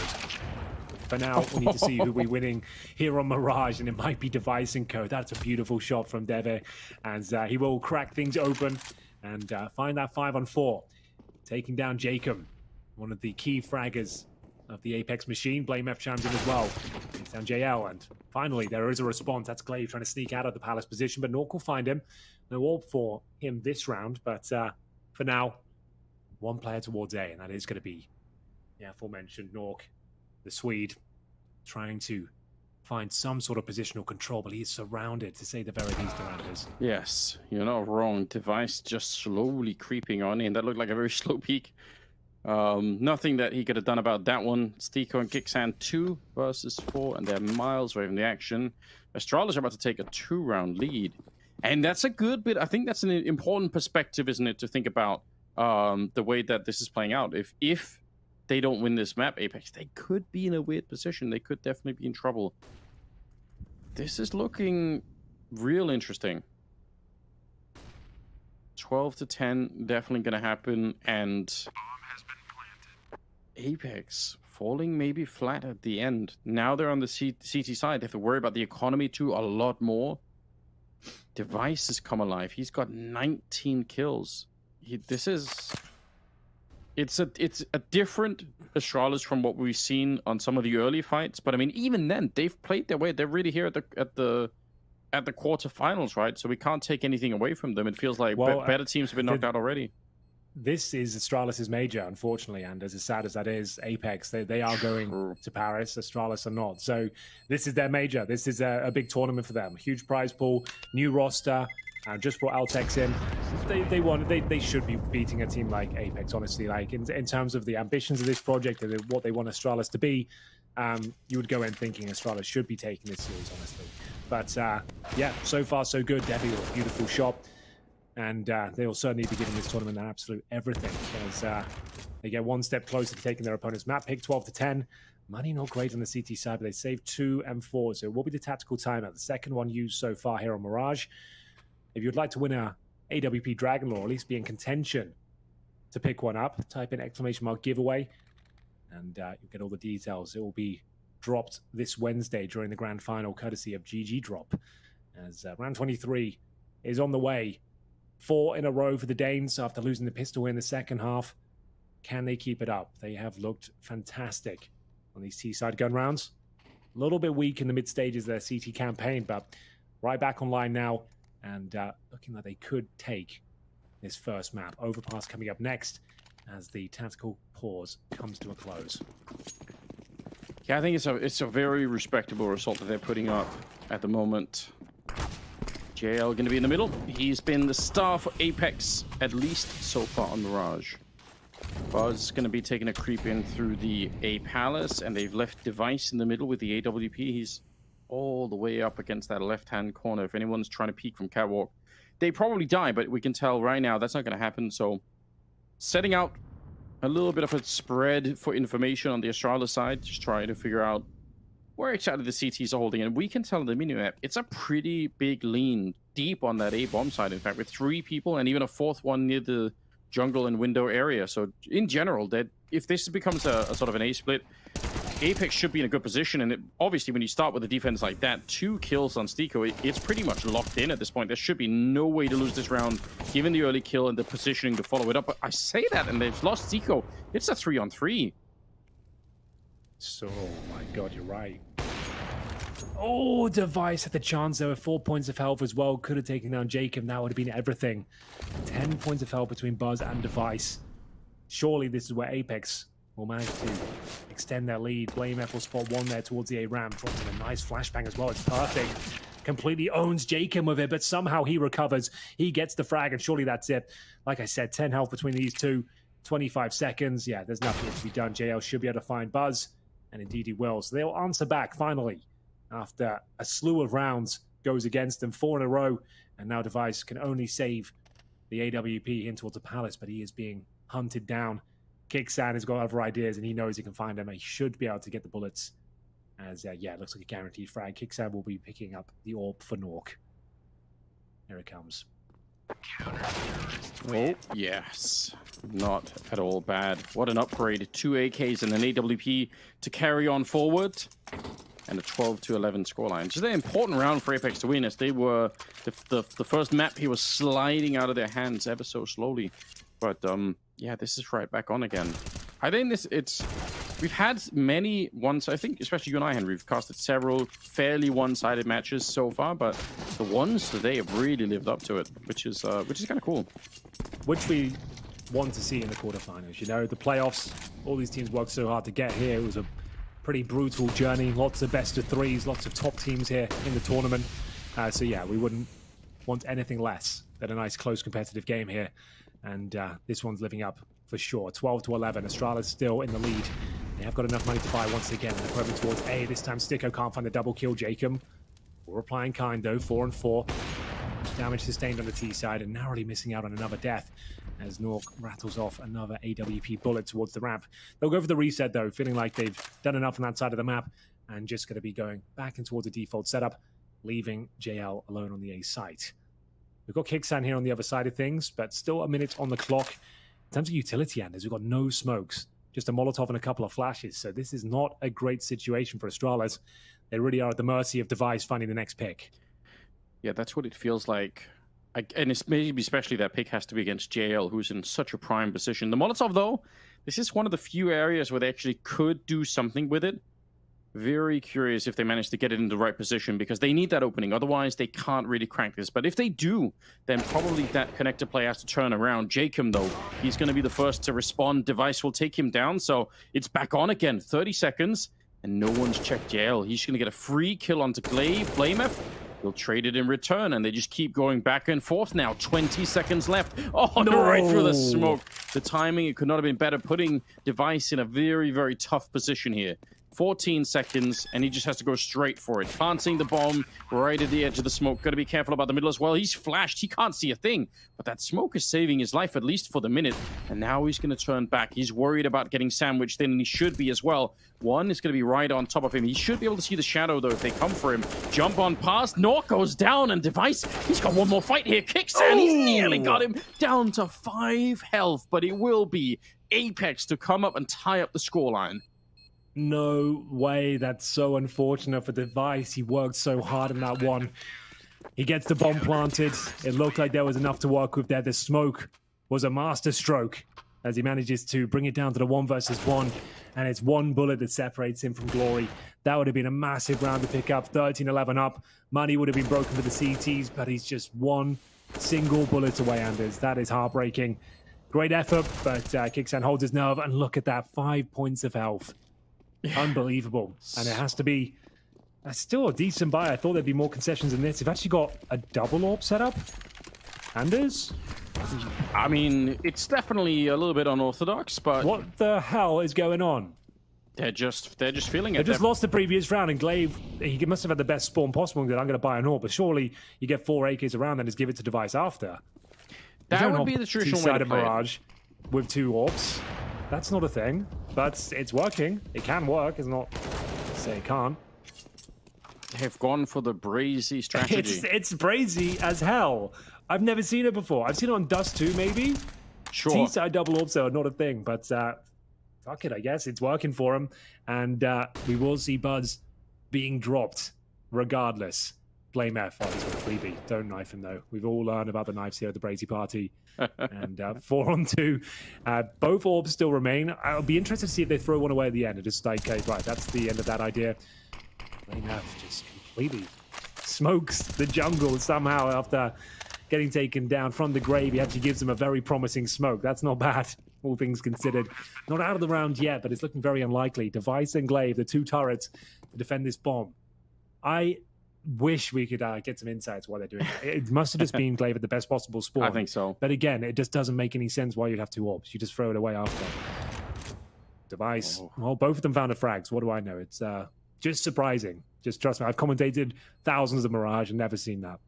For now, we need to see who we're winning here on Mirage, and it might be Device and Co. That's a beautiful shot from Deve, and he will crack things open and find that 5-on-4, taking down Jacob, one of the key fraggers of the Apeks machine. Blame F chimes in as well. Takes down JL, and finally there is a response. That's Glaive trying to sneak out of the Palace position, but Nork will find him. No orb for him this round, but for now, one player towards A, and that is going to be the aforementioned Nork, the Swede, trying to find some sort of positional control, but he's surrounded, to say the very least, around us. Yes, you're not wrong. Device just slowly creeping on in. That looked like a very slow peak. Nothing that he could have done about that one. Stiko and Kixan 2 versus 4, and they're miles away from the action. Astralis are about to take a 2-round lead. And that's a good bit. I think that's an important perspective, isn't it, to think about the way that this is playing out. If they don't win this map, Apeks, they could be in a weird position. They could definitely be in trouble. This is looking real interesting. 12-10, definitely going to happen. And Apeks falling maybe flat at the end. Now they're on the CT side. They have to worry about the economy too a lot more. Device has come alive. He's got 19 kills. this is it's a different Astralis from what we've seen on some of the early fights. But I mean, even then, they've played their way. They're really here at the quarterfinals, right? So we can't take anything away from them. It feels like better teams have been knocked out already. This is Astralis' major, unfortunately, and as sad as that is, Apeks, they are going to Paris, Astralis are not. So this is their major. This is a big tournament for them. Huge prize pool, new roster, just brought Altex in. They should be beating a team like Apeks, honestly. Like in terms of the ambitions of this project and what they want Astralis to be, you would go in thinking Astralis should be taking this series, honestly. But yeah, so far so good. Debbie, a beautiful shot. And they will certainly be giving this tournament their absolute everything as they get one step closer to taking their opponent's map pick, 12-10. Money not great on the CT side, but they saved 2 and 4. So it will be the tactical timeout, the second one used so far here on Mirage. If you'd like to win a AWP Dragon Lore, or at least be in contention to pick one up, type in !giveaway, and you'll get all the details. It will be dropped this Wednesday during the grand final, courtesy of GG Drop, as round 23 is on the way. 4 in a row for the Danes after losing the pistol in the second half. Can they keep it up? They have looked fantastic on these T-side gun rounds. A little bit weak in the mid-stages of their CT campaign, but right back online now and looking like they could take this first map. Overpass coming up next as the tactical pause comes to a close. Yeah, I think it's a very respectable result that they're putting up at the moment. JL going to be in the middle. He's been the star for Apeks, at least so far on Mirage. Buzz going to be taking a creep in through the A Palace, and they've left Device in the middle with the AWP. He's all the way up against that left-hand corner. If anyone's trying to peek from Catwalk, they probably die, but we can tell right now that's not going to happen. So setting out a little bit of a spread for information on the Astralis side, just trying to figure out where exactly the CTs are holding. And we can tell in the minimap, it's a pretty big lean deep on that A bomb side, in fact, with 3 people and even a 4th one near the jungle and window area. So in general, that if this becomes a sort of an A split, Apeks should be in a good position. And obviously, when you start with a defense like that, 2 kills on Stiko, it's pretty much locked in at this point. There should be no way to lose this round, given the early kill and the positioning to follow it up. But I say that, and they've lost Stiko. It's a 3-on-3. So, oh my god, you're right. Oh, Device had the chance there with 4 points of health as well. Could have taken down Jacob. That would have been everything. 10 points of health between Buzz and Device. Surely this is where Apeks will manage to extend their lead. Blame F will spot 1 there towards the A ramp. Dropping a nice flashbang as well. It's perfect. Completely owns Jacob with it, but somehow he recovers. He gets the frag, and surely that's it. Like I said, 10 health between these two. 25 seconds. Yeah, there's nothing to be done. JL should be able to find Buzz, and indeed he will. So they'll answer back finally after a slew of rounds goes against them, 4 in a row, and now Device can only save the AWP in towards the Palace, but he is being hunted down. Kixan has got other ideas, and he knows he can find them. He should be able to get the bullets, as, yeah, it looks like a guaranteed frag. Kixan will be picking up the AWP for Nork. Here it comes. Oh, yes. Not at all bad. What an upgrade. 2 AKs and an AWP to carry on forward. And a 12-11 scoreline. Just an important round for Apeks to win, as they were the first map he was sliding out of their hands ever so slowly. But yeah, this is right back on again. I think we've had many ones. I think especially you and I, Henry, we've casted several fairly one-sided matches so far, but the ones today have really lived up to it, which is kind of cool. Which we want to see in the quarterfinals. You know, the playoffs. All these teams worked so hard to get here. It was a pretty brutal journey. Lots of best of 3s, lots of top teams here in the tournament. So yeah, we wouldn't want anything less than a nice close competitive game here. And this one's living up for sure. 12-11. Astralis still in the lead. They have got enough money to buy once again. They're probing towards A. This time Stiko can't find the double kill. Jacob will reply in kind though. 4 and 4. Damage sustained on the T side and narrowly missing out on another death as Nork rattles off another AWP bullet towards the ramp. They'll go for the reset though, feeling like they've done enough on that side of the map and just going to be going back in towards a default setup, leaving JL alone on the A site. We've got Kixan here on the other side of things, but still a minute on the clock. In terms of utility, Anders, we've got no smokes, just a Molotov and a couple of flashes. So this is not a great situation for Astralis. They really are at the mercy of Device finding the next pick. Yeah, that's what it feels like. And it's maybe especially that pick has to be against JL, who's in such a prime position. The Molotov, though, this is one of the few areas where they actually could do something with it. Very curious if they manage to get it in the right position, because they need that opening. Otherwise, they can't really crack this. But if they do, then probably that connector play has to turn around. Jacob, though, he's going to be the first to respond. Device will take him down, so it's back on again. 30 seconds, and no one's checked JL. He's going to get a free kill onto Blamef. He'll trade it in return, and they just keep going back and forth now. 20 seconds left. Oh, no. Right through the smoke. The timing, it could not have been better, putting Device in a very, very tough position here. 14 seconds, and he just has to go straight for it. Planting the bomb right at the edge of the smoke. Got to be careful about the middle as well. He's flashed. He can't see a thing. But that smoke is saving his life, at least for the minute. And now he's going to turn back. He's worried about getting sandwiched in, and he should be as well. One is going to be right on top of him. He should be able to see the shadow, though, if they come for him. Jump on past. Nork goes down, and Device, he's got one more fight here. Kicks in. He's nearly got him down to 5 health. But it will be Apeks to come up and tie up the scoreline. No way. That's so unfortunate for Device. He worked so hard in that one. He gets the bomb planted. It looked like there was enough to work with there. The smoke was a master stroke as he manages to bring it down to the 1 versus 1. And it's one bullet that separates him from glory. That would have been a massive round to pick up. 13-11 up. Money would have been broken for the CTs, but he's just one single bullet away, Anders. That is heartbreaking. Great effort, but Kicksan holds his nerve. And look at that, 5 points of health. Unbelievable. And it has to be still a decent buy. I thought there'd be more concessions than this. You've actually got a double AWP setup. Anders? I mean, it's definitely a little bit unorthodox, but What the hell is going on? they're just feeling it. They just lost the previous round, and Glaive, he must have had the best spawn possible and said, I'm going to buy an AWP, but surely you get 4 AKs around and just give it to Device after. That would be the traditional way to play Mirage with 2 AWPs. That's not a thing, but it's working. It can work. It's not say it can't. Have gone for the Brazy strategy. It's Brazy as hell. I've never seen it before. I've seen it on Dust 2, maybe. Sure. T-side double AWPs are not a thing, but fuck it, I guess. It's working for him. And we will see Buzz being dropped regardless. Blame F. Oh, he's got a freebie. Don't knife him, though. We've all learned about the knives here at the Brazy party. And 4 on 2. Both orbs still remain. I'll be interested to see if they throw one away at the end. It just like, okay, right, that's the end of that idea. Blame F just completely smokes the jungle somehow after getting taken down from the grave. He actually gives him a very promising smoke. That's not bad, all things considered. Not out of the round yet, but it's looking very unlikely. Device and Glaive, the 2 turrets to defend this bomb. I wish we could get some insights why they're doing it. It must have just been Glaive at the best possible spawn. I think so. But again, it just doesn't make any sense why you'd have 2 orbs. You just throw it away after. Device. Oh. Well, both of them found a frags. What do I know? It's just surprising. Just trust me. I've commentated thousands of Mirage and never seen that.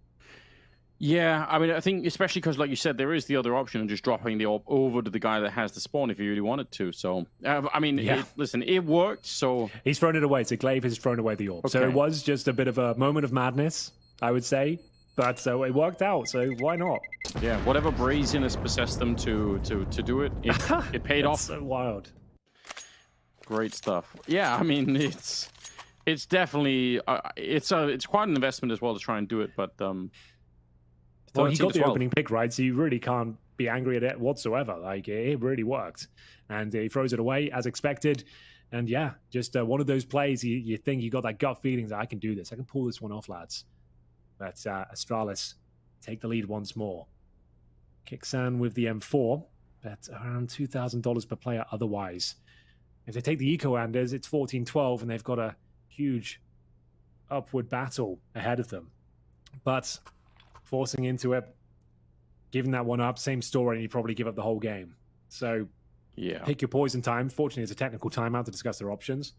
Yeah, I mean, I think especially because, like you said, there is the other option of just dropping the orb over to the guy that has the spawn if you really wanted to. So, I mean, yeah. Listen, it worked, so... He's thrown it away, so Glaive has thrown away the orb. Okay. So it was just a bit of a moment of madness, I would say. But so it worked out, so why not? Yeah, whatever braziness possessed them to do it, it paid off. So wild. Great stuff. Yeah, I mean, it's definitely... it's quite an investment as well to try and do it, but... Well, he got the opening pick, right? So you really can't be angry at it whatsoever. Like, it really worked. And he throws it away as expected. And yeah, just one of those plays, you think you got that gut feeling that I can do this. I can pull this one off, lads. But Astralis take the lead once more. Kicksan with the M4. That's around $2,000 per player otherwise. If they take the Eco-Anders, it's 14-12, and they've got a huge upward battle ahead of them. But... forcing into it, giving that one up, same story, and you probably give up the whole game. So, yeah, pick your poison time. Fortunately, it's a technical timeout to discuss their options.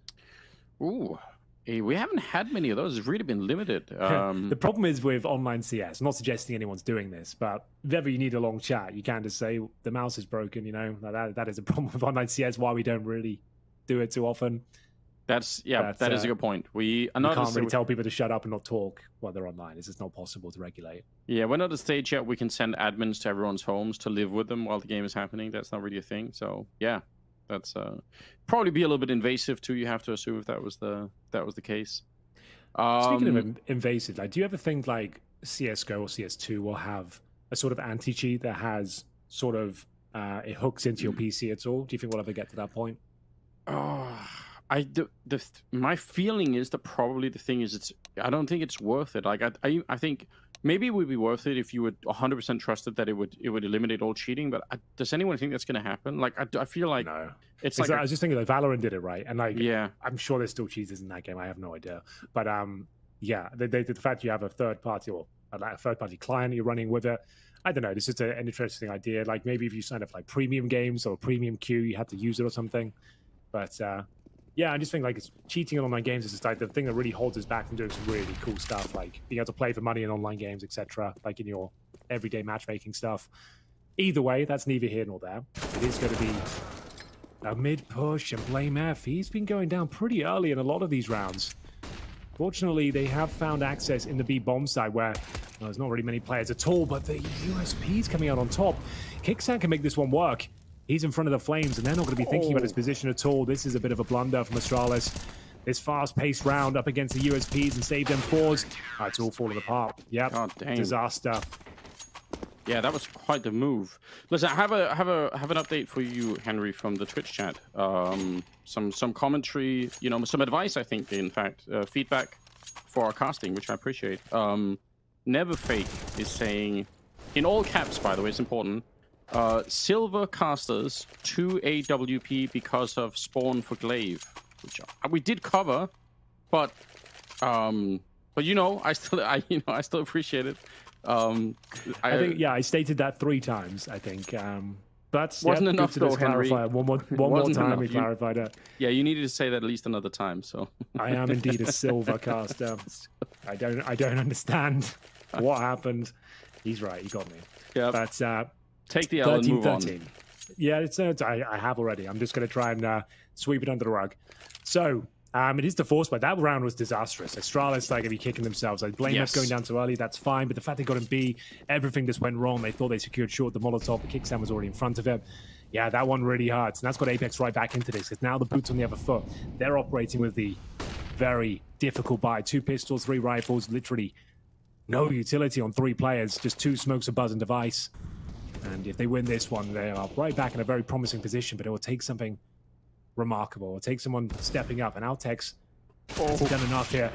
Ooh, we haven't had many of those. It's really been limited. The problem is with online CS, I'm not suggesting anyone's doing this, but if ever you need a long chat, you can just say, the mouse is broken, you know, that is a problem with online CS, why we don't really do it too often. That is a good point. We can't really tell people to shut up and not talk while they're online. It's just not possible to regulate. Yeah, we're not at the stage yet we can send admins to everyone's homes to live with them while the game is happening. That's not really a thing. So yeah, that's probably be a little bit invasive too. You have to assume if that was the case. Speaking of invasive, like, do you ever think like CS:GO or CS2 will have a sort of anti-cheat that has sort of it hooks into your PC at all? Do you think we'll ever get to that point? My feeling is that probably the thing is I don't think it's worth it. Like I think maybe it would be worth it if you would 100% trusted that it would eliminate all cheating. But does anyone think that's going to happen? Like I feel like no. It's like I was just thinking like Valorant did it right, and like yeah, I'm sure there's still cheaters in that game. I have no idea, but yeah, the fact you have a third party or like a third party client you're running with it. I don't know. This is an interesting idea. Like maybe if you sign up for like premium games or premium queue, you have to use it or something. But yeah, I just think like it's cheating in online games is just like the thing that really holds us back from doing some really cool stuff, like being able to play for money in online games, etc. Like in your everyday matchmaking stuff. Either way, that's neither here nor there. It is going to be a mid push, and Blame F. He's been going down pretty early in a lot of these rounds. Fortunately, they have found access in the B bomb side where there's not really many players at all, but the USP's coming out on top. Kicksan can make this one work. He's in front of the Flames, and they're not going to be thinking about his position at all. This is a bit of a blunder from Astralis. This fast-paced round up against the USPs and save them fours. It's all falling apart. Yep, God dang. Disaster. Yeah, that was quite the move. Listen, I have an update for you, Henry, from the Twitch chat. Some commentary, some advice, I think, in fact, feedback for our casting, which I appreciate. Never Fake is saying, in all caps, by the way, it's important. Silver casters 2 AWP because of spawn for glaive, which we did cover, but I still appreciate it. I think I stated that 3 times. I think, but wasn't enough though, Henry. One more time we clarified it. Yeah, you needed to say that at least another time. So I am indeed a silver caster. I don't understand what happened. He's right. He got me. Yeah, but take the L and move 13. on. Yeah, I have already. I'm just going to try and sweep it under the rug. So. It is the force, but that round was disastrous. Astralis going to be kicking themselves. Like Blame us going down too early, that's fine. But the fact they got in B, everything just went wrong. They thought they secured short the Molotov. The Kickstand was already in front of it. Yeah, that one really hurts. And that's got Apeks right back into this. Because now the boot's on the other foot. They're operating with the very difficult buy. 2 pistols, 3 rifles, literally no utility on 3 players. Just 2 smokes, a buzz, and device. And if they win this one, they are right back in a very promising position. But it will take something remarkable. It'll take someone stepping up, and Altex hasn't done enough here.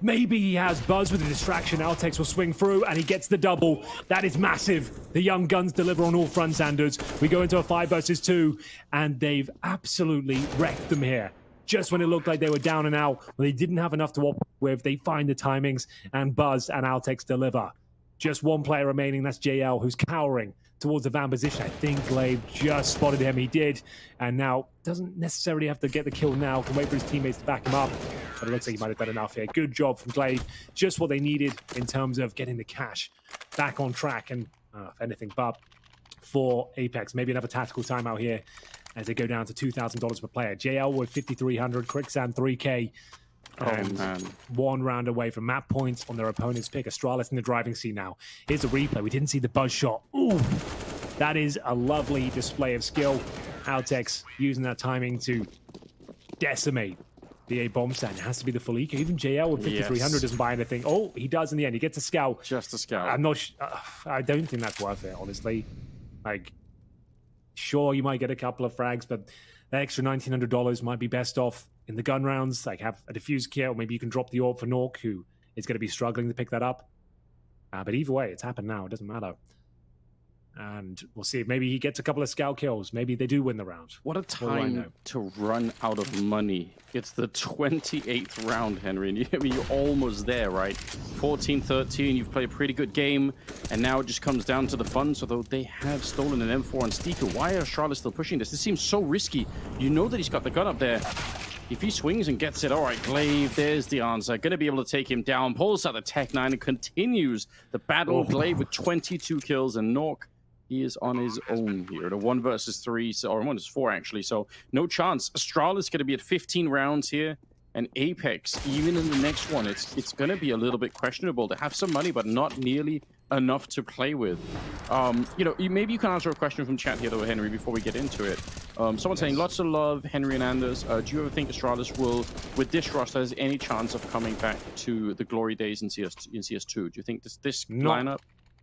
Maybe he has Buzz with a distraction. Altex will swing through, and he gets the double. That is massive. The young guns deliver on all fronts, Anders. We go into a 5 versus 2, and they've absolutely wrecked them here. Just when it looked like they were down and out, when they didn't have enough to operate with, they find the timings, and Buzz and Altex deliver. Just 1 player remaining, that's JL, who's cowering towards the van position. I think Glaive just spotted him. He did. And now doesn't necessarily have to get the kill now. Can wait for his teammates to back him up. But it looks like he might have done enough here. Good job from Glaive. Just what they needed in terms of getting the cash back on track. And if anything but for Apeks. Maybe another tactical timeout here as they go down to $2,000 per player. JL with 5,300. Quicksand 3K. And 1 round away from map points on their opponent's pick. Astralis in the driving seat now. Here's a replay. We didn't see the buzz shot. Ooh, that is a lovely display of skill. Altex using that timing to decimate the A bomb stand. It has to be the full eco. Even JL with 5,300 doesn't buy anything. Oh, he does in the end. He gets a scout. Just a scout. I'm not. I don't think that's worth it, honestly. Like, sure, you might get a couple of frags, but that extra $1,900 might be best off in the gun rounds. Like, have a diffuse kit, or maybe you can drop the AWP for Nork, who is going to be struggling to pick that up. But either way, it's happened now. It doesn't matter. And we'll see. Maybe he gets a couple of scout kills. Maybe they do win the round. What a time to run out of money. It's the 28th round, Henry. And you're almost there, right? 14-13. You've played a pretty good game. And now it just comes down to the funds. Although they have stolen an M4 on Steeker. Why are Charlotte still pushing this? This seems so risky. You know that he's got the gun up there. If he swings and gets it, all right, Glaive, there's the answer. Going to be able to take him down. Pulls out the Tech 9 and continues the battle. Glaive with 22 kills, and Nork, he is on his own here. The 1 versus 3, or 1 versus 4, actually. So no chance. Astralis going to be at 15 rounds here. And Apeks, even in the next one, it's going to be a little bit questionable. To have some money, but not nearly enough to play with. Maybe you can answer a question from chat here, though, Henry, before we get into it. Someone saying, lots of love, Henry and Anders. Do you ever think Astralis will, with this roster, has any chance of coming back to the glory days in CS2? Do you think this lineup?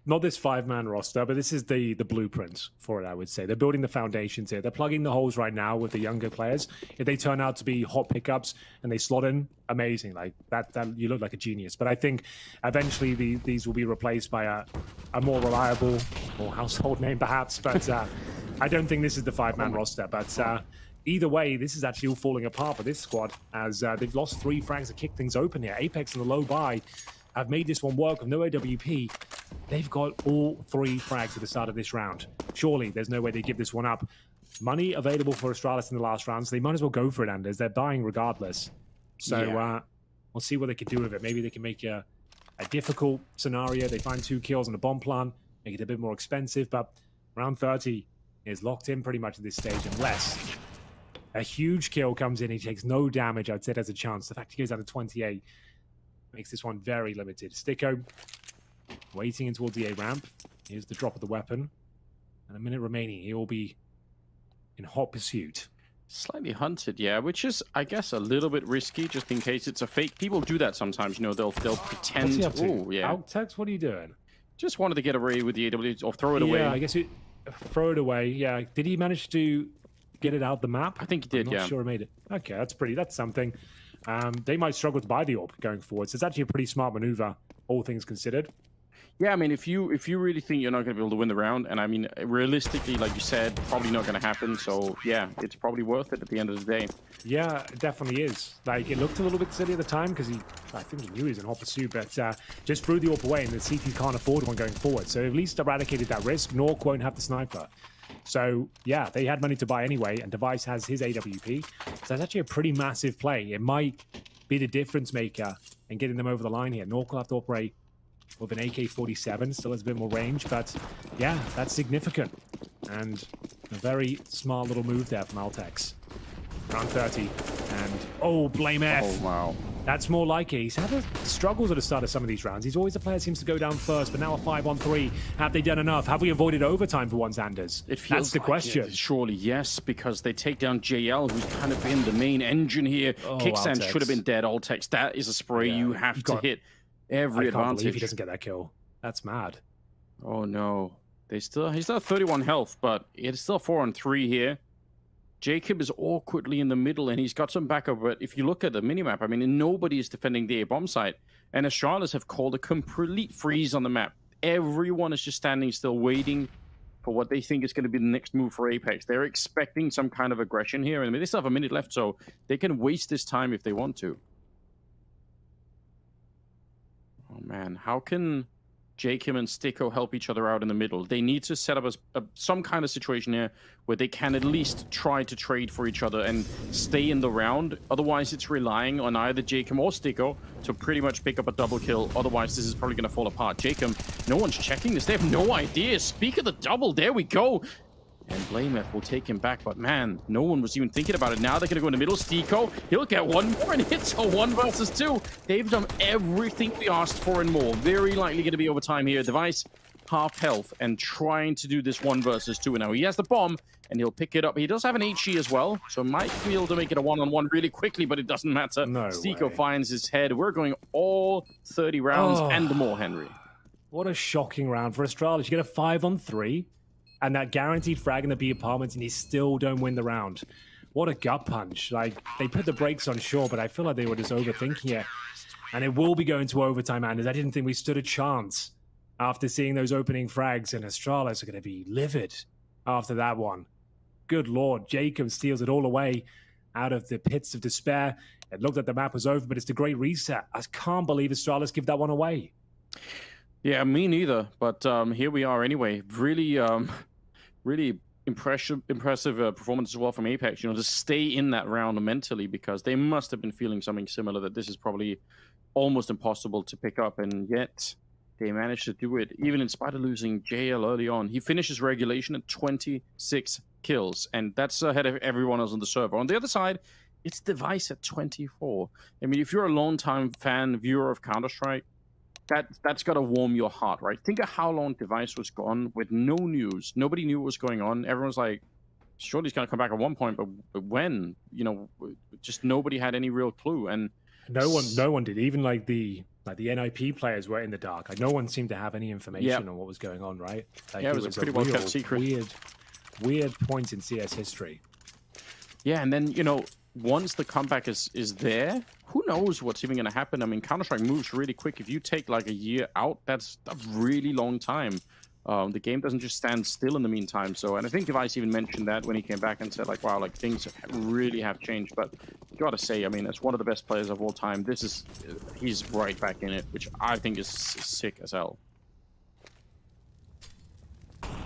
not this 5-man roster, but this is the blueprint for it, I would say. They're building the foundations here. They're plugging the holes right now with the younger players. If they turn out to be hot pickups and they slot in, amazing. Like that you look like a genius. But I think eventually these will be replaced by a more reliable or household name, perhaps. But I don't think this is the 5-man roster. But either way, this is actually all falling apart for this squad as they've lost 3 frags to kick things open here. Apeks and the low buy have made this one work with no AWP. They've got all 3 frags at the start of this round. Surely there's no way they give this one up. Money available for Astralis in the last round, so they might as well go for it, Anders. They're buying regardless. So we'll see what they can do with it. Maybe they can make a difficult scenario. They find 2 kills on the bomb plant, make it a bit more expensive, but round 30 is locked in pretty much at this stage unless a huge kill comes in. He takes no damage. I'd say there's a chance. The fact he goes down to 28 makes this one very limited. Sticko waiting in towards the A ramp. Here's the drop of the weapon. And a minute remaining. He will be in hot pursuit. Slightly hunted, yeah, which is, I guess, a little bit risky, just in case it's a fake. People do that sometimes, you know, they'll pretend. What's he up to? Oh, yeah. Apeks, what are you doing? Just wanted to get away with the AW or throw it away. Yeah, I guess you throw it away. Yeah, did he manage to get it out the map? I think he did, I'm not sure he made it. Okay, that's something. They might struggle to buy the AWP going forward, so it's actually a pretty smart maneuver, all things considered. Yeah, I mean, if you really think you're not going to be able to win the round, and I mean, realistically, like you said, probably not going to happen. So yeah, it's probably worth it at the end of the day. Yeah, it definitely is. Like, it looked a little bit silly at the time because I think he knew he was in hot pursuit, but just threw the AWP away, and the CT can't afford one going forward. So at least eradicated that risk. Nork won't have the sniper. So yeah, they had money to buy anyway, and Device has his AWP. So that's actually a pretty massive play. It might be the difference maker in getting them over the line here. Nork will have to operate with an AK-47, still has a bit more range, but yeah, that's significant. And a very smart little move there from Altex. Round 30, and oh, blame F. Oh, wow. That's more like it. He's had struggles at the start of some of these rounds. He's always the player who seems to go down first, but now a 5-on-3. Have they done enough? Have we avoided overtime for once, Anders? It feels That's the like question. It. Surely yes, because they take down JL, who's kind of been the main engine here. Kickstand should have been dead. Altex, that is a spray you have to hit every I can't advantage. believe he doesn't get that kill. That's mad. Oh no. He's still at 31 health, but it's still 4-on-3 here. Jacob is awkwardly in the middle, and he's got some backup, but if you look at the minimap, I mean, nobody is defending the A-bomb site, and Astralis have called a complete freeze on the map. Everyone is just standing still, waiting for what they think is going to be the next move for Apeks. They're expecting some kind of aggression here, and they still have a minute left, so they can waste this time if they want to. Oh man, how can Jacob and Sticko help each other out in the middle? They need to set up some kind of situation here where they can at least try to trade for each other and stay in the round. Otherwise, it's relying on either Jacob or Sticko to pretty much pick up a double kill. Otherwise, this is probably going to fall apart. Jacob, no one's checking this. They have no idea. Speak of the double. There we go. And Blamef will take him back, but man, no one was even thinking about it. Now they're going to go in the middle. Sticko, he'll get one more, and it's a 1 versus 2. They've done everything we asked for and more. Very likely going to be overtime here. Device, half health, and trying to do this 1 versus 2. Now he has the bomb, and he'll pick it up. He does have an HE as well, so might be able to make it a 1-on-1 really quickly, but it doesn't matter. No Sticko way. finds his head. We're going all 30 rounds and more, Henry. What a shocking round for Astralis. You get a 5-on-3. And that guaranteed frag in the B apartments, and you still don't win the round. What a gut punch. Like, they put the brakes on, sure, but I feel like they were just overthinking it. And it will be going to overtime, Anders. I didn't think we stood a chance after seeing those opening frags, and Astralis are going to be livid after that one. Good Lord, Jacob steals it all away out of the pits of despair. It looked like the map was over, but it's the great reset. I can't believe Astralis give that one away. Yeah, me neither. But here we are anyway. Really impressive performance as well from Apeks. You know, to stay in that round mentally, because they must have been feeling something similar, that this is probably almost impossible to pick up, and yet they managed to do it, even in spite of losing JL early on. He finishes regulation at 26 kills, and that's ahead of everyone else on the server. On the other side, it's Device at 24. I mean, if you're a long-time viewer of Counter-Strike, that's got to warm your heart, right? Think of how long Device was gone with no news. Nobody knew what was going on. Everyone's like, surely he's going to come back at one point, but when? You know, just nobody had any real clue. And no one did. Even like the Like the NIP players were in the dark. Like no one seemed to have any information on what was going on, right? Like, yeah, it was a pretty well-kept secret. Weird point in CS history. Yeah, and then, you know, once the comeback is there, who knows what's even going to happen? I mean, Counter-Strike moves really quick. If you take like a year out, that's a really long time. The game doesn't just stand still in the meantime. So, and I think Device even mentioned that when he came back and said, like, wow, like things really have changed. But you got to say, I mean, as one of the best players of all time, he's right back in it, which I think is sick as hell.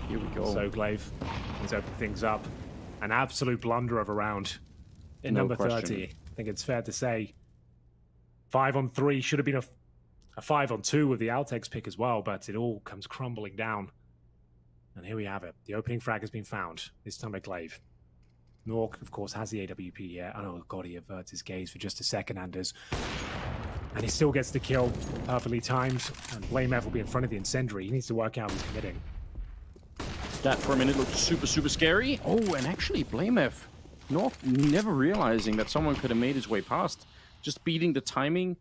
Here we go. So Glaive has opened things up. An absolute blunder of a round in No number question. 30. I think it's fair to say 5-on-3 should have been a 5-on-2 with the Apeks pick as well, but it all comes crumbling down. And here we have it. The opening frag has been found. This time by Glaive. Nork, of course, has the AWP here. Oh, God, he averts his gaze for just a second, Anders. And he still gets the kill, perfectly timed. And BlameF will be in front of the incendiary. He needs to work out who's committing. That for a minute looked super, super scary. Oh, and actually, BlameF, North never realizing that someone could have made his way past. Just beating the timing.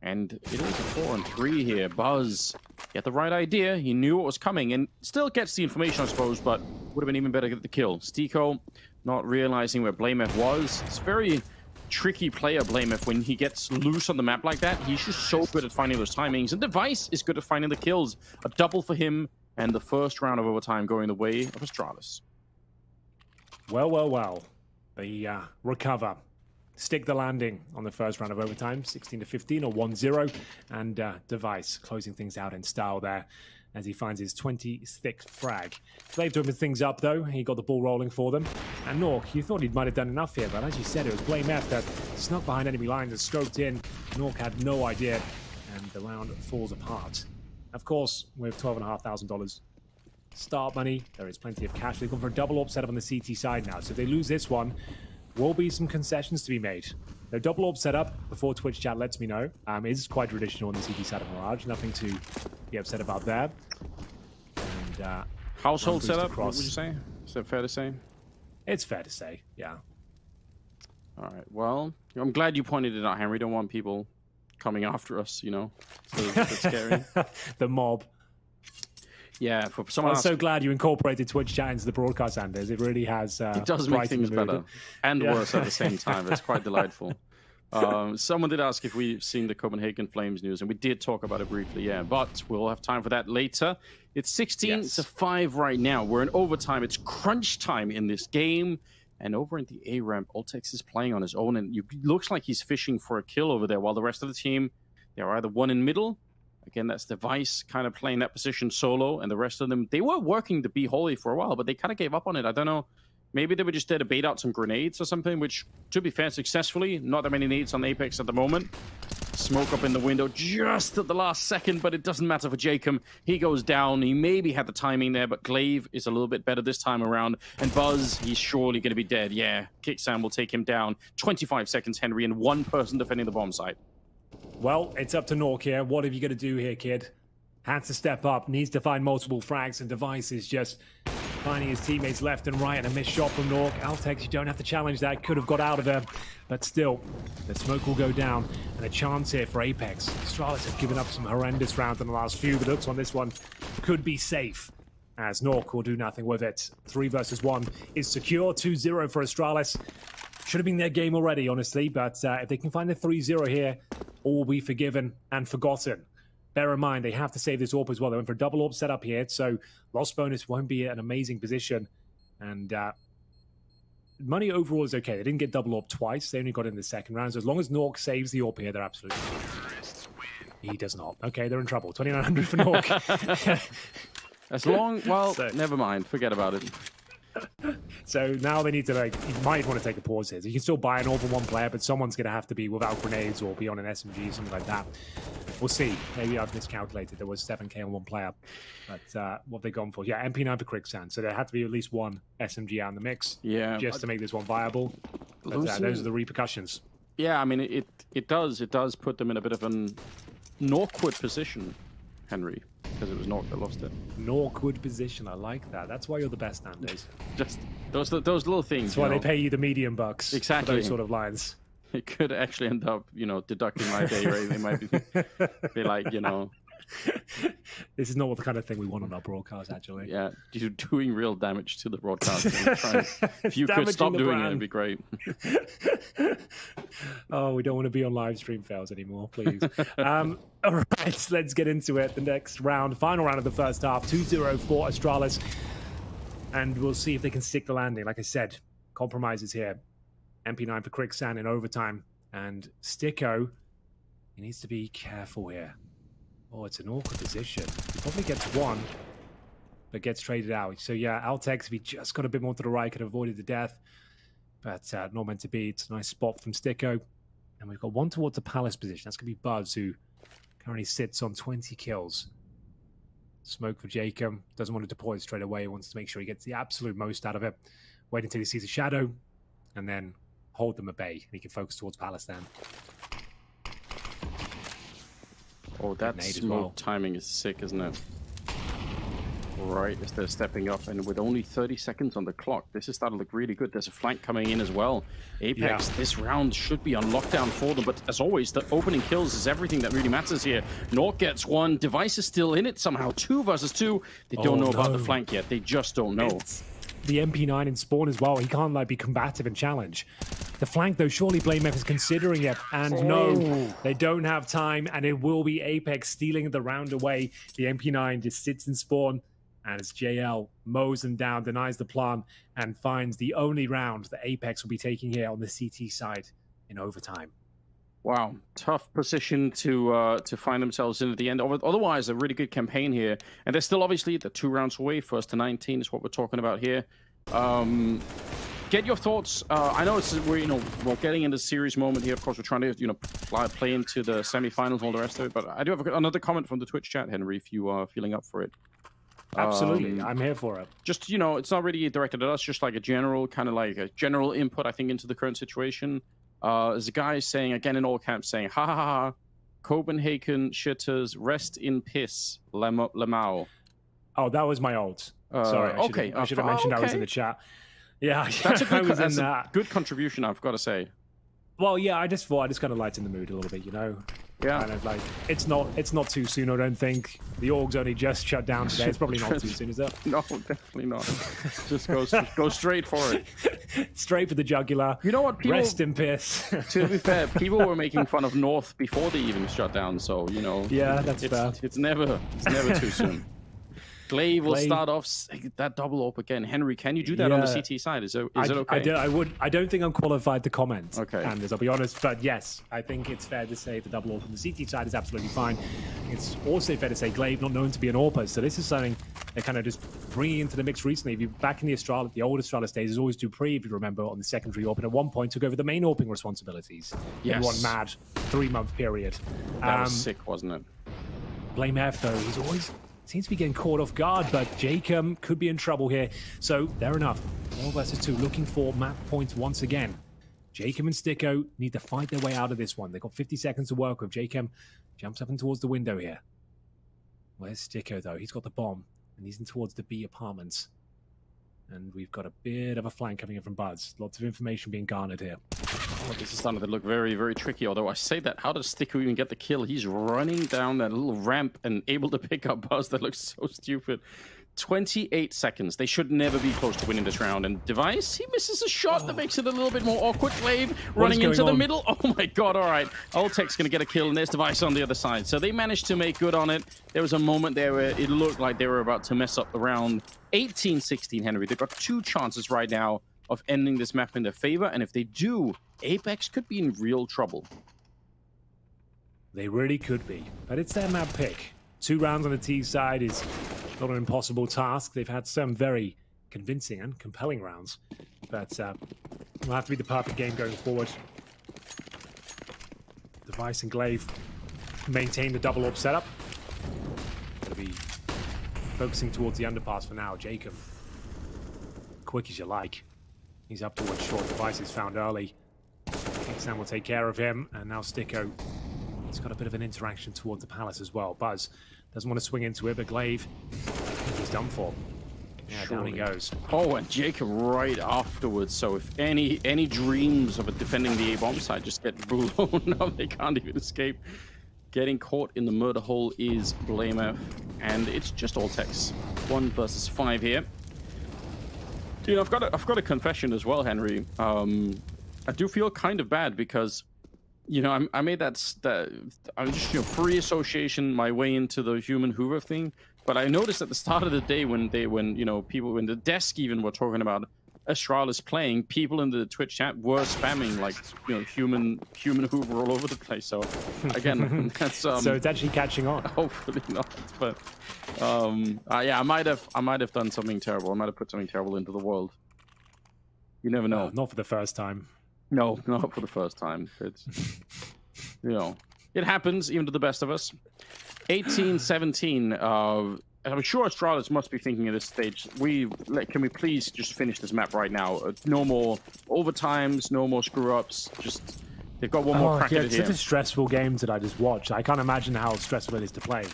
And it is a 4-on-3 here. Buzz, he had the right idea. He knew what was coming and still gets the information, I suppose, but would have been even better to get the kill. Stiko not realizing where BlameF was. It's a very tricky player, BlameF, when he gets loose on the map like that. He's just so good at finding those timings. And Device is good at finding the kills. A double for him. And the first round of overtime going the way of Astralis. Well. They recover. Stick the landing on the first round of overtime. 16-15 or 1-0. And Device closing things out in style there as he finds his 26th frag. Glaive opened things up, though. He got the ball rolling for them. And Nork, you thought he might have done enough here, but as you said, it was BlameF that snuck behind enemy lines and scoped in. Nork had no idea, and the round falls apart. Of course, with $12,500 start money, there is plenty of cash. They've gone for a double AWP setup on the CT side now. So if they lose this one, will be some concessions to be made. Their double AWP setup, before Twitch chat lets me know, is quite traditional on the CT side of Mirage. Nothing to be upset about there. And household setup, across. what would you say? Is that fair to say? It's fair to say, yeah. All right, well, I'm glad you pointed it out, Henry. Don't want people coming after us, you know. So it's a bit scary. The mob. Yeah, for someone I'm else. so glad you incorporated Twitch chat into the broadcast, Anders. It really has. It does make things better and worse at the same time. It's quite delightful. Someone did ask if we've seen the Copenhagen Flames news, and we did talk about it briefly, yeah. But we'll have time for that later. It's 16-5 right now. We're in overtime. It's crunch time in this game. And over in the A ramp, Apeks is playing on his own, and it looks like he's fishing for a kill over there, while the rest of the team, they're either one in middle. Again, that's Device kind of playing that position solo, and the rest of them, they were working to be holy for a while, but they kind of gave up on it. I don't know. Maybe they were just there to bait out some grenades or something, which, to be fair, successfully. Not that many nades on Apeks at the moment. Smoke up in the window just at the last second, but it doesn't matter for Jacob. He goes down. He maybe had the timing there, but Glaive is a little bit better this time around. And Buzz, he's surely going to be dead. Yeah, Kicksam will take him down. 25 seconds, Henry, and one person defending the bomb site. Well, it's up to Nork here. What are you going to do here, kid? Has to step up, needs to find multiple frags, and Device is just finding his teammates left and right, and a missed shot from Nork. Apeks, you don't have to challenge that. Could have got out of there, but still, the smoke will go down, and a chance here for Apeks. Astralis have given up some horrendous rounds in the last few, but looks on this one could be safe, as Nork will do nothing with it. 3 versus 1 is secure. 2-0 for Astralis. Should have been their game already, honestly, but if they can find the 3-0 here, all will be forgiven and forgotten. Bear in mind, they have to save this AWP as well. They went for a double AWP setup here, so loss bonus won't be an amazing position. And money overall is okay. They didn't get double AWP twice. They only got in the second round. So as long as Nork saves the AWP here, they're absolutely fine. He does not. Okay, they're in trouble. 2,900 for Nork. As long, well, never mind. Forget about it. So now they need to, like, you might want to take a pause here. So you can still buy an AWP for one player, but someone's going to have to be without grenades or be on an SMG, something like that. We'll see. Maybe I've miscalculated. There was 7k on one player. But what have they gone for? Yeah, MP9 for Quicksand. So there had to be at least one SMG out in the mix. Yeah. Just to make this one viable. But those are the repercussions. Yeah, I mean, it does put them in a bit of an awkward position, Henry, because it was Nork that lost it. An awkward position. I like that. That's why you're the best, Anders. Just those little things. That's why they pay you the medium bucks. Exactly. For those sort of lines. It could actually end up, deducting my day rate. They might be like, This is not the kind of thing we want on our broadcast, actually. yeah, you're doing real damage to the broadcast. If you could Damaging stop the doing it, brand. it'd be great. Oh, we don't want to be on live stream fails anymore, please. All right, let's get into it. The next round, final round of the first half, 2-0 for Astralis. And we'll see if they can stick the landing. Like I said, compromises here. MP9 for Quicksand in overtime. And Sticko, he needs to be careful here. Oh, it's an awkward position. He probably gets one, but gets traded out. So yeah, Apeks, if he just got a bit more to the right, could have avoided the death. But not meant to be. It's a nice spot from Sticko. And we've got one towards the Palace position. That's going to be Buzz, who currently sits on 20 kills. Smoke for Jacob. Doesn't want to deploy it straight away. Wants to make sure he gets the absolute most out of it. Wait until he sees a shadow, and then hold them at bay. And he can focus towards Palace then. Oh, that nade as smoke well. timing is sick, isn't it? Right as they're stepping up, and with only 30 seconds on the clock, this is starting to look really good. There's a flank coming in as well. Apeks, this round should be on lockdown for them, but as always, the opening kills is everything that really matters here. North gets one, Device is still in it somehow, 2 versus 2. They don't know about the flank yet, they just don't know. It's the MP9 in spawn as well. He can't be combative and challenge. The flank, though, surely Blame F is considering it. And no, they don't have time, and it will be Apeks stealing the round away. The MP9 just sits in spawn, and as JL mows them down, denies the plan, and finds the only round that Apeks will be taking here on the CT side in overtime. Wow, tough position to find themselves in at the end. Otherwise, a really good campaign here, and they're still obviously the 2 rounds away. 1st to 19 is what we're talking about here. Get your thoughts. I know we're getting into a serious moment here. Of course, we're trying to play into the semifinals and all the rest of it. But I do have another comment from the Twitch chat, Henry, if you are feeling up for it. Absolutely, I'm here for it. Just it's not really directed at us. Just like a general general input, I think, into the current situation. There's a guy saying, again in all caps, saying, ha ha ha, Copenhagen shitters, rest in piss, Lamau. Oh, that was my old. Sorry, I should have mentioned that was in the chat. Yeah, that's a good contribution, I've got to say. Well, yeah, I just kind of lighten the mood a little bit, Yeah. Kind of it's not too soon, I don't think. The orgs only just shut down today. It's probably not too soon, is it? No, definitely not. Just go straight for it. Straight for the jugular. You know what? Rest in piss. To be fair, people were making fun of North before they even shut down, so Yeah, that's fair. It's never too soon. Glaive will start off that double op again. Henry, can you do that on the CT side? Is it okay? I don't think I'm qualified to comment, okay. Anders, I'll be honest. But yes, I think it's fair to say the double op on the CT side is absolutely fine. It's also fair to say Glaive not known to be an AWPer, so this is something they're kind of just bringing into the mix recently. If you're back in the old Astralis days, there's always Dupree, if you remember, on the secondary AWP, and at one point took over the main AWPing responsibilities. Yes. In one mad 3-month period. That was sick, wasn't it? Blame F, though, he's always seems to be getting caught off guard, but Jacob could be in trouble here. So, fair enough. 4 versus 2, looking for map points once again. Jacob and Sticko need to fight their way out of this one. They've got 50 seconds to work with. Jacob jumps up and towards the window here. Where's Sticko, though? He's got the bomb, and he's in towards the B apartments. And we've got a bit of a flank coming in from Buzz. Lots of information being garnered here. Oh, this is starting to look very, very tricky. Although I say that, how does Sticko even get the kill? He's running down that little ramp and able to pick up Buzz. That looks so stupid. 28 seconds. They should never be close to winning this round. And Device, he misses a shot that makes it a little bit more awkward. Glaive running into the middle. Oh my god, all right. Ultek's going to get a kill, and there's Device on the other side. So they managed to make good on it. There was a moment there where it looked like they were about to mess up the round. 18-16, Henry. They've got 2 chances right now of ending this map in their favor. And if they do, Apeks could be in real trouble. They really could be. But it's their map pick. 2 rounds on the T side is not an impossible task. They've had some very convincing and compelling rounds. But will have to be the perfect game going forward. Device and Glaive maintain the double AWP setup. Gonna be focusing towards the underpass for now. Jacob, quick as you like. He's up towards short. Device is found early. Sam will take care of him. And now Sticko. He's got a bit of an interaction towards the Palace as well. Buzz doesn't want to swing into it, but Glaive, I think he's done for. Yeah, down he goes. Oh, and Jacob right afterwards. So if any dreams of defending the A-bomb side just get blown up, they can't even escape. Getting caught in the murder hole is BlameF, and it's just all Tex. 1 versus 5 here. You know, I've got a confession as well, Henry. I do feel kind of bad because, you know, I made that I'm just, you know, free association my way into the human Hoover thing. But I noticed at the start of the day when you know, people in the desk even were talking about Astralis playing, people in the Twitch chat were spamming like, you know, human Hoover all over the place. So again, that's so it's actually catching on. Hopefully not, but yeah, I might have done something terrible. I might have put something terrible into the world. You never know. Not for the first time. No, not for the first time. It's, you know, it happens even to the best of us. 18-17. I'm sure Astralis must be thinking at this stage, can we please just finish this map right now? No more overtimes, no more screw-ups. Just, they've got one more crack at it here. It's such a stressful game that I just watched. I can't imagine how stressful it is to play.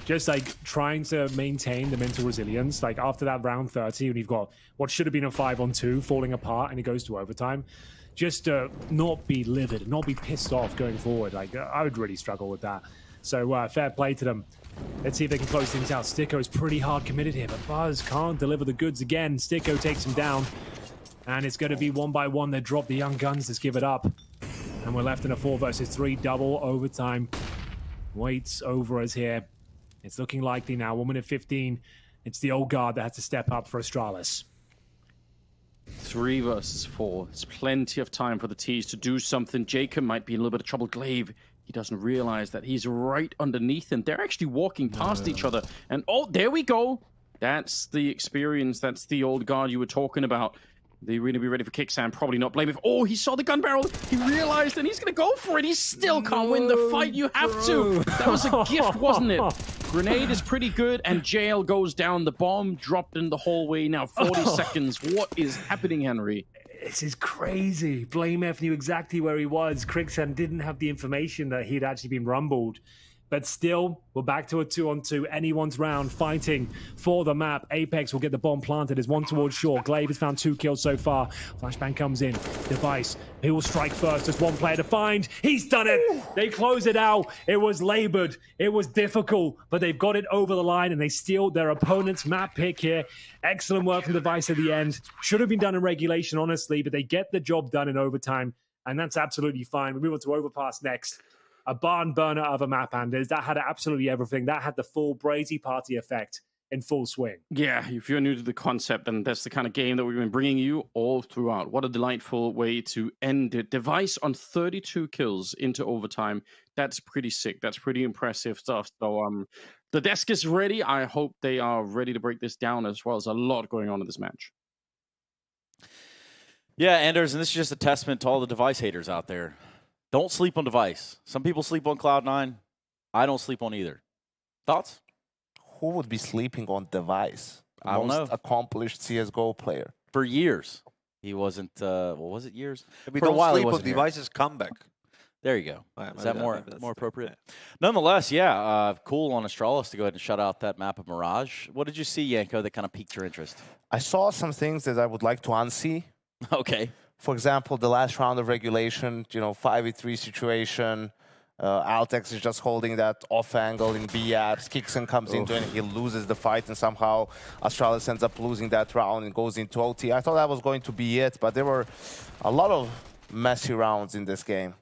Just like trying to maintain the mental resilience. Like after that round 30, when you've got what should have been a 5-on-2 falling apart and it goes to overtime, just not be livid, not be pissed off going forward. Like I would really struggle with that. So fair play to them. Let's see if they can close things out. Sticko is pretty hard committed here, but Buzz can't deliver the goods again. Sticko takes him down, and it's going to be 1 by 1. They drop the young guns. Let's give it up. And we're left in a 4 versus 3 double overtime. Waits over us here. It's looking likely now. 1 minute 15. It's the old guard that has to step up for Astralis. 3 versus 4. It's plenty of time for the T's to do something. Jacob might be in a little bit of trouble. Glaive, he doesn't realize that he's right underneath him. They're actually walking past each other. And oh, there we go. That's the experience. That's the old guard you were talking about. They really be ready for kickstand. Probably not blame if. Oh, he saw the gun barrel. He realized, and he's going to go for it. He still can't win the fight. You have to. That was a gift, wasn't it? Grenade is pretty good, and Jail goes down. The bomb dropped in the hallway. Now 40 seconds. What is happening, Henry? This is crazy. BlameF knew exactly where he was. Quicksand didn't have the information that he'd actually been rumbled. But still, we're back to a 2-on-2. Anyone's round fighting for the map. Apeks will get the bomb planted. There's one towards shore. Glaive has found 2 kills so far. Flashbang comes in. Device. He will strike first. There's one player to find. He's done it. They close it out. It was labored. It was difficult. But they've got it over the line and they steal their opponent's map pick here. Excellent work from Device at the end. Should have been done in regulation, honestly. But they get the job done in overtime. And that's absolutely fine. We move on to Overpass next. A barn burner of a map, Anders. That had absolutely everything. That had the full Brazy party effect in full swing. Yeah, if you're new to the concept, then that's the kind of game that we've been bringing you all throughout. What a delightful way to end it. Device on 32 kills into overtime. That's pretty sick. That's pretty impressive stuff. So the desk is ready. I hope they are ready to break this down as well. There's a lot going on in this match. Yeah, Anders, and this is just a testament to all the Device haters out there. Don't sleep on Device. Some people sleep on Cloud9. I don't sleep on either. Thoughts? Who would be sleeping on Device? I don't know. Most accomplished CSGO player. For years. He wasn't, what was it, years? We For a don't while he sleep on wasn't here. Device's comeback. There you go. Right, Is that more that's appropriate? yeah. Nonetheless, yeah, cool on Astralis to go ahead and shut out that map of Mirage. What did you see, Yanko, that kind of piqued your interest? I saw some things that I would like to unsee. Okay. For example, the last round of regulation, 5v3 situation. Altex is just holding that off angle in B apps. Kixon comes into it and he loses the fight, and somehow Astralis ends up losing that round and goes into OT. I thought that was going to be it, but there were a lot of messy rounds in this game.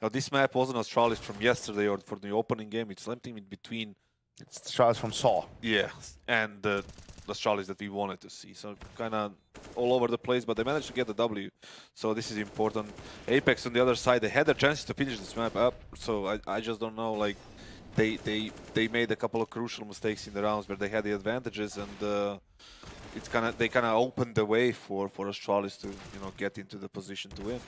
Now, this map wasn't Astralis from yesterday or for the opening game. It's something in between. It's Astralis from Saw. Yeah, and the Astralis that we wanted to see. So kind of all over the place, but they managed to get the W. So this is important. Apeks on the other side, they had their chances to finish this map up. So I just don't know. Like they made a couple of crucial mistakes in the rounds where they had the advantages, and they kind of opened the way for Astralis to get into the position to win.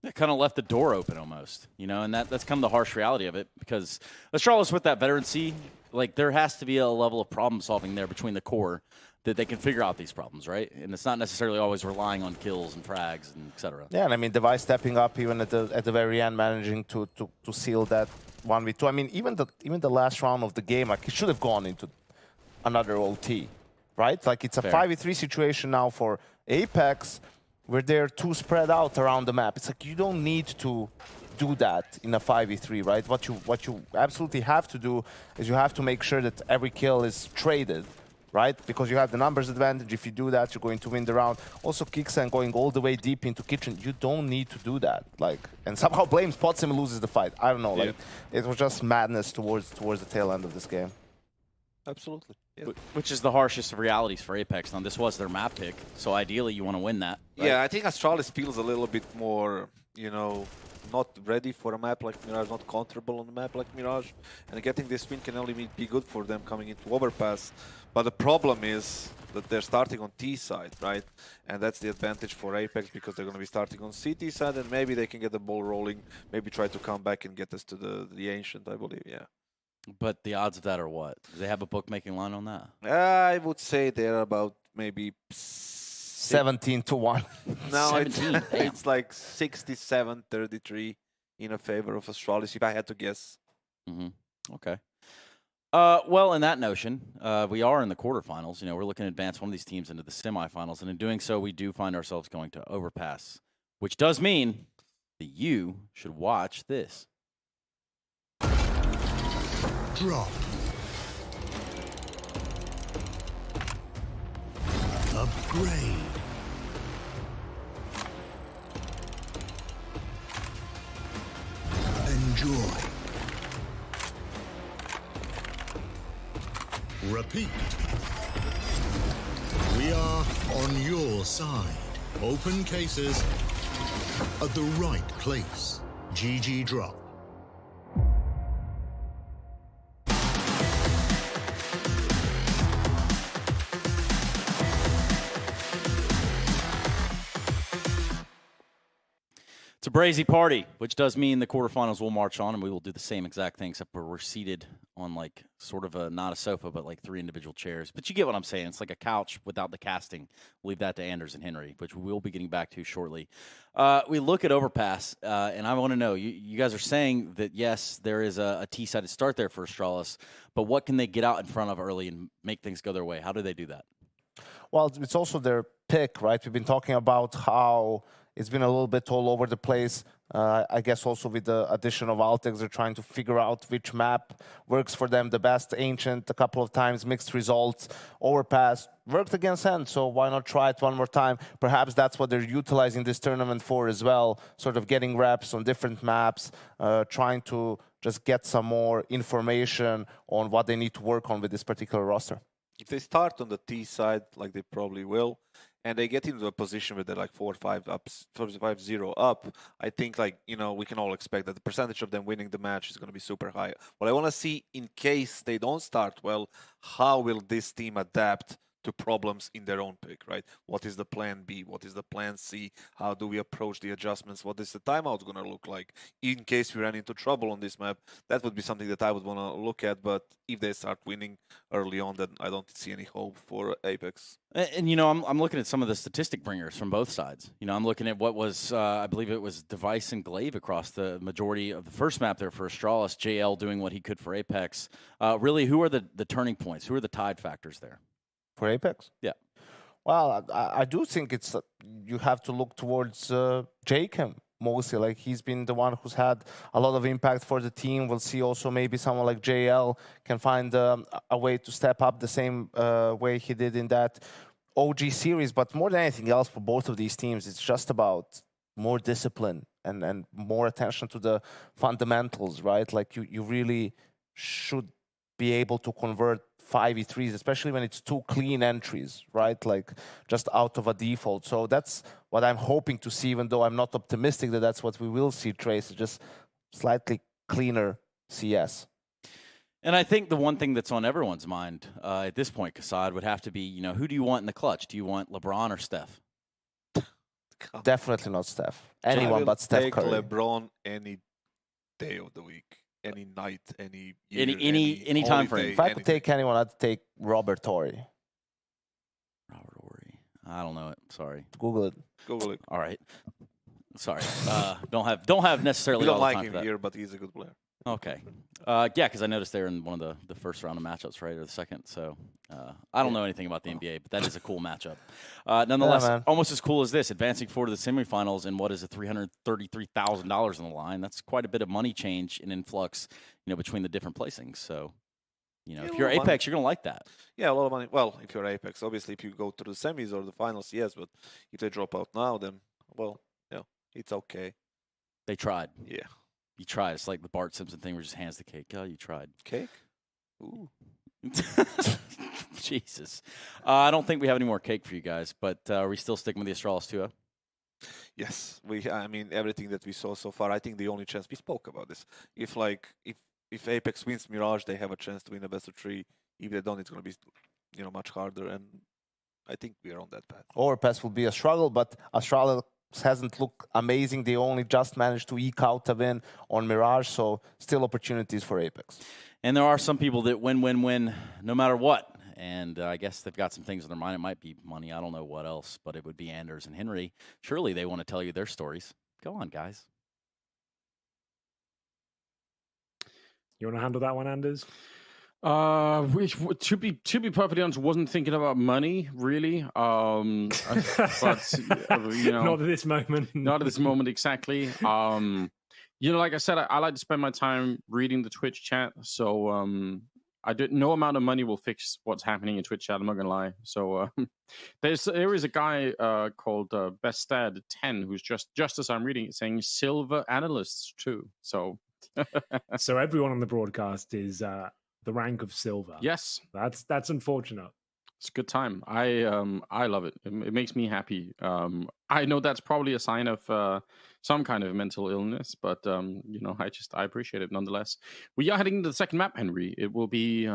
It kind of left the door open almost, and that's kind of the harsh reality of it, because Astralis with that veterancy, like there has to be a level of problem solving there between the core that they can figure out these problems, right? And it's not necessarily always relying on kills and frags and etc. Yeah, and I mean Device stepping up even at the very end, managing to seal that 1v2. I mean even the last round of the game, like it should have gone into another OT. right? Like it's a Fair. 5v3 situation now for Apeks, where they're too spread out around the map. It's like you don't need to do that in a 5v3, right? What you absolutely have to do is you have to make sure that every kill is traded, right? Because you have the numbers advantage. If you do that, you're going to win the round. Also, Kixan going all the way deep into kitchen. You don't need to do that. Like, and somehow Blame spots him and loses the fight. I don't know. Like, it was just madness towards the tail end of this game. Absolutely. Yeah. Which is the harshest of realities for Apeks. Now, this was their map pick, so ideally you want to win that. Right? Yeah, I think Astralis feels a little bit more, you know, not ready for a map like Mirage, not comfortable on a map like Mirage. And getting this win can only be good for them coming into Overpass. But the problem is that they're starting on T side, right? And that's the advantage for Apeks because they're going to be starting on CT side, and maybe they can get the ball rolling, maybe try to come back and get us to the Ancient, I believe, yeah. But the odds of that are what? Do they have a bookmaking line on that? I would say they're about maybe 17-1. No, 17. it's like 67-33 in a favor of Astralis, if I had to guess. Okay. Well, in that notion, we are in the quarterfinals. You know, we're looking to advance one of these teams into the semifinals, and in doing so, we do find ourselves going to Overpass, which does mean that you should watch this. Drop. Upgrade. Enjoy. Repeat. We are on your side. Open cases at the right place. GG Drop. It's a Brazy party, which does mean the quarterfinals will march on, and we will do the same exact thing, except we're seated on like sort of a, not a sofa, but like 3 individual chairs. But you get what I'm saying. It's like a couch without the casting. We'll leave that to Anders and Henry, which we will be getting back to shortly. We look at Overpass, and I want to know, you guys are saying that, yes, there is a T-sided start there for Astralis, but what can they get out in front of early and make things go their way? How do they do that? Well, it's also their pick, right? We've been talking about how it's been a little bit all over the place. I guess also with the addition of Apeks, they're trying to figure out which map works for them the best. Ancient a couple of times, mixed results. Overpass worked against End, so why not try it one more time? Perhaps that's what they're utilizing this tournament for as well, sort of getting reps on different maps, trying to just get some more information on what they need to work on with this particular roster. If they start on the T side, like they probably will, and they get into a position where they're like 4-5-0 up, I think, like, you know, we can all expect that the percentage of them winning the match is going to be super high. What I want to see, in case they don't start well, how will this team adapt to problems in their own pick, right? What is the plan B? What is the plan C? How do we approach the adjustments? What is the timeout going to look like in case we run into trouble on this map? That would be something that I would want to look at, but if they start winning early on, then I don't see any hope for Apeks. And you know, I'm looking at some of the statistic bringers from both sides. You know, I'm looking at what was, I believe it was Device and Glaive across the majority of the first map there for Astralis, JL doing what he could for Apeks. Really, who are the turning points? Who are the tide factors there? For Apeks? Yeah. Well, I do think it's you have to look towards Jacob mostly. Like, he's been the one who's had a lot of impact for the team. We'll see also maybe someone like JL can find a way to step up the same way he did in that OG series. But more than anything else for both of these teams, it's just about more discipline and more attention to the fundamentals, right? Like, you really should be able to convert 5v3s, especially when it's 2 clean entries, right? Like, just out of a default. So that's what I'm hoping to see, even though I'm not optimistic that that's what we will see, Trace, just slightly cleaner CS. And I think the one thing that's on everyone's mind at this point, Kassad, would have to be, you know, who do you want in the clutch? Do you want LeBron or Steph? Definitely not Steph. Anyone but Steph Curry. LeBron any day of the week. Any night, any year, any time frame. If I could take anyone, I'd take Robert Torrey. Robert Horry. I don't know it. Sorry. Google it. Google it. All right. Sorry. Don't have necessarily We don't all the like time him for that. here, but he's a good player. Okay. Yeah, because I noticed they were in one of the first round of matchups, right, or the second. So I don't know anything about the NBA, but that is a cool matchup. Nonetheless, man. almost as cool as this, advancing forward to the semifinals and what is a $333,000 on the line. That's quite a bit of money change and influx, between the different placings. So, Yeah, if a you're lot of money. Apeks, you're going to like that. Yeah, a lot of money. Well, if you're Apex, obviously, if you go to the semis or the finals, yes. But if they drop out now, then well, it's okay. They tried. Yeah, You tried. It's like the Bart Simpson thing where just hands the cake. Oh, you tried. cake. Ooh. Jesus. I don't think we have any more cake for you guys, but are we still sticking with the Astralis 2-0? Yes, I mean, everything that we saw so far. I think the only chance we spoke about this. If Apex wins Mirage, they have a chance to win a best of 3. If they don't, it's going to be much harder. And I think we are on that path. Overpass will be a struggle, but Astralis hasn't looked amazing. They only just managed to eke out a win on Mirage, so still opportunities for Apeks. And there are some people that win no matter what. And I guess they've got some things in their mind. It might be money. I don't know what else, but it would be Anders and Henry. Surely they want to tell you their stories. Go on, guys. You want to handle that one, Anders? Which, to be perfectly honest, wasn't thinking about money really. But Not at this moment. Not at this moment exactly. Like I said, I like to spend my time reading the Twitch chat. So no amount of money will fix what's happening in Twitch chat. I'm not gonna lie. So there is a guy called Bestad10 who's just as I'm reading it saying silver analysts too. So So everyone on the broadcast is the rank of silver. yes, That's unfortunate. it's a good time. I love it. It makes me happy. I know that's probably a sign of some kind of mental illness, but I appreciate it nonetheless. We are heading to the second map, Henry. It will be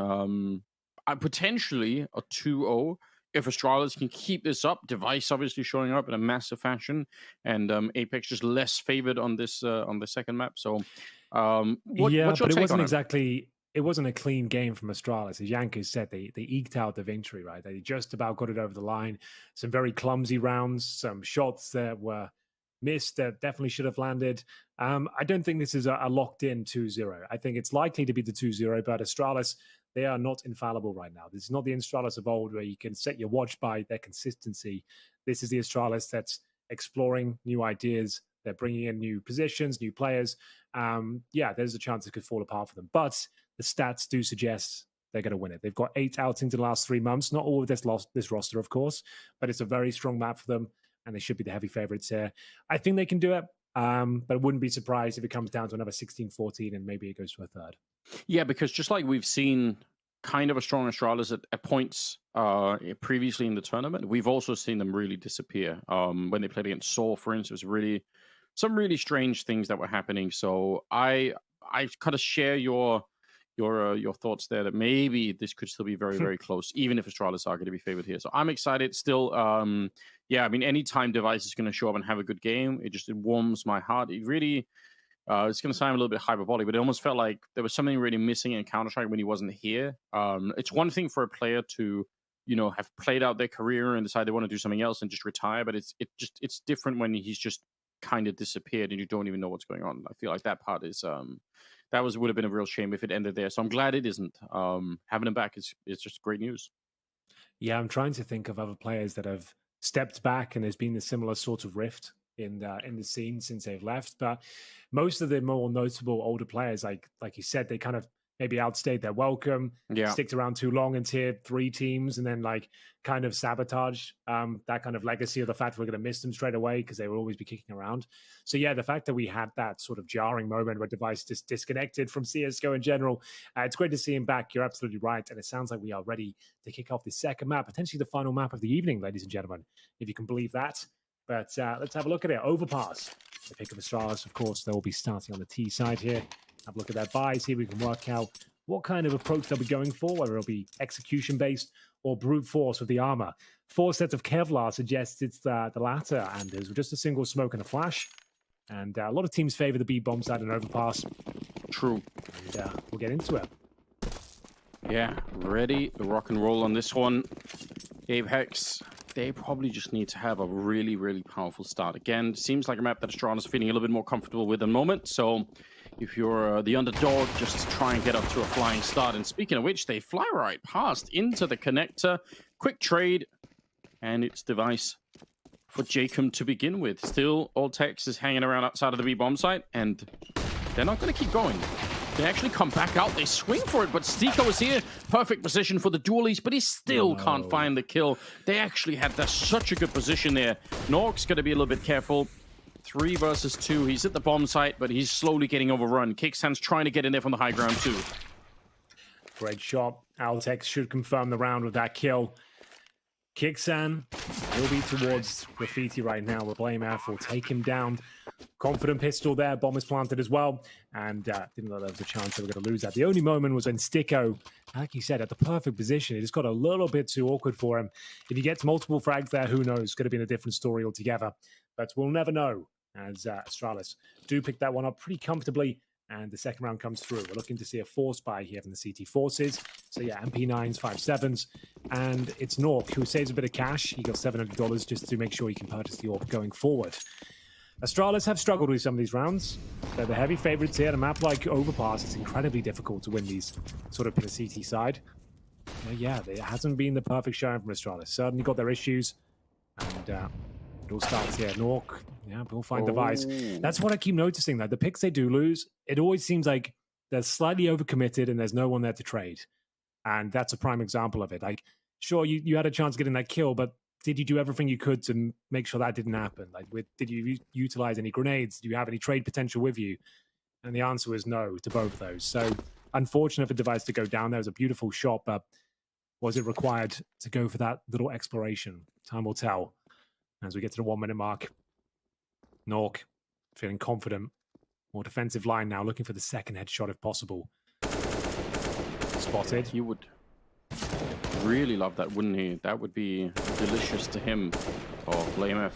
potentially a 2-0 if Astralis can keep this up. Device obviously showing up in a massive fashion, and Apeks just less favored on this on the second map. So, what's your but it take wasn't on exactly. It wasn't a clean game from Astralis. As Yankers said, they eked out the victory, right? They just about got it over the line. Some very clumsy rounds, some shots that were missed that definitely should have landed. I don't think this is a locked-in 2-0. I think it's likely to be the 2-0, but Astralis, they are not infallible right now. This is not the Astralis of old where you can set your watch by their consistency. This is the Astralis that's exploring new ideas. They're bringing in new positions, new players. There's a chance it could fall apart for them. But the stats do suggest they're going to win it. They've got 8 outings in the last 3 months. Not all of this roster, of course, but it's a very strong map for them, and they should be the heavy favorites here. I think they can do it, but I wouldn't be surprised if it comes down to another 16-14 and maybe it goes to a third. Yeah, because just like we've seen kind of a strong Astralis at points previously in the tournament, we've also seen them really disappear. When they played against Saw, for instance, some really strange things that were happening. So I kind of share your thoughts there that maybe this could still be very, very close, even if Astralis are going to be favored here. So I'm excited still. Anytime Device is going to show up and have a good game, it warms my heart. It really, it's going to sound a little bit hyperbolic, but it almost felt like there was something really missing in Counter-Strike when he wasn't here. It's one thing for a player to, have played out their career and decide they want to do something else and just retire, but it's different when he's just kind of disappeared and you don't even know what's going on. I feel like that part is would have been a real shame if it ended there. So I'm glad it isn't. Having him back is just great news. Yeah, I'm trying to think of other players that have stepped back and there's been a similar sort of rift in the scene since they've left. But most of the more notable older players, like you said, they kind of maybe outstayed their welcome, sticked around too long in tier 3 teams, and then kind of sabotage that kind of legacy of the fact we're going to miss them straight away because they will always be kicking around. So yeah, the fact that we had that sort of jarring moment where Device just disconnected from CSGO in general, it's great to see him back. You're absolutely right. And it sounds like we are ready to kick off the second map, potentially the final map of the evening, ladies and gentlemen, if you can believe that. But let's have a look at it. Overpass. The pick of Astralis, of course, they'll be starting on the T side here. Have a look at their buys, see if we can work out what kind of approach they'll be going for, whether it'll be execution-based or brute force with the armor. 4 sets of Kevlar suggests it's the latter, and there's just a single smoke and a flash. And a lot of teams favor the B-bomb side and overpass. True. And we'll get into it. Yeah, ready to rock and roll on this one. Apeks, they probably just need to have a really, really powerful start. Again, seems like a map that Astralis is feeling a little bit more comfortable with at the moment. So, if you're the underdog, just try and get up to a flying start. And speaking of which, they fly right past into the connector. Quick trade, and it's device for Jacob to begin with. Still, Apeks is hanging around outside of the B bomb site, and they're not going to keep going. They actually come back out. They swing for it, but Stiko is here. Perfect position for the dualies, but he still can't find the kill. They actually had such a good position there. Nork's going to be a little bit careful. 3 versus 2. He's at the bomb site, but he's slowly getting overrun. Kickstand's trying to get in there from the high ground too. Great shot. Apeks should confirm the round with that kill. Kickstand will be towards Graffiti right now. The BlameF will take him down. Confident pistol there. Bomb is planted as well. And didn't know there was a chance they were going to lose that. The only moment was when Stiko, like you said, at the perfect position. It just got a little bit too awkward for him. If he gets multiple frags there, who knows? Could have been a different story altogether. But we'll never know, as Astralis do pick that one up pretty comfortably. And the second round comes through. We're looking to see a force buy here from the CT Forces. So yeah, MP9s, 5.7s. And it's Nork who saves a bit of cash. He got $700 just to make sure he can purchase the AWP going forward. Astralis have struggled with some of these rounds. They're the heavy favorites here. On a map like Overpass, it's incredibly difficult to win these sort of from the CT side. Yeah, it hasn't been the perfect showing from Astralis. Certainly got their issues. And it all starts here. Nork, yeah, we'll find device. That's what I keep noticing, though. The picks they do lose, it always seems like they're slightly overcommitted and there's no one there to trade. And that's a prime example of it. Like, sure, you had a chance of getting that kill, but did you do everything you could to make sure that didn't happen? Like, did you utilize any grenades? Do you have any trade potential with you? And the answer was no to both those. So unfortunate for device to go down. There was a beautiful shot, but was it required to go for that little exploration? Time will tell. As we get to the 1 minute mark, Nork feeling confident. More defensive line now, looking for the second headshot if possible. Spotted. He would really love that, wouldn't he? That would be delicious to him. Oh, BlameF.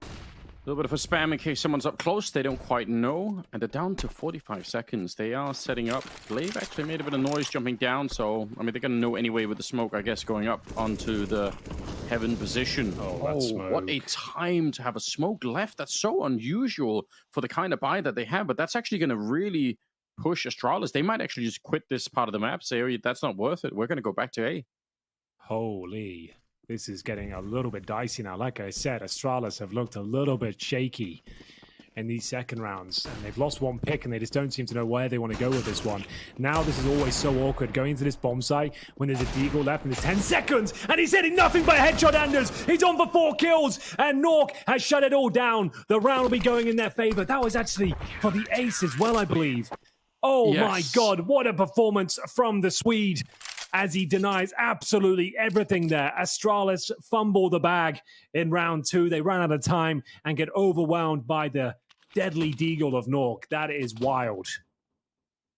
A little bit of a spam in case someone's up close. They don't quite know. And they're down to 45 seconds. They are setting up. Blave actually made a bit of noise jumping down. So, I mean, they're going to know anyway with the smoke, I guess, going up onto the heaven position. Oh, what a time to have a smoke left. That's so unusual for the kind of buy that they have. But that's actually going to really push Astralis. They might actually just quit this part of the map. Say, oh, that's not worth it. We're going to go back to A. Holy. This is getting a little bit dicey now. Like I said, Astralis have looked a little bit shaky in these second rounds. And they've lost one pick, and they just don't seem to know where they want to go with this one. Now this is always so awkward, going into this bomb site when there's a deagle left and there's 10 seconds, and he's hitting nothing but headshot Anders. He's on for 4 kills, and Nork has shut it all down. The round will be going in their favor. That was actually for the ace as well, I believe. Oh yes. My God, what a performance from the Swede as he denies absolutely everything there. Astralis fumble the bag in round 2. They ran out of time and get overwhelmed by the deadly deagle of Nork. That is wild.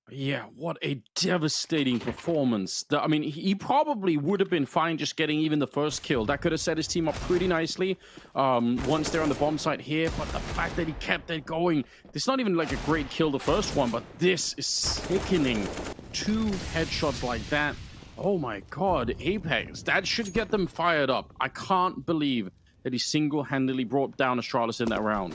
Yeah, what a devastating performance. I mean, he probably would have been fine just getting even the first kill. That could have set his team up pretty nicely once they're on the bomb site here. But the fact that he kept it going, it's not even like a great kill, the first one, but this is sickening. 2 headshots like that. Oh my God, Apeks, that should get them fired up. I can't believe that he single-handedly brought down Astralis in that round.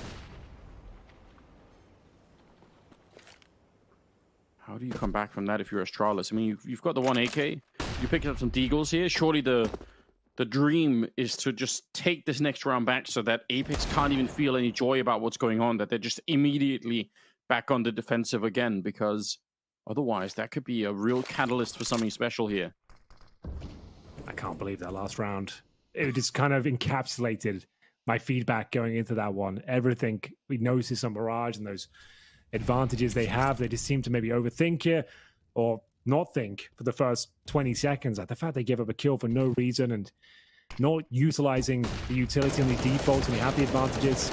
How do you come back from that if you're Astralis? I mean, you've got the 1 AK. You picked up some deagles here. Surely the dream is to just take this next round back so that Apeks can't even feel any joy about what's going on, that they're just immediately back on the defensive again, because otherwise that could be a real catalyst for something special here. I can't believe that last round. It just kind of encapsulated my feedback going into that one. Everything we noticed on Mirage and those advantages they have, they just seem to maybe overthink it or not think for the first 20 seconds. Like the fact they give up a kill for no reason and not utilizing the utility on these defaults when you have the advantages.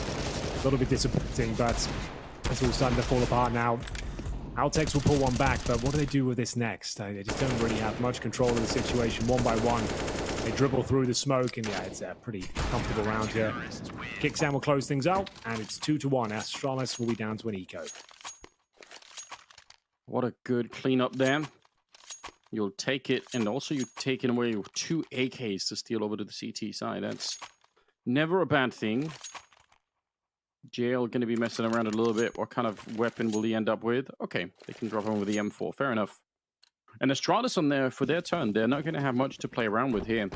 A little bit disappointing, but it's all starting to fall apart now. Apeks will pull one back, but what do they do with this next? They just don't really have much control of the situation. 1 by 1, they dribble through the smoke, and yeah, it's a pretty comfortable round here. Kickstand will close things out, and it's 2-1. Astralis will be down to an eco. What a good cleanup there. You'll take it, and also you've taken away 2 AKs to steal over to the CT side. That's never a bad thing. Jail going to be messing around a little bit. What kind of weapon will he end up with? Okay, they can drop him with the M4. Fair enough. And Astralis on there for their turn. They're not going to have much to play around with here.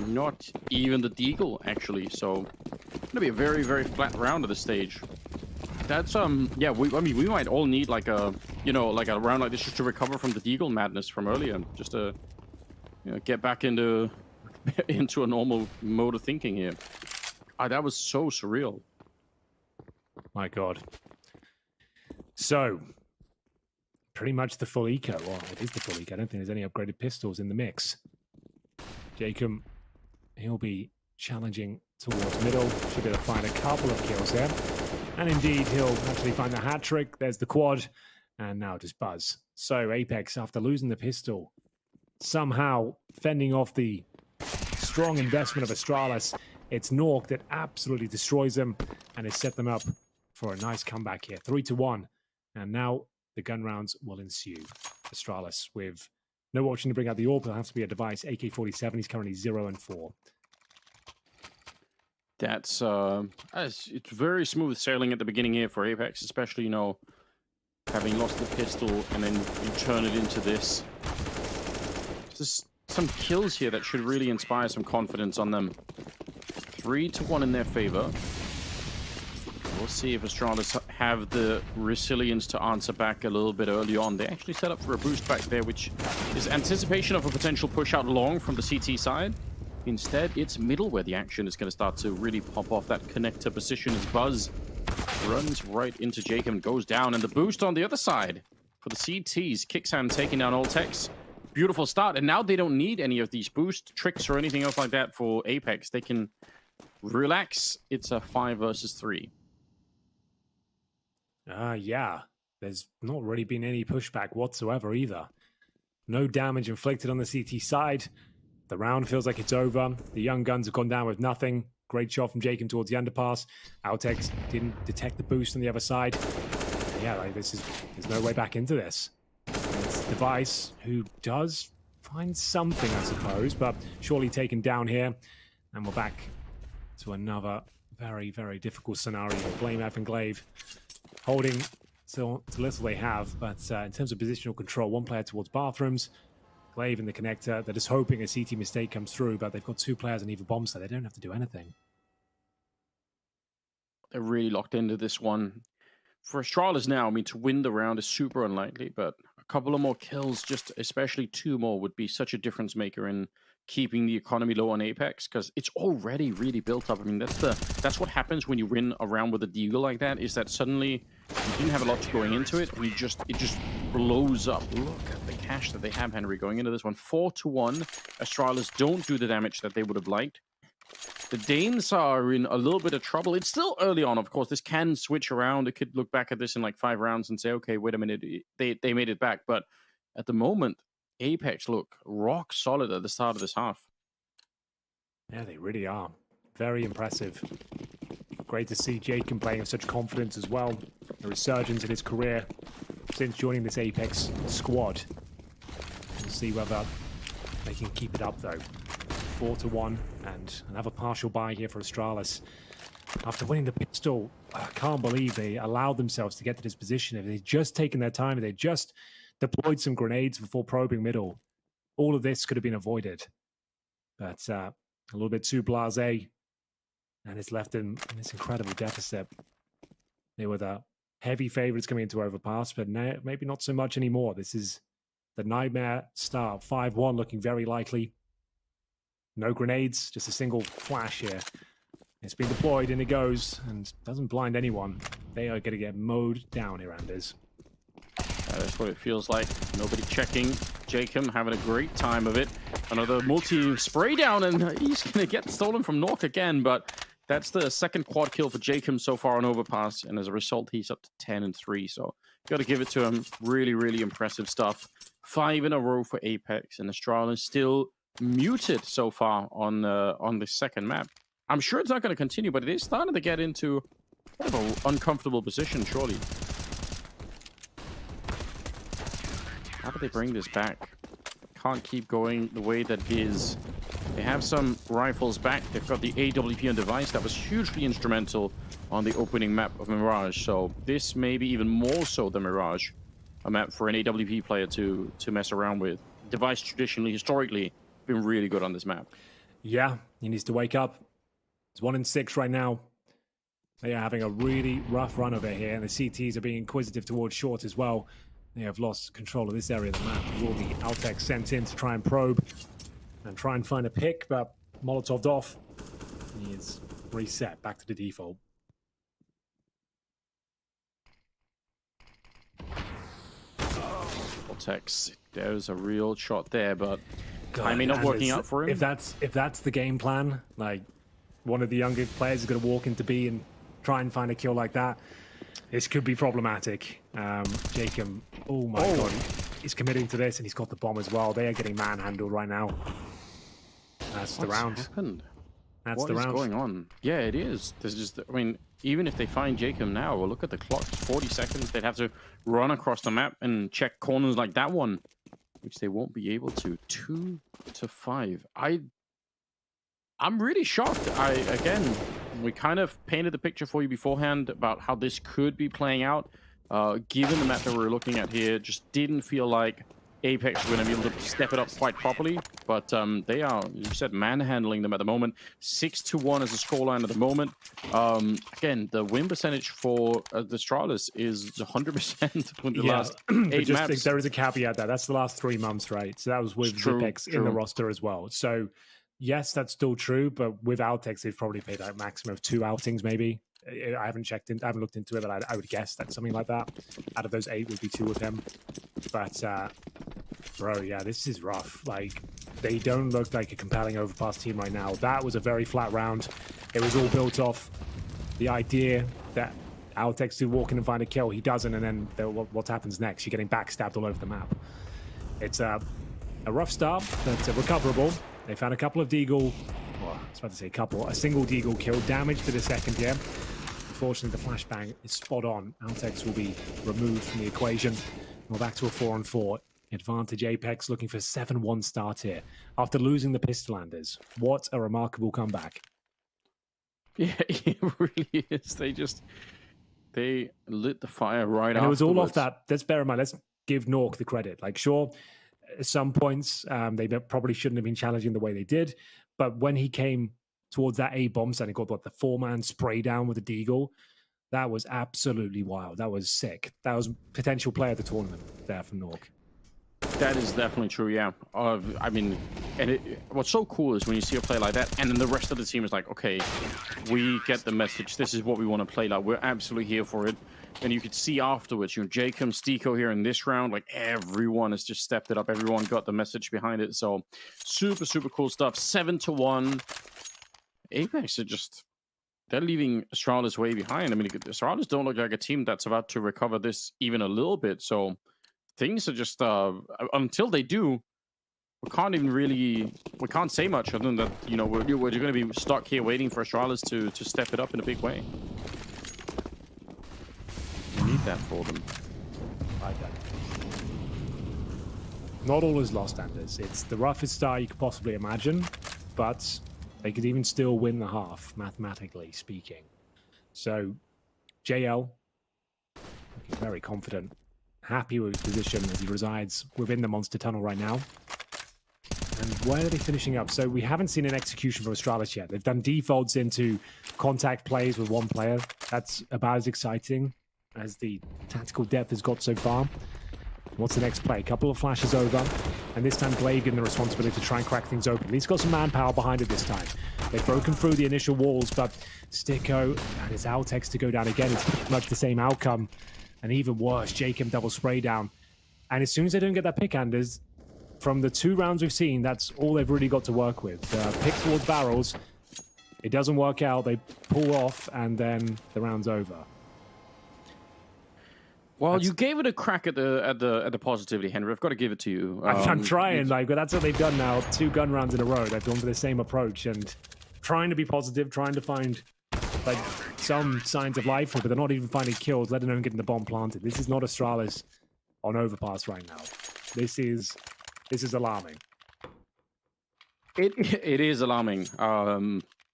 Not even the Deagle, actually. So, going to be a very, very flat round at this stage. That's, yeah, I mean, we might all need like a, you know, like a round like this just to recover from the Deagle madness from earlier. Just to, you know, get back into a normal mode of thinking here. That was so surreal. My God. So, pretty much the full eco. Well, it is the full eco. I don't think there's any upgraded pistols in the mix. Jacob, he'll be challenging towards middle. Should be able to find a couple of kills there. And indeed, he'll actually find the hat trick. There's the quad. And now just Buzz. So, Apeks, after losing the pistol, somehow fending off the strong investment of Astralis, it's Nork that absolutely destroys them and has set them up for a nice comeback here. 3-1. And now the gun rounds will ensue. Astralis with no option to bring out the AWP. It'll have to be a device. AK-47. He's currently 0-4. That's it's very smooth sailing at the beginning here for Apeks, especially, you know, having lost the pistol and then you turn it into this. Just some kills here that should really inspire some confidence on them. 3-1 in their favor. We'll see if Astralis have the resilience to answer back a little bit early on. They actually set up for a boost back there, which is anticipation of a potential push out long from the CT side. Instead, it's middle where the action is going to start to really pop off that connector position as Buzz runs right into Jacob and goes down. And the boost on the other side for the CTs. Kicksand taking down Apeks. Beautiful start. And now they don't need any of these boost tricks or anything else like that for Apeks. They can relax. It's a 5 versus 3. Yeah. There's not really been any pushback whatsoever either. No damage inflicted on the CT side. The round feels like it's over. The young guns have gone down with nothing. Great shot from Jacob towards the underpass. Apeks didn't detect the boost on the other side. Yeah, like there's no way back into this. It's Device, who does find something, I suppose, but surely taken down here. And we're back to another very, very difficult scenario. Blame F and Glaive holding to little they have, but in terms of positional control, one player towards bathrooms, Glaive in the connector. They're just hoping a CT mistake comes through, but they've got 2 players on either bomb side. They don't have to do anything. They're really locked into this one. For Astralis now, I mean, to win the round is super unlikely, but a couple of more kills, just especially 2 more, would be such a difference maker in keeping the economy low on Apeks, because it's already really built up. I mean, that's what happens when you win a round with a Deagle like that, is that suddenly you didn't have a lot going into it, and it just blows up. Look at the cash that they have, Henry, going into this one. 4-1. Astralis don't do the damage that they would have liked. The Danes are in a little bit of trouble. It's still early on, of course. This can switch around. It could look back at this in like 5 rounds and say, okay, wait a minute, they made it back. But at the moment, Apeks look rock solid at the start of this half. Yeah, they really are. Very impressive. Great to see Jacob playing with such confidence as well. A resurgence in his career since joining this Apeks squad. We'll see whether they can keep it up, though. 4-1, and another partial buy here for Astralis. After winning the pistol, I can't believe they allowed themselves to get to this position. If they'd just taken their time, if they'd just deployed some grenades before probing middle, all of this could have been avoided. But a little bit too blasé, and it's left them in this incredible deficit. They were the heavy favorites coming into Overpass, but now, maybe not so much anymore. This is the nightmare start. 5-1 looking very likely. No grenades, just a single flash here. It's been deployed, and it goes, and doesn't blind anyone. They are going to get mowed down here, Anders. That's what it feels like. Nobody checking. Jacob having a great time of it. Another multi-spray down, and he's going to get stolen from Nork again, but that's the second quad kill for Jacob so far on Overpass, and as a result, he's up to 10-3, so got to give it to him. Really, really impressive stuff. 5 in a row for Apeks, and Astralis still muted so far on the second map. I'm sure it's not going to continue, but it is starting to get into kind of an uncomfortable position, surely. How do they bring this back? Can't keep going the way that it is. They have some rifles back. They've got the AWP on device. That was hugely instrumental on the opening map of Mirage. So this may be even more so than Mirage, a map for an AWP player to mess around with. Device traditionally, historically, been really good on this map. Yeah, he needs to wake up. It's 1 in 6 right now. They are having a really rough run over here, and the CTs are being inquisitive towards short as well. They have lost control of this area of the map. Will be Apeks sent in to try and probe and try and find a pick, but Molotov'd off. He is reset back to the default. Apeks, there's a real shot there, but timing not And working out for him. If that's the game plan, like one of the younger players is going to walk into B and try and find a kill like that, this could be problematic. Jacob, oh my god, he's committing to this, and he's got the bomb as well. They are getting manhandled right now. That's the round. Happened? That's What the is round. going on? Yeah, it is. There's just, I mean, even if they find Jacob now, well, look at the clock, 40 seconds. They'd have to run across the map and check corners like that one, which they won't be able to. 2 to 5. I'm really shocked. Again, we kind of painted the picture for you beforehand about how this could be playing out. Given the map that we're looking at here, just didn't feel like Apeks were going to be able to step it up quite properly. But they are, as you said, manhandling them at the moment. 6-1 is the scoreline at the moment. Again, the win percentage for the Astralis is 100% for the last 8 maps. There is a caveat there. That's the last 3 months, right? So that was with Apeks in the roster as well. So yes, that's still true, but with Apeks, they've probably played a maximum of 2 outings, maybe. I haven't looked into it, but I would guess that something like that. Out of those 8 would be 2 of him. But, bro, yeah, this is rough. Like, they don't look like a compelling overpass team right now. That was a very flat round. It was all built off the idea that Apeks would walk in and find a kill. He doesn't, and then what happens next? You're getting backstabbed all over the map. It's a rough start, but recoverable. They found a couple of deagle. Well, I was about to say a single deagle kill, damage to the second here. Unfortunately, the flashbang is spot on. Apeks will be removed from the equation. We're back to a 4-on-4. Advantage Apeks looking for 7-1 start here. After losing the Pistolanders. What a remarkable comeback. Yeah, it really is. They lit the fire right And it was all off afterwards. that. Let's bear in mind, let's give Nork the credit. Like, sure, at some points, they probably shouldn't have been challenging the way they did. But when he came towards that A bomb site and got the 4-man spray down with the deagle, that was absolutely wild. That was sick. That was potential player of the tournament there from Nork. That is definitely true, yeah. I mean, and what's so cool is when you see a play like that, and then the rest of the team is like, okay, we get the message. This is what we want to play like. We're absolutely here for it. And you could see afterwards, Jacob, Stiko here in this round, like everyone has just stepped it up. Everyone got the message behind it. So super, super cool stuff. 7-1. Apeks are just, they're leaving Astralis way behind. I mean, Astralis don't look like a team that's about to recover this even a little bit. So things are just, until they do, we can't say much other than that, we're going to be stuck here waiting for Astralis to step it up in a big way. We need that for them. Not all is lost, Anders. It's the roughest start you could possibly imagine, but they could even still win the half, mathematically speaking. So, JL, looking very confident, happy with his position as he resides within the Monster Tunnel right now. And where are they finishing up? So we haven't seen an execution from Astralis yet. They've done defaults into contact plays with one player. That's about as exciting as the tactical depth has got so far. What's the next play? A couple of flashes over, and this time Glaive getting the responsibility to try and crack things open. He's got some manpower behind it this time. They've broken through the initial walls, but Stiko and his Apeks to go down again. It's pretty much the same outcome, and even worse, Jacob double spray down. And as soon as they don't get that pick, Anders, from the 2 rounds we've seen, that's all they've really got to work with. Pick towards barrels, it doesn't work out. They pull off, and then the round's over. Well, you gave it a crack at the positivity, Henry. I've got to give it to you. I'm trying, but that's what they've done now. 2 gun rounds in a row. They've gone for the same approach and trying to be positive, trying to find like some signs of life, but they're not even finding kills, let alone getting the bomb planted. This is not Astralis on overpass right now. This is alarming. It is alarming.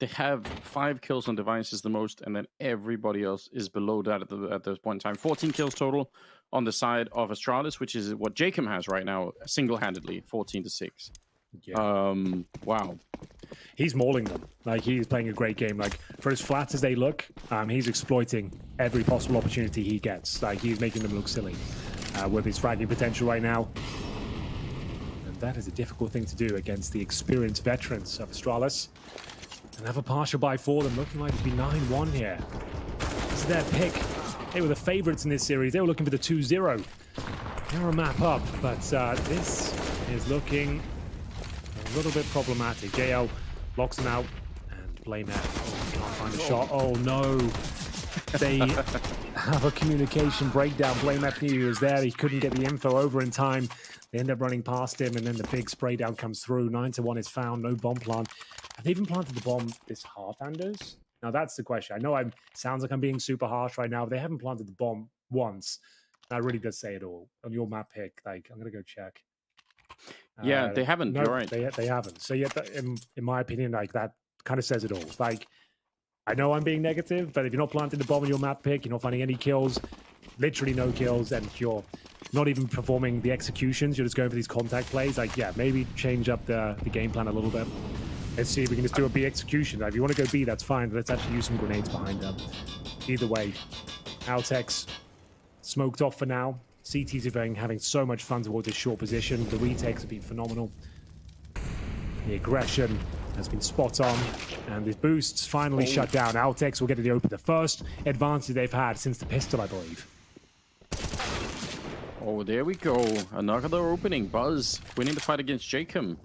They have 5 kills on devices the most, and then everybody else is below that at this point in time. 14 kills total on the side of Astralis, which is what Jacob has right now, single-handedly, 14-6. Yeah. Wow. He's mauling them. Like, he's playing a great game. Like, for as flat as they look, he's exploiting every possible opportunity he gets. Like, he's making them look silly with his fragging potential right now. And that is a difficult thing to do against the experienced veterans of Astralis. Another partial buy for them, looking like it's been 9-1 here. This is their pick. They were the favorites in this series. They were looking for the 2-0. They're a map up, but this is looking a little bit problematic. JL locks him out, and Blame can't find a shot. Oh no! They have a communication breakdown. Blame knew he was there. He couldn't get the info over in time. They end up running past him, and then the big spray down comes through. 9-1 is found. No bomb plant. Have they even planted the bomb this half, Anders? Now that's the question. I know it sounds like I'm being super harsh right now, but they haven't planted the bomb once. That really does say it all. On your map pick, like, I'm gonna go check. Yeah, they haven't. No, you're right. They haven't. So yet, in my opinion, like, that kind of says it all. Like, I know I'm being negative, but if you're not planting the bomb on your map pick, you're not finding any kills, literally no kills, and you're not even performing the executions, you're just going for these contact plays. Like, yeah, maybe change up the game plan a little bit. Let's see if we can just do a B execution. Like, if you want to go B, that's fine, but let's actually use some grenades behind them. Either way, Apeks smoked off for now. CT's having so much fun towards this short position. The retakes have been phenomenal. The aggression has been spot on, and the boosts finally shut down. Apeks will get to the open. The first advantage they've had since the pistol, I believe. Oh, there we go. Another opening. Buzz winning the fight against Jacob.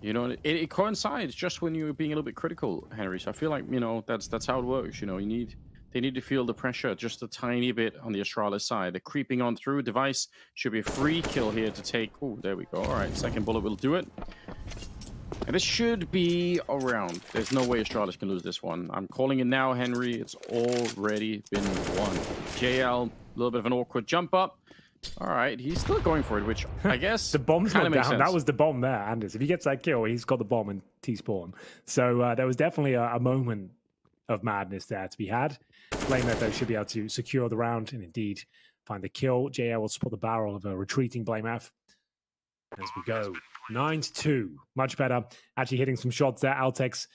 You know, it coincides just when you're being a little bit critical, Henry. So I feel like, you know, that's how it works. You know, they need to feel the pressure just a tiny bit on the Astralis side. They're creeping on through. Device should be a free kill here to take. Oh, there we go. All right, second bullet will do it. And this should be around. There's no way Astralis can lose this one. I'm calling it now, Henry. It's already been won. JL, a little bit of an awkward jump up. All right, he's still going for it, which I guess the bomb's not down. Sense. That was the bomb there, Anders. If he gets that kill, he's got the bomb in T-spawn. So there was definitely a moment of madness there to be had. Blame that though should be able to secure the round and indeed find the kill. JL will spot the barrel of a retreating Blame F as we go 9-2. Much better. Actually hitting some shots there. Apeks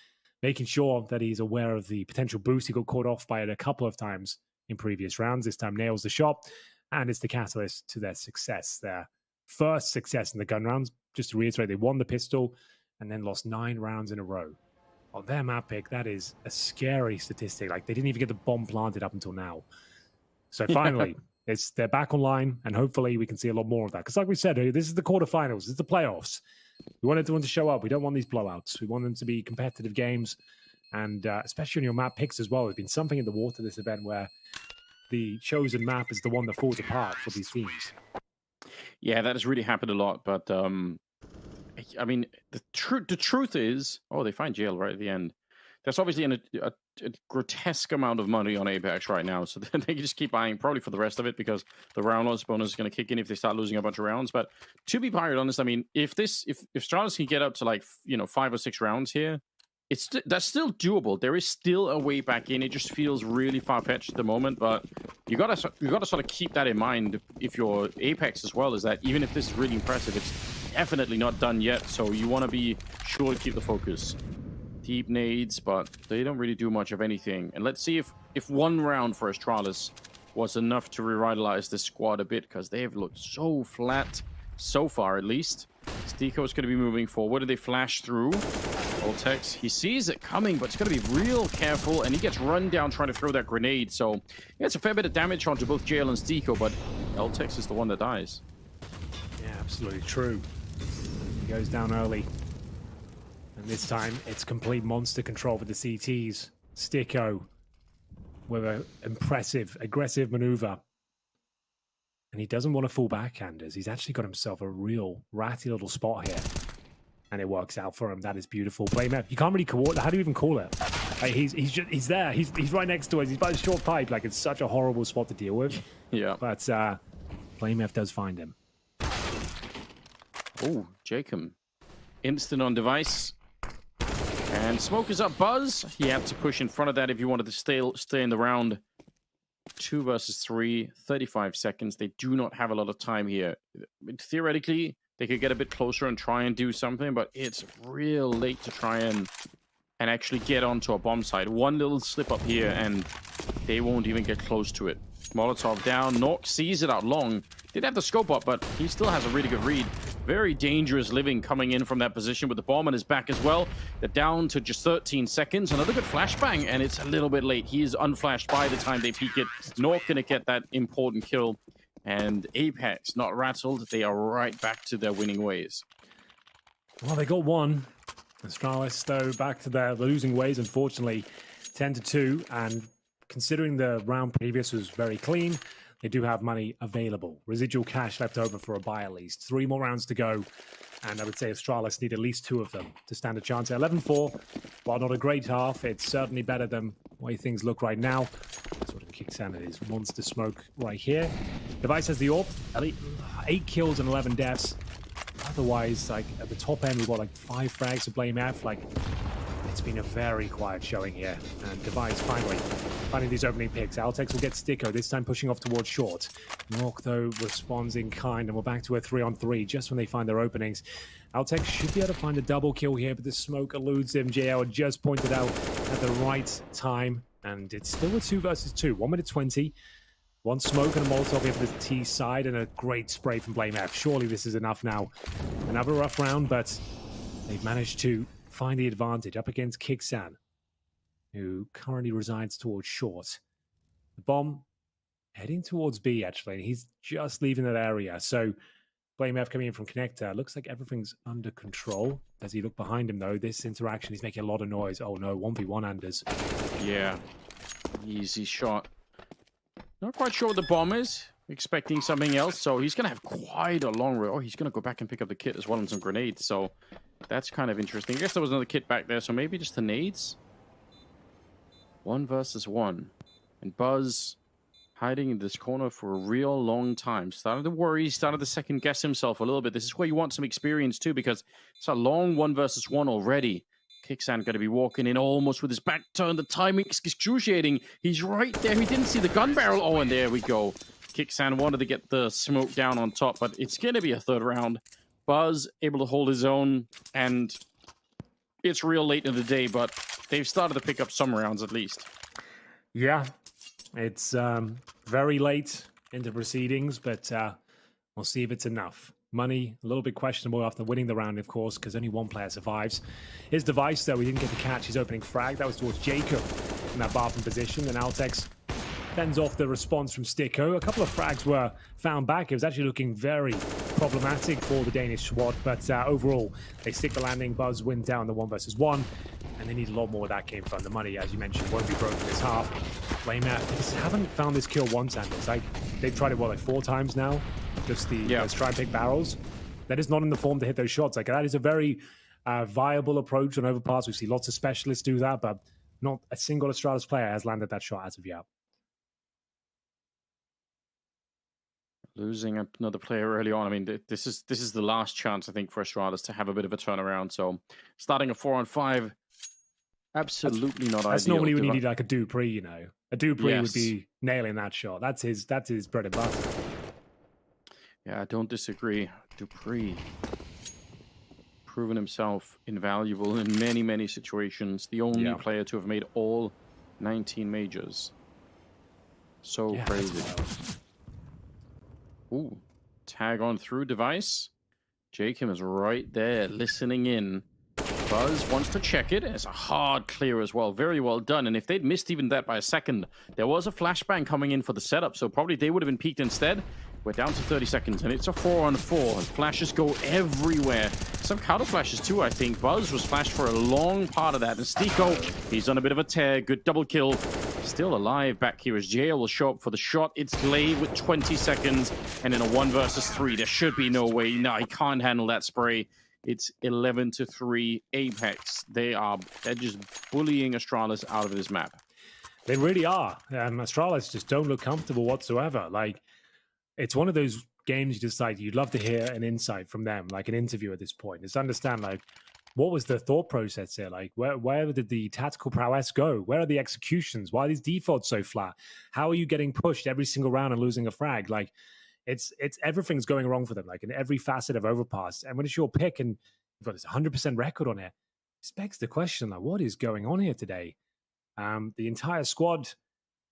making sure that he's aware of the potential boost. He got caught off by it a couple of times in previous rounds. This time nails the shot, and it's the catalyst to their success. Their first success in the gun rounds. Just to reiterate, they won the pistol and then lost 9 rounds in a row. On their map pick, that is a scary statistic. Like, they didn't even get the bomb planted up until now. So finally, they're back online, and hopefully we can see a lot more of that. Because like we said, this is the quarterfinals. This is the playoffs. We want everyone to show up. We don't want these blowouts. We want them to be competitive games. And especially on your map picks as well. There's been something in the water this event where the chosen map is the one that falls apart for these teams. Yeah, that has really happened a lot. But, I mean, the truth is... Oh, they find jail right at the end. There's obviously a grotesque amount of money on Apeks right now, so they can just keep buying probably for the rest of it because the round loss bonus is going to kick in if they start losing a bunch of rounds. But to be quite honest, I mean, if Astralis can get up to, like, 5 or 6 rounds here, that's still doable. There is still a way back in. It just feels really far-fetched at the moment, but you gotta sort of keep that in mind if you're Apeks as well, is that even if this is really impressive, it's definitely not done yet, so you want to be sure to keep the focus. Deep nades, but they don't really do much of anything. And let's see if one round for Astralis was enough to revitalize this squad a bit, because they have looked so flat so far, at least. Stico is going to be moving forward. They flash through. Apeks, he sees it coming, but he's got to be real careful, and he gets run down trying to throw that grenade. So yeah, it's a fair bit of damage onto both JL and Stico, but Apeks is the one that dies. Yeah, absolutely true. He goes down early. And this time, it's complete monster control for the CTs. Stico with an impressive, aggressive maneuver. And he doesn't want to fall back, Anders. He's actually got himself a real ratty little spot here. And it works out for him. That is beautiful. Blame F. You can't really coordinate. How do you even call it? Like, he's there. He's right next to us. He's by the short pipe. Like, it's such a horrible spot to deal with. Yeah. But Blame F does find him. Oh, Jacob. Instant on device. And smoke is up. Buzz, he had to push in front of that if you wanted to stay in the round. 2 versus 3, 35 seconds. They do not have a lot of time here. Theoretically, they could get a bit closer and try and do something, but it's real late to try and actually get onto a bomb site. One little slip up here, and they won't even get close to it. Molotov down. Nork sees it out long. Did have the scope up, but he still has a really good read. Very dangerous living coming in from that position with the bomb on his back as well. They're down to just 13 seconds. Another good flashbang, and it's a little bit late. He is unflashed by the time they peek it. Nork gonna get that important kill. And Apeks, not rattled. They are right back to their winning ways. Well, they got one. Astralis, though, back to their losing ways, unfortunately. 10-2, and considering the round previous was very clean, they do have money available. Residual cash left over for a buy at least. 3 more rounds to go, and I would say Astralis need at least 2 of them to stand a chance. 11-4, while not a great half, it's certainly better than the way things look right now. Sort of kicks out of his monster smoke right here. Device has the AWP, 8 kills and 11 deaths. Otherwise, like at the top end, we've got like 5 frags to blame F. Like, it's been a very quiet showing here. And Device finally finding these opening picks. Altex will get Sticko, this time pushing off towards short. Nork, though, responds in kind, and we're back to a 3-on-3 just when they find their openings. Altex should be able to find a double kill here, but the smoke eludes him. JL had just pointed out at the right time. And it's still a 2 versus 2, 1 minute 20. One smoke and a Molotov here for the T side, and a great spray from Blame F. Surely this is enough now. Another rough round, but they've managed to find the advantage up against Kixan, who currently resides towards short. The bomb heading towards B, actually, and he's just leaving that area. So Blame F coming in from Connector. Looks like everything's under control. As he look behind him, though, this interaction is making a lot of noise. Oh no, 1v1 Anders. Yeah, easy shot. Not quite sure what the bomb is. Expecting something else, so he's going to have quite a long road. Oh, he's going to go back and pick up the kit as well and some grenades, so that's kind of interesting. I guess there was another kit back there, so maybe just the nades? 1 versus 1. And Buzz hiding in this corner for a real long time. Started to worry, started to second guess himself a little bit. This is where you want some experience too, because it's a long 1 versus 1 already. Kixan going to be walking in almost with his back turned. The timing is excruciating. He's right there. He didn't see the gun barrel. Oh, and there we go. Kixan wanted to get the smoke down on top, but it's going to be a 3rd round. Buzz able to hold his own, and it's real late in the day, but they've started to pick up some rounds at least. Yeah, it's very late into proceedings, but we'll see if it's enough. Money, a little bit questionable after winning the round, of course, because only 1 player survives. His Device, though, he didn't get to catch his opening frag. That was towards Jacob in that bathroom position, and Altex fends off the response from Sticko. A couple of frags were found back. It was actually looking very problematic for the Danish SWAT, but overall, they stick the landing. Buzz win down the 1 versus 1, and they need a lot more where that came from. The money, as you mentioned, won't be broken this half. Blame that. They just haven't found this kill once, and it's like they've tried it, what, like 4 times now? Just the let's try and pick barrels. That is not in the form to hit those shots. Like, that is a very viable approach on overpass. We see lots of specialists do that, but not a single Astralis player has landed that shot as of yet. Losing another player early on. I mean, this is the last chance, I think, for Astralis to have a bit of a turnaround. So starting a 4-on-5, absolutely not ideal. That's normally when you need like a Dupree, you know. A Dupree would be nailing that shot. That's his bread and butter. Yeah, I don't disagree. Dupree proven himself invaluable in many, many situations. The only player to have made all 19 majors. So crazy. Ooh, tag on through Device. Jacob is right there listening in. Buzz wants to check it. It's a hard clear as well. Very well done. And if they'd missed even that by a second, there was a flashbang coming in for the setup, so probably they would have been peaked instead. We're down to 30 seconds, and it's a 4-on-4. Flashes go everywhere. Some counter flashes too, I think. Buzz was flashed for a long part of that. And Sticko, he's on a bit of a tear. Good double kill. Still alive back here as JL will show up for the shot. It's Glaive with 20 seconds, and in a 1 versus 3, there should be no way. No, he can't handle that spray. It's 11-3 Apeks. They're just bullying Astralis out of this map. They really are. Astralis just don't look comfortable whatsoever. Like, it's one of those games you just like, you'd love to hear an insight from them, like an interview at this point. Just understand, like, what was the thought process here? Like, where did the tactical prowess go? Where are the executions? Why are these defaults so flat? How are you getting pushed every single round and losing a frag? Like, it's everything's going wrong for them, like in every facet of Overpass. And when it's your pick and you've got this 100% record on it, it begs the question, like, what is going on here today? The entire squad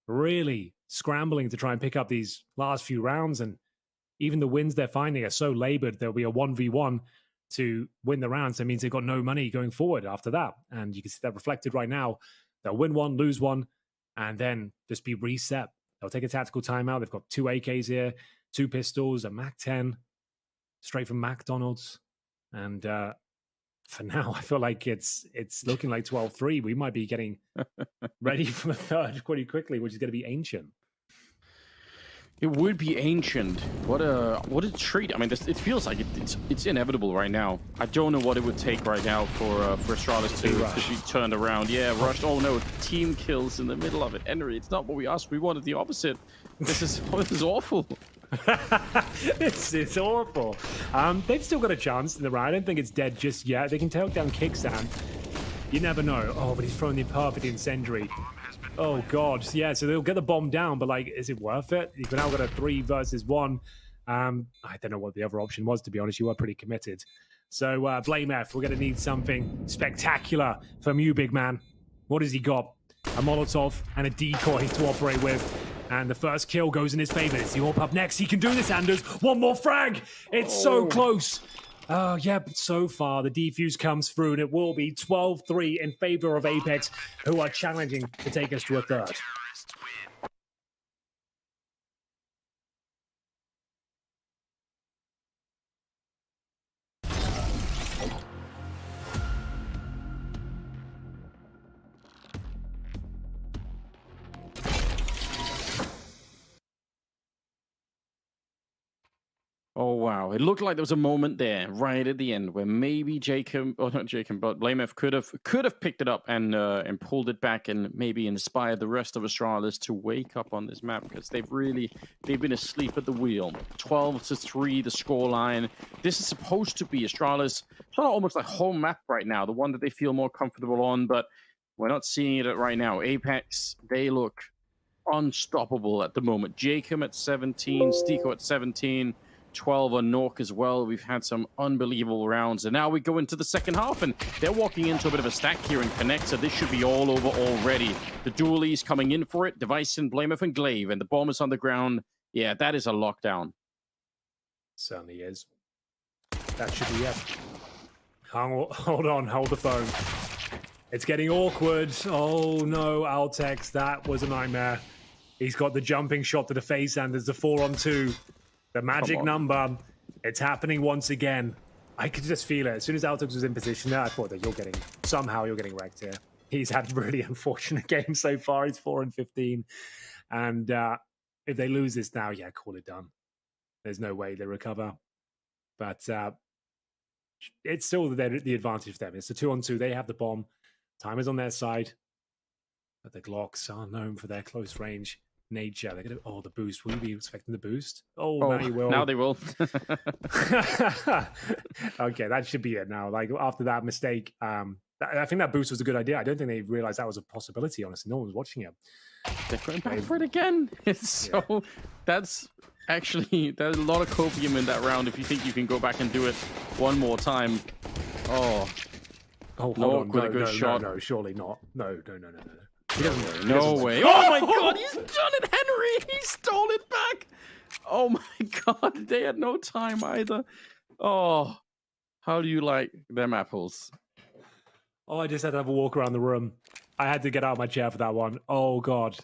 really scrambling to try and pick up these last few rounds, and even the wins they're finding are so labored. There'll be a 1v1 to win the round, so it means they've got no money going forward after that. And you can see that reflected right now. They'll win one, lose one, and then just be reset. They'll take a tactical timeout. They've got 2 AKs here, 2 pistols, a MAC-10, straight from McDonald's. And for now, I feel like it's looking like 12-3. We might be getting ready for a third pretty quickly, which is going to be Ancient. It would be Ancient. What a treat. I mean, it feels like it's inevitable right now. I don't know what it would take right now for Astralis to be turned around. Yeah, rushed. Oh no, team kills in the middle of it. Henry, it's not what we asked. We wanted the opposite. This is awful. It's awful. They've still got a chance in the round. I don't think it's dead just yet. They can take down Kickstand. You never know. Oh, but he's throwing the perfect incendiary. Oh, God. Yeah, so they'll get the bomb down, but, like, is it worth it? You've now got a 3 versus 1. I don't know what the other option was, to be honest. You were pretty committed. So, Blame F, we're going to need something spectacular from you, big man. What has he got? A Molotov and a decoy to operate with. And the first kill goes in his favor. It's the AWP up next. He can do this, Anders. One more frag. It's so close. Oh, yeah, but so far the defuse comes through, and it will be 12-3 in favor of Apeks, who are challenging to take us to a third. Oh, wow. It looked like there was a moment there, right at the end, where maybe Jacob, or not Jacob, but BlameF could have picked it up and pulled it back and maybe inspired the rest of Astralis to wake up on this map, because they've been asleep at the wheel. 12-3, the scoreline. This is supposed to be Astralis. It's not almost like home map right now, the one that they feel more comfortable on, but we're not seeing it right now. Apeks, they look unstoppable at the moment. Jacob at 17, Stiko at 17. 12 on Nork as well. We've had some unbelievable rounds, and now we go into the second half, and they're walking into a bit of a stack here in Connect, so this should be all over already. The dualies coming in for it, Device and BlameF and Glaive, and the bomb is on the ground. Yeah, that is a lockdown. Certainly is. That should be it. Hold on, hold the phone. It's getting awkward. Oh no, Altex, that was a nightmare. He's got the jumping shot to the face, and there's the 4-on-2. The magic number, it's happening once again. I could just feel it. As soon as Altex was in position there, I thought that somehow you're getting wrecked here. He's had really unfortunate games so far. He's 4-15. And if they lose this now, yeah, call it done. There's no way they recover. But it's still the advantage for them. It's a 2-on-2. They have the bomb. Time is on their side. But the Glocks are known for their close range nature. They're gonna, the boost. Will you be expecting the boost? Now you will. Now they will. Okay, that should be it now. Like, after that mistake, I think that boost was a good idea. I don't think they realized that was a possibility, honestly. No one was watching it. They're going back for it again. It's that's actually, there's a lot of copium in that round if you think you can go back and do it one more time. Hold on. With a good shot. No, surely not. No. No way. Oh my God, he's done it, Henry. He stole it back. Oh my God, they had no time either. Oh, how do you like them apples? Oh, I just had to have a walk around the room. I had to get out of my chair for that one. Oh God.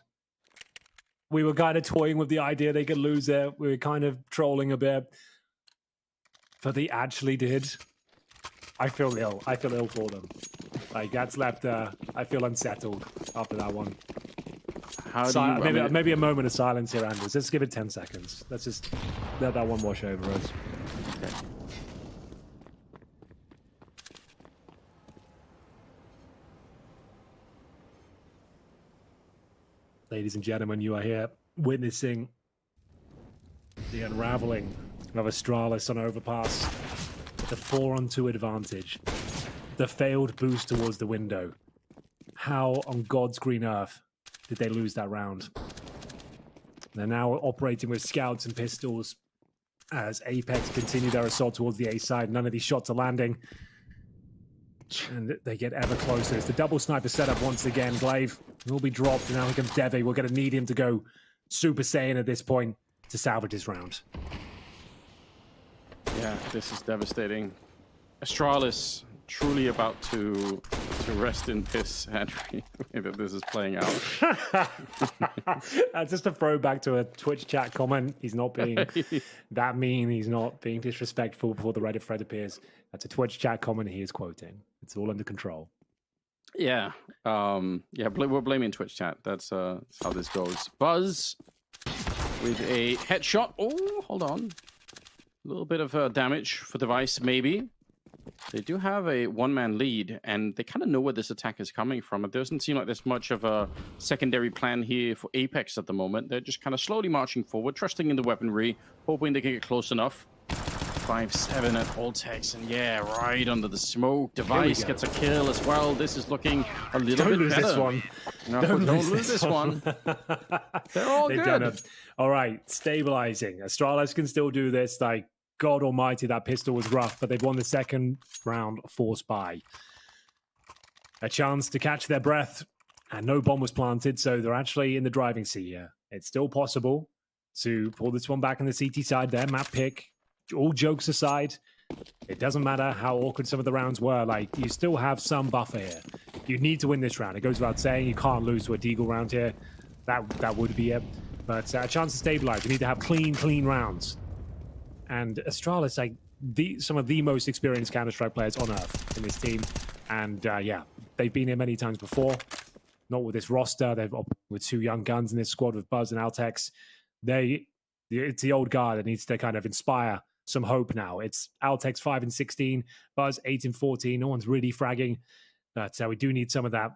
We were kind of toying with the idea they could lose it. We were kind of trolling a bit. But they actually did. I feel ill. I feel ill for them. Like, that's left, I feel unsettled after that one. Maybe a moment of silence here, Anders. Let's give it 10 seconds. Let's just let that one wash over us. Okay. Ladies and gentlemen, you are here witnessing the unraveling of Astralis on Overpass. The 4-on-2 advantage. the failed boost towards the window. How on God's green earth did they lose that round? They're now operating with scouts and pistols as Apeks continue their assault towards the A side. None of these shots are landing. And they get ever closer. It's the double sniper setup once again. Glaive will be dropped, and now here comes Deve. We're going to need him to go Super Saiyan at this point to salvage his round. Yeah, this is devastating. Astralis truly about to rest in piss, Henry, the way that this is playing out. Just a throwback to a Twitch chat comment. He's not being that mean. He's not being disrespectful before the Reddit thread appears. That's a Twitch chat comment he is quoting. It's all under control. Yeah. We're blaming Twitch chat. That's how this goes. Buzz with a headshot. Oh, hold on. A little bit of damage for Device, maybe. They do have a one-man lead, and they kind of know where this attack is coming from. It doesn't seem like there's much of a secondary plan here for Apeks at the moment. They're just kind of slowly marching forward, trusting in the weaponry, hoping they can get close enough. 5-7 at Altex, and yeah, right under the smoke. Device gets a kill as well. This is looking a little bit better. This one. No, don't lose this one. They're all They've good. done it. All right, stabilizing. Astralis can still do this. Like, God almighty, that pistol was rough, but they've won the second round forced by. A chance to catch their breath, and no bomb was planted, so they're actually in the driving seat here. It's still possible to pull this one back on the CT side. Their map pick. All jokes aside, it doesn't matter how awkward some of the rounds were. Like, you still have some buffer here. You need to win this round. It goes without saying. You can't lose to a Deagle round here. That would be it. But a chance to stabilize. We need to have clean rounds. And Astralis, like some of the most experienced Counter-Strike players on Earth in this team. And yeah, they've been here many times before. Not with this roster. They've with two young guns in this squad with Buzz and Altex. It's the old guard that needs to kind of inspire some hope now. It's Altex 5-16, Buzz 8-14. No one's really fragging, but we do need some of that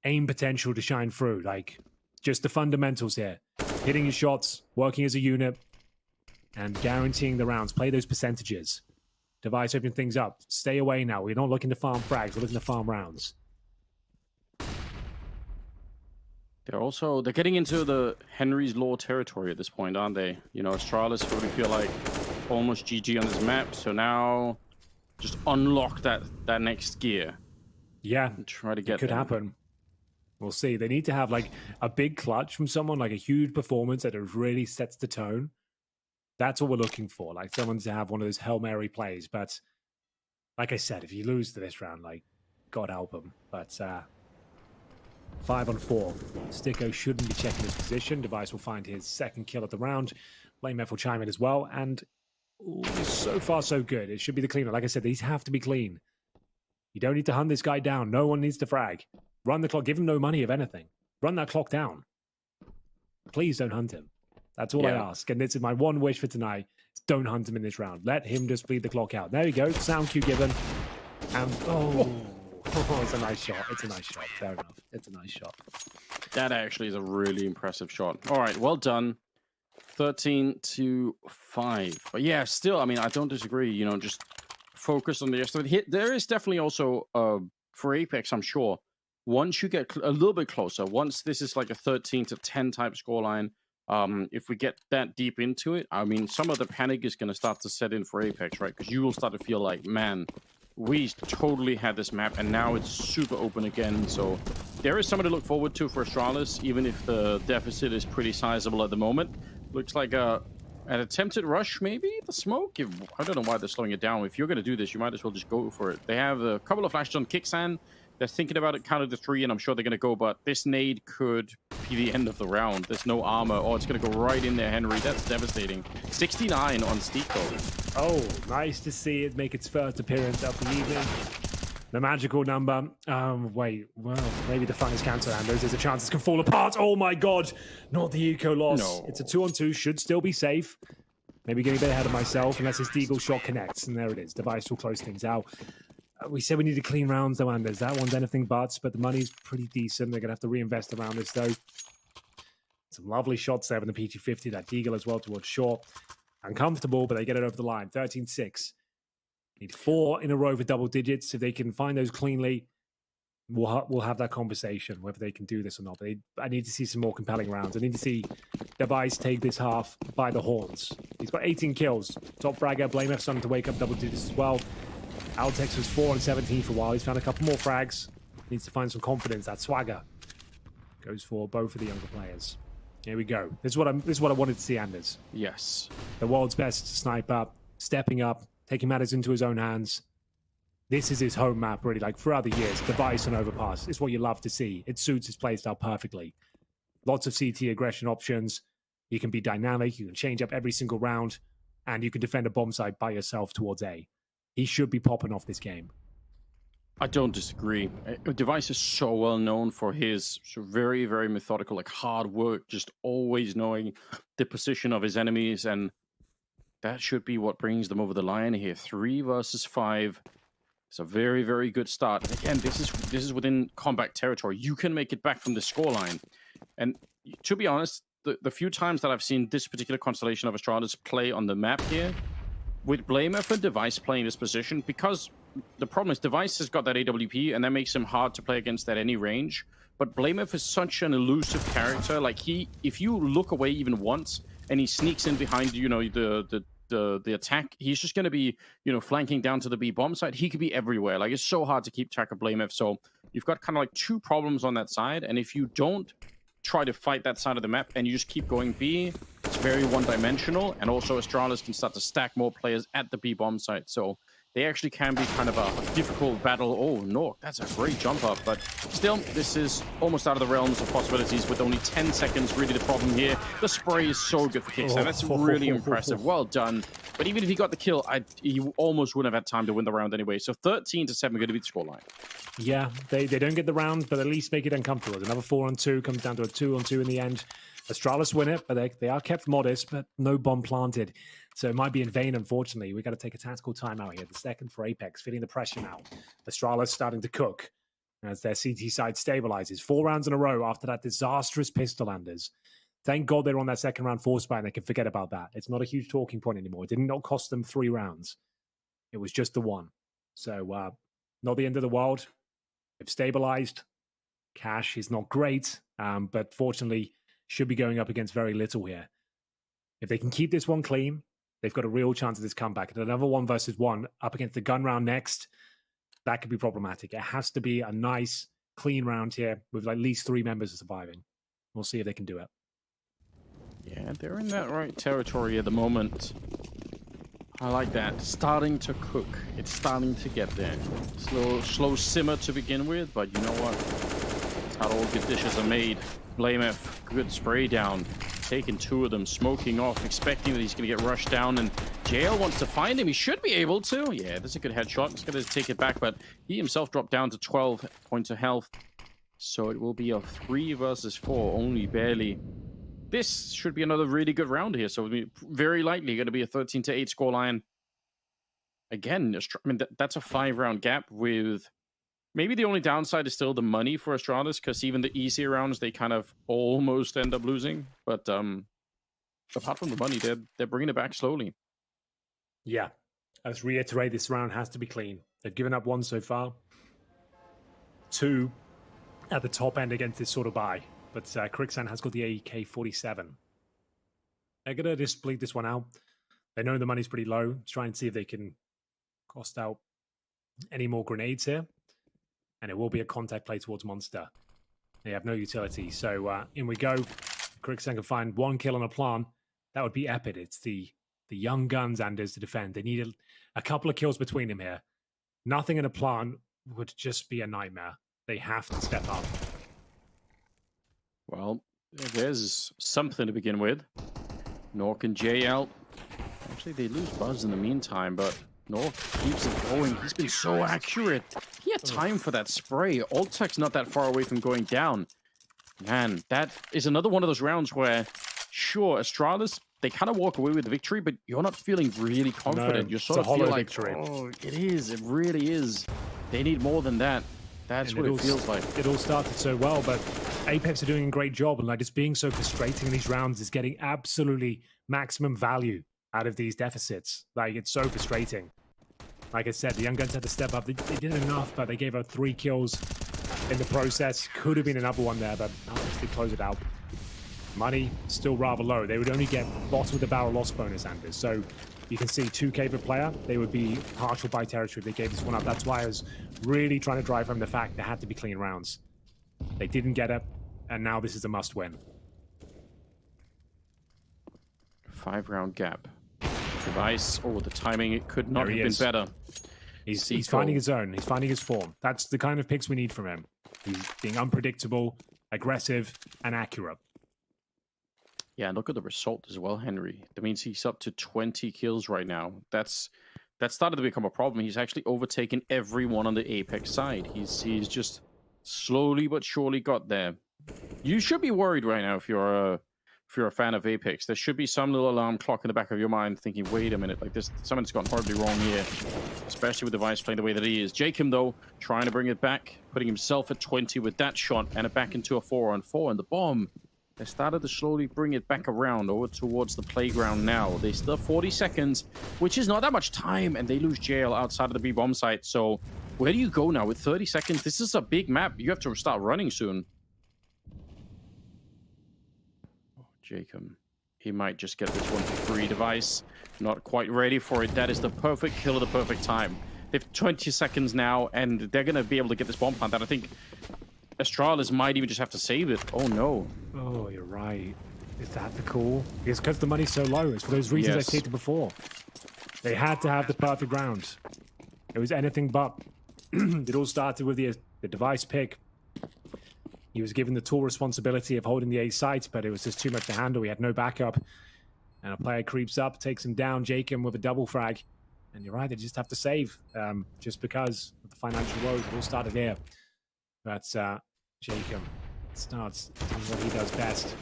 aim potential to shine through. Like, just the fundamentals here: hitting your shots, working as a unit, and guaranteeing the rounds. Play those percentages. Device opening things up. Stay away now. We're not looking to farm frags. We're looking to farm rounds. They're getting into the Henry's Law territory at this point, aren't they? You know, Astralis really feel like almost GG on this map, so now just unlock that next gear. Yeah, and try to get it could happen. We'll see. They need to have like a big clutch from someone, like a huge performance that really sets the tone. That's what we're looking for, like someone to have one of those Hail Mary plays. But like I said, if you lose to this round, like, God help them. But 5-on-4. Sticko shouldn't be checking his position. Device will find his second kill of the round. Blame F will chime in as well. And so far, so good. It should be the cleaner. Like I said, these have to be clean. You don't need to hunt this guy down. No one needs to frag. Run the clock. Give him no money, if anything. Run that clock down. Please don't hunt him. That's all I ask. And this is my one wish for tonight. Is don't hunt him in this round. Let him just bleed the clock out. There we go. Sound cue given. And it's a nice shot. It's a nice shot. Fair enough. It's a nice shot. That actually is a really impressive shot. All right, well done. 13-5. But yeah, still, I mean, I don't disagree. You know, just focus on the rest of it. There is definitely also, for Apeks, I'm sure, once you get a little bit closer, once this is like a 13-10 type scoreline, if we get that deep into it, I mean, some of the panic is going to start to set in for Apeks, right? Because you will start to feel like, man, we totally had this map, and now it's super open again. So there is something to look forward to for Astralis, even if the deficit is pretty sizable at the moment. Looks like an attempted rush, maybe? The smoke? I don't know why they're slowing it down. If you're going to do this, you might as well just go for it. They have a couple of flashes on Kicksan. They're thinking about it, counted to 3, and I'm sure they're going to go, but this nade could be the end of the round. There's no armor. Oh, it's going to go right in there, Henry. That's devastating. 69 on Sticko. Oh, nice to see it make its first appearance of the evening. The magical number. Wait, well, maybe the fun is cancelled, and there's a chance this can fall apart. Oh my God, not the eco loss. No. It's a 2-on-2, should still be safe. Maybe getting a bit ahead of myself, unless his Deagle shot connects, and there it is. Device will close things out. We said we need to clean rounds, though, Anders. That one's anything but the money's pretty decent. They're going to have to reinvest around this, though. Some lovely shots there with the PT-50. That Deagle as well towards short. Uncomfortable, but they get it over the line. 13-6. Need 4 in a row for double digits. If they can find those cleanly, we'll have that conversation, whether they can do this or not. But I need to see some more compelling rounds. I need to see Device take this half by the horns. He's got 18 kills. Top fragger, Blame F starting to wake up double digits as well. Apeks was 4 and 17 for a while. He's found a couple more frags. Needs to find some confidence. That swagger goes for both of the younger players. Here we go. This is what I wanted to see, Anders. Yes. The world's best sniper, stepping up, taking matters into his own hands. This is his home map, really, like throughout the years. Device and Overpass. It's what you love to see. It suits his playstyle perfectly. Lots of CT aggression options. You can be dynamic. You can change up every single round. And you can defend a bomb site by yourself towards A. He should be popping off this game. I don't disagree. Device is so well known for his very, very methodical, like hard work, just always knowing the position of his enemies. And that should be what brings them over the line here. 3 versus 5. It's a very, very good start. Again, this is within combat territory. You can make it back from the scoreline. And to be honest, the few times that I've seen this particular constellation of Astralis play on the map here, with Blamer for Device playing this position, because the problem is Device has got that AWP, and that makes him hard to play against at any range. But Blamer is such an elusive character. Like, if you look away even once, and he sneaks in behind, you know, the attack, he's just going to be, you know, flanking down to the B bomb side. He could be everywhere. Like, it's so hard to keep track of Blamef. So you've got kind of like 2 problems on that side. And if you don't try to fight that side of the map and you just keep going B, it's very one-dimensional. And also Astralis can start to stack more players at the B bomb site. So they actually can be kind of a difficult battle. Oh, no, that's a great jump up. But still, this is almost out of the realms of possibilities with only 10 seconds. Really the problem here. The spray is so good for Kickstand. That's really impressive. Well done. But even if he got the kill, he almost wouldn't have had time to win the round anyway. So 13-7 going to be the scoreline. Yeah, they don't get the round, but at least make it uncomfortable. Another 4-on-2 comes down to a 2-on-2 in the end. Astralis win it, but they are kept modest, but no bomb planted. So it might be in vain, unfortunately. We've got to take a tactical timeout here. The second for Apeks, feeling the pressure now. Astralis starting to cook as their CT side stabilizes. 4 rounds in a row after that disastrous pistol landers. Thank God they're on that second round force buy and they can forget about that. It's not a huge talking point anymore. It did not cost them 3 rounds. It was just the 1. So not the end of the world. They've stabilized. Cash is not great, but fortunately should be going up against very little here. If they can keep this one clean, they've got a real chance of this comeback. And another 1 versus 1 up against the gun round next, that could be problematic. It has to be a nice, clean round here with at least 3 members surviving. We'll see if they can do it. Yeah, they're in that right territory at the moment. I like that. Starting to cook. It's starting to get there. Slow simmer to begin with, but you know what? That's how all good dishes are made. Blame F, good spray down. Taking 2 of them, smoking off, expecting that he's going to get rushed down, and JL wants to find him. He should be able to. Yeah, that's a good headshot. He's going to take it back, but he himself dropped down to 12 points of health. So it will be a 3 versus 4, only barely. This should be another really good round here. So very likely going to be a 13-8 scoreline. Again, I mean, that's a 5-round gap with maybe the only downside is still the money for Astralis, because even the easier rounds, they kind of almost end up losing. But apart from the money, they're bringing it back slowly. Yeah. Let's reiterate, this round has to be clean. They've given up 1 so far. 2 at the top end against this sort of buy. But Quicksand has got the AK-47. They're going to just bleed this one out. They know the money's pretty low. Try and see if they can cost out any more grenades here. And it will be a contact play towards Monster. They have no utility. So in we go. Quicksand can find 1 kill on a plant. That would be epic. It's the young guns, Anders, to defend. They need a couple of kills between them here. Nothing in a plant would just be a nightmare. They have to step up. Well, there's something to begin with. Nork and JL. Actually, they lose Buzz in the meantime, but Nork keeps it going. He's been so accurate. He had time for that spray. Ultek's not that far away from going down. Man, that is another one of those rounds where, sure, Astralis, they kind of walk away with the victory, but you're not feeling really confident. No, you sort of feel like, victory. Oh, it is. It really is. They need more than that. That's what it feels like. It all started so well, but Apeks are doing a great job, and like just being so frustrating in these rounds is getting absolutely maximum value out of these deficits. Like, it's so frustrating. Like I said, the Young Guns had to step up. They did enough, but they gave out 3 kills in the process. Could have been another one there, but Apeks did close it out. Money still rather low. They would only get bottom of the barrel loss bonus, Anders. So you can see 2K per player. They would be partial by territory if they gave this one up. That's why I was really trying to drive home the fact there had to be clean rounds. They didn't get it, and now this is a must-win. 5-round gap. Device. Oh, the timing, it could not have been better. He's finding his own. He's finding his form. That's the kind of picks we need from him. He's being unpredictable, aggressive, and accurate. Yeah, and look at the result as well, Henry. That means he's up to 20 kills right now. That started to become a problem. He's actually overtaken everyone on the Apeks side. He's just slowly but surely got there. You should be worried right now if you're a fan of Apeks. There should be some little alarm clock in the back of your mind thinking, wait a minute, like this, something's gone horribly wrong here, especially with Device playing the way that he is. Jacob, though, trying to bring it back, putting himself at 20 with that shot and it back into a 4-on-4, and the bomb. They started to slowly bring it back around over towards the playground now. They still have 40 seconds, which is not that much time, and they lose jail outside of the B-bomb site. So where do you go now with 30 seconds? This is a big map. You have to start running soon. Oh, Jacob. He might just get this one for free. Device not quite ready for it. That is the perfect kill at the perfect time. They have 20 seconds now, and they're going to be able to get this bomb planted. I think Astralis might even just have to save it. Oh, no. Oh, you're right. Is that the call? It's because the money's so low. It's for those reasons I stated before. They had to have the perfect round. It was anything but. It all started with the Device pick. He was given the tall responsibility of holding the A site, but it was just too much to handle. He had no backup. And a player creeps up, takes him down, Jacob with a double frag. And you're right, they just have to save. Just because of the financial woes, it all started here. But Jacob starts doing what he does best.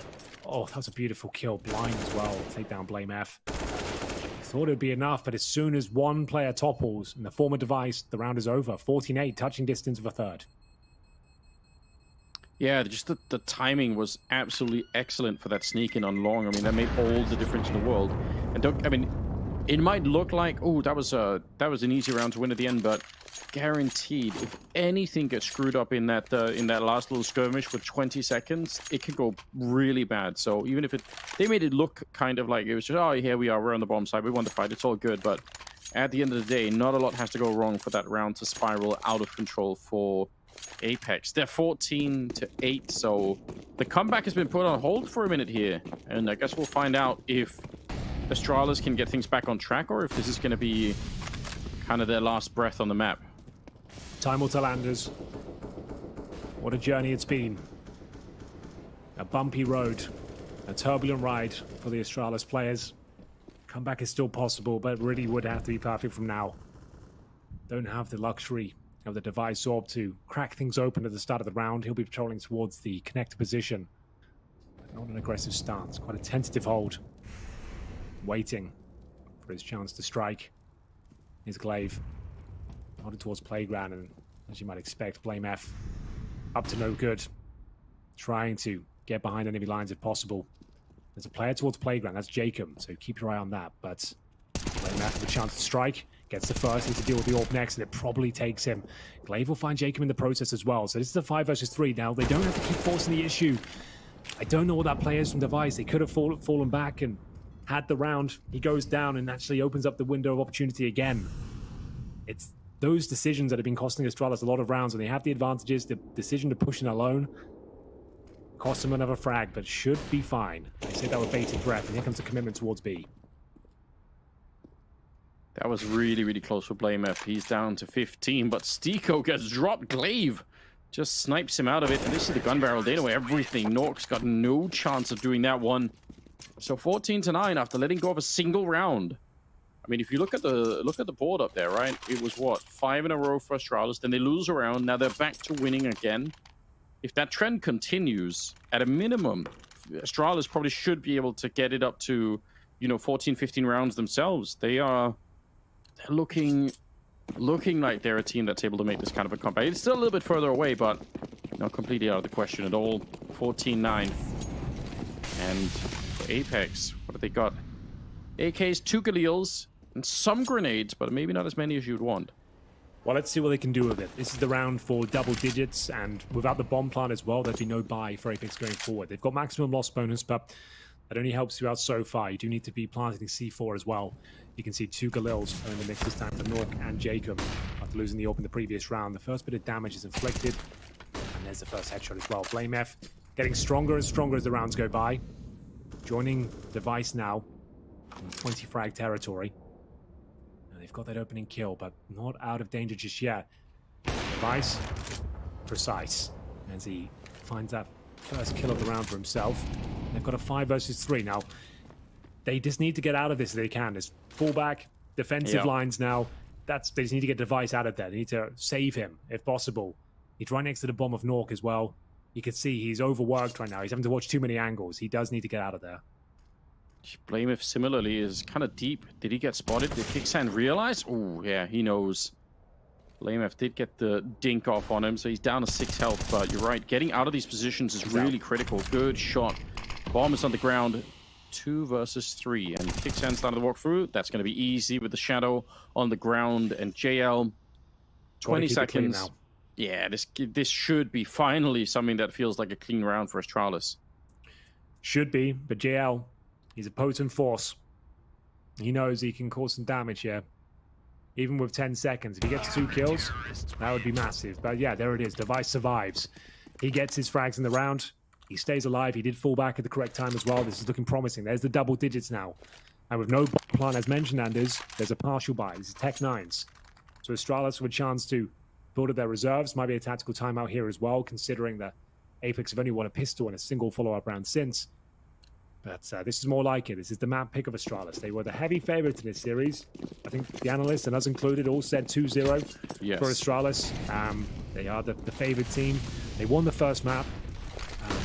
Oh, that was a beautiful kill. Blind as well. Take down Blame F. Thought it would be enough, but as soon as one player topples in the former Device, the round is over. 14-8, touching distance of a third. Yeah, just the timing was absolutely excellent for that sneak in on long. I mean, that made all the difference in the world. And it might look like, oh, that was an easy round to win at the end, but guaranteed, if anything gets screwed up in that last little skirmish with 20 seconds, it could go really bad. So even if they made it look kind of like it was just, oh, here we are, we're on the bomb side, we won the fight, it's all good. But at the end of the day, not a lot has to go wrong for that round to spiral out of control for Apeks. They're 14-8, so the comeback has been put on hold for a minute here, and I guess we'll find out if Astralis can get things back on track or if this is going to be kind of their last breath on the map. Time will tell, Anders. What a journey it's been. A bumpy road, a turbulent ride for the Astralis players. Comeback is still possible, but really would have to be perfect from now. Don't have the luxury of the Device Orb to crack things open at the start of the round. He'll be patrolling towards the connector position. But not an aggressive stance, quite a tentative hold. Waiting for his chance to strike. Here's Glaive. Nodded towards playground, and as you might expect, Blame F up to no good. Trying to get behind enemy lines if possible. There's a player towards playground, that's Jacob, so keep your eye on that. But Blame F with a chance to strike. Gets the first, needs to deal with the orb next, and it probably takes him. Glaive will find Jacob in the process as well. So this is a 5 versus 3 now. They don't have to keep forcing the issue. I don't know what that player is from Device. They could have fallen back and had the round. He goes down and actually opens up the window of opportunity again. It's those decisions that have been costing Astralis a lot of rounds. When they have the advantages, the decision to push in alone costs them another frag, but should be fine. I say that with bated breath, and here comes the commitment towards B. That was really, really close for Blame F. He's down to 15, but Stiko gets dropped. Glaive just snipes him out of it, and this is the gun barrel. They know everything. Nork's got no chance of doing that one. So 14-9 after letting go of a single round. I mean, if you look at the board up there, right? It was what, 5 in a row for Astralis. Then they lose a round. Now they're back to winning again. If that trend continues, at a minimum, Astralis probably should be able to get it up to, 14, 15 rounds themselves. They're looking like they're a team that's able to make this kind of a comeback. It's still a little bit further away, but not completely out of the question at all. 14-9. And for Apeks, what have they got? AKs, 2 Galils, And some grenades, but maybe not as many as you'd want. Well, let's see what they can do with it. This is the round for double digits, and without the bomb plant as well, there'd be no buy for Apeks going forward. They've got maximum loss bonus, but that only helps you out so far. You do need to be planting C4 as well. You can see 2 Galils are in the mix this time for Nork and Jacob after losing the AWP in the previous round. The first bit of damage is inflicted, and there's the first headshot as well. FlameF getting stronger and stronger as the rounds go by. Joining Device now in 20 frag territory. They've got that opening kill, but not out of danger just yet. Device, precise, as he finds that first kill of the round for himself. They've got a 5 versus 3 now. They just need to get out of this if they can. There's fallback, defensive lines now. They just need to get Device out of there. They need to save him, if possible. He's right next to the bomb of Nork as well. You can see he's overworked right now. He's having to watch too many angles. He does need to get out of there. Blame similarly is kind of deep. Did he get spotted? Did Kicksand realize? Oh, yeah, he knows. Blamef did get the dink off on him, so he's down to 6 health. But you're right, getting out of these positions is really critical. Good shot. Bomb is on the ground. 2 versus 3. And Kicksand started to walk through. That's going to be easy with the shadow on the ground. And JL, 20 seconds. Yeah, this should be finally something that feels like a clean round for Astralis. Should be, but JL... he's a potent force. He knows he can cause some damage here. Even with 10 seconds. If he gets 2 kills, that would be massive. But yeah, there it is. Device survives. He gets his frags in the round. He stays alive. He did fall back at the correct time as well. This is looking promising. There's the double digits now. And with no plan, as mentioned, Anders, there's a partial buy. This is Tech 9s. So Astralis with a chance to build up their reserves. Might be a tactical timeout here as well, considering that Apeks have only won a pistol in a single follow-up round since. But this is more like it. This is the map pick of Astralis. They were the heavy favorites in this series. I think the analysts, and us included, all said 2-0 for Astralis. They are the favored team. They won the first map,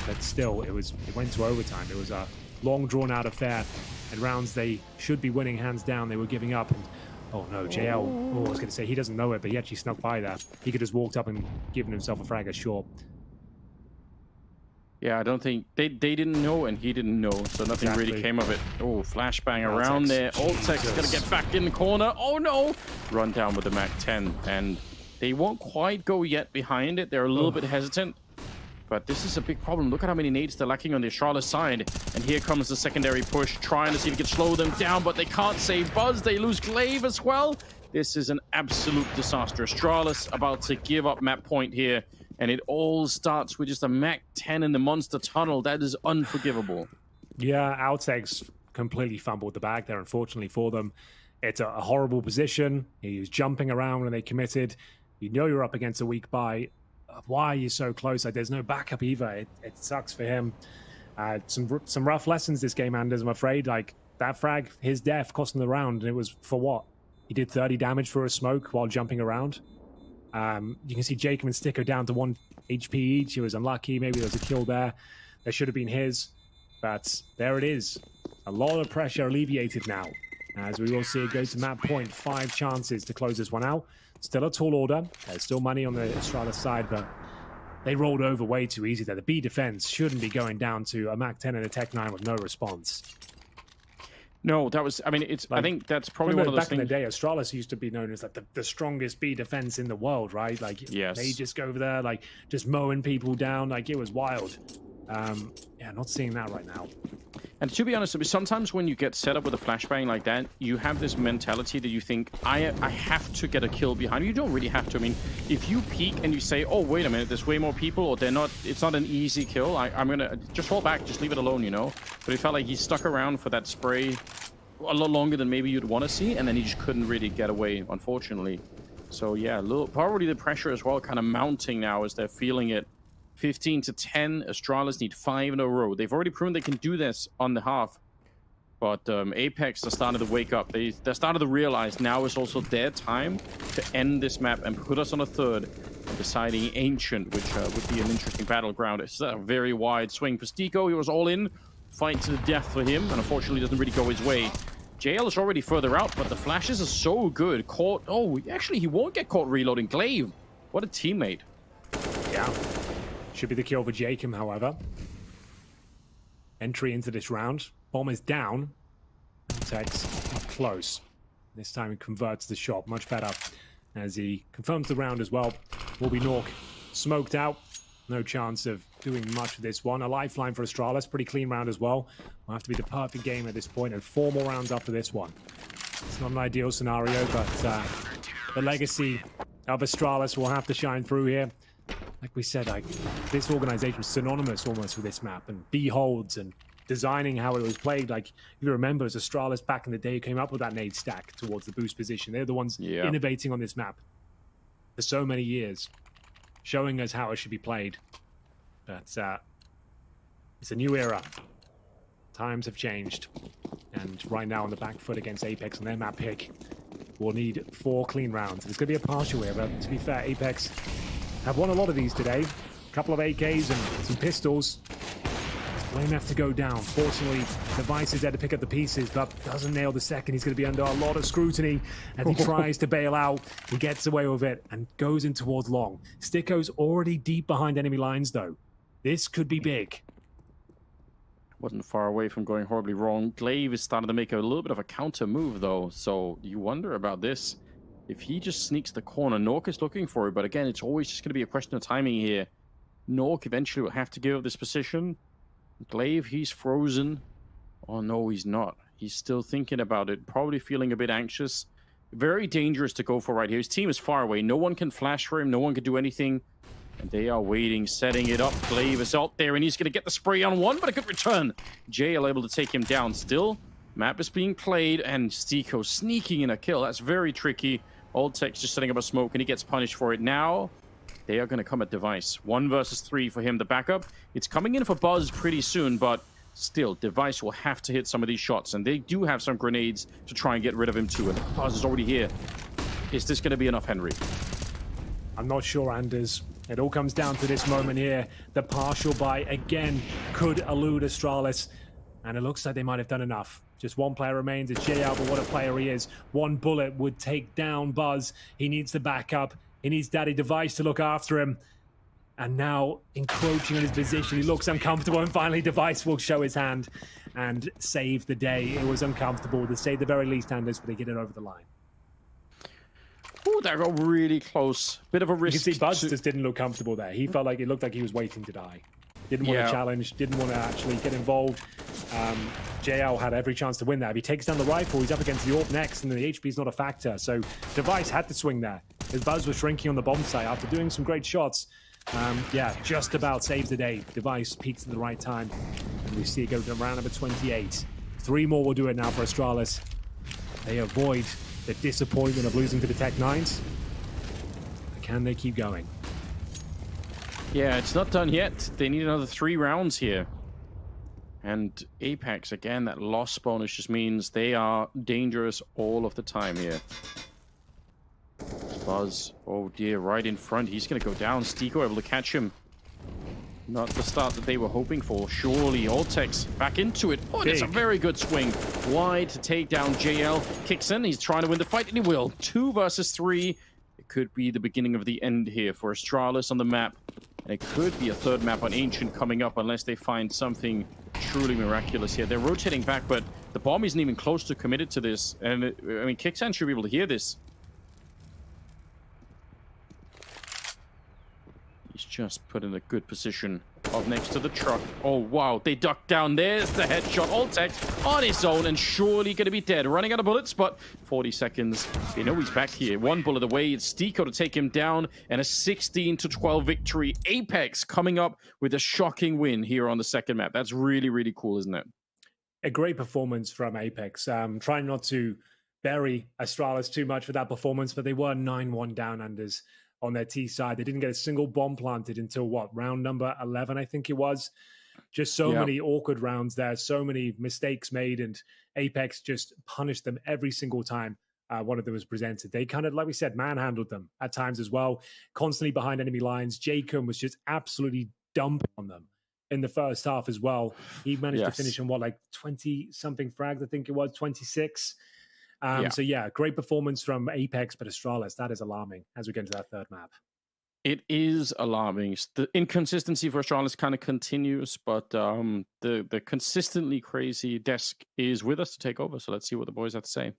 but still, it went to overtime. It was a long, drawn-out affair. And rounds they should be winning hands down, they were giving up. And, oh no, JL, I was going to say he doesn't know it, but he actually snuck by there. He could just walked up and given himself a frag short. Yeah, I don't think... They didn't know, and he didn't know, so nothing really came of it. Oh, flashbang around there. Altex is going to get back in the corner. Oh, no! Run down with the MAC-10, and they won't quite go yet behind it. They're a little bit hesitant, but this is a big problem. Look at how many nades they're lacking on the Astralis side, and here comes the secondary push, trying to see if he can slow them down, but they can't save Buzz. They lose Glaive as well. This is an absolute disaster. Astralis about to give up map point here. And it all starts with just a MAC-10 in the monster tunnel. That is unforgivable. Yeah, Altex completely fumbled the bag there, unfortunately for them. It's a horrible position. He was jumping around when they committed. You know you're up against a weak buy. Why are you so close? Like, there's no backup either. It sucks for him. Some rough lessons this game, Anders, I'm afraid. Like, that frag, his death cost him the round, and it was for what? He did 30 damage for a smoke while jumping around. You can see Jacob and Sticker down to 1 HP each. He was unlucky. Maybe there was a kill there. There should have been his. But there it is. A lot of pressure alleviated now. As we will see it go to map point. 5 chances to close this one out. Still a tall order. There's still money on the Astralis side, but they rolled over way too easy there. The B defense shouldn't be going down to a MAC-10 and a Tech 9 with no response. No, that was... I mean, it's. Like, I think that's probably one of those back in the day, Astralis used to be known as like the strongest B defense in the world, right? Like, they just go over there, like, just mowing people down. Like, it was wild. Yeah, not seeing that right now. And to be honest, sometimes when you get set up with a flashbang like that, you have this mentality that you think, I have to get a kill behind you. You don't really have to. I mean, if you peek and you say, oh, wait a minute, there's way more people, or it's not an easy kill, I'm going to just fall back, just leave it alone, you know? But it felt like he stuck around for that spray a lot longer than maybe you'd want to see, and then he just couldn't really get away, unfortunately. So yeah, probably the pressure as well kind of mounting now as they're feeling it. 15-10, Astralis need 5 in a row. They've already proven they can do this on the half. But Apeks are starting to wake up. They're starting to realize now is also their time to end this map and put us on a third and deciding Ancient, which would be an interesting battleground. It's a very wide swing for Stiko. He was all in. Fight to the death for him, and unfortunately doesn't really go his way. JL is already further out, but the flashes are so good. Caught... Oh, actually, he won't get caught reloading. Glaive, what a teammate. Yeah. Should be the kill for Jacob, however. Entry into this round. Bomb is down. Tex up close. This time he converts the shot much better as he confirms the round as well. Will be Nork smoked out. No chance of doing much with this one. A lifeline for Astralis. Pretty clean round as well. Will have to be the perfect game at this point, and 4 more rounds after this one. It's not an ideal scenario, but the legacy of Astralis will have to shine through here. Like we said, this organization was synonymous almost with this map, and beholds and designing how it was played. Like, if you remember, as Astralis back in the day came up with that nade stack towards the boost position. They're the ones innovating on this map for so many years, showing us how it should be played. But it's a new era. Times have changed. And right now on the back foot against Apeks on their map pick, we'll need 4 clean rounds. It's going to be a partial here, but to be fair, Apeks have won a lot of these today. A couple of AKs and some pistols. Flame have to go down. Fortunately, Device is there to pick up the pieces, but doesn't nail the second. He's going to be under a lot of scrutiny as he tries to bail out. He gets away with it and goes in towards long. Sticko's already deep behind enemy lines, though. This could be big. Wasn't far away from going horribly wrong. Glaive is starting to make a little bit of a counter move, though, so you wonder about this. If he just sneaks the corner, Nork is looking for it, but again, it's always just going to be a question of timing here. Nork eventually will have to give up this position. Glaive, he's frozen. Oh, no, he's not. He's still thinking about it, probably feeling a bit anxious. Very dangerous to go for right here. His team is far away. No one can flash for him. No one can do anything. And they are waiting, setting it up. Glaive is out there, and he's going to get the spray on one, but a good return. JL able to take him down still. Map is being played, and Stiko sneaking in a kill. That's very tricky. Old Tech's just setting up a smoke, and he gets punished for it. Now, they are going to come at Device. 1 versus 3 for him, the backup. It's coming in for Buzz pretty soon, but still, Device will have to hit some of these shots, and they do have some grenades to try and get rid of him too, and Buzz is already here. Is this going to be enough, Henry? I'm not sure, Anders. It all comes down to this moment here. The partial buy, again, could elude Astralis, and it looks like they might have done enough. Just 1 player remains. It's JL, but what a player he is. 1 bullet would take down Buzz. He needs the backup. He needs Daddy Device to look after him. And now, encroaching on his position, he looks uncomfortable, and finally Device will show his hand and save the day. It was uncomfortable, to say the very least, Anders, but they get it over the line. Ooh, that got really close. Bit of a risk. You can see Buzz just didn't look comfortable there. He felt like it looked like he was waiting to die. Didn't want to challenge, didn't want to actually get involved. JL had every chance to win that. If he takes down the rifle, he's up against the AWP next, and the HP is not a factor. So Device had to swing there. His Buzz was shrinking on the bomb site after doing some great shots. Yeah, just about saves the day. Device peaks at the right time. And we see it go to round number 28. 3 more will do it now for Astralis. They avoid the disappointment of losing to the Tech 9s. Can they keep going? Yeah, it's not done yet. They need another 3 rounds here. And Apeks, again, that loss bonus just means they are dangerous all of the time here. Buzz, oh dear, right in front. He's going to go down. Stiko able to catch him. Not the start that they were hoping for. Surely, Alltex back into it. Oh, it's a very good swing. Wide to take down JL. Kicks in. He's trying to win the fight, and he will. 2 versus 3. It could be the beginning of the end here for Astralis on the map. And it could be a 3rd map on Ancient coming up unless they find something truly miraculous here. They're rotating back, but the bomb isn't even close to committed to this. And, I mean, Kixan should be able to hear this. He's just put in a good position up next to the truck. Oh, wow. They duck down. There's the headshot. Alltex on his own and surely going to be dead. Running out of bullets, but 40 seconds. They know he's back here. 1 bullet away. It's Stiko to take him down and a 16-12 victory. Apeks coming up with a shocking win here on the 2nd map. That's really, really cool, isn't it? A great performance from Apeks. Trying not to bury Astralis too much for that performance, but they were 9-1 down unders on their T side. They didn't get a single bomb planted until what, round number 11, I think it was. Just so many awkward rounds there, so many mistakes made, and Apeks just punished them every single time one of them was presented. They kind of, like we said, manhandled them at times as well, constantly behind enemy lines. Jacob was just absolutely dumping on them in the first half as well. He managed to finish on what, like 20-something frags, I think it was, 26. So yeah, great performance from Apeks, but Astralis, that is alarming as we get into that 3rd map. It is alarming. The inconsistency for Astralis kind of continues, but the consistently crazy desk is with us to take over. So let's see what the boys have to say.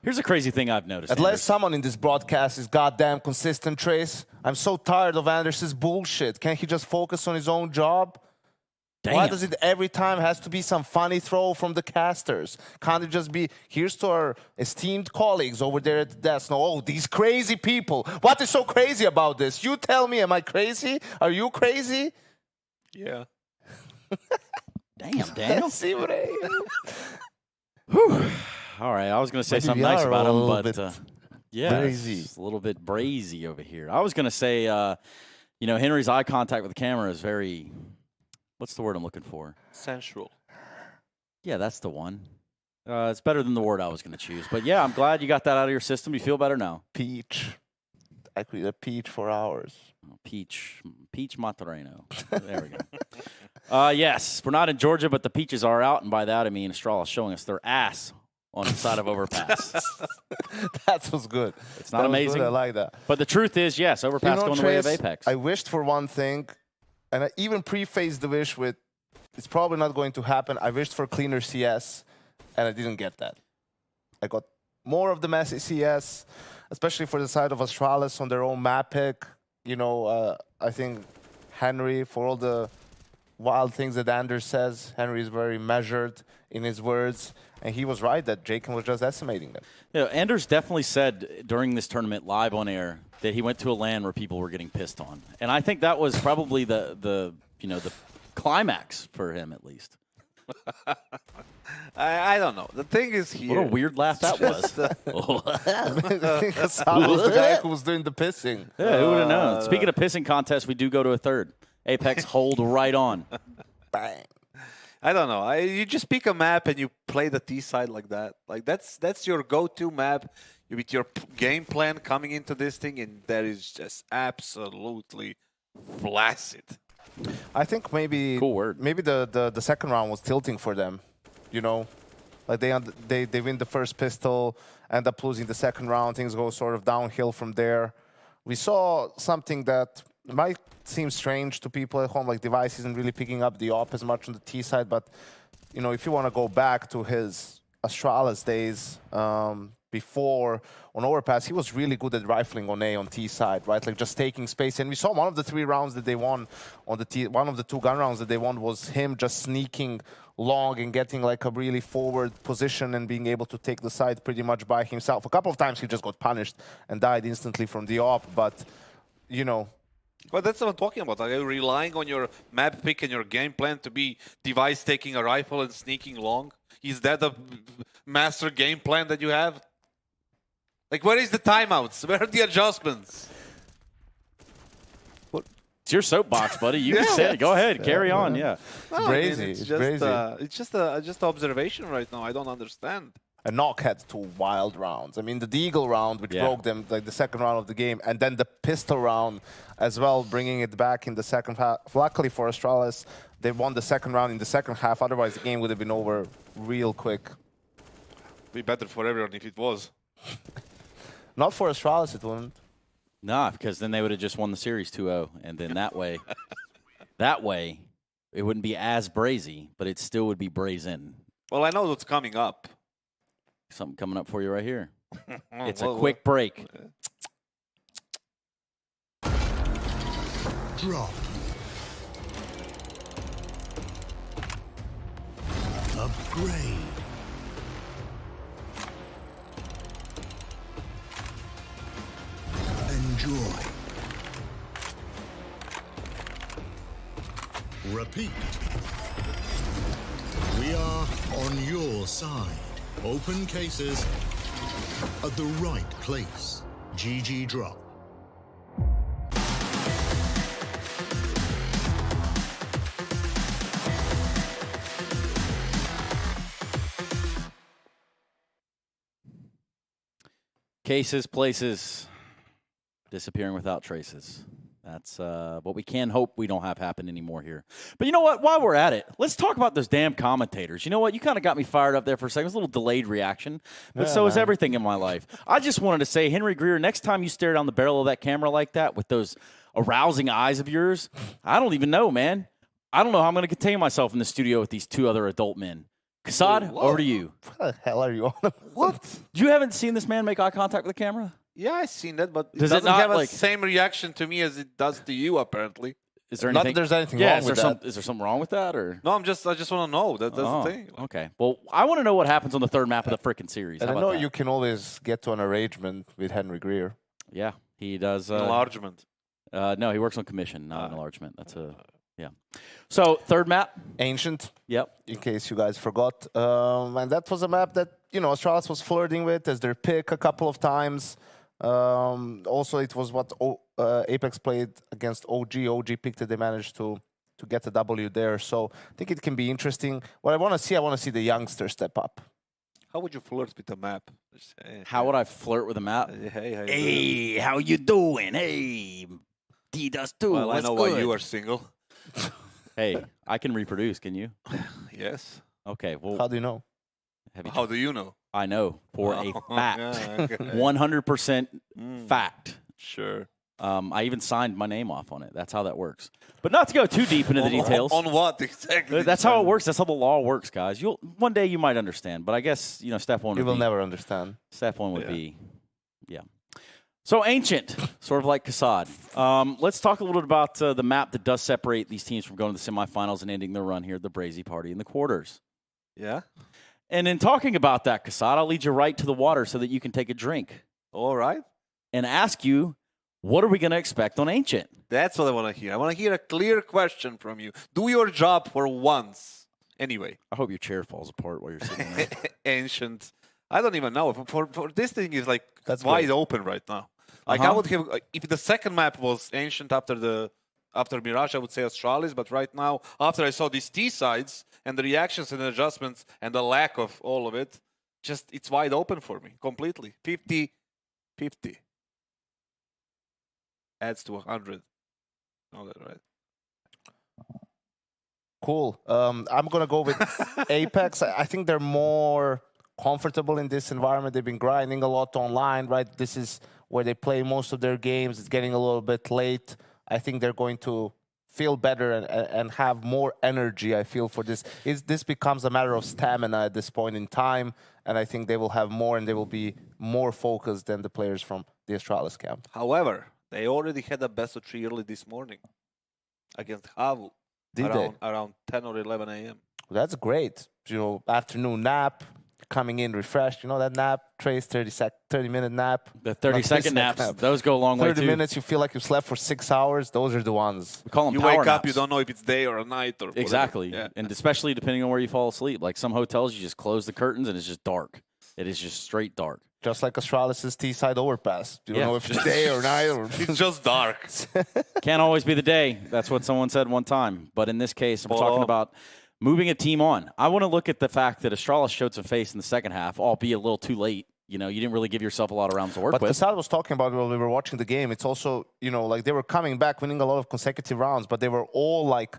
Here's a crazy thing I've noticed. Unless Anders. someone in this broadcast is goddamn consistent, Trace. I'm so tired of Anders's bullshit. Can't he just focus on his own job? Damn. Why does it every time has to be some funny throw from the casters? Can't it just be, here's to our esteemed colleagues over there at the desk. No, oh, these crazy people. What is so crazy about this? You tell me, am I crazy? Are you crazy? Yeah. Damn, Daniel. See what I Whew. All right, I was going to say Maybe something we nice are about a him, little but bit yeah, brazy. it's a little bit brazy over here. I was going to say, you know, Henry's eye contact with the camera is very, what's the word I'm looking for? Sensual. Yeah, that's the one. It's better than the word I was going to choose. But yeah, I'm glad you got that out of your system. You feel better now? Peach. I could eat a peach for hours. Peach Matareno. There we go. Yes, we're not in Georgia, but the peaches are out, and by that I mean Astralis showing us their ass on the side of overpass. That was good. It's not That was amazing. good. I like that. But the truth is, yes, overpass going the way of Trace, Apeks. I wished for one thing, and I even prefaced the wish with, it's probably not going to happen. I wished for cleaner CS, and I didn't get that. I got more of the messy CS, especially for the side of Astralis on their own map pick. You know, I think Henry, for all the wild things that Anders says, Henry is very measured in his words, and he was right that Jacob was just decimating them. Yeah, Anders definitely said during this tournament live on air that he went to a LAN where people were getting pissed on, and I think that was probably the climax for him at least. I don't know. The thing is here. What a weird laugh that was. I think Hassan was the guy who was doing the pissing. Yeah, who would have known? Speaking of pissing contests, we do go to a third. Apeks hold right on. Bang. I don't know. You just pick a map and you play the T side like that. Like that's your go-to map with your game plan coming into this thing, and that is just absolutely flaccid. I think maybe Cool word. Maybe the second round was tilting for them. You know, like they win the first pistol, end up losing the second round. Things go sort of downhill from there. We saw something that might seem strange to people at home, like Device isn't really picking up the op as much on the T side. But you know, if you want to go back to his Astralis days before on Overpass, he was really good at rifling on A on T side, right? Like just taking space. And we saw one of the 3 rounds that they won on the T. One of the 2 gun rounds that they won was him just sneaking long and getting like a really forward position and being able to take the side pretty much by himself. A couple of times he just got punished and died instantly from the op, but you know. Well, that's what I'm talking about. Are you relying on your map pick and your game plan to be Device taking a rifle and sneaking long? Is that the master game plan that you have? Like, where is the timeouts? Where are the adjustments? It's your soapbox, buddy. You can say it. Go ahead. Carry on. Yeah. No, Brazy, it's it's just, brazy. it's just observation right now. I don't understand. And Knock had 2 wild rounds. I mean, the Deagle round, which broke them, like the second round of the game, and then the pistol round as well, bringing it back in the second half. Luckily for Astralis, they won the second round in the second half. Otherwise, the game would have been over real quick. Be better for everyone if it was. Not for Astralis, it wouldn't. Nah, because then they would have just won the series 2-0, and then that way, it wouldn't be as brazy, but it still would be brazen. Well, I know what's coming up. Something coming up for you right here. It's a Well, quick break. Drop. Upgrade. Enjoy. Repeat. We are on your side. Open cases at the right place. GG drop. Cases, places, disappearing without traces. That's what we can hope we don't have happen anymore here. But you know what? While we're at it, let's talk about those damn commentators. You know what? You kind of got me fired up there for a second. It was a little delayed reaction, but so is everything in my life. I just wanted to say, Henry Greer, next time you stare down the barrel of that camera like that with those arousing eyes of yours, I don't even know, man. I don't know how I'm going to contain myself in the studio with these 2 other adult men. Kassad, over to you. What the hell are you on? What? You haven't seen this man make eye contact with the camera? Yeah, I've seen that, but Does it it doesn't not, have the like- same reaction to me as it does to you, apparently. Is there Not anything? that there's anything yeah, wrong is with there that. Is there something wrong with that, or? No, I just want to know. That's the thing. Like, Okay. Well, I want to know what happens on the third map of the freaking series. And How I about know that? you can always get to an arrangement with Henry Greer. Yeah, he does. enlargement. No, he works on commission, not enlargement. That's a yeah. So third map. Ancient, Yep. in case you guys forgot. And that was a map that, Astralis was flirting with as their pick a couple of times. Also, it was what Apeks played against OG. OG picked it. They managed to get the W there. So I think it can be interesting. What I want to see the youngster step up. How would you flirt with the map? How would I flirt with a map? Hey, how you doing? Hey, D does too. well, I know why you are single. Hey, I can reproduce. Can you? Yes. Okay. Well, How do you know? have you How do you know? I know for a fact, Yeah, okay. 100% fact. Sure. I even signed my name off on it. That's how that works. But not to go too deep into the details. On what exactly? That's how it works. That's how the law works, guys. One day you might understand, but I guess step one. You will be, never understand. Step one would be, yeah. So Ancient, sort of like Kassad. Let's talk a little bit about the map that does separate these teams from going to the semifinals and ending their run here at the Brazy party in the quarters. Yeah. And in talking about that, Kassad, I'll lead you right to the water so that you can take a drink All right. and ask you, what are we going to expect on Ancient? That's what I want to hear. I want to hear a clear question from you. Do your job for once. Anyway. I hope your chair falls apart while you're sitting there. Ancient. I don't even know. For this thing is like That's wide great. open right now. Like I would have, if the second map was Ancient after Mirage, I would say Astralis. But right now, after I saw these T sides and the reactions and the adjustments and the lack of all of it, just it's wide open for me completely. 50-50 adds to 100. Know that, right? Cool. I'm going to go with Apeks. I think they're more comfortable in this environment. They've been grinding a lot online, right? This is where they play most of their games. It's getting a little bit late. I think they're going to feel better and have more energy, I feel, for this. This becomes a matter of stamina at this point in time, and I think they will have more and they will be more focused than the players from the Astralis camp. However, they already had a best of 3 early this morning against Havu. Did they? Around 10 or 11 a.m. That's great. Afternoon nap, coming in refreshed. That nap, Trace, 30-minute nap. The 30-second naps, those go a long way, too. 30 minutes, you feel like you slept for 6 hours. Those are the ones. We call them You power wake up, naps. you don't know if it's day or a night or whatever. Exactly. Yeah. And especially depending on where you fall asleep. Like some hotels, you just close the curtains and it's just dark. It is just straight dark. Just like Astralis' T-side overpass. You don't Yeah. know if it's day or night. Or It's just dark. Can't always be the day. That's what someone said one time. But in this case, I'm Oh. talking about moving a team on. I want to look at the fact that Astralis showed some face in the second half, albeit a little too late. You didn't really give yourself a lot of rounds to work But with. Kassad was talking about while we were watching the game. It's also, like they were coming back, winning a lot of consecutive rounds, but they were all like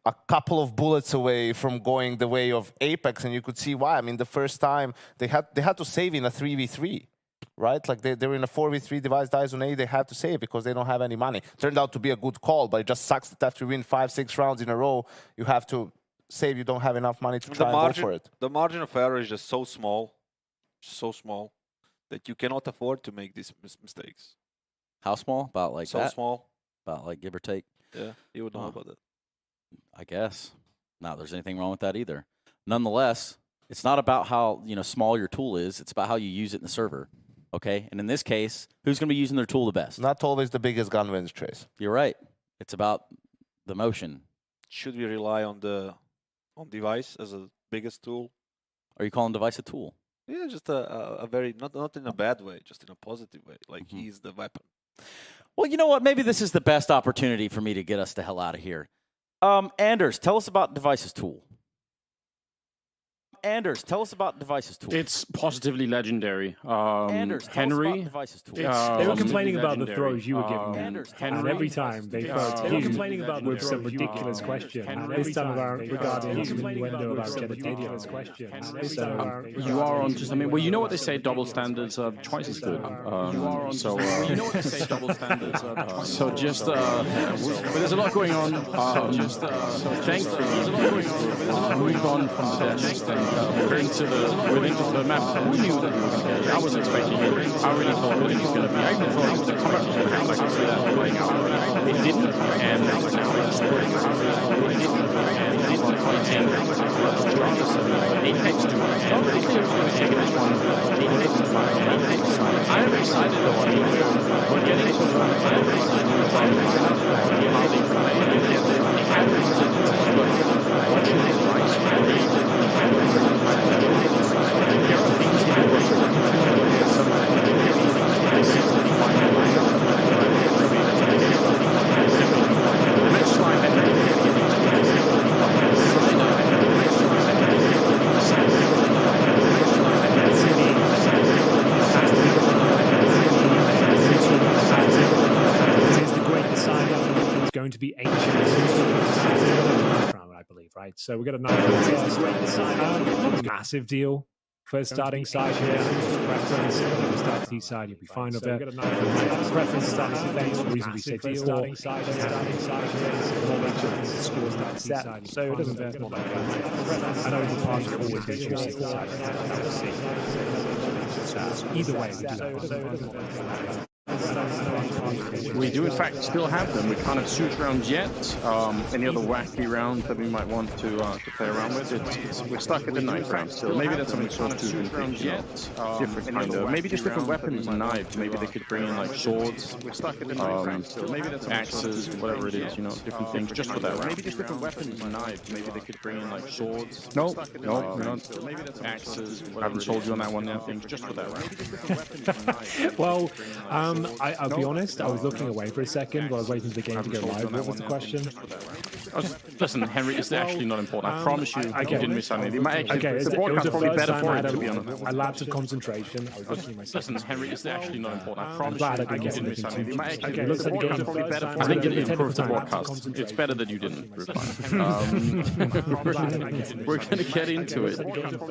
a couple of bullets away from going the way of Apeks, and you could see why. I mean, the first time they had to save in a 3v3. Right? Like they were in a 4v3, device dies on A, they have to save because they don't have any money. Turned out to be a good call, but it just sucks that after you win 5-6 rounds in a row, you have to save, you don't have enough money to try and go for it. The margin of error is just so small, that you cannot afford to make these mistakes. How small? About like So that? small. About like give or take? Yeah, you would know Huh. about that. I guess. Not there's anything wrong with that either. Nonetheless, it's not about how small your tool is. It's about how you use it in the server. Okay? And in this case, who's going to be using their tool the best? Not always the biggest gun wins, Trace. You're right. It's about the motion. Should we rely on device as a biggest tool? Are you calling device a tool? Yeah, just a very not in a bad way, just in a positive way. Like he's the weapon. Well, you know what? Maybe this is the best opportunity for me to get us the hell out of here. Anders, tell us about device's tool. Anders, tell us about device's tool. It's positively legendary. Anders, tell us about Henry. device's tool. They were complaining about the throws you were giving them. Anders, And Henry. every time they throw They to were you complaining about the with some throws you ridiculous were question. Henry. This time around regarding They were innuendo about some genitalia. ridiculous question. This time around You are on just, well, you know what they say, double standards are twice as good. So just, there's a lot going on. Thankfully, move on from the desk and we're into the map. Who knew that he was going to get? I wasn't expecting it. I really thought that he was going to be. I even thought he was going to come up to the house. I could see that playing out. It didn't, and now it's splitting. It didn't, and it didn't. And Astralis and Apeks do it. It's not really clear who's going to take this one. Apeks is fine. Apeks. I am excited though. I mean, we're getting to the. I am excited about how they play. The average is watching his rice and there are things he can work with. Some let's slide This is the great decider. It's going to be ancient. I believe, right? So we've got a massive deal. First starting side here, preference, start T side, you'll be fine with it. Preference starting defense, reasonably safe starting side set, so it doesn't hurt more like that. I know the parts will always be juicy side. Either way, we do in fact still have them. We can't have suit rounds yet. Any other wacky rounds that we might want to play around with? We're stuck at the knife round still. Maybe that's something sort of suit rounds yet. Different kind of. Maybe just different weapons and knives. Maybe they could bring in like swords. We're stuck at the knife round still. Maybe that's axes, whatever it is. You know, different things just for that round. Maybe just different weapons and knives. Maybe they could bring in like swords. No, we're not. Maybe that's axes. I haven't sold you on that one yet. Things just for that round. Well, I'll be honest, I was looking away for a second while I was waiting for the game to go live. What was the question? Listen, Henry, it's actually not important. I promise you, you didn't miss anything. The broadcast probably better for it, to be honest. A lapse of concentration. I was looking at myself. Listen, Henry, it's actually not important. I promise glad you, I didn't miss anything. Okay, it looks like the game's probably better for I think it improved the broadcast. It's better that you didn't reply. We're going to get into it.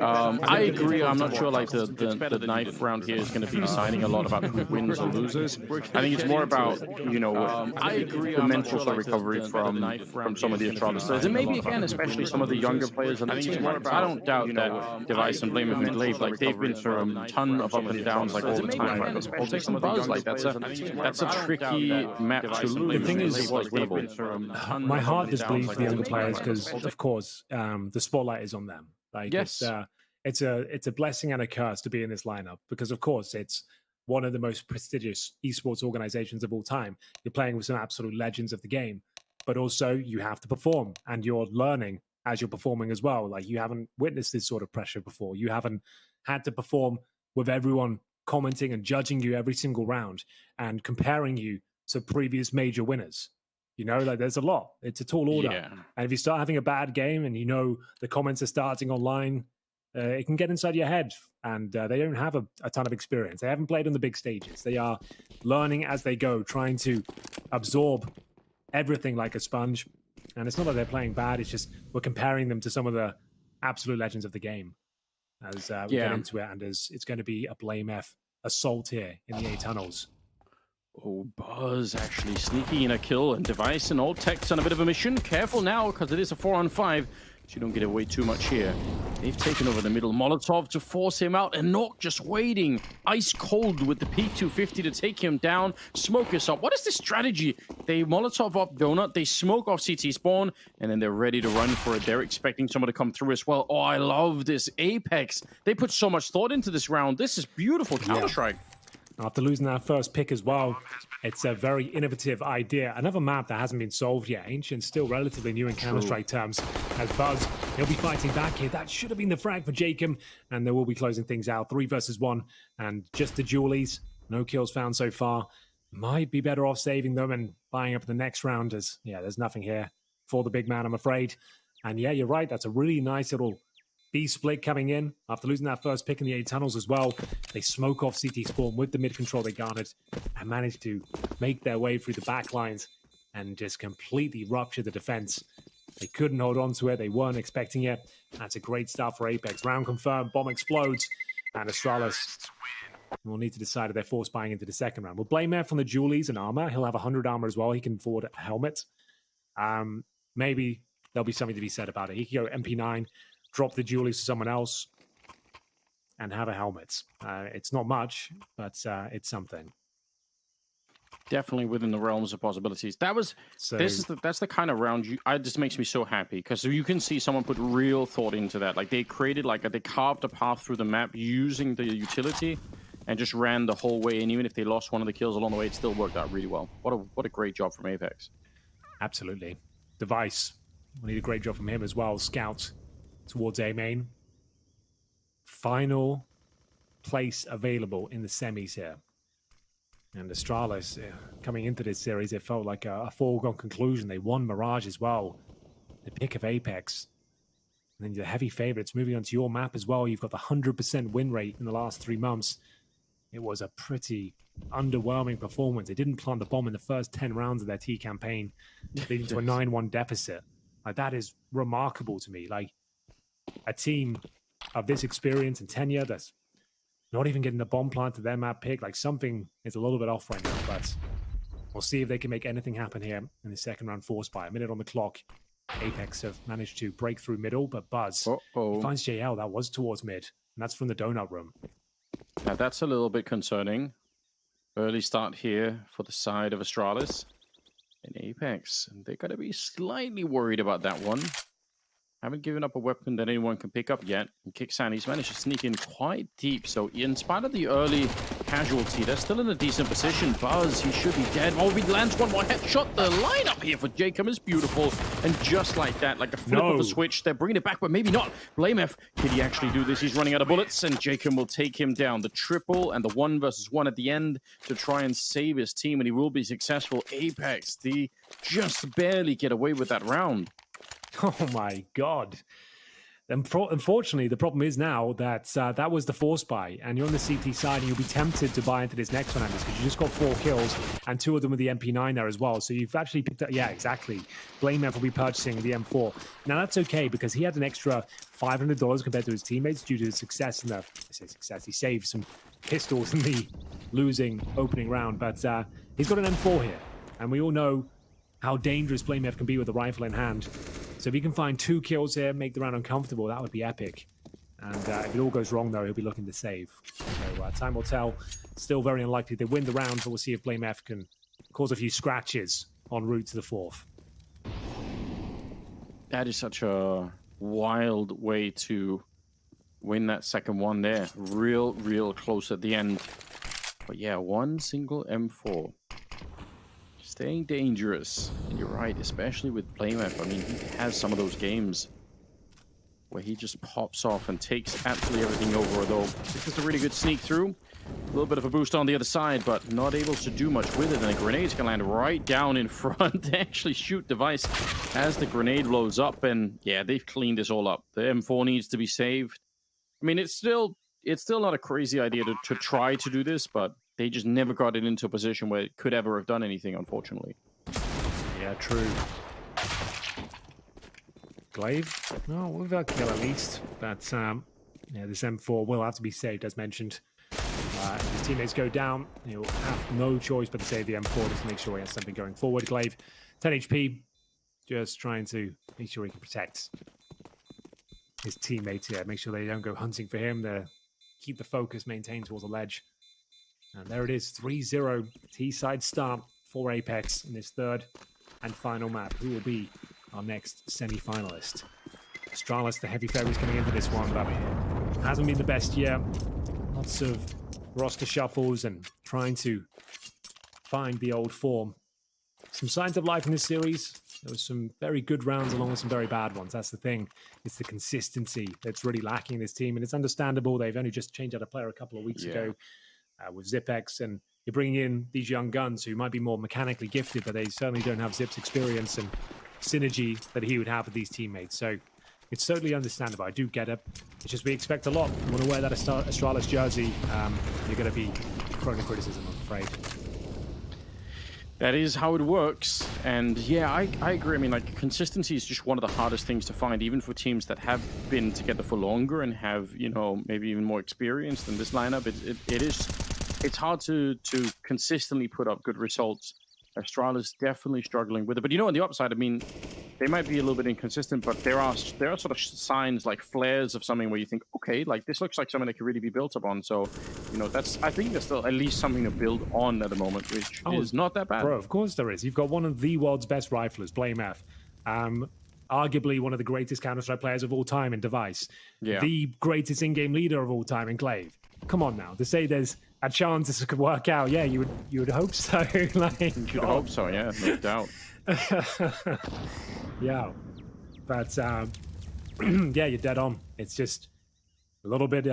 I agree. I'm not sure like the knife round here is going to be deciding a lot about who wins or loses. I think it's more about, you know, I agree. The mental sort of recovery from some of the Astralis players, and maybe again, especially some of the younger players. I think it's more about. I don't doubt that Device and Blame and Blade, like they've been through a ton of up and downs, like all the time. Like they'll take some buzz, like that's a tricky map to lose. The thing is, my heart just bleeds for the younger players because, of course, the spotlight is on them. Like yes. It's a blessing and a curse to be in this lineup because, of course, it's one of the most prestigious esports organizations of all time. You're playing with some absolute legends of the game, but also you have to perform and you're learning as you're performing as well. Like you haven't witnessed this sort of pressure before. You haven't had to perform with everyone commenting and judging you every single round and comparing you to previous major winners. You know, like there's a lot. It's a tall order. Yeah. And if you start having a bad game and you know the comments are starting online, it can get inside your head, and they don't have a ton of experience. They haven't played on the big stages. They are learning as they go, trying to absorb everything like a sponge. And it's not that they're playing bad. It's just we're comparing them to some of the absolute legends of the game as we get into it. And as it's going to be a Blame F assault here in the A tunnels. Oh, Buzz actually sneaking in a kill, and Device and Old Tech's on a bit of a mission. Careful now, because it is a 4-on-5. So you don't get away too much here. They've taken over the middle. Molotov to force him out, and Nok just waiting. Ice cold with the P250 to take him down. Smoke us up. What is this strategy? They Molotov up Donut, they smoke off CT spawn, and then they're ready to run for it. They're expecting someone to come through as well. Oh, I love this. Apeks. They put so much thought into this round. This is beautiful Counter-Strike. After losing that first pick as well, it's a very innovative idea. Another map that hasn't been solved yet. Ancient, still relatively new in Counter-Strike terms. As Buzz, he'll be fighting back here. That should have been the frag for Jacob. And they will be closing things out. 3 versus 1. And just the Julies. No kills found so far. Might be better off saving them and buying up the next round as, there's nothing here for the big man, I'm afraid. And yeah, you're right. That's a really nice little B split coming in after losing that first pick in the A tunnels as well. They smoke off CT spawn with the mid control they garnered and managed to make their way through the back lines and just completely rupture the defense. They couldn't hold on to it. They weren't expecting it. That's a great start for Apeks. Round confirmed. Bomb explodes. And Astralis will need to decide if they're force buying into the second round. We'll blame F on the Julies and armor. He'll have 100 armor as well. He can afford a helmet. Maybe there'll be something to be said about it. He can go MP9. drop the dualies to someone else, and have a helmet. It's not much, but it's something. Definitely within the realms of possibilities. That's the kind of round it just makes me so happy because you can see someone put real thought into that. Like they created they carved a path through the map using the utility and just ran the whole way. And even if they lost one of the kills along the way, it still worked out really well. What a great job from Apeks. Absolutely. Device. We need a great job from him as well. Scout towards A main. Final place available in the semis here. And Astralis, coming into this series, it felt like a foregone conclusion. They won Mirage as well. The pick of Apeks. And then the heavy favorites moving onto your map as well. You've got the 100% win rate in the last 3 months. It was a pretty underwhelming performance. They didn't plant the bomb in the first 10 rounds of their T campaign, leading to a 9-1 deficit. Like, that is remarkable to me. Like, a team of this experience and tenure that's not even getting the bomb plant to their map pick, like something is a little bit off right now, but we'll see if they can make anything happen here in the second round force by a minute on the clock. Apeks have managed to break through middle, but Buzz finds JL. That was towards mid, and that's from the donut room. Now that's a little bit concerning. Early start here for the side of Astralis and Apeks, and they're going to be slightly worried about that one. Haven't given up a weapon that anyone can pick up yet. And Kixan, he's managed to sneak in quite deep. So in spite of the early casualty, they're still in a decent position. Buzz, he should be dead. Oh, he lands one more headshot. The lineup here for Jacob is beautiful. And just like that, like a flip of a switch, they're bringing it back, but maybe not. BlameF, can he actually do this? He's running out of bullets, and Jacob will take him down. The triple and the 1 versus 1 at the end to try and save his team, and he will be successful. Apeks, they just barely get away with that round. Oh my God. Unfortunately, the problem is now that that was the force buy, and you're on the CT side, and you'll be tempted to buy into this next one, Anders, because you just got 4 kills, and 2 of them with the MP9 there as well. So you've actually picked up, yeah, exactly. BlameF will be purchasing the M4. Now that's okay, because he had an extra $500 compared to his teammates due to his success in the, I say success, he saved some pistols in the losing opening round, but he's got an M4 here, and we all know how dangerous BlameF can be with a rifle in hand. So if he can find 2 kills here, make the round uncomfortable, that would be epic. And if it all goes wrong, though, he'll be looking to save. So time will tell. Still very unlikely they win the round, but we'll see if BlameF can cause a few scratches en route to the 4th. That is such a wild way to win that second one there. Real close at the end. But yeah, 1 single M4. Staying dangerous. And you're right, especially with BlameF. I mean, he has some of those games where he just pops off and takes absolutely everything over, though this is a really good sneak through. A little bit of a boost on the other side, but not able to do much with it. And the grenades can land right down in front to actually shoot Device as the grenade blows up. And yeah, they've cleaned this all up. The M4 needs to be saved. I mean, it's still not a crazy idea to try to do this, but they just never got it into a position where it could ever have done anything, unfortunately. Yeah, true. Glaive? No, we've got a kill at least. But yeah, this M4 will have to be saved, as mentioned. If his teammates go down, he'll have no choice but to save the M4 just to make sure he has something going forward. Glaive, 10 HP, just trying to make sure he can protect his teammates here. Make sure they don't go hunting for him. Keep the focus maintained towards the ledge. And there it is, 3-0 T-side start for Apeks in this third and final map. Who will be our next semi-finalist? Astralis, the heavy favourites coming into this one, but hasn't been the best year. Lots of roster shuffles and trying to find the old form. Some signs of life in this series. There was some very good rounds along with some very bad ones. That's the thing. It's the consistency that's really lacking in this team, and it's understandable. They've only just changed out a player a couple of weeks ago. With Zipex, and you're bringing in these young guns who might be more mechanically gifted, but they certainly don't have Zip's experience and synergy that he would have with these teammates. So it's totally understandable. I do get it. It's just we expect a lot. You want to wear that Astralis jersey, you're going to be prone to criticism, I'm afraid. That is how it works. And yeah, I agree. I mean, like, consistency is just one of the hardest things to find, even for teams that have been together for longer and have, you know, maybe even more experience than this lineup. It's hard to consistently put up good results. Astralis definitely struggling with it. But, you know, on the upside, I mean, they might be a little bit inconsistent, but there are sort of signs like flares of something where you think, okay, like this looks like something that could really be built upon. So, you know, I think there's still at least something to build on at the moment, which is not that bad. Bro, of course there is. You've got one of the world's best riflers, Blameth. Arguably one of the greatest Counter-Strike players of all time in Device. Yeah. The greatest in-game leader of all time in Clave. Come on now, to say there's a chance this could work out, yeah, you would hope so. Like, You should hope so, yeah, no doubt. Yeah, but yeah, you're dead on. It's just a little bit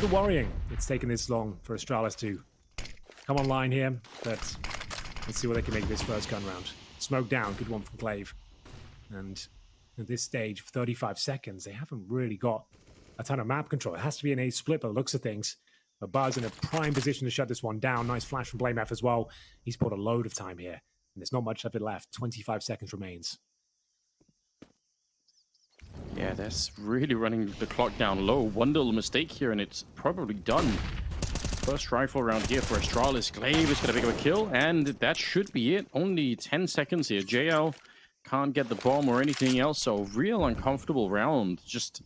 worrying. It's taken this long for Astralis to come online here, but let's see what they can make of this first gun round. Smoke down, good one from Clave. And at this stage, 35 seconds, they haven't really got a ton of map control. It has to be an A split by the looks of things. But Buzz in a prime position to shut this one down. Nice flash from Blamef as well. He's put a load of time here. And there's not much of it left. 25 seconds remains. Yeah, that's really running the clock down low. One little mistake here, and it's probably done. First rifle round here for Astralis. Clave is going to pick up a kill, and that should be it. Only 10 seconds here. JL can't get the bomb or anything else, so real uncomfortable round. Just,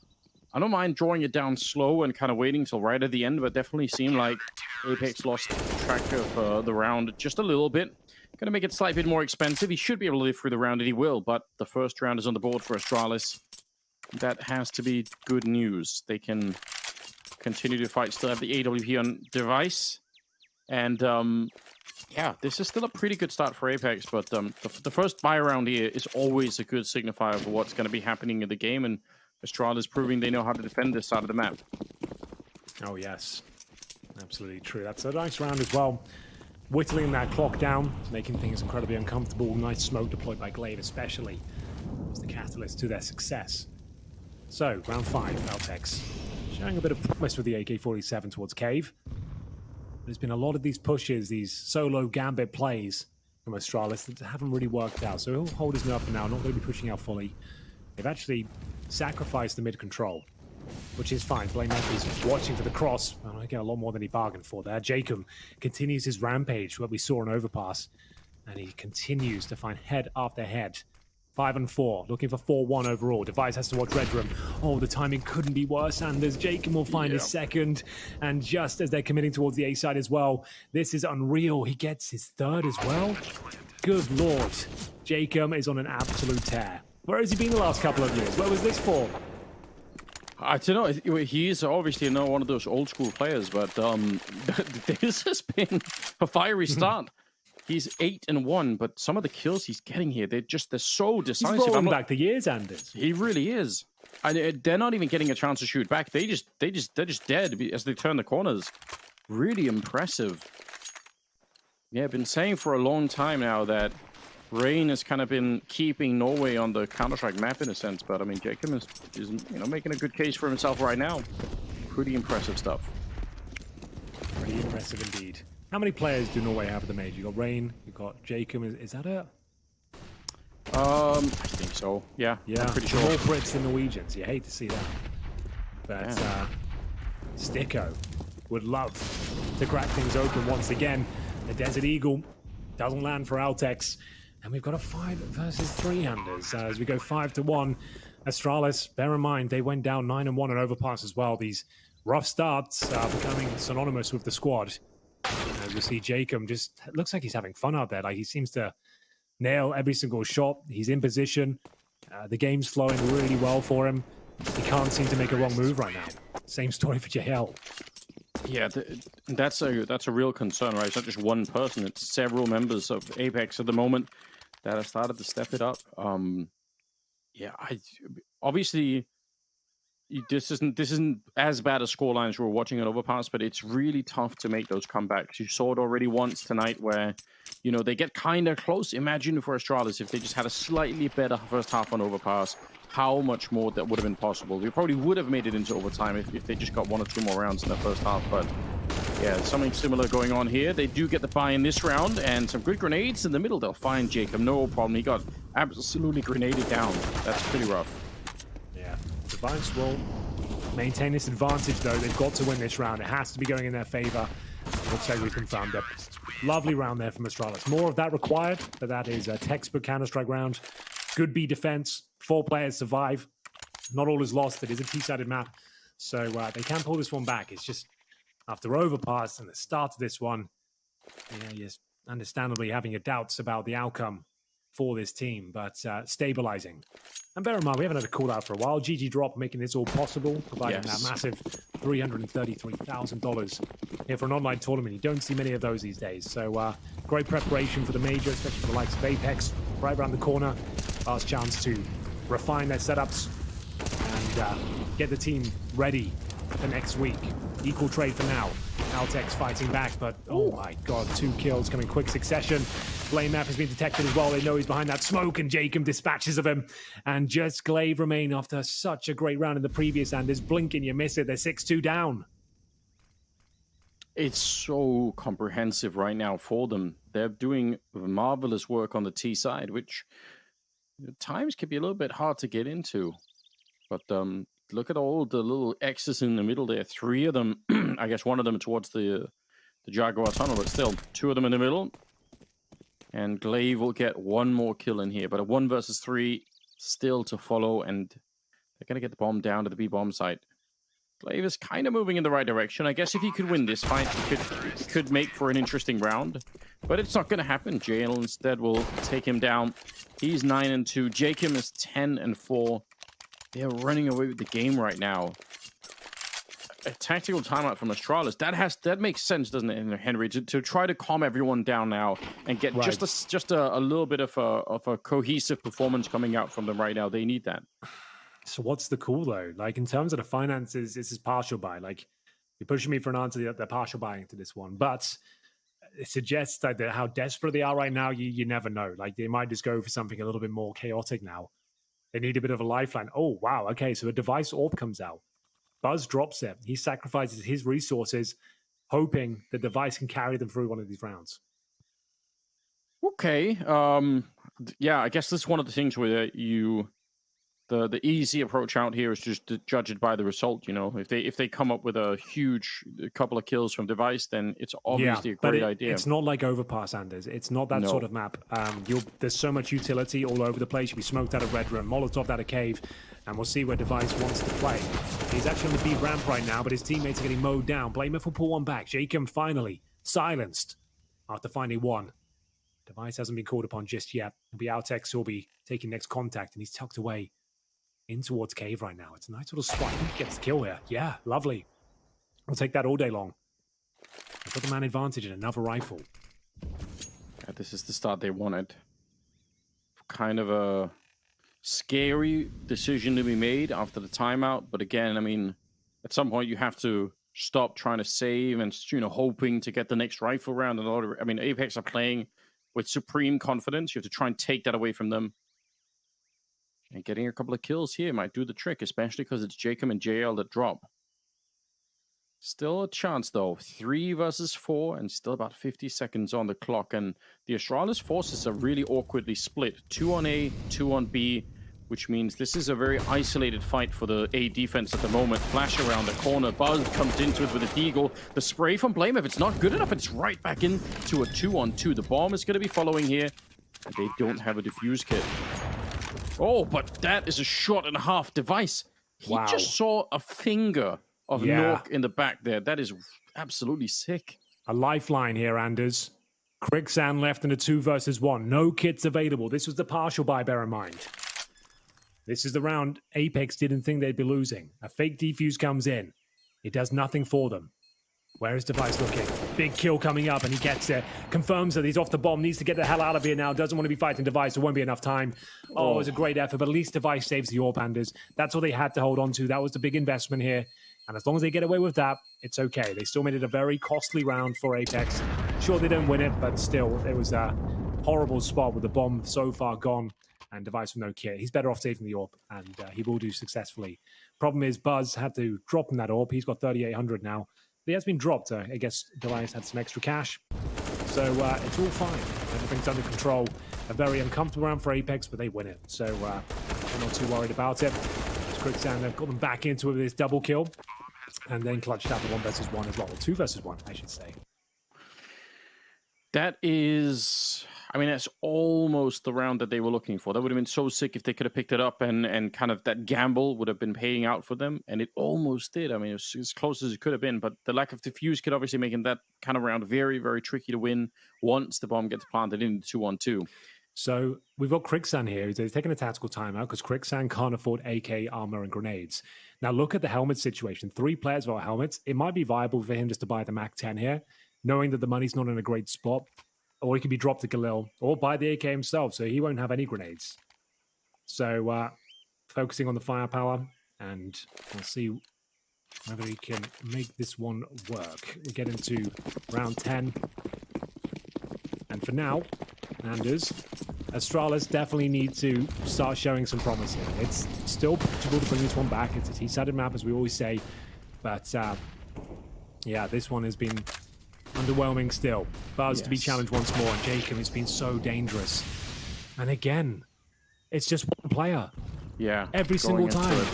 I don't mind drawing it down slow and kind of waiting till right at the end, but definitely seemed like Apeks lost track of the round just a little bit. Going to make it a slight bit more expensive. He should be able to live through the round, and he will, but the first round is on the board for Astralis. That has to be good news. They can continue to fight, still have the AWP on Device. And, yeah, this is still a pretty good start for Apeks, but the first buy round here is always a good signifier for what's going to be happening in the game, and Astralis proving they know how to defend this side of the map. Oh, yes. Absolutely true. That's a nice round as well. Whittling that clock down, making things incredibly uncomfortable. Nice smoke deployed by Glaive, especially, was the catalyst to their success. So, round 5, Apeks showing a bit of promise with the AK-47 towards Cave. There's been a lot of these pushes, these solo gambit plays from Astralis that haven't really worked out. So he'll hold his nerve for now, not going to be pushing out fully. They've actually sacrificed the mid control, which is fine. Blamef is watching for the cross. Well, I get a lot more than he bargained for there. Jacob continues his rampage, what we saw in Overpass, and he continues to find head after head. 5 and 4, looking for 4-1 overall. Device has to watch Red Room. Oh, the timing couldn't be worse, Anders. Jacob will find his second, and just as they're committing towards the A side as well, this is unreal. He gets his third as well. Good lord. Jacob is on an absolute tear. Where has he been the last couple of years? Where was this for? I don't know. He's obviously not one of those old school players, but this has been a fiery start. He's 8-1, but some of the kills he's getting here, they're so decisive. He's rolling back the years, Anders. He really is. And they're not even getting a chance to shoot back. They're just dead as they turn the corners. Really impressive. Yeah, I've been saying for a long time now that Rain has kind of been keeping Norway on the Counter-Strike map in a sense, but I mean, Jacob is making a good case for himself right now. Pretty impressive stuff. Pretty impressive indeed. How many players do Norway have at the major? You got Rain, you got Jacob. Is that it? I think so. Yeah, yeah. I'm pretty sure. More Brits than Norwegians. You hate to see that, but Sticko would love to crack things open once again. The Desert Eagle doesn't land for Altex. And we've got a 5 versus 3 Anders as we go 5-1. Astralis, bear in mind, they went down 9-1 on Overpass as well. These rough starts are becoming synonymous with the squad. As we see Jacob just looks like he's having fun out there. Like he seems to nail every single shot. He's in position. The game's flowing really well for him. He can't seem to make a wrong move right now. Same story for JL. Yeah, that's a real concern, right? It's not just one person; it's several members of Apeks at the moment that have started to step it up. Yeah, obviously this isn't as bad a scoreline as we were watching at Overpass, but it's really tough to make those comebacks. You saw it already once tonight, where they get kind of close. Imagine for Astralis if they just had a slightly better first half on Overpass. How much more that would have been possible. We probably would have made it into overtime if they just got 1 or 2 more rounds in the first half. But yeah, something similar going on here. They do get the buy in this round, and some good grenades in the middle. They'll find Jacob, no problem. He got absolutely grenaded down. That's pretty rough. Yeah, Device will maintain this advantage, though. They've got to win this round. It has to be going in their favor. Looks like we confirmed it. Lovely round there from Astralis. More of that required, but that is a textbook Counter-Strike round. Good B defense. 4 players survive. Not all is lost. It is a T-sided map, so they can pull this one back. It's just after Overpass and the start of this one, you're understandably having your doubts about the outcome for this team, but stabilizing. And bear in mind, we haven't had a call out for a while. GG Drop making this all possible, providing that massive $333,000 here for an online tournament. You don't see many of those these days. So great preparation for the major, especially for the likes of Apeks. Right around the corner, last chance to refine their setups and get the team ready for next week. Equal trade for now. Apeks fighting back, but oh my god, 2 kills coming in quick succession. Flame Map has been detected as well. They know he's behind that smoke, and Jacob dispatches of him. And just Glaive remain after such a great round in the previous, and is blinking, you miss it. They're 6-2 down. It's so comprehensive right now for them. They're doing marvelous work on the T side, which at times can be a little bit hard to get into. But look at all the little X's in the middle there. 3 of them, I guess one of them towards the Jaguar tunnel, but still 2 of them in the middle. And Glaive will get 1 more kill in here, but a 1 versus 3 still to follow, and they're going to get the bomb down to the B bomb site. Glaive is kind of moving in the right direction. I guess if he could win this fight, he could make for an interesting round, but it's not going to happen. JL instead will take him down. He's 9-2. Jacob is 10-4. They're running away with the game right now. A tactical timeout from Astralis. That makes sense, doesn't it, Henry? To try to calm everyone down now and get just a little bit of a cohesive performance coming out from them right now. They need that. So what's the call though? Like in terms of the finances, this is partial buy. Like you're pushing me for an answer that they're partial buying to this one, but it suggests that how desperate they are right now. You never know. Like they might just go for something a little bit more chaotic now. They need a bit of a lifeline. Oh wow, okay. So a device orb comes out. Buzz drops it. He sacrifices his resources, hoping the device can carry them through one of these rounds. Okay. Yeah, I guess this is one of the things where the easy approach out here is just to judge it by the result. You know, if they come up with a huge couple of kills from device, then it's obviously a great idea. It's not like Overpass, Anders. It's not that sort of map. There's so much utility all over the place. You'll be smoked out of red room, Molotov out of cave, and we'll see where Device wants to play. He's actually on the B ramp right now, but his teammates are getting mowed down. Blamer will pull one back. Jacob finally silenced after finding 1. Device hasn't been called upon just yet. It'll be Apeks who'll be taking next contact, and he's tucked away in towards cave right now. It's a nice little spot. He gets the kill here. Yeah, lovely. I'll take that all day long. They've got the man advantage and another rifle. Yeah, this is the start they wanted. Kind of a scary decision to be made after the timeout, but again, I mean, at some point you have to stop trying to save and hoping to get the next rifle round. And I mean, Apeks are playing with supreme confidence. You have to try and take that away from them. And getting a couple of kills here might do the trick, especially because it's Jacob and JL that drop. Still a chance, though. 3 versus 4, and still about 50 seconds on the clock. And the Astralis forces are really awkwardly split. 2 on A, 2 on B, which means this is a very isolated fight for the A defense at the moment. Flash around the corner. Buzz comes into it with a deagle. The spray from Blame, if it's not good enough, it's right back into a 2-on-2. The bomb is going to be following here, and they don't have a defuse kit. Oh, but that is a shot and a half device. He just saw a finger of Nork in the back there. That is absolutely sick. A lifeline here, Anders. Quicksand left in a 2 versus 1. No kits available. This was the partial buy, bear in mind. This is the round Apeks didn't think they'd be losing. A fake defuse comes in. It does nothing for them. Where is Device looking? Big kill coming up, and he gets it. Confirms that he's off the bomb. Needs to get the hell out of here now. Doesn't want to be fighting Device. There won't be enough time. Oh, it was a great effort, but at least Device saves the Orb, Anders. That's all they had to hold on to. That was the big investment here. And as long as they get away with that, it's okay. They still made it a very costly round for Apeks. Sure, they don't win it, but still, it was a horrible spot with the bomb so far gone and Device with no kit. He's better off saving the Orb, and he will do successfully. Problem is, Buzz had to drop him that Orb. He's got 3,800 now. But he has been dropped. I guess Device had some extra cash. So it's all fine. Everything's under control. A very uncomfortable round for Apeks, but they win it. So I'm not too worried about it. Quicksand got them back into it with this double kill. And then clutched out the 1 versus 1 as well. Or 2 versus 1, I should say. That is, I mean, that's almost the round that they were looking for. That would have been so sick if they could have picked it up and kind of that gamble would have been paying out for them. And it almost did. I mean, it was as close as it could have been. But the lack of defuse could obviously make that kind of round very, very tricky to win once the bomb gets planted in the 2-on-2. So we've got Krixan here. He's taking a tactical timeout because Krixan can't afford AK, armor, and grenades. Now look at the helmet situation. 3 players without helmets. It might be viable for him just to buy the MAC-10 here, knowing that the money's not in a great spot. Or he could be dropped to Galil, or buy the AK himself, so he won't have any grenades. So focusing on the firepower, and we'll see whether he can make this one work. We get into round 10. And for now, Anders, Astralis definitely need to start showing some promise here. It's still possible to bring this one back. It's a T-sided map, as we always say. But, yeah, this one has been underwhelming still. Buzz to be challenged once more, and Jacob has been so dangerous. And again, it's just one player. Yeah. Every single time.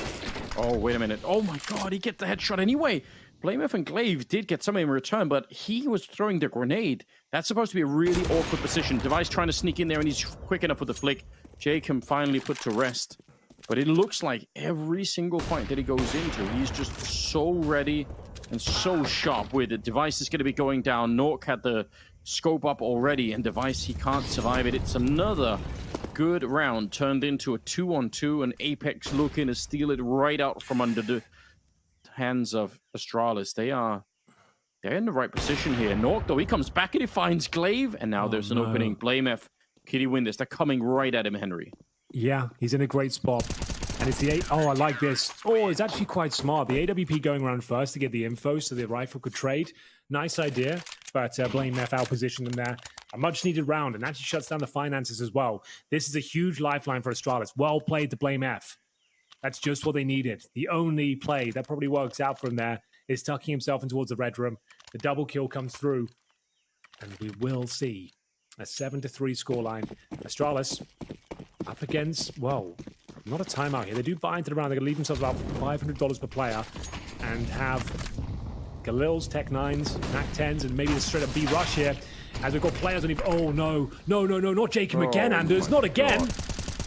Oh, wait a minute. Oh, my God, he gets the headshot anyway. Blamef and Glaive did get something in return, but he was throwing the grenade. That's supposed to be a really awkward position. Device trying to sneak in there, and he's quick enough with the flick. Jacob finally put to rest. But it looks like every single fight that he goes into, he's just so ready and so sharp with it. Device is going to be going down. Nork had the scope up already, and Device, he can't survive it. It's another good round turned into a 2-on-2, and Apeks looking to steal it right out from under the hands of Astralis. They're in the right position here. Nork, though, he comes back and he finds Glaive, and now there's an opening. Blamef, can he win this? They're coming right at him, Henry. Yeah, he's in a great spot. And it's the I like this. Oh, it's actually quite smart. The AWP going around first to get the info so the rifle could trade. Nice idea, but Blamef outpositioned them there. A much-needed round, and actually shuts down the finances as well. This is a huge lifeline for Astralis. Well played to Blamef. That's just what they needed. The only play that probably works out from there is tucking himself in towards the red room. The double kill comes through, and we will see a 7-3 scoreline. Astralis up against, well, not a timeout here. They do buy into the round. They're going to leave themselves about $500 per player and have Galil's Tech 9s, Mac 10s, and maybe a straight up B rush here. As we've got players on even. Oh, no, not Jacob again, Anders. Not again. God.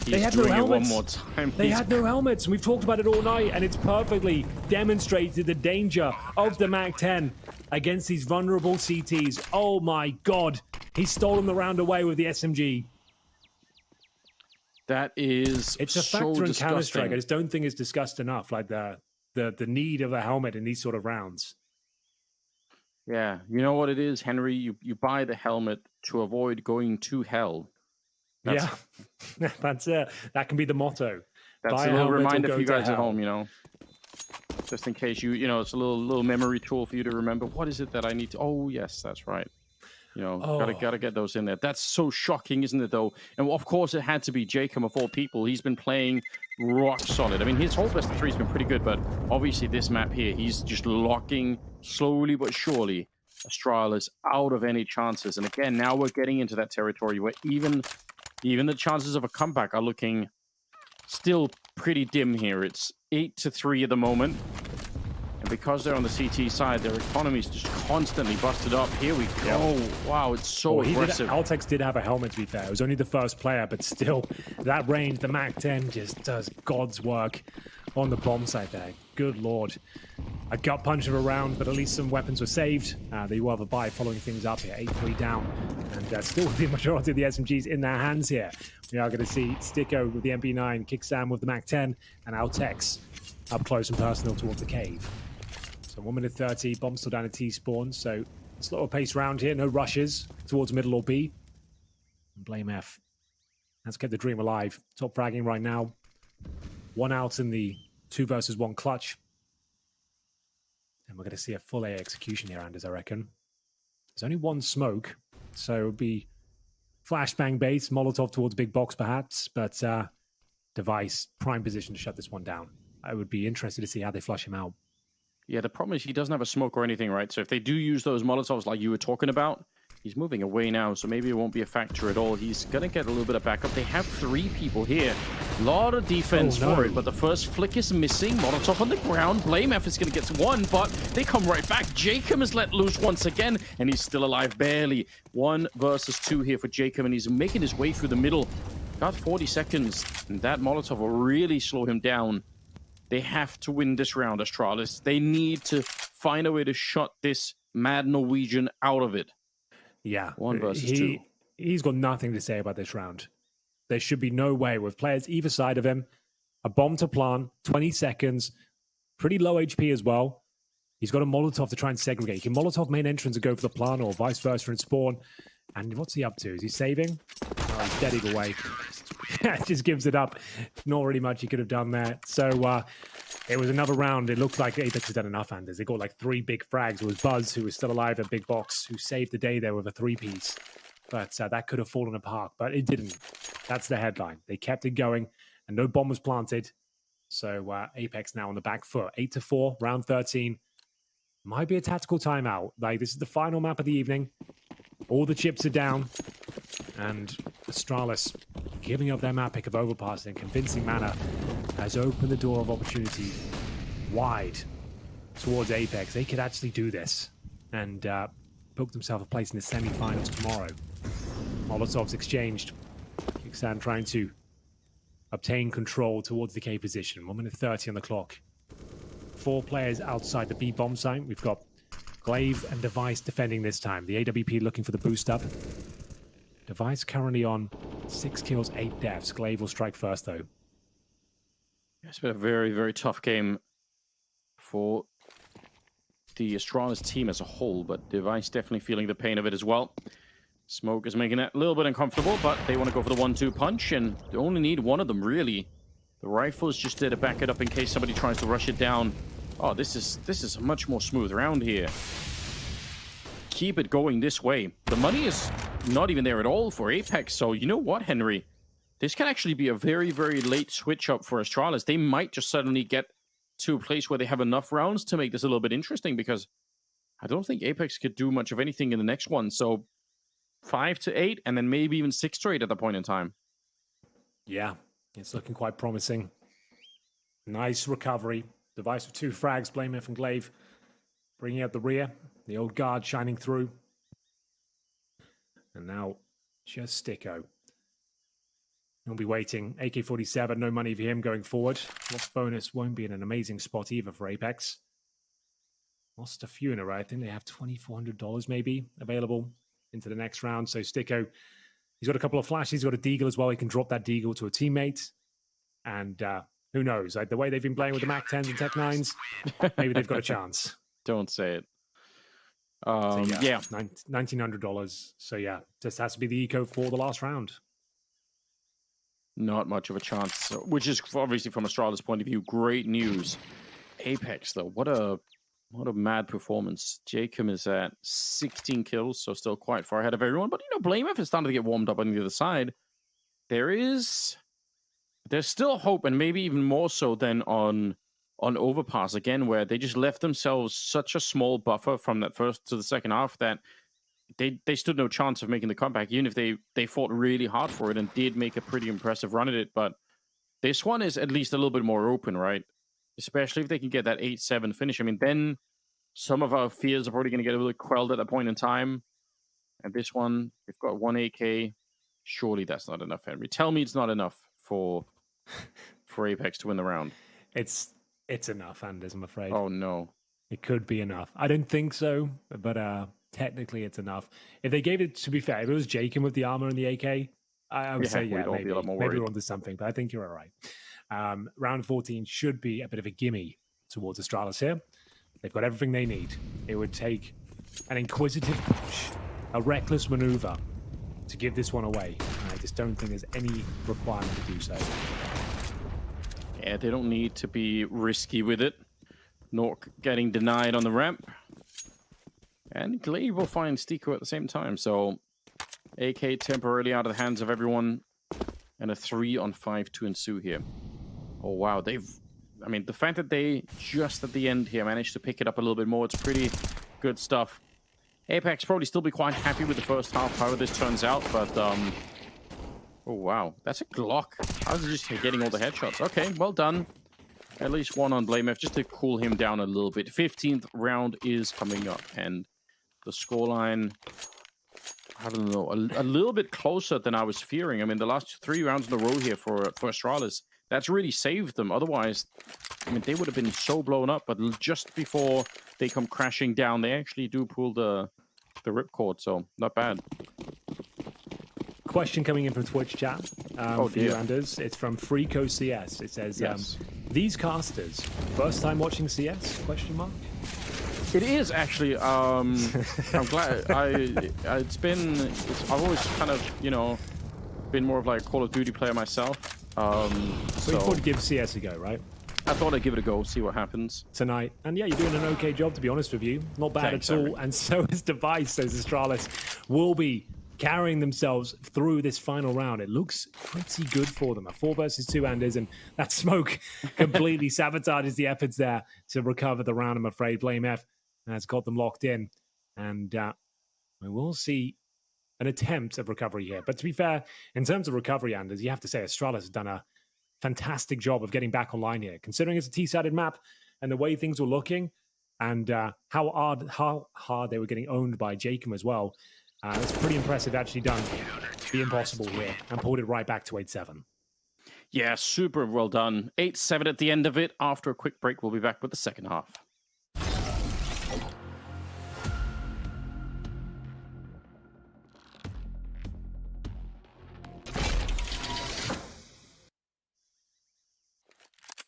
They had no helmets. One more time. They had no helmets, and we've talked about it all night, and it's perfectly demonstrated the danger of the Mac 10 against these vulnerable CTs. Oh my God. He's stolen the round away with the SMG. That is It's a so factor in disgusting. Counter-Strike. I just don't think it's discussed enough, like the need of a helmet in these sort of rounds. Yeah, you know what it is, Henry? You buy the helmet to avoid going to hell. Yeah, that's that can be the motto. That's Buy a little helmet or reminder go for you to guys at hell. home, you know. Just in case it's a little memory tool for you to remember. What is it that I need to? Oh, yes, that's right. You know, gotta get those in there. That's so shocking, isn't it, though? And of course, it had to be Jacob of all people. He's been playing rock solid. I mean, his whole best of three has been pretty good, but obviously this map here, he's just locking slowly but surely Astralis out of any chances. And again, now we're getting into that territory where even the chances of a comeback are looking still pretty dim here. It's 8-3 at the moment. And because they're on the CT side, their economy's just constantly busted up. Here we go. Wow, it's so aggressive. Altex did have a helmet, to be fair. It was only the first player, but still, that range, the MAC-10 just does God's work on the bomb site there. Good Lord. A gut punch of a round, but at least some weapons were saved. They will have a buy following things up here. 8-3 down. And still the majority of the SMGs in their hands here. We are going to see Sticko with the MP9, Kicksam with the MAC-10, and Altex up close and personal towards the cave. So 1 minute 30, bomb still down at T-spawn, so slower pace round here, no rushes towards middle or B. And Blamef has kept the dream alive. Top fragging right now. 1 out in the 2 versus 1 clutch. And we're going to see a full A execution here, Anders, I reckon. There's only 1 smoke, so it would be flashbang base, Molotov towards big box perhaps, but Device, prime position to shut this one down. I would be interested to see how they flush him out. Yeah, the problem is he doesn't have a smoke or anything, right? So if they do use those Molotovs like you were talking about, He's moving away now, so maybe it won't be a factor at all. He's going to get a little bit of backup. They have 3 people here. A lot of defense for it, but the first flick is missing. Molotov on the ground. BlameF is going to get 1, but they come right back. Jacob is let loose once again, and he's still alive, barely. 1 versus 2 here for Jacob, and he's making his way through the middle. Got 40 seconds, and that Molotov will really slow him down. They have to win this round, Astralis. They need to find a way to shut this mad Norwegian out of it. Yeah. 1 versus 2. He's got nothing to say about this round. There should be no way with players either side of him. A bomb to plant, 20 seconds, pretty low HP as well. He's got a Molotov to try and segregate. He can Molotov main entrance and go for the plant or vice versa in spawn. And what's he up to? Is he saving? Oh, he's dead either way. Just gives it up. Not really much he could have done there. So it was another round. It looked like Apeks had done enough, Anders. They got like 3 big frags. It was Buzz, who was still alive at Big Box, who saved the day there with a 3-piece. But that could have fallen apart, but it didn't. That's the headline. They kept it going, and no bomb was planted. So Apeks now on the back foot. 8-4, round 13. Might be a tactical timeout. Like, this is the final map of the evening. All the chips are down. And Astralis, giving up their map pick of Overpass in a convincing manner, has opened the door of opportunity wide towards Apeks. They could actually do this and book themselves a place in the semi-finals tomorrow. Molotovs exchanged. Kixan trying to obtain control towards the K position. 1 minute 30 on the clock. 4 players outside the B bomb site. We've got Glaive and Device defending this time. The AWP looking for the boost up. Device currently on 6 kills, 8 deaths. Glaive will strike first, though. It's been a very, very tough game for the Astralis team as a whole, but Device definitely feeling the pain of it as well. Smoke is making it a little bit uncomfortable, but they want to go for the 1-2 punch, and they only need 1 of them, really. The rifle is just there to back it up in case somebody tries to rush it down. Oh, this is a much more smooth round here. Keep it going this way. The money is not even there at all for Apeks, so you know what, Henry? This can actually be a very, very late switch up for Astralis. They might just suddenly get to a place where they have enough rounds to make this a little bit interesting, because I don't think Apeks could do much of anything in the next one. So 5-8, and then maybe even 6-8 at the point in time. Yeah, it's looking quite promising. Nice recovery. Device with 2 frags, BlameF and Glaive bringing out the rear. The old guard shining through. And now just Sticko. He'll be waiting. AK-47, no money for him going forward. Lost bonus won't be in an amazing spot either for Apeks. Lost a few in a row. I think they have $2,400 maybe available into the next round. So Sticko, he's got a couple of flashes. He's got a deagle as well. He can drop that deagle to a teammate. And who knows? Like, the way they've been playing with the Mac 10s and Tech 9s, maybe they've got a chance. Don't say it. So, yeah. $1,900. So yeah, just has to be the eco for the last round. Not much of a chance, which is obviously from Astralis' point of view, great news. Apeks, though, what a mad performance. Jacob is at 16 kills, so still quite far ahead of everyone. But, you know, BlameF is starting to get warmed up on the other side. There's still hope, and maybe even more so than on Overpass, again, where they just left themselves such a small buffer from that first to the second half that they stood no chance of making the comeback, even if they fought really hard for it and did make a pretty impressive run at it. But this one is at least a little bit more open, right? Especially if they can get that 8-7 finish. I mean, then some of our fears are probably going to get a little quelled at that point in time. And this one, we've got 1 AK. Surely that's not enough, Henry. Tell me it's not enough for Apeks to win the round. It's enough, Anders, I'm afraid. Oh, no. It could be enough. I don't think so, but technically it's enough. If they gave it, to be fair, if it was Jacob with the armor and the AK, I would say, yeah, maybe we're onto something, but I think you're all right. Round 14 should be a bit of a gimme towards Astralis here. They've got everything they need. It would take an inquisitive push, a reckless maneuver to give this one away. I just don't think there's any requirement to do so. Yeah, they don't need to be risky with it. Nork getting denied on the ramp. And Glaive will find Sticko at the same time. So AK temporarily out of the hands of everyone. And a 3-on-5 to ensue here. Oh, wow. I mean, the fact that they just at the end here managed to pick it up a little bit more, it's pretty good stuff. Apeks probably still be quite happy with the first half, however this turns out, but oh wow, that's a Glock. How is he just getting all the headshots? Okay, well done. At least one on BlameF just to cool him down a little bit. 15th round is coming up, and the scoreline, I don't know, a little bit closer than I was fearing. I mean, the last 3 rounds in a row here for Astralis, that's really saved them. Otherwise, I mean, they would have been so blown up, but just before they come crashing down, they actually do pull the ripcord, so not bad. Question coming in from Twitch chat for you, Anders. It's from Freako CS. It says, Yes. these casters, first time watching CS? Question mark. It is actually. I'm glad. I've always kind of, you know, been more of like a Call of Duty player myself. So you thought to give CS a go, right? I thought I'd give it a go, see what happens Tonight. And yeah, you're doing an okay job, to be honest with you. Not bad Thanks, at all. Henry. And so is Device, says Astralis, will be carrying themselves through this final round. It looks pretty good for them. A 4 versus 2, Anders, and that smoke completely sabotages the efforts there to recover the round, I'm afraid. BlameF has got them locked in. And we will see an attempt of recovery here. But to be fair, in terms of recovery, Anders, you have to say Astralis has done a fantastic job of getting back online here, considering it's a T-sided map and the way things were looking, and how hard they were getting owned by Jacob as well. It's pretty impressive, actually done the impossible here and pulled it right back to 8-7. Yeah, super well done. 8-7 at the end of it. After a quick break, we'll be back with the second half.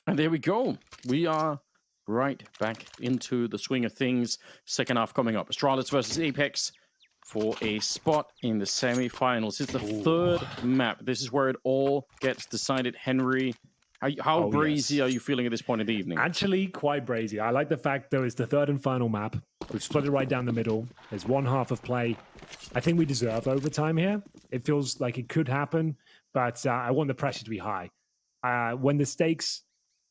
And there we go. We are right back into the swing of things. Second half coming up. Astralis versus Apeks for a spot in the semi-finals. It's the third map. This is where it all gets decided. Henry, how brazy are you feeling at this point in the evening? Actually, quite brazy. I like the fact, though, it's the third and final map. We've split it right down the middle. There's one half of play. I think we deserve overtime here. It feels like it could happen, but I want the pressure to be high. When the stakes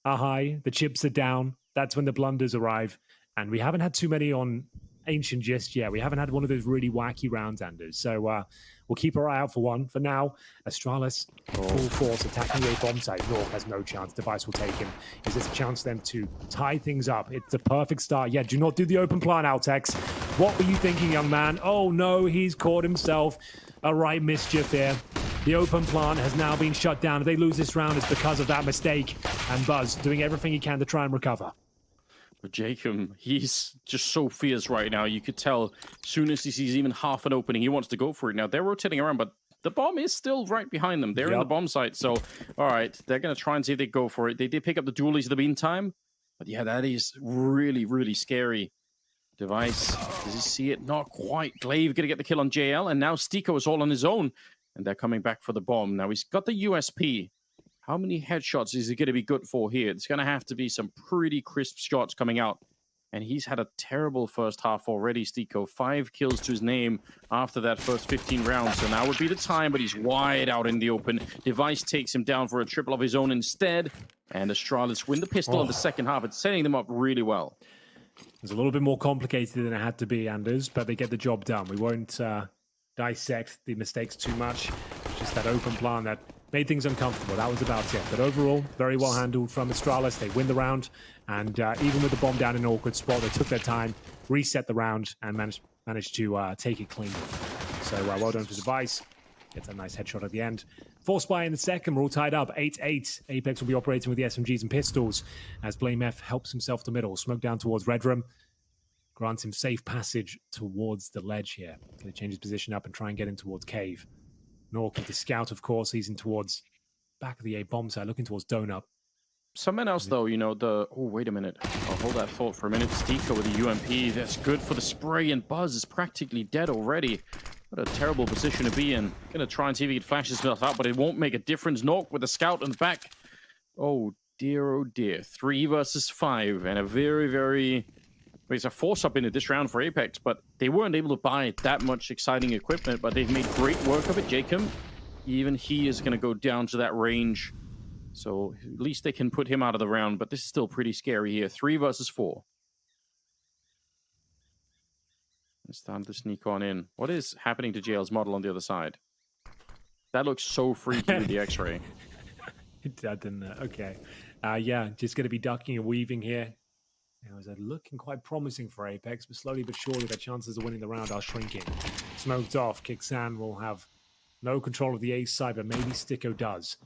are high, the chips are down, that's when the blunders arrive. And we haven't had too many on Ancient just yet. We haven't had one of those really wacky rounds, Anders. So we'll keep our eye out for one. For now, Astralis, full force, attacking a bomb site. North has no chance. Device will take him. Is this a chance then to tie things up? It's a perfect start. Yeah, do not do the open plan, Apeks. What were you thinking, young man? Oh, no, he's caught himself. A right mischief here. The open plant has now been shut down. If they lose this round, it's because of that mistake. And Buzz doing everything he can to try and recover. But Jacob, he's just so fierce right now. You could tell as soon as he sees even half an opening, he wants to go for it. Now, they're rotating around, but the bomb is still right behind them. They're in the bomb site. So, all right, they're going to try and see if they go for it. They did pick up the dualies in the meantime. But yeah, that is really, really scary. Device, does he see it? Not quite. Glaive going to get the kill on JL. And now Stiko is all on his own. And they're coming back for the bomb. Now, he's got the USP. How many headshots is he going to be good for here? It's going to have to be some pretty crisp shots coming out. And he's had a terrible first half already, Stiko. 5 kills to his name after that first 15 rounds. So now would be the time, but he's wide out in the open. Device takes him down for a triple of his own instead. And Astralis win the pistol in the second half. It's setting them up really well. It's a little bit more complicated than it had to be, Anders, but they get the job done. We won't dissect the mistakes too much. It's just that open plan that made things uncomfortable. That was about it. But overall, very well handled from Astralis. They win the round. And even with the bomb down in an awkward spot, they took their time, reset the round, and managed to take it clean. So well done for Device. Gets a nice headshot at the end. Force buy in the second. We're all tied up. 8-8. Apeks will be operating with the SMGs and pistols as BlameF helps himself to middle. Smoke down towards Red Room. Grants him safe passage towards the ledge here. Going to change his position up and try and get in towards Cave. Nork with the scout, of course. He's in towards back of the A bomb side, looking towards Donut. Someone else, though, you know, oh, wait a minute. I'll hold that thought for a minute. Stiko with the UMP. That's good for the spray, and Buzz is practically dead already. What a terrible position to be in. Gonna try and see if he can flash himself out, but it won't make a difference. Nork with the scout on the back. Oh, dear, 3 versus 5, and a very, very... It's a force-up into this round for Apeks, but they weren't able to buy that much exciting equipment, but they've made great work of it. Jacob, even he is going to go down to that range. So at least they can put him out of the round, but this is still pretty scary here. 3 versus 4. It's time to sneak on in. What is happening to JL's model on the other side? That looks so freaky with the X-ray. That didn't. Okay. Yeah, just going to be ducking and weaving here. It was looking quite promising for Apeks, but slowly but surely their chances of winning the round are shrinking. Smoked off. Kixan will have no control of the ace side, but maybe Sticko does.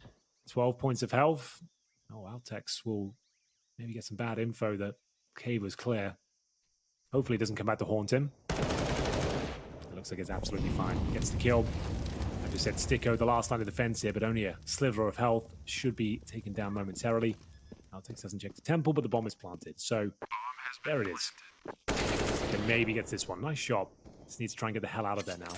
12 points of health. Oh, Altex will maybe get some bad info that cave was clear. Hopefully it doesn't come back to haunt him. It looks like it's absolutely fine. Gets the kill. I just said Sticko, the last line of defense here, but only a sliver of health. Should be taken down momentarily. Altex doesn't check the temple, but the bomb is planted. So there it is. Can maybe gets this one. Nice shot. Just needs to try and get the hell out of there now.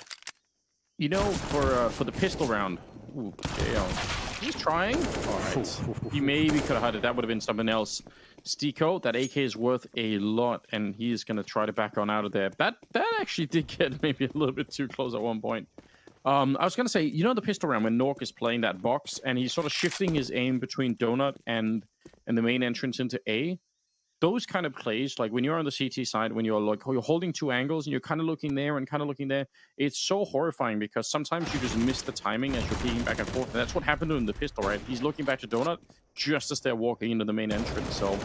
You know, for the pistol round, ooh, JL, he's trying. All right, he maybe could have had it. That would have been something else. Stico, that AK is worth a lot, and he's going to try to back on out of there. That actually did get maybe a little bit too close at one point. I was going to say, you know, the pistol round when Nork is playing that box, and he's sort of shifting his aim between Donut and the main entrance into A. Those kind of plays, like when you're on the CT side, when you're like you're holding two angles and you're kind of looking there and kind of looking there, it's so horrifying because sometimes you just miss the timing as you're peeking back and forth. And that's what happened to him in the pistol, right? He's looking back to Donut just as they're walking into the main entrance. So,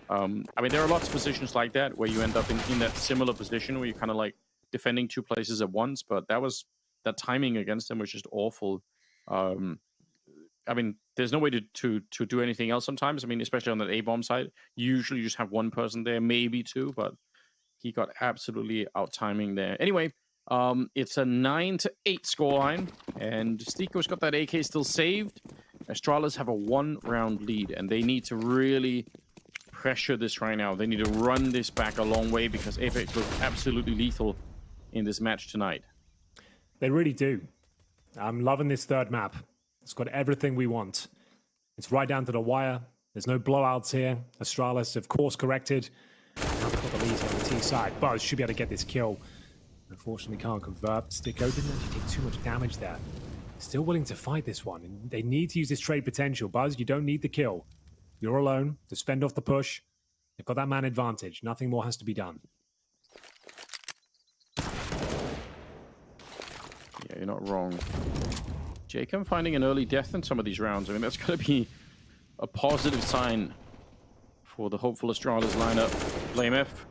I mean, there are lots of positions like that where you end up in that similar position where you're kind of like defending two places at once. But that timing against them was just awful. I mean, there's no way to do anything else sometimes. I mean, especially on that A-bomb side. Usually you just have one person there, maybe two, but he got absolutely out-timing there. Anyway, it's a 9-8 scoreline, and Stico's got that AK still saved. Astralis have a one-round lead, and they need to really pressure this right now. They need to run this back a long way because Apeks was absolutely lethal in this match tonight. They really do. I'm loving this third map. It's got everything we want. It's right down to the wire. There's no blowouts here. Astralis, of course, corrected. Now they've got the lead on the T side. Buzz should be able to get this kill. Unfortunately, can't convert. Sticko didn't actually take too much damage there. Still willing to fight this one. And they need to use this trade potential. Buzz, you don't need the kill. You're alone. Just fend off the push. They've got that man advantage. Nothing more has to be done. Yeah, you're not wrong. Jacob finding an early death in some of these rounds. I mean, that's going to be a positive sign for the hopeful Astralis lineup. Blame F.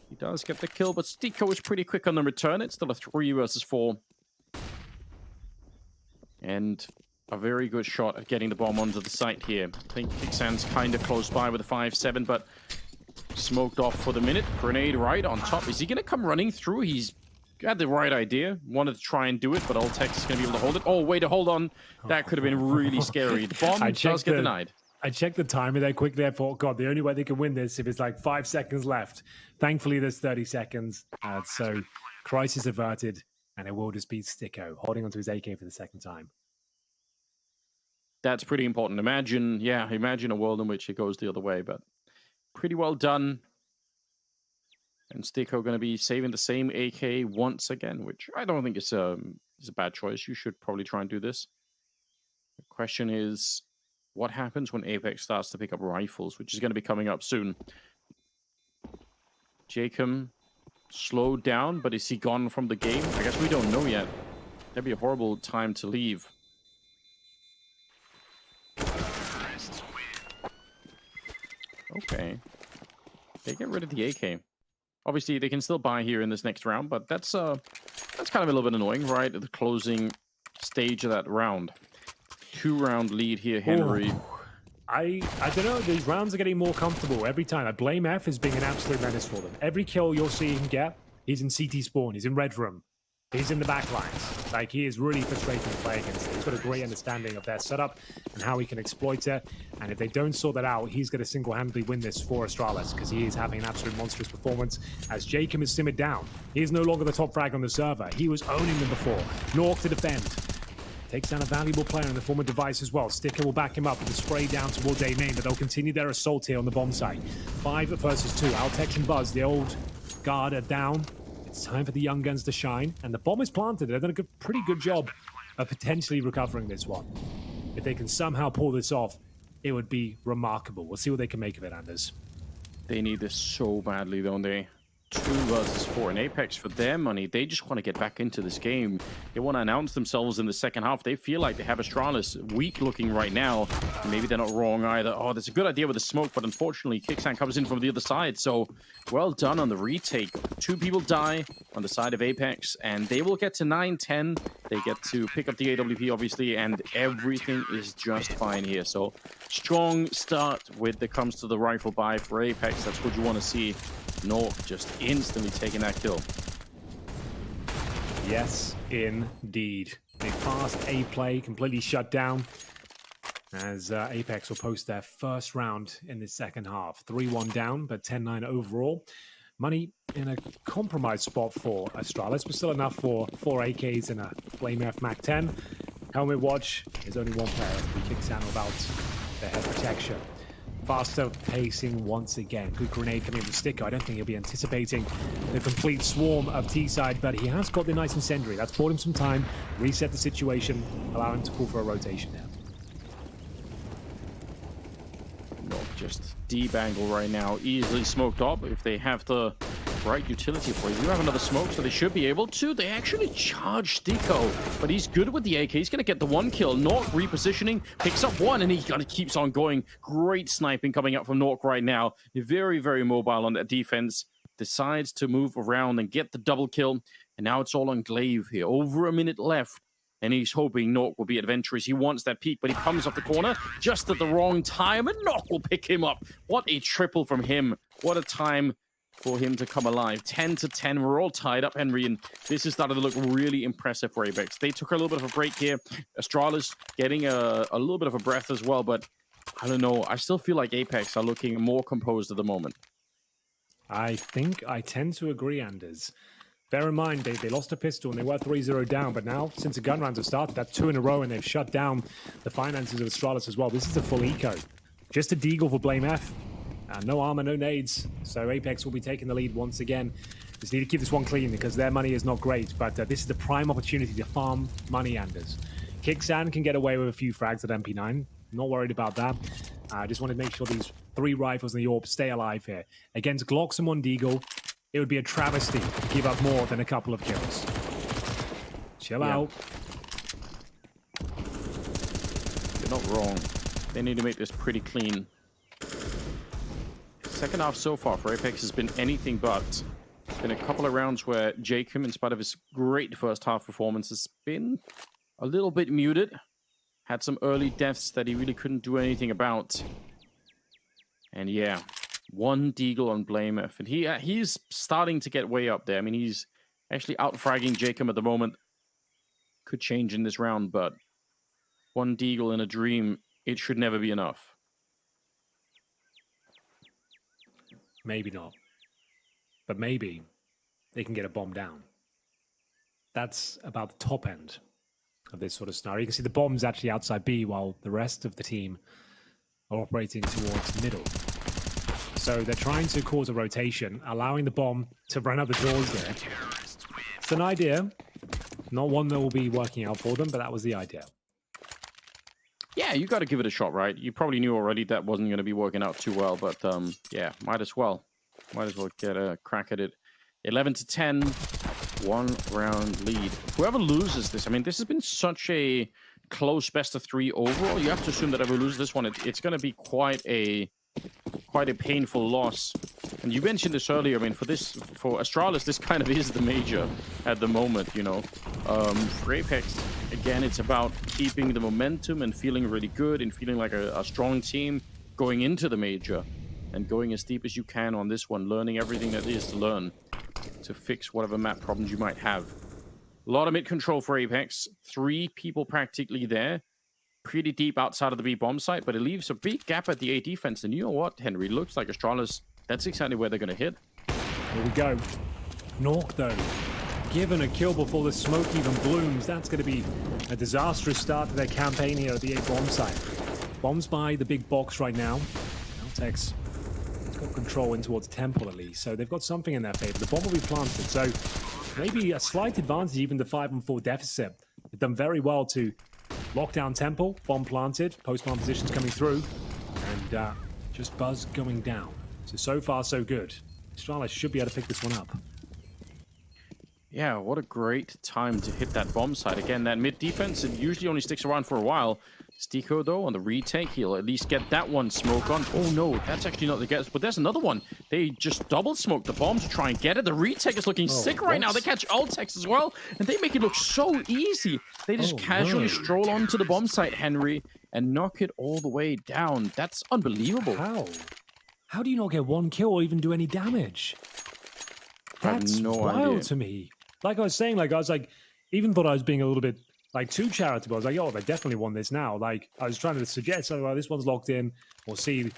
He does get the kill, but Stico is pretty quick on the return. It's still a 3 versus 4. And a very good shot at getting the bomb onto the site here. I think Kixan's kind of close by with a 5-7, but smoked off for the minute. Grenade right on top. Is he going to come running through? He's had the right idea. Wanted to try and do it, but Altex is going to be able to hold it. Oh, way to hold on. That could have been really scary. The bomb does get denied. I checked the timer there quickly. I thought, God, the only way they can win this if it's like 5 seconds left. Thankfully, there's 30 seconds. So crisis averted, and it will just be Sticko holding onto his AK for the second time. That's pretty important. Imagine a world in which it goes the other way, but pretty well done. And Sticko going to be saving the same AK once again, which I don't think is a bad choice. You should probably try and do this. The question is, what happens when Apeks starts to pick up rifles, which is going to be coming up soon? Jacob slowed down, but is he gone from the game? I guess we don't know yet. That'd be a horrible time to leave. Okay. They get rid of the AK. Obviously, they can still buy here in this next round, but that's kind of a little bit annoying, right? At the closing stage of that round. 2-round lead here, Henry. Ooh. I don't know. These rounds are getting more comfortable every time. I blame F as being an absolute menace for them. Every kill you'll see him get, he's in CT spawn, he's in red room, he's in the back lines. Like, he is really frustrating to play against. He's got a great understanding of their setup and how he can exploit it. And if they don't sort that out, he's going to single-handedly win this for Astralis because he is having an absolute monstrous performance as Jacob is simmered down. He is no longer the top frag on the server. He was owning them before. Nork to defend. Takes down a valuable player in the form of Device as well. Sticker will back him up with a spray down towards A main, but they'll continue their assault here on the bomb site. 5 versus 2. Altex and Buzz, the old guard, are down. It's time for the young guns to shine, and the bomb is planted. They've done a pretty good job of potentially recovering this one. If they can somehow pull this off, it would be remarkable. We'll see what they can make of it, Anders. They need this so badly, don't they? 2 versus 4. And Apeks, for their money, they just want to get back into this game. They want to announce themselves in the second half. They feel like they have Astralis weak looking right now. Maybe they're not wrong either. Oh, that's a good idea with the smoke, but unfortunately, Kickstand comes in from the other side. So, well done on the retake. 2 people die on the side of Apeks, and they will get to 9-10. They get to pick up the AWP, obviously, and everything is just fine here. So, strong start when it comes to the rifle buy for Apeks. That's what you want to see. Nork just instantly taking that kill. Yes, indeed. A fast A play, completely shut down. As Apeks will post their first round in the second half. 3-1 down, but 10-9 overall. Money in a compromised spot for Astralis, but still enough for 4 AKs and a Flame F Mac 10. Helmet watch, there's only one player who kicks out without their head protection. Faster pacing once again. Good grenade coming from Sticker. I don't think he'll be anticipating the complete swarm of T-side, but he has got the nice incendiary. That's bought him some time, reset the situation, allow him to call for a rotation now. Nork just deep angle right now, easily smoked up if they have the right utility for it. You have another smoke, so they should be able to. They actually charge Stico, but he's good with the AK. He's going to get the 1 kill. Nork repositioning, picks up 1, and he kind of keeps on going. Great sniping coming up from Nork right now. Very, very mobile on that defense. Decides to move around and get the double kill. And now it's all on Glaive here. Over a minute left. And he's hoping Nork will be adventurous. He wants that peak, but he comes off the corner just at the wrong time, and Nork will pick him up. What a triple from him. What a time for him to come alive. 10-10. We're all tied up, Henry, and this is starting to look really impressive for Apeks. They took a little bit of a break here. Astralis getting a little bit of a breath as well, but I don't know. I still feel like Apeks are looking more composed at the moment. I think I tend to agree, Anders. Bear in mind, they lost a pistol and they were 3-0 down, but now, since the gun rounds have started, that's 2 in a row, and they've shut down the finances of Astralis as well. This is a full eco. Just a deagle for Blame F. No armor, no nades. So Apeks will be taking the lead once again. Just need to keep this one clean because their money is not great, but this is the prime opportunity to farm money, Anders. Kickstand can get away with a few frags at MP9. Not worried about that. I just want to make sure these 3 rifles in the AWP stay alive here. Against Glocks and 1 deagle, it would be a travesty to give up more than a couple of kills. Chill out. You're not wrong. They need to make this pretty clean. Second half so far for Apeks has been anything but. It's been a couple of rounds where Jacob, in spite of his great first half performance, has been a little bit muted. Had some early deaths that he really couldn't do anything about. And yeah, 1 deagle on Blame F. And he's starting to get way up there. I mean, he's actually out-fragging Jacob at the moment. Could change in this round, but 1 deagle in a dream, it should never be enough. Maybe not. But maybe they can get a bomb down. That's about the top end of this sort of scenario. You can see the bomb's actually outside B while the rest of the team are operating towards middle. So they're trying to cause a rotation, allowing the bomb to run out the doors there. It's an idea. Not one that will be working out for them, but that was the idea. Yeah, you got to give it a shot, right? You probably knew already that wasn't going to be working out too well, but yeah, might as well. Might as well get a crack at it. 11-10, 1 round lead. Whoever loses this, I mean, this has been such a close best-of-3 overall. You have to assume that whoever loses this one, it's going to be quite a painful loss. And you mentioned this earlier. I mean, for Astralis, this kind of is the major at the moment, you know. For Apeks, again, it's about keeping the momentum and feeling really good and feeling like a strong team going into the major and going as deep as you can on this one, learning everything that there is to learn to fix whatever map problems you might have. A lot of mid control for Apeks. 3 people practically there. Pretty deep outside of the B bomb site, but it leaves a big gap at the A defense. And you know what, Henry? Looks like Astralis, that's exactly where they're going to hit. Here we go. Nork, though, given a kill before the smoke even blooms. That's going to be a disastrous start to their campaign here at the A bomb site. Bombs by the big box right now. Altex has got control in towards Temple at least, so they've got something in their favor. The bomb will be planted, so maybe a slight advantage, even the 5-4 deficit. They've done very well to lock down Temple, bomb planted, post-bomb positions coming through, and just Buzz going down. So far, so good. Astralis should be able to pick this one up. Yeah, what a great time to hit that bomb site. Again, that mid defense, it usually only sticks around for a while. Stico, though, on the retake, he'll at least get that one smoke on. Oh, no, that's actually not the guess. But there's another one. They just double smoke the bomb to try and get it. The retake is looking sick right now. They catch Altex as well, and they make it look so easy. They just casually stroll onto the bomb site, Henry, and knock it all the way down. That's unbelievable. How? How do you not get one kill or even do any damage? That's wild idea. to me. Like I was saying, like I was like, even thought I was being a little bit like too charitable. I was like, oh, they definitely won this now. Like I was trying to suggest, oh, well, this one's locked in. We'll see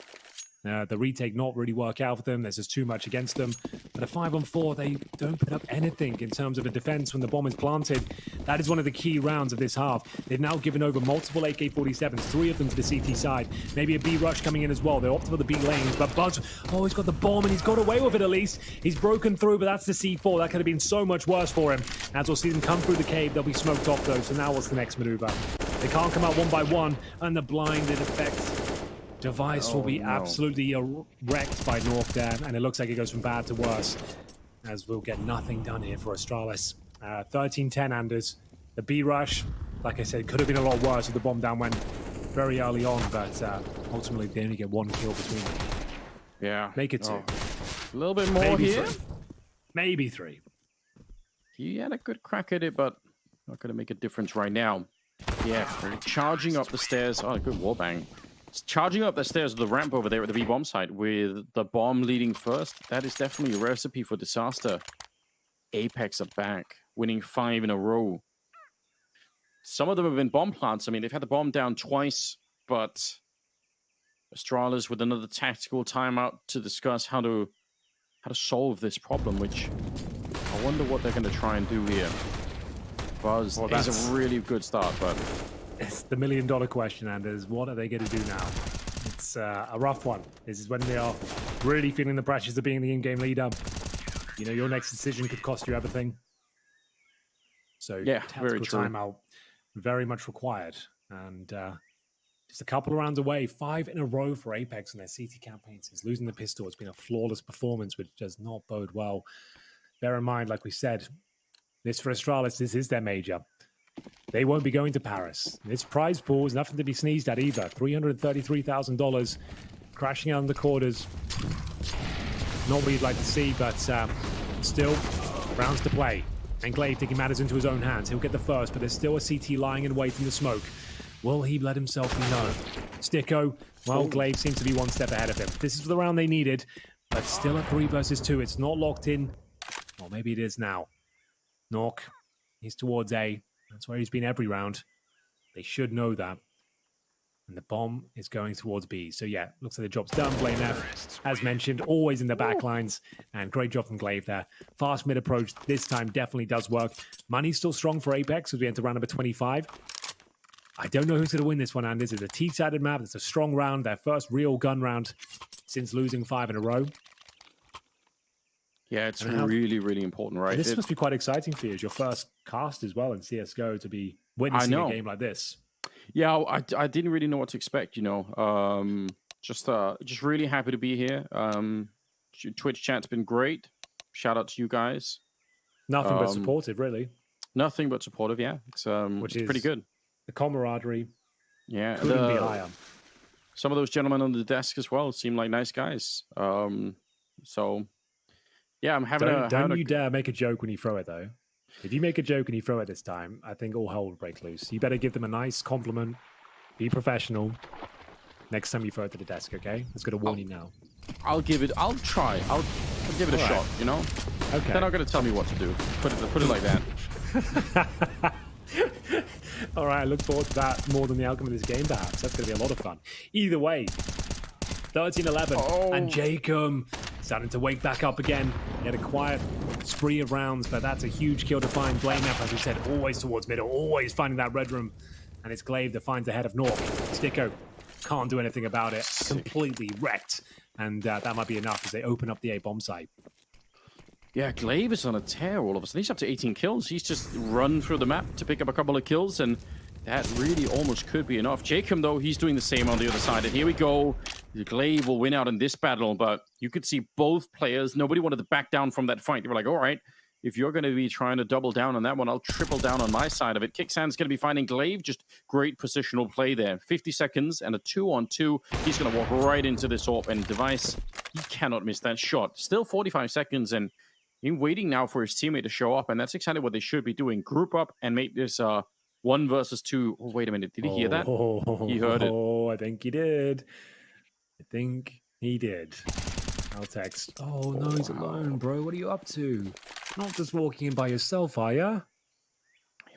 the retake not really work out for them. There's just too much against them. But a 5-on-4, they don't put up anything in terms of a defense when the bomb is planted. That is one of the key rounds of this half. They've now given over multiple AK-47s, 3 of them to the CT side. Maybe a B rush coming in as well. They're opting for the B lanes, but Buzz, oh, he's got the bomb and he's got away with it at least. He's broken through, but that's the C4. That could have been so much worse for him. As we'll see them come through the cave, they'll be smoked off though. So now what's the next maneuver? They can't come out one by one, and the blinded effect device will be absolutely wrecked by North there, and it looks like it goes from bad to worse, as we'll get nothing done here for Astralis. 13-10, Anders. The B rush, like I said, could have been a lot worse if the bomb down went very early on, but ultimately they only get 1 kill between them. Yeah. Make it 2. A little bit more Maybe here. 3. Maybe 3. He had a good crack at it, but not going to make a difference right now. Yeah, they're charging up the stairs. Oh, good wallbang. Charging up the stairs of the ramp over there at the B bomb site with the bomb leading first. That is definitely a recipe for disaster. Apeks are back, winning 5 in a row. Some of them have been bomb plants. I mean, they've had the bomb down twice, but Astralis with another tactical timeout to discuss how to solve this problem, which I wonder what they're going to try and do here. Buzz is a really good start, but it's the $1 million question, Anders. What are they going to do now? It's a rough one. This is when they are really feeling the pressures of being the in-game leader. You know, your next decision could cost you everything. So, yeah, tactical very true. timeout very much required. And just a couple of rounds away, 5 in a row for Apeks in their CT campaign since losing the pistol. It's been a flawless performance, which does not bode well. Bear in mind, like we said, this for Astralis, this is their major. They won't be going to Paris. This prize pool is nothing to be sneezed at either. $333,000 crashing out in the quarters. Not what you'd like to see, but still, rounds to play. And Glaive taking matters into his own hands. He'll get the first, but there's still a CT lying in wait in the smoke. Will he let himself be known? Sticko, well, Glaive seems to be one step ahead of him. This is the round they needed, but still a 3 versus 2. It's not locked in. Or maybe it is now. Nork, he's towards A. That's where he's been every round. They should know that. And the bomb is going towards B. So yeah, looks like the job's done. Blame F, as mentioned, always in the back lines. And great job from Glaive there. Fast mid approach this time definitely does work. Money's still strong for Apeks as we enter round number 25. I don't know who's going to win this one, Anders. It's a T-sided map. It's a strong round. Their first real gun round since losing 5 in a row. Yeah, it's really, really important, right? This must be quite exciting for you. It's your first cast as well in CSGO to be witnessing a game like this. Yeah, I didn't really know what to expect, you know. Just really happy to be here. Twitch chat's been great. Shout out to you guys. Nothing but supportive, really. Nothing but supportive, yeah. It's which is pretty good. The camaraderie. Yeah, couldn't be higher. Some of those gentlemen on the desk as well seem like nice guys. So. Yeah, I'm having Don't you dare make a joke when you throw it, though. If you make a joke and you throw it this time, I think all hell will break loose. You better give them a nice compliment. Be professional. Next time you throw it to the desk, okay? Let's get a warning now. I'll try. I'll give it a shot, you know? Okay. They're not going to tell me what to do. Put it like that. All right, I look forward to that more than the outcome of this game, perhaps. That's going to be a lot of fun. Either way, 13-11. And Jacob starting to wake back up again. He had a quiet spree of rounds, but that's a huge kill to find. Blame F, as we said, always towards middle, always finding that red room. And it's Glaive that finds the head of Nork. Sticko can't do anything about it. Completely wrecked. And that might be enough as they open up the A bomb site. Yeah, Glaive is on a tear all of a sudden. He's up to 18 kills. He's just run through the map to pick up a couple of kills, and that really almost could be enough. Jacob, though, he's doing the same on the other side. And here we go. Glaive will win out in this battle, but you could see both players. Nobody wanted to back down from that fight. They were like, all right, if you're going to be trying to double down on that one, I'll triple down on my side of it. Kicksand's going to be finding Glaive. Just great positional play there. 50 seconds and a 2-on-2. He's going to walk right into this AWP, and Device, he cannot miss that shot. Still 45 seconds, and he's waiting now for his teammate to show up, and that's exactly what they should be doing. Group up and make this 1 versus 2. Oh, wait a minute. Did he hear that? He heard it. Oh, I think he did. I'll text. Oh, no, he's alone, bro. What are you up to? Not just walking in by yourself, are ya?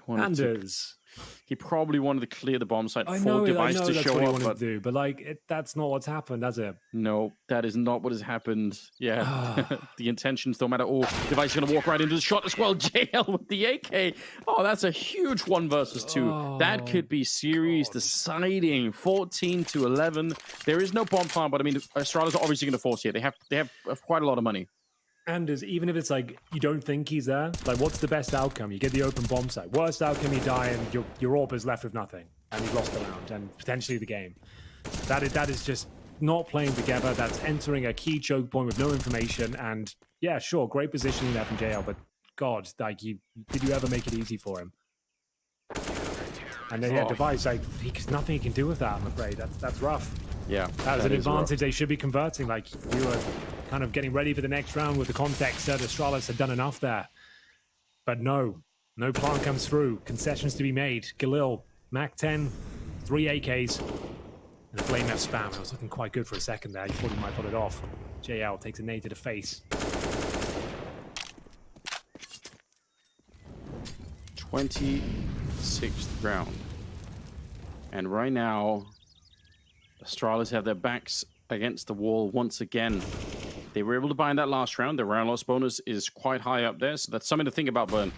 Anders. He probably wanted to clear the bomb site I for know Device to that's show what he up. wanted But to do, but like, that's not what's happened, has it? no, that is not what has happened. Yeah, the intentions don't matter. Oh, Device is going to walk right into the shot as well. JL with the AK. Oh, that's a huge 1 versus 2. That could be series deciding. 14-11. There is no bomb plant, but I mean, Astralis are obviously going to force here. They have quite a lot of money. Anders, even if it's like you don't think he's there, like what's the best outcome? You get the open bomb site. Worst outcome, you die and your AWP is left with nothing, and you've lost the round and potentially the game. That is just not playing together. That's entering a key choke point with no information. And yeah, sure, great positioning there from JL, but God, like, did you ever make it easy for him? And then yeah, Device, like, nothing he can do with that. I'm afraid that's rough. Yeah, that is an advantage they should be converting. Like, you were kind of getting ready for the next round with the context that Astralis had done enough there. But no plan comes through. Concessions to be made. Galil, Mac 10, 3 AKs, and a flame F spam. It was looking quite good for a second there. You thought he might pull it off. JL takes a nade to the face. 26th round. And right now, Astralis have their backs against the wall once again. They were able to buy in that last round. Their round loss bonus is quite high up there, so that's something to think about, Burn.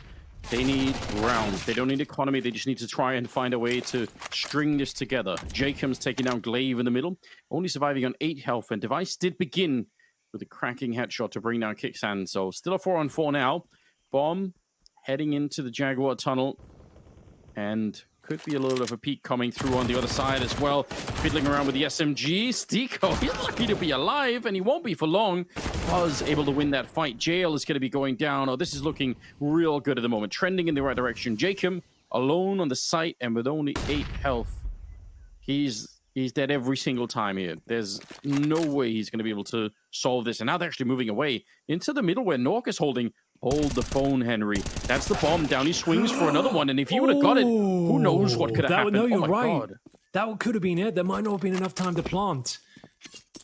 They need rounds. They don't need economy. They just need to try and find a way to string this together. Jacob's taking down Glaive in the middle, only surviving on 8 health, and Device did begin with a cracking headshot to bring down Kicksand. So still a 4-on-4 now. Bomb heading into the Jaguar tunnel, and could be a little bit of a peek coming through on the other side as well. Fiddling around with the SMG. Stiko, he's lucky to be alive, and he won't be for long. Was able to win that fight. JL is going to be going down. Oh, this is looking real good at the moment. Trending in the right direction. Jacob, alone on the site, and with only 8 health. He's dead every single time here. There's no way he's going to be able to solve this. And now they're actually moving away into the middle where Nork is holding. Hold the phone, Henry. That's the bomb. Down he swings for another one. And if he would have got it, who knows what could have happened. No, you're right. God. That could have been it. There might not have been enough time to plant.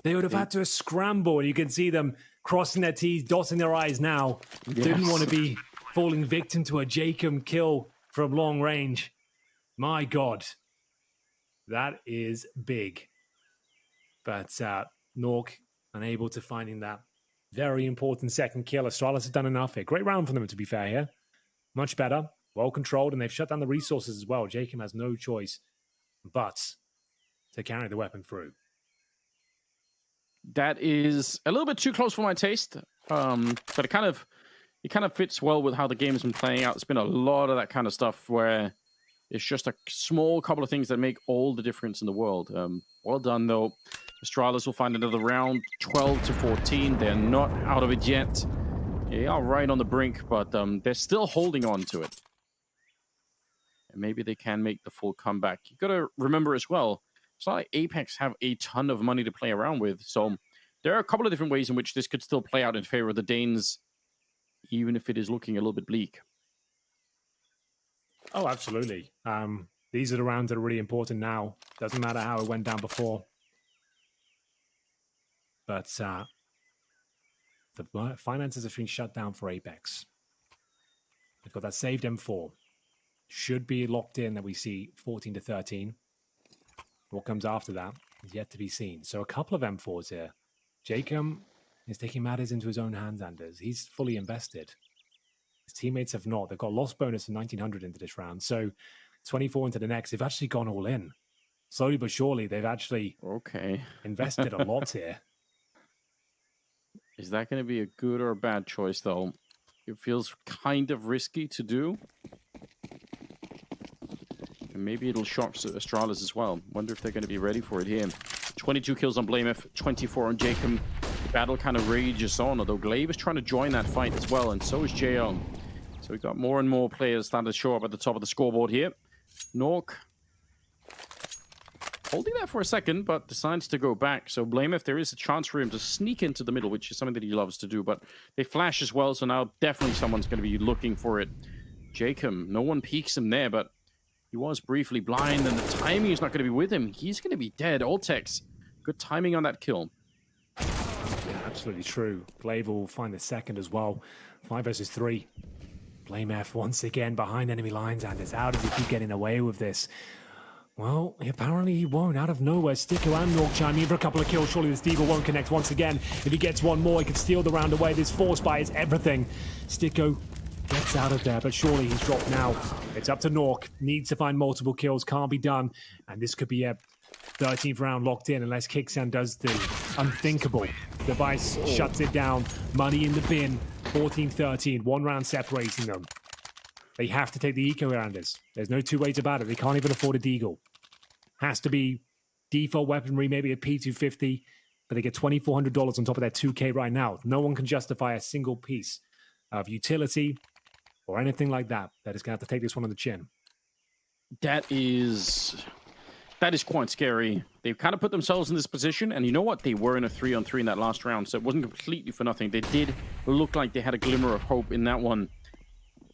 They would have had to scramble. You can see them crossing their T's, dotting their I's now. Yes. Didn't want to be falling victim to a Jacob kill from long range. My God. That is big. But Nork unable to finding that very important second kill. Astralis has done enough here. Great round for them, to be fair here. Much better. Well controlled, and they've shut down the resources as well. Jacob has no choice but to carry the weapon through. That is a little bit too close for my taste, but it kind of fits well with how the game has been playing out. It's been a lot of that kind of stuff where it's just a small couple of things that make all the difference in the world. Well done, though. Astralis will find another round, 12-14. They're not out of it yet. They are right on the brink, but they're still holding on to it. And maybe they can make the full comeback. You got to remember as well, it's not like Apeks have a ton of money to play around with. So there are a couple of different ways in which this could still play out in favor of the Danes, even if it is looking a little bit bleak. Oh, absolutely. These are the rounds that are really important now. Doesn't matter how it went down before. But the finances have been shut down for Apeks. They've got that saved M4. Should be locked in that we see 14-13. What comes after that is yet to be seen. So a couple of M4s here. Jacob is taking matters into his own hands, Anders. He's fully invested. His teammates have not. They've got loss bonus of 1900 into this round. So 24 into the next. They've actually gone all in. Slowly but surely, they've actually invested a lot here. Is that going to be a good or a bad choice, though? It feels kind of risky to do. And maybe it'll shock Astralis as well. Wonder if they're going to be ready for it here. 22 kills on Blameth, 24 on Jacob. The battle kind of rages on, although Glaive is trying to join that fight as well, and so is JL. So we've got more and more players starting to show up at the top of the scoreboard here. Nork holding that for a second, but decides to go back. So Blameth, there is a chance for him to sneak into the middle, which is something that he loves to do, but they flash as well, so now definitely someone's going to be looking for it. Jacob, no one peeks him there, but he was briefly blind, and the timing is not going to be with him. He's going to be dead. Ultex, good timing on that kill. Yeah, absolutely true. Glaive will find the second as well. 5 versus 3. Blameth once again behind enemy lines, and it's how does he keep getting away with this? Well, apparently he won't. Out of nowhere, Sticko and Nork chime in for a couple of kills. Surely this Deagle won't connect once again. If he gets one more, he could steal the round away. This force buy is everything. Sticko gets out of there, but surely he's dropped now. It's up to Nork. Needs to find multiple kills. Can't be done. And this could be a 13th round locked in unless Kixan does the unthinkable. Device shuts it down. Money in the bin. 14-13. 1 round separating them. They have to take the eco rounders. There's no two ways about it. They can't even afford a Deagle. Has to be default weaponry, maybe a P250, but they get $2,400 on top of their 2K right now. No one can justify a single piece of utility or anything like that. That is going to have to take this one on the chin. That is quite scary. They've kind of put themselves in this position, and you know what? They were in a 3-on-3 in that last round, so it wasn't completely for nothing. They did look like they had a glimmer of hope in that one.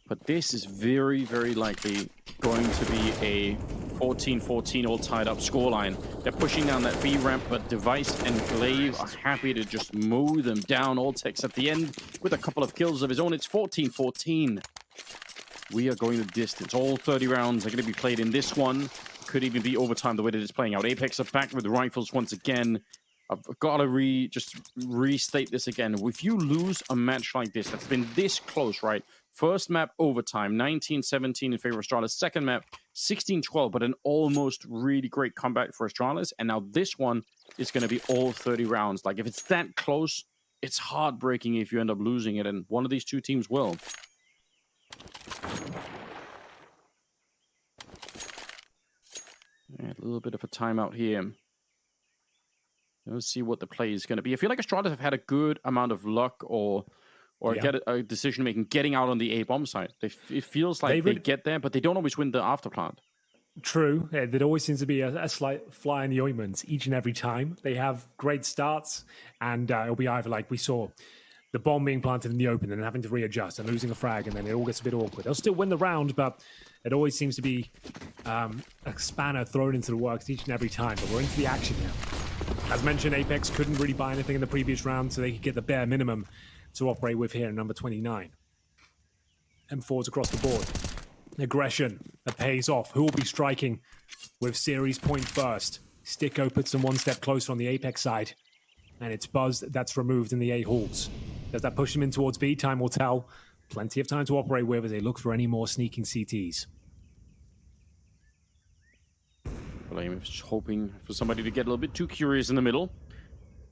But this is very, very likely going to be a 14-14 all tied up scoreline. They're pushing down that B ramp, but Device and Glaive are happy to just mow them down. Ultex at the end with a couple of kills of his own. It's 14-14. We are going the distance. All 30 rounds are going to be played in this one. Could even be overtime the way that it's playing out. Apeks are back with the rifles once again. I've got to just restate this again. If you lose a match like this, that's been this close, right? First map, overtime, 19-17 in favor of Astralis. Second map, 16-12, but an almost really great comeback for Astralis. And now this one is going to be all 30 rounds. Like, if it's that close, it's heartbreaking if you end up losing it, and one of these two teams will. Yeah, a little bit of a timeout here. Let's see what the play is going to be. I feel like Astralis have had a good amount of luck or get a decision-making getting out on the A-bomb side. It feels like they get there, but they don't always win the afterplant. True. Yeah, there always seems to be a slight fly in the ointment each and every time. They have great starts, and it'll be either like we saw the bomb being planted in the open and having to readjust and losing a frag, and then it all gets a bit awkward. They'll still win the round, but it always seems to be a spanner thrown into the works each and every time. But we're into the action now. As mentioned, Apeks couldn't really buy anything in the previous round, so they could get the bare minimum to operate with here in number 29. M4s across the board. Aggression that pays off. Who will be striking with series point first? Sticko puts them one step closer on the Apeks side, and it's Buzz that's removed in the A halls. Does that push him in towards B? Time will tell. Plenty of time to operate with as they look for any more sneaking CTs. Well, I'm just hoping for somebody to get a little bit too curious in the middle.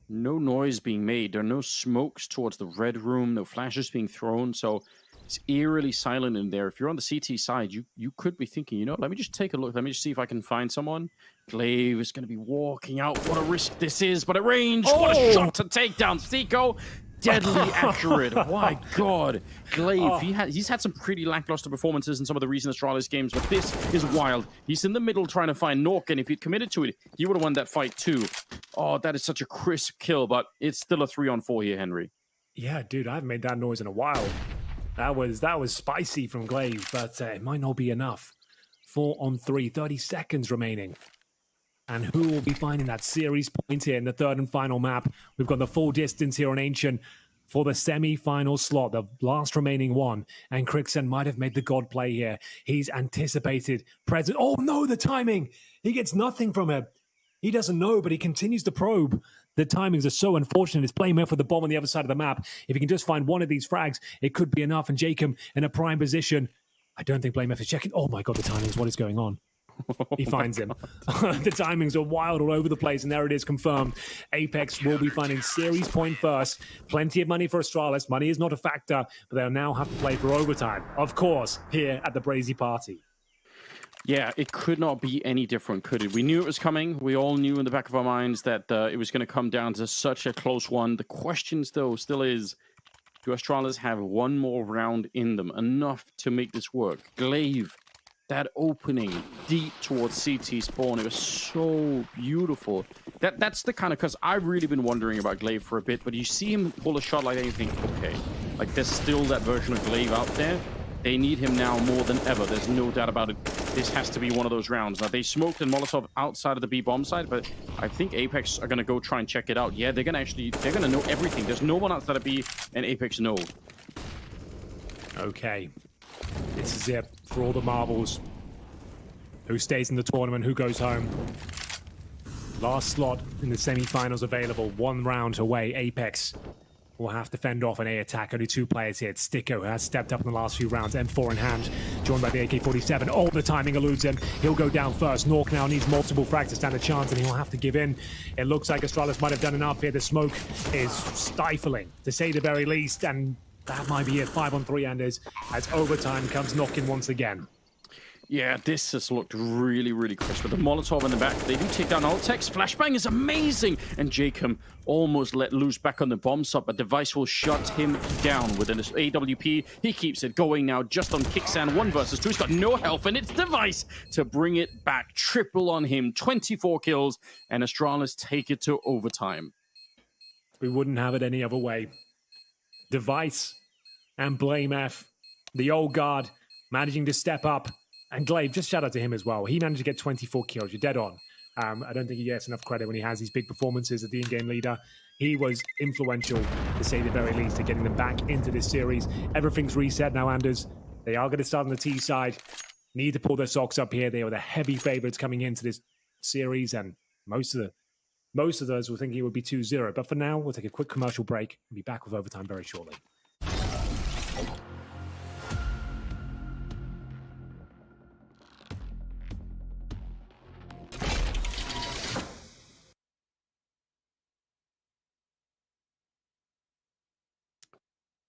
No noise being made. There are no smokes towards the red room, no flashes being thrown, so it's eerily silent in there. If you're on the CT side, you could be thinking, you know, let me just take a look. Let me just see if I can find someone. Glaive is going to be walking out. What a risk this is, but at range, what a shot to take down Sticko. Deadly accurate. My God. Glaive, he's had some pretty lackluster performances in some of the recent Astralis games, but this is wild. He's in the middle trying to find Nork, and if he'd committed to it, he would have won that fight too. Oh, that is such a crisp kill, but it's still a 3-on-4 here, Henry. Yeah, dude, I haven't made that noise in a while. That was spicy from Glaive, but it might not be enough. 4-on-3, 30 seconds remaining. And who will be finding that series point here in the third and final map? We've got the full distance here on Ancient for the semi-final slot, the last remaining one. And Crixen might have made the god play here. He's anticipated present. Oh no, the timing! He gets nothing from it. He doesn't know, but he continues to probe. The timings are so unfortunate. It's Blameth with the bomb on the other side of the map. If he can just find one of these frags, it could be enough. And Jacob in a prime position. I don't think Blameth is checking. Oh my God, the timings. What is going on? He finds him. The timings are wild all over the place, and there it is, confirmed. Apeks will be finding series point first. Plenty of money for Astralis. Money is not a factor, but they'll now have to play for overtime. Of course, here at the Brazy party. Yeah, it could not be any different, could it? We knew it was coming. We all knew in the back of our minds that it was going to come down to such a close one. The question still is, do Astralis have one more round in them, enough to make this work? Glaive, that opening deep towards CT spawn, it was so beautiful. That's the kind of, because I've really been wondering about Glaive for a bit, but you see him pull a shot like that, you think, okay, like there's still that version of Glaive out there. They need him now more than ever. There's no doubt about it. This has to be one of those rounds. Now, they smoked and Molotov outside of the B-bomb side, but I think Apeks are going to go try and check it out. Yeah, they're going to know everything. There's no one outside of B, and Apeks know. Okay. This is it for all the marbles. Who stays in the tournament, who goes home. Last slot in the semi-finals available. 1 round away. Apeks will have to fend off an A attack. Only 2 players here. It's Sticko, who has stepped up in the last few rounds. M4 in hand, joined by the AK-47. Oh, the timing eludes him. He'll go down first. Nork now needs multiple frags to stand a chance, and he'll have to give in. It looks like Astralis might have done enough here. The smoke is stifling, to say the very least, and that might be it. 5-on-3, Anders, as overtime comes knocking once again. Yeah, this has looked really, really crisp. With the Molotov in the back, they do take down Altex. Flashbang is amazing. And Jacob almost let loose back on the bomb site, but Device will shut him down with an AWP. He keeps it going now just on Kicksan. 1 versus 2. He's got no health, and it's Device to bring it back. Triple on him. 24 kills, and Astralis take it to overtime. We wouldn't have it any other way. Device and Blame F, the old guard, managing to step up. And Glaive, just shout out to him as well. He managed to get 24 kills. You're dead on. I don't think he gets enough credit when he has these big performances as the in-game leader. He was influential, to say the very least, to getting them back into this series. Everything's reset now, Anders. They are going to start on the T side. Need to pull their socks up here. They were the heavy favorites coming into this series, and most of those were thinking it would be 2-0. But for now, we'll take a quick commercial break and be back with overtime very shortly.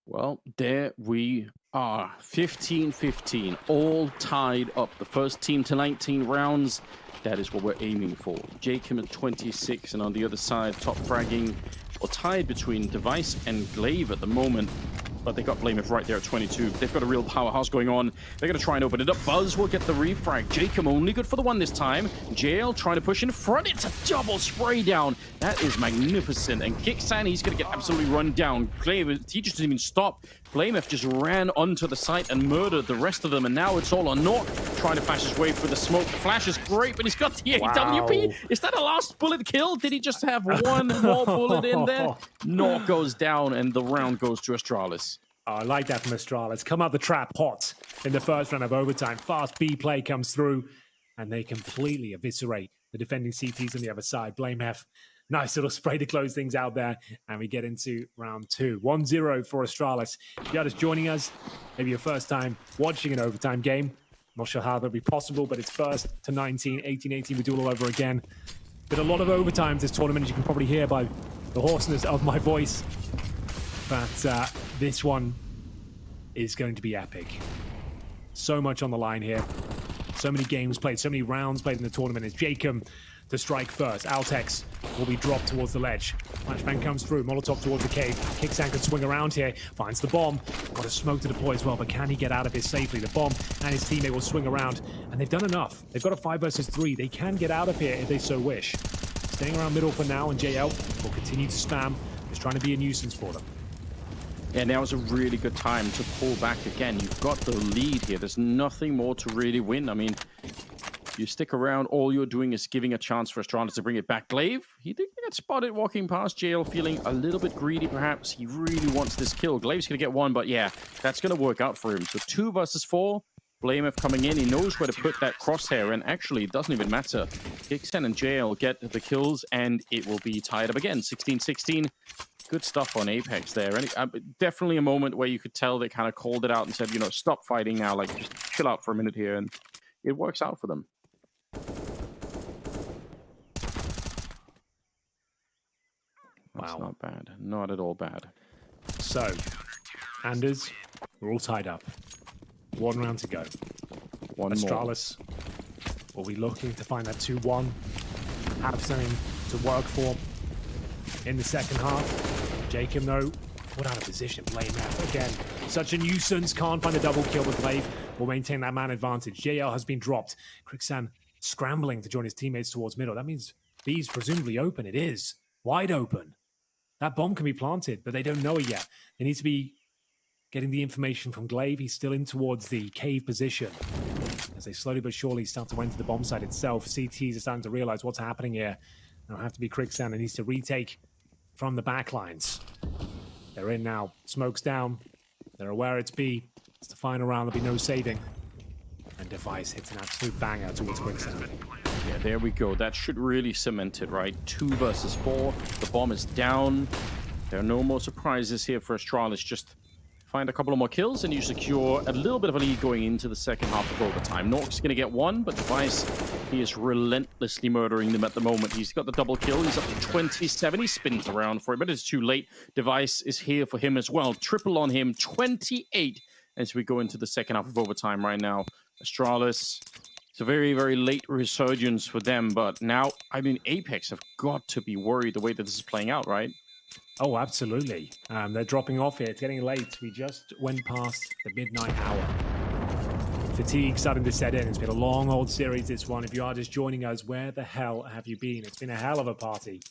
Well, there we are. 15-15, all tied up. The first team to 19 rounds. That is what we're aiming for. Jacob at 26, and on the other side, top fragging, or tied between Device and Glaive at the moment. But they got Blameth right there at 22. They've got a real powerhouse going on. They're going to try and open it up. Buzz will get the refrag. Jacob only good for the 1 this time. JL trying to push in front. It's a double spray down. That is magnificent. And Kicksan, he's going to get absolutely run down. Glaive, he just didn't even stop. Blameth just ran onto the site and murdered the rest of them. And now it's all on Nork, trying to flash his way through the smoke. The flash is great, but he's got the AWP. Wow. Is that a last bullet kill? Did he just have 1 more bullet in there? Nork goes down, and the round goes to Astralis. Oh, I like that from Astralis. Come out the trap hot in the first round of overtime. Fast B play comes through, and they completely eviscerate the defending CTs on the other side. Blame F. Nice little spray to close things out there, and we get into round 2. 1-0 for Astralis. If you're just joining us, maybe your first time watching an overtime game. Not sure how that'll be possible, but it's first to 19, 18-18. We do it all over again. Been a lot of overtimes this tournament, as you can probably hear by the hoarseness of my voice. But this one is going to be epic. So much on the line here. So many games played, so many rounds played in the tournament. It's Jacob to strike first. Altex will be dropped towards the ledge. Flashbang comes through. Molotov towards the cave. Kicksan can swing around here. Finds the bomb. Got a smoke to deploy as well, but can he get out of here safely? The bomb and his teammate will swing around, and they've done enough. They've got a 5 versus 3. They can get out of here if they so wish. Staying around middle for now, and JL will continue to spam. Just trying to be a nuisance for them. Yeah, now is a really good time to pull back again. You've got the lead here. There's nothing more to really win. I mean, you stick around, all you're doing is giving a chance for Astralis to bring it back. Glaive, he did get spotted walking past JL, feeling a little bit greedy perhaps. He really wants this kill. Glaive's going to get 1, but yeah, that's going to work out for him. So 2 versus 4. Blameth coming in. He knows where to put that crosshair, and actually it doesn't even matter. Kicksan and JL get the kills, and it will be tied up again. 16-16. Good stuff on Apeks there. And definitely a moment where you could tell they kind of called it out and said, you know, stop fighting now. Like, just chill out for a minute here. And it works out for them. That's Wow. not bad. Not at all bad. So, Anders, we're all tied up. 1 round to go. One more. Astralis Will we looking to find that 2-1? Have something to work for in the second half. Jacob, though, put out of position. Blame F again. Such a nuisance. Can't find a double kill, but Glaive will maintain that man advantage. JL has been dropped. Krixan scrambling to join his teammates towards middle. That means B's presumably open. It is. Wide open. That bomb can be planted, but they don't know it yet. They need to be getting the information from Glaive. He's still in towards the cave position. As they slowly but surely start to enter the bomb site itself, CTs are starting to realize what's happening here. It'll have to be Krixan that needs to retake from the backlines. They're in now. Smoke's down. They're aware it's B. It's the final round. There'll be no saving. And Device hits an absolute banger towards Krixan. Yeah, there we go. That should really cement it, right? 2 versus 4. The bomb is down. There are no more surprises here for Astralis. Just find a couple of more kills and you secure a little bit of a lead going into the second half of overtime. Nork's going to get 1, but Device, he is relentlessly murdering them at the moment. He's got the double kill. He's up to 27. He spins around for it, but it's too late. Device is here for him as well. Triple on him, 28 as we go into the second half of overtime right now. Astralis, it's a very, very late resurgence for them, but now, I mean, Apeks have got to be worried the way that this is playing out, right? Oh, absolutely. They're dropping off here. It's getting late. We just went past the midnight hour. Fatigue starting to set in. It's been a long old series, this one. If you are just joining us, where the hell have you been? It's been a hell of a party.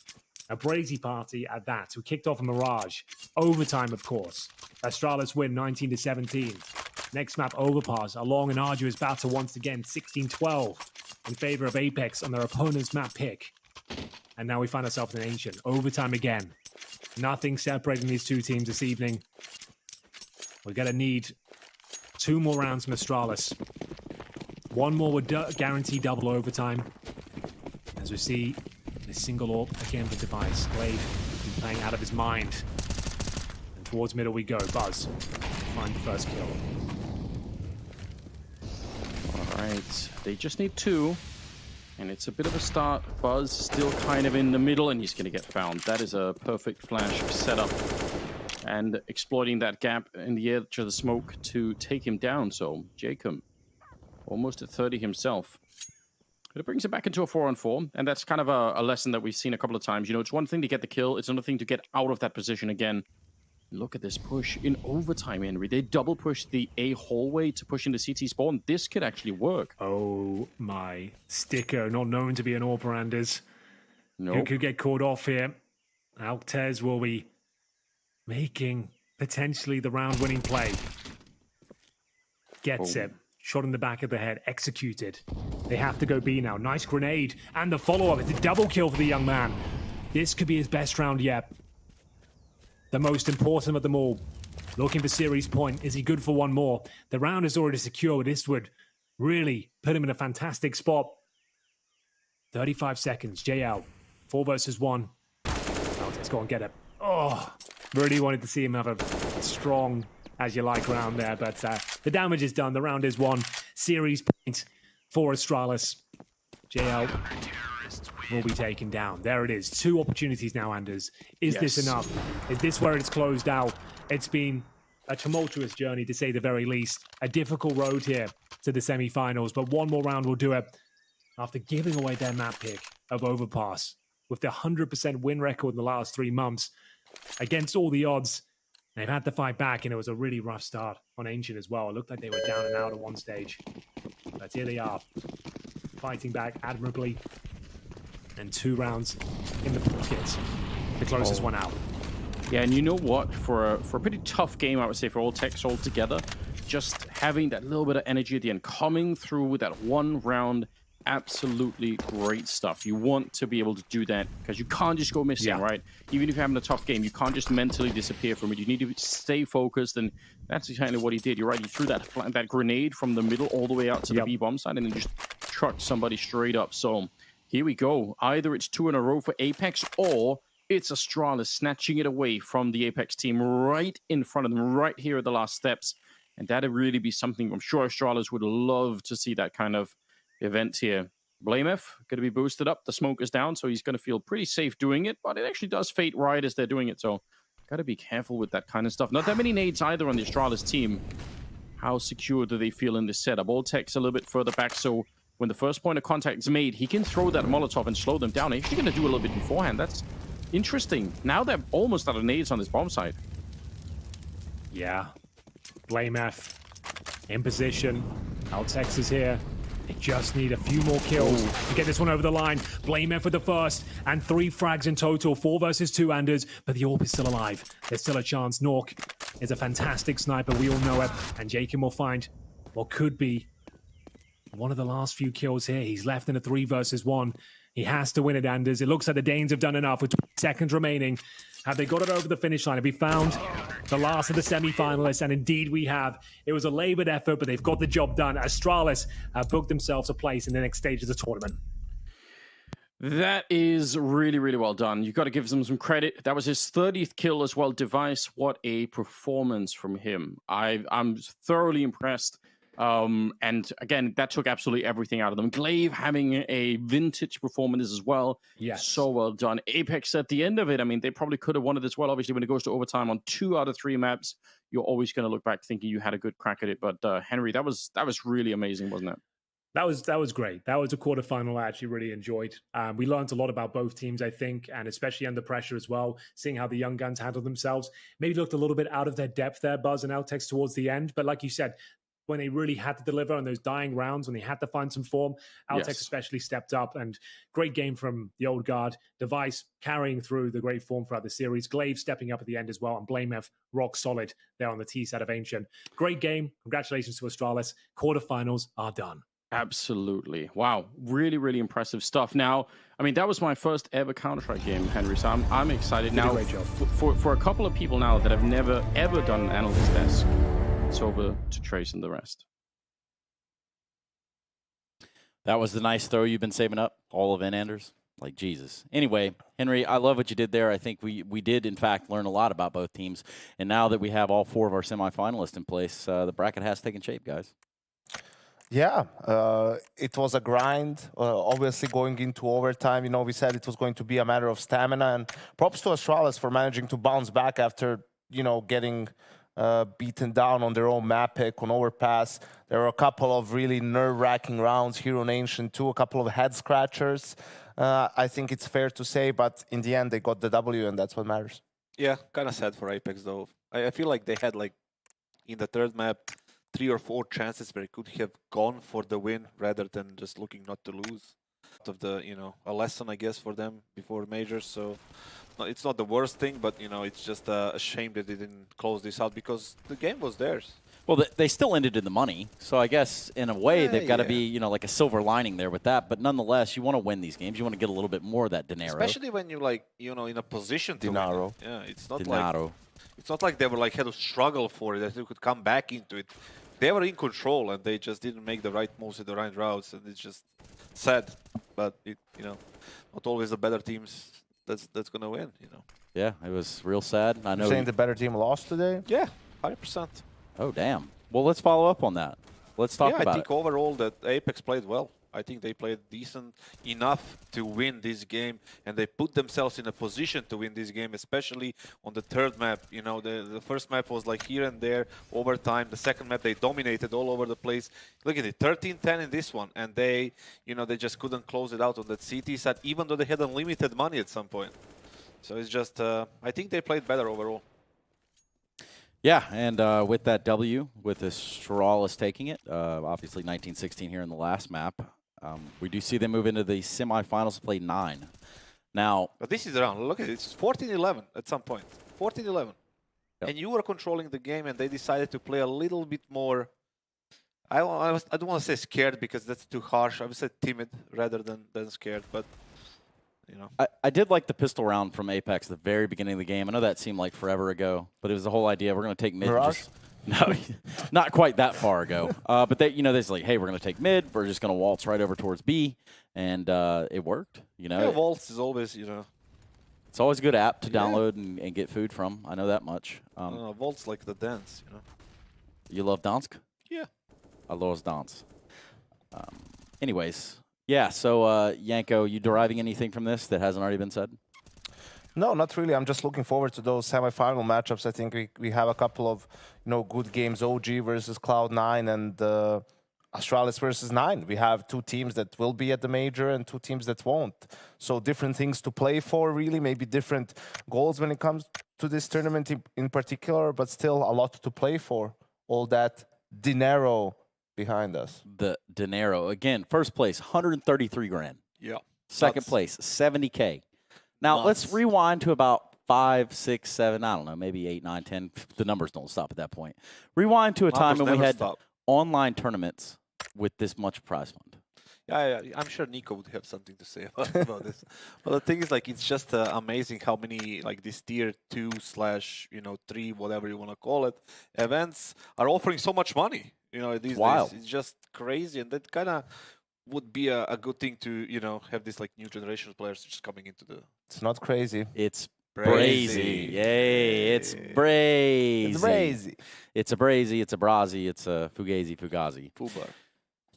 A Brazy party at that. We kicked off a Mirage. Overtime, of course. Astralis win 19-17. Next map, Overpass. A long and arduous battle once again. 16-12 in favor of Apeks on their opponent's map pick. And now we find ourselves in Ancient. Overtime again. Nothing separating these two teams this evening. We're going to need 2 more rounds from Astralis. 1 more would guarantee double overtime. As we see this single orb again for Device. Glaive playing out of his mind. And towards middle we go. Buzz find the first kill. All right, they just need 2. And it's a bit of a start. Buzz still kind of in the middle, and he's going to get found. That is a perfect flash setup. And exploiting that gap in the edge of the smoke to take him down. So, Jacob, almost at 30 himself. But it brings it back into a 4-on-4. And that's kind of a lesson that we've seen a couple of times. You know, it's one thing to get the kill. It's another thing to get out of that position again. Look at this push in overtime, Henry. They double pushed the A hallway to push into CT spawn. This could actually work. Oh my sticker, not known to be an AWP, Anders. Nope. Who could get caught off here? Altez will be making potentially the round-winning play. Gets it. Shot in the back of the head. Executed. They have to go B now. Nice grenade. And the follow-up. It's a double kill for the young man. This could be his best round yet. The most important of them all. Looking for series point. Is he good for 1 more? The round is already secure. This would really put him in a fantastic spot. 35 seconds. JL. 4 versus 1. Oh, let's go and get it. Oh, really wanted to see him have a strong, as you like, round there. But the damage is done. The round is won. Series point for Astralis. JL will be taken down. There it is. 2 opportunities now, Anders. Is this enough? Is this where it's closed out? It's been a tumultuous journey, to say the very least. A difficult road here to the semi-finals, but 1 more round will do it. After giving away their map pick of Overpass, with the 100% win record in the last 3 months, against all the odds, they've had to fight back, and it was a really rough start on Ancient as well. It looked like they were down and out at one stage. But here they are, fighting back admirably. And 2 rounds in the pocket. The closest one out. Yeah, and you know what? For a pretty tough game, I would say, for all techs all together, just having that little bit of energy at the end, coming through with that 1 round, absolutely great stuff. You want to be able to do that because you can't just go missing, right? Even if you're having a tough game, you can't just mentally disappear from it. You need to stay focused, and that's kind of what he did. You're right. He threw that grenade from the middle all the way out to the B bomb side, and then just trucked somebody straight up. So here we go. Either it's 2 in a row for Apeks, or it's Astralis snatching it away from the Apeks team right in front of them, right here at the last steps. And that'd really be something I'm sure Astralis would love to see, that kind of event here. Blamef going to be boosted up. The smoke is down, so he's going to feel pretty safe doing it, but it actually does fade right as they're doing it, so got to be careful with that kind of stuff. Not that many nades either on the Astralis team. How secure do they feel in this setup? All tech's a little bit further back, so when the first point of contact is made, he can throw that Molotov and slow them down. He's actually going to do a little bit beforehand. That's interesting. Now they're almost out of nades on this bomb side. Yeah. Blame F in position. Apeks is here. They just need a few more kills to get this one over the line. Blame F with the first, and 3 frags in total. 4 versus 2 Anders, but the AWP is still alive. There's still a chance. Nork is a fantastic sniper. We all know it. And Jakin will find what could be one of the last few kills here. He's left in a 3 versus 1. He has to win it, Anders. It looks like the Danes have done enough with 20 seconds remaining. Have they got it over the finish line? Have we found the last of the semi-finalists? And indeed we have. It was a laboured effort, but they've got the job done. Astralis have booked themselves a place in the next stage of the tournament. That is really, really well done. You've got to give them some credit. That was his 30th kill as well. Device, what a performance from him. I'm thoroughly impressed. And again, that took absolutely everything out of them. Glaive having a vintage performance as well. Yes. So well done. Apeks at the end of it, I mean, they probably could have won it as well. Obviously, when it goes to overtime on 2 out of 3 maps, you're always going to look back thinking you had a good crack at it. But Henry, that was really amazing, wasn't it? That was great. That was a quarterfinal I actually really enjoyed. We learned a lot about both teams, I think, and especially under pressure as well, seeing how the young guns handled themselves. Maybe looked a little bit out of their depth there, Buzz and Apeks towards the end. But like you said, when they really had to deliver on those dying rounds, when they had to find some form, Apeks especially stepped up. And great game from the old guard. Device carrying through the great form throughout the series. Glaive stepping up at the end as well. And Blamev rock solid there on the T side of Ancient. Great game. Congratulations to Astralis. Quarterfinals are done. Absolutely. Wow. Really, really impressive stuff. Now, I mean, that was my first ever Counter-Strike game, Henry, so I'm excited. You did now. a great job. For a couple of people now that have never, ever done an analyst desk, it's over to Trace and the rest. That was the nice throw you've been saving up, all of in, Anders. Like, Jesus. Anyway, Henry, I love what you did there. I think we did, in fact, learn a lot about both teams. And now that we have all 4 of our semifinalists in place, the bracket has taken shape, guys. Yeah, it was a grind, obviously going into overtime. You know, we said it was going to be a matter of stamina. And props to Astralis for managing to bounce back after, you know, getting beaten down on their own map pick, on overpass. There were a couple of really nerve-wracking rounds here on Ancient too, a couple of head-scratchers. I think it's fair to say, but in the end, they got the W, and that's what matters. Yeah, kind of sad for Apeks, though. I feel like they had, like, in the third map, 3 or 4 chances where he could have gone for the win rather than just looking not to lose. Of the, you know, a lesson, I guess, for them before majors. So it's not the worst thing, but, you know, it's just a shame that they didn't close this out because the game was theirs. Well, they still ended in the money, so I guess in a way they've got to be, you know, like a silver lining there with that. But nonetheless, you want to win these games. You want to get a little bit more of that dinero. Especially when you, like, you know, in a position to win. Yeah, it's not like they were like had to struggle for it, that they could come back into it. They were in control and they just didn't make the right moves at the right routes, and it's just sad. But it, you know, not always the better teams that's gonna win. You know. Yeah, it was real sad. I know. You're saying the better team lost today? Yeah, 100%. Oh damn. Well, let's follow up on that. Let's talk about it. I think overall that Apeks played well. I think they played decent enough to win this game, and they put themselves in a position to win this game, especially on the third map. You know, the first map was like here and there, overtime. The second map, they dominated all over the place. Look at it, 13-10 in this one, and they, you know, they just couldn't close it out on that CT side, even though they had unlimited money at some point. So it's just, I think they played better overall. Yeah, and with that W, with Astralis taking it, obviously 19-16 here in the last map, we do see them move into the semifinals to play 9. Now, but this is the round. Look at it. It's 14-11 at some point. 14-11. Yep. And you were controlling the game, and they decided to play a little bit more. I don't want to say scared because that's too harsh. I would say timid rather than scared. But, you know. I did like the pistol round from Apeks at the very beginning of the game. I know that seemed like forever ago, but it was the whole idea. We're going to take mid. No, not quite that far ago. But they, you know, they're like, hey, we're going to take mid. We're just going to waltz right over towards B, and it worked. You know, yeah, waltz is always, you know, it's always a good app to download and get food from. I know that much. Waltz like the dance, you know. You love Dansk? Yeah, I love dance. Anyways, yeah. So Yanko, you deriving anything from this that hasn't already been said? No, not really. I'm just looking forward to those semifinal matchups. I think we have a couple of, you know, good games. OG versus Cloud9, and Astralis versus 9. We have 2 teams that will be at the major and 2 teams that won't. So different things to play for, really, maybe different goals when it comes to this tournament in particular, but still a lot to play for. All that dinero behind us. The dinero. Again, first place, 133 grand. Yeah. Second place, 70K. Now, let's rewind to about 5, 6, 7, I don't know, maybe 8, 9, 10. The numbers don't stop at that point. Rewind to a time when we had online tournaments with this much prize fund. Yeah, I'm sure Nico would have something to say about this. But the thing is, like, it's just amazing how many, like, these tier 2/3, whatever you want to call it, events are offering so much money. These days. It's just crazy, and that kind of would be a good thing to, have this, like, new generation of players just coming into the... It's not crazy. It's Brazy. Yay, it's Brazy. It's Brazy. It's a Brazy, it's a Brazy, it's a Fugazi. Fubar.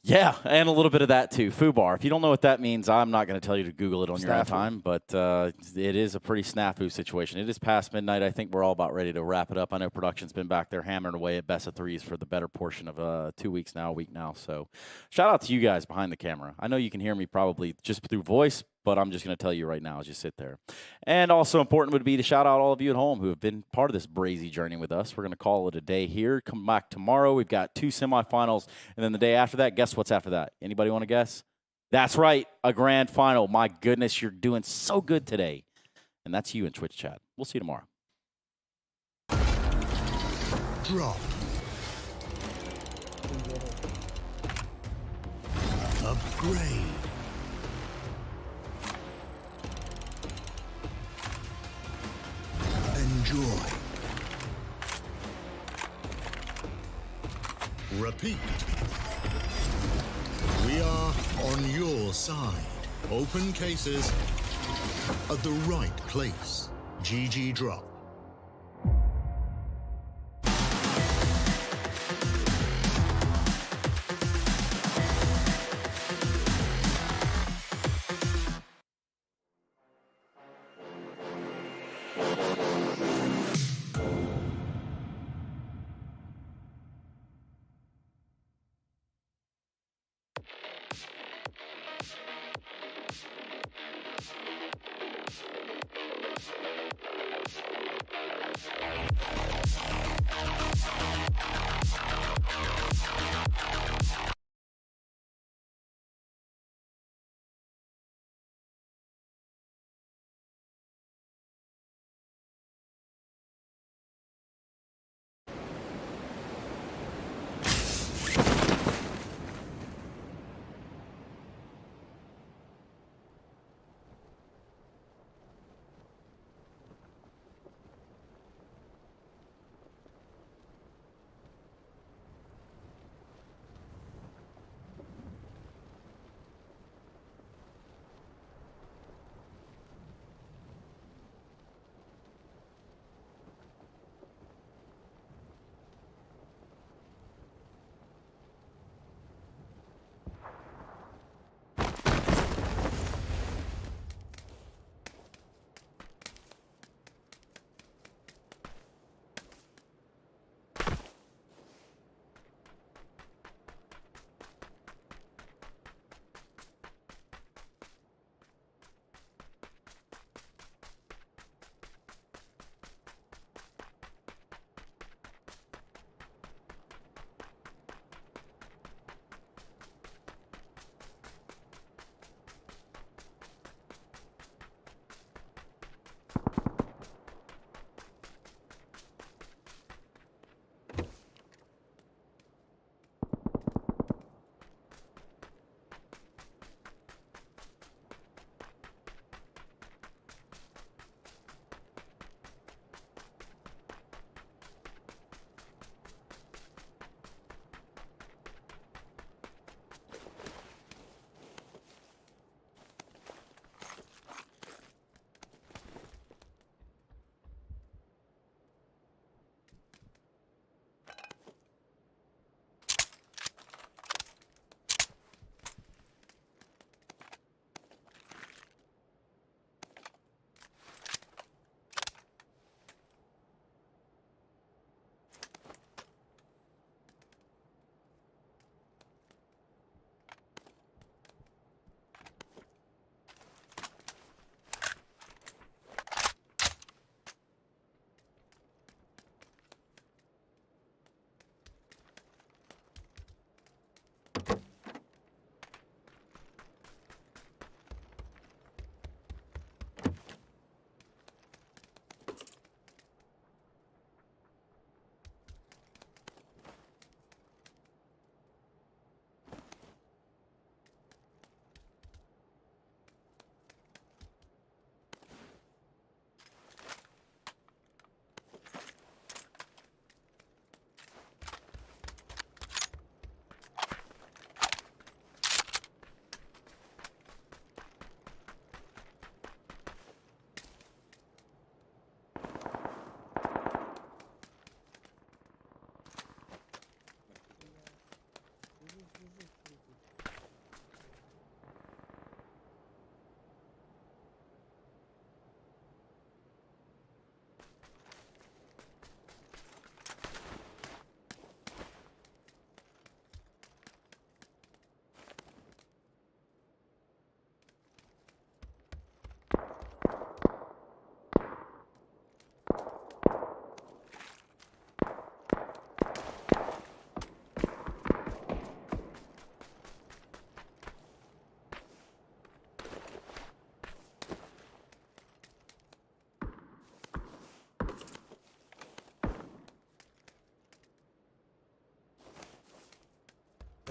Yeah, and a little bit of that too. Fubar. If you don't know what that means, I'm not going to tell you to Google it on your own time, but it is a pretty snafu situation. It is past midnight. I think we're all about ready to wrap it up. I know production's been back there hammering away at best of threes for the better portion of 2 weeks now, a week now. So shout out to you guys behind the camera. I know you can hear me probably just through voice, but I'm just going to tell you right now as you sit there. And also important would be to shout out all of you at home who have been part of this Brazy journey with us. We're going to call it a day here. Come back tomorrow. We've got 2 semifinals. And then the day after that, guess what's after that? Anybody want to guess? That's right, a grand final. My goodness, you're doing so good today. And that's you in Twitch chat. We'll see you tomorrow. Drop. Upgrade. Enjoy. Repeat. We are on your side. Open cases at the right place. GG drop.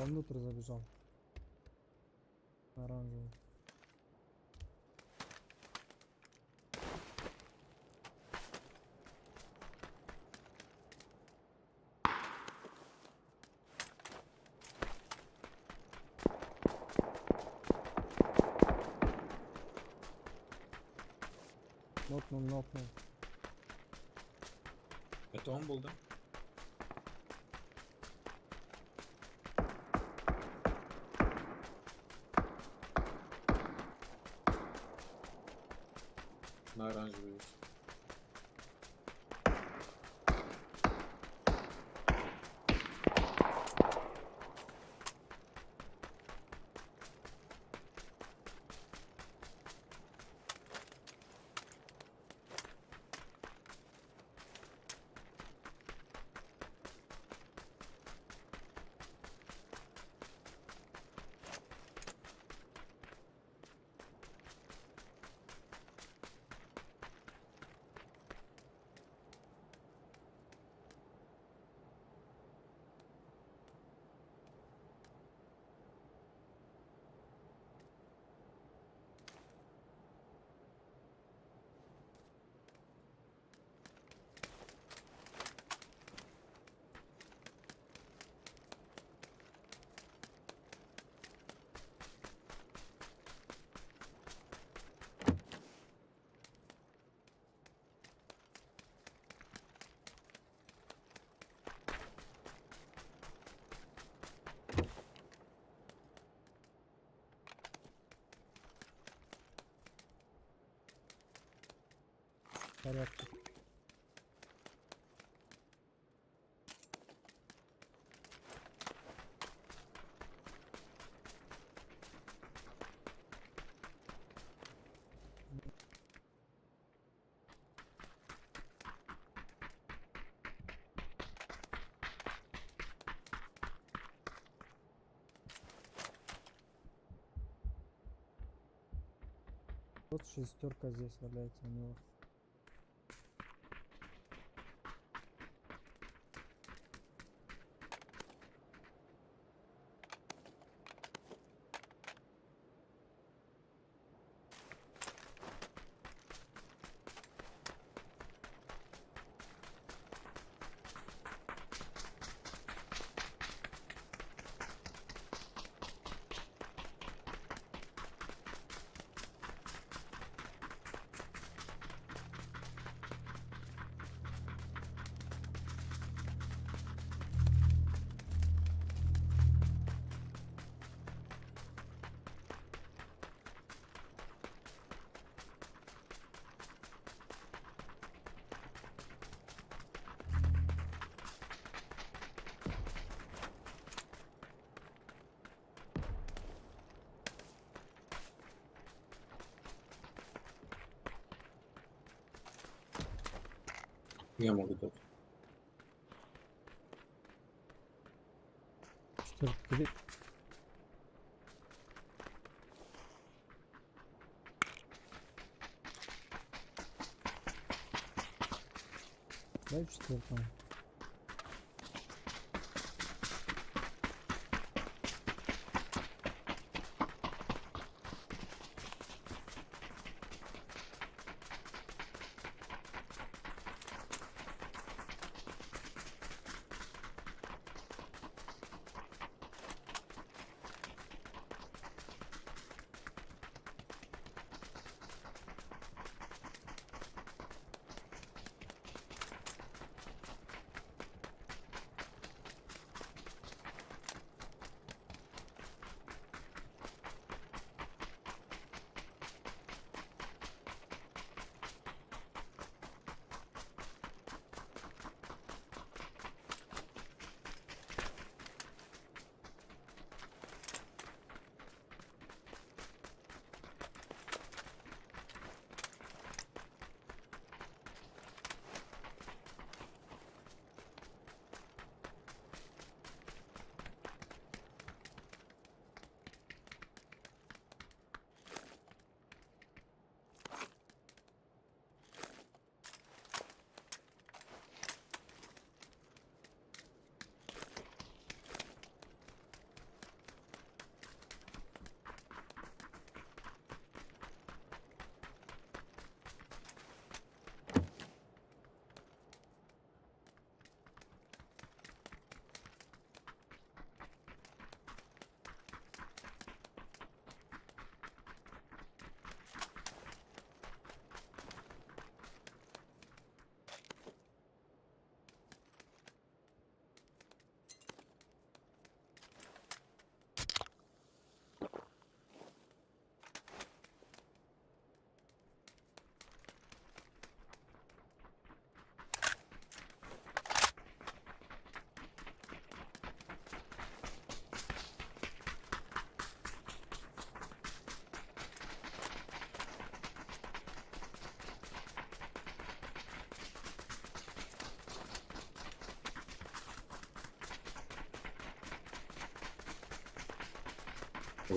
внутрь забежал. Оранжевый. Нокнул. Это он был, да? На оранжевый весь. В порядке. Вот шестерка здесь валяется у него. Я могу дать. Шестерка, где? Дай четвертому.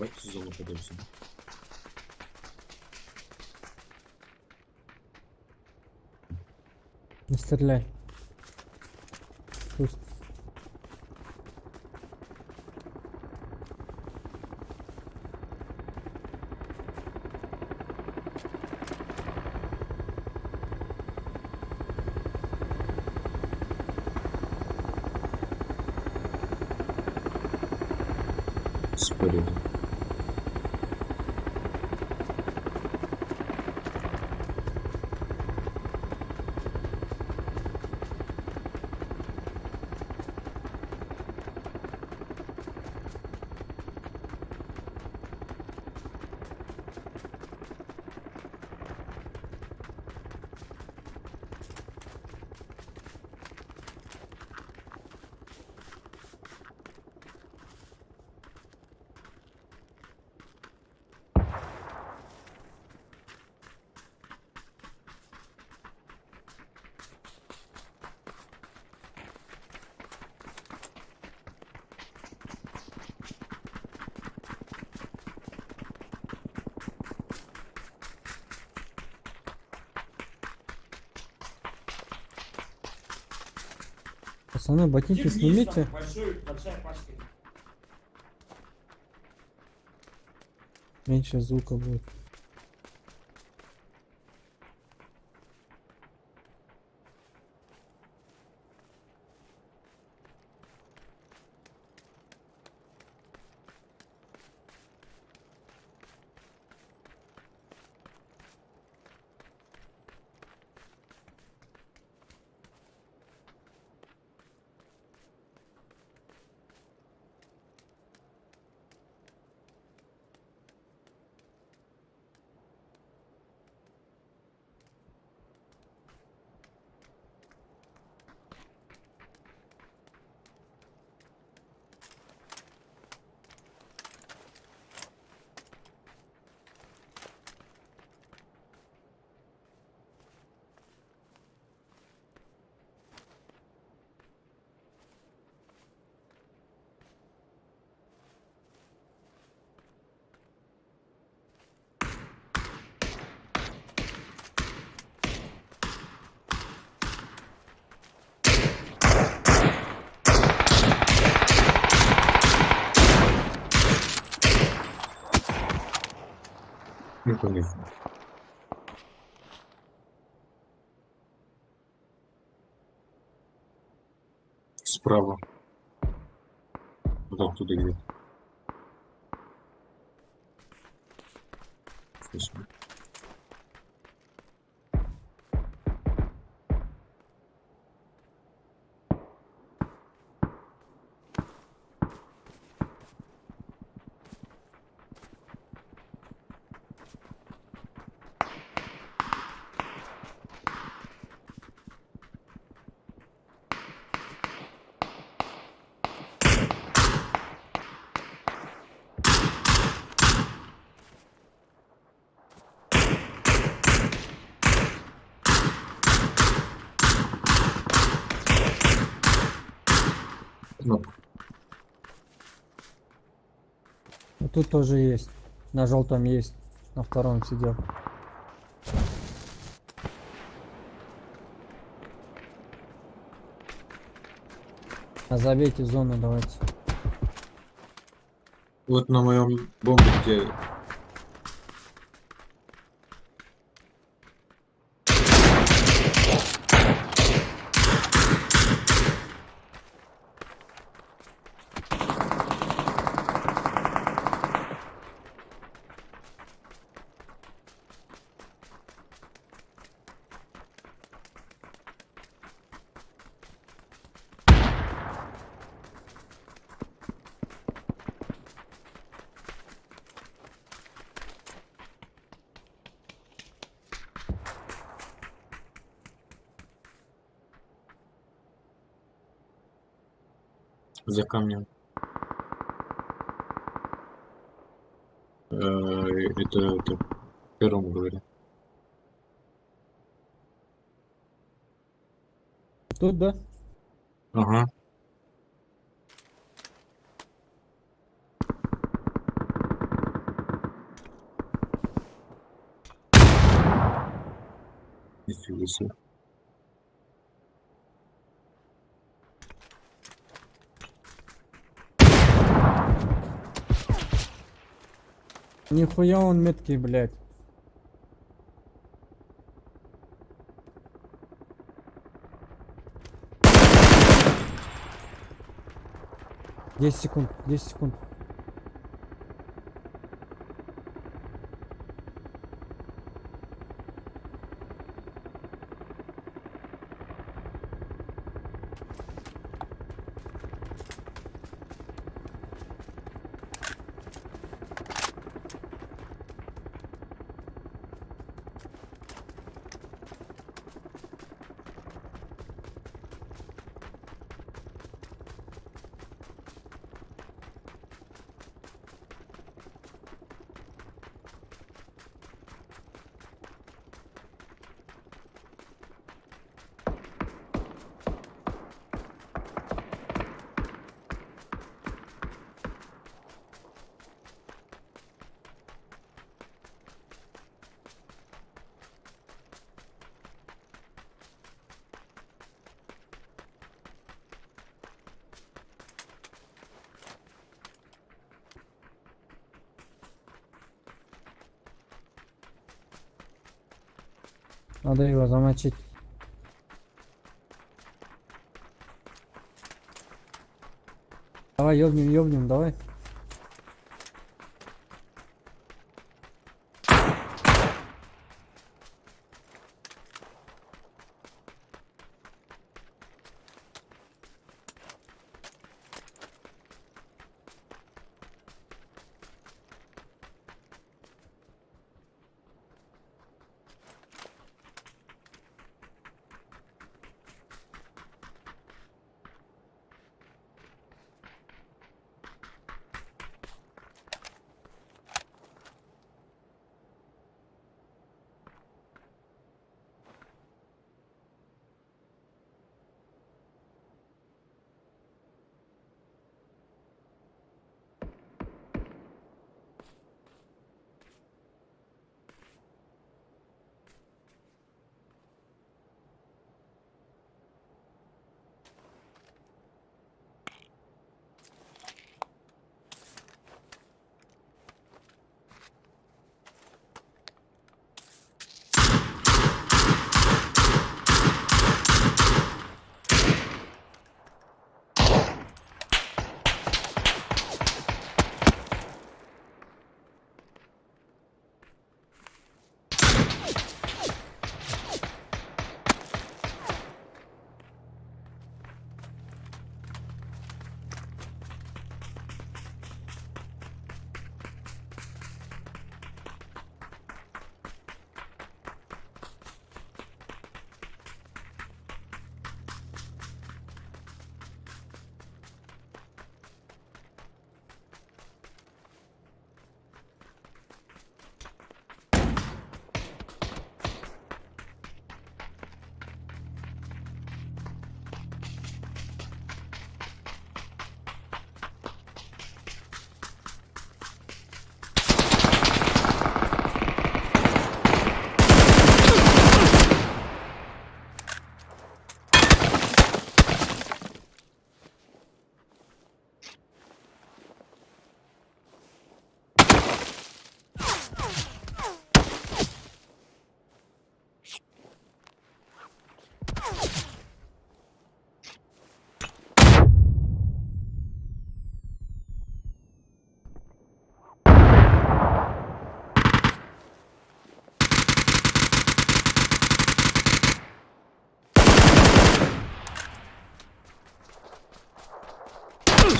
Давайте з зону подивимося. Не стреляй. Пусть. Спереду. Пацаны, ботинки снимите. Меньше звука будет. Непонятно. Справа. Вот оттуда где-то. Спасибо. Кнопка. Вот тут тоже есть. На желтом есть. На втором сидел. Назовите зону, давайте. Вот на моем бомбе, где за камнем. Это первому говорю. Тут, да? Ага. Нифига себе. Нихуя он меткий, блядь. Десять секунд, 10 секунд. Надо его замочить. Давай, ёбнем, давай.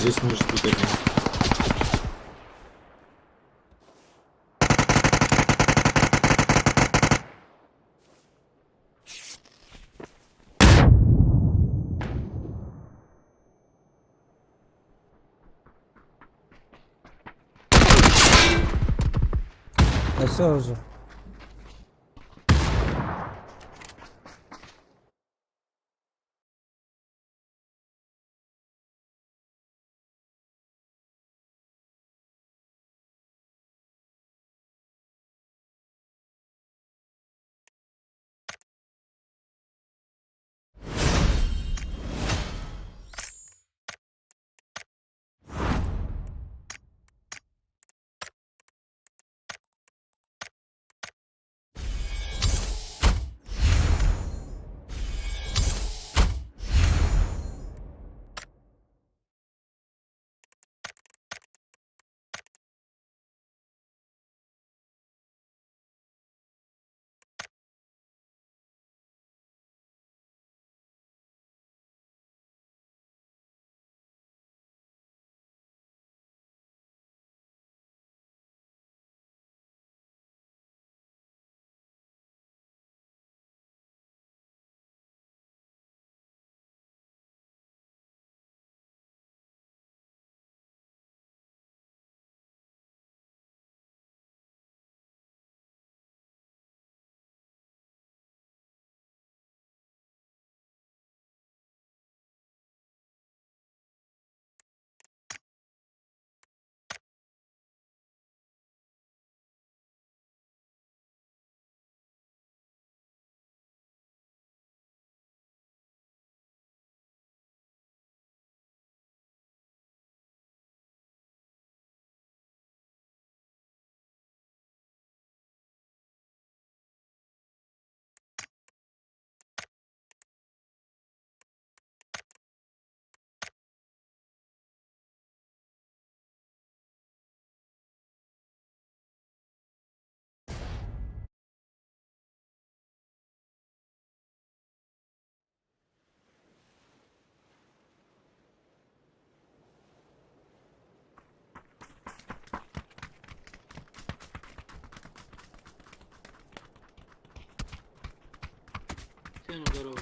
Здесь может быть один. Да все уже. Спокойно, здорово.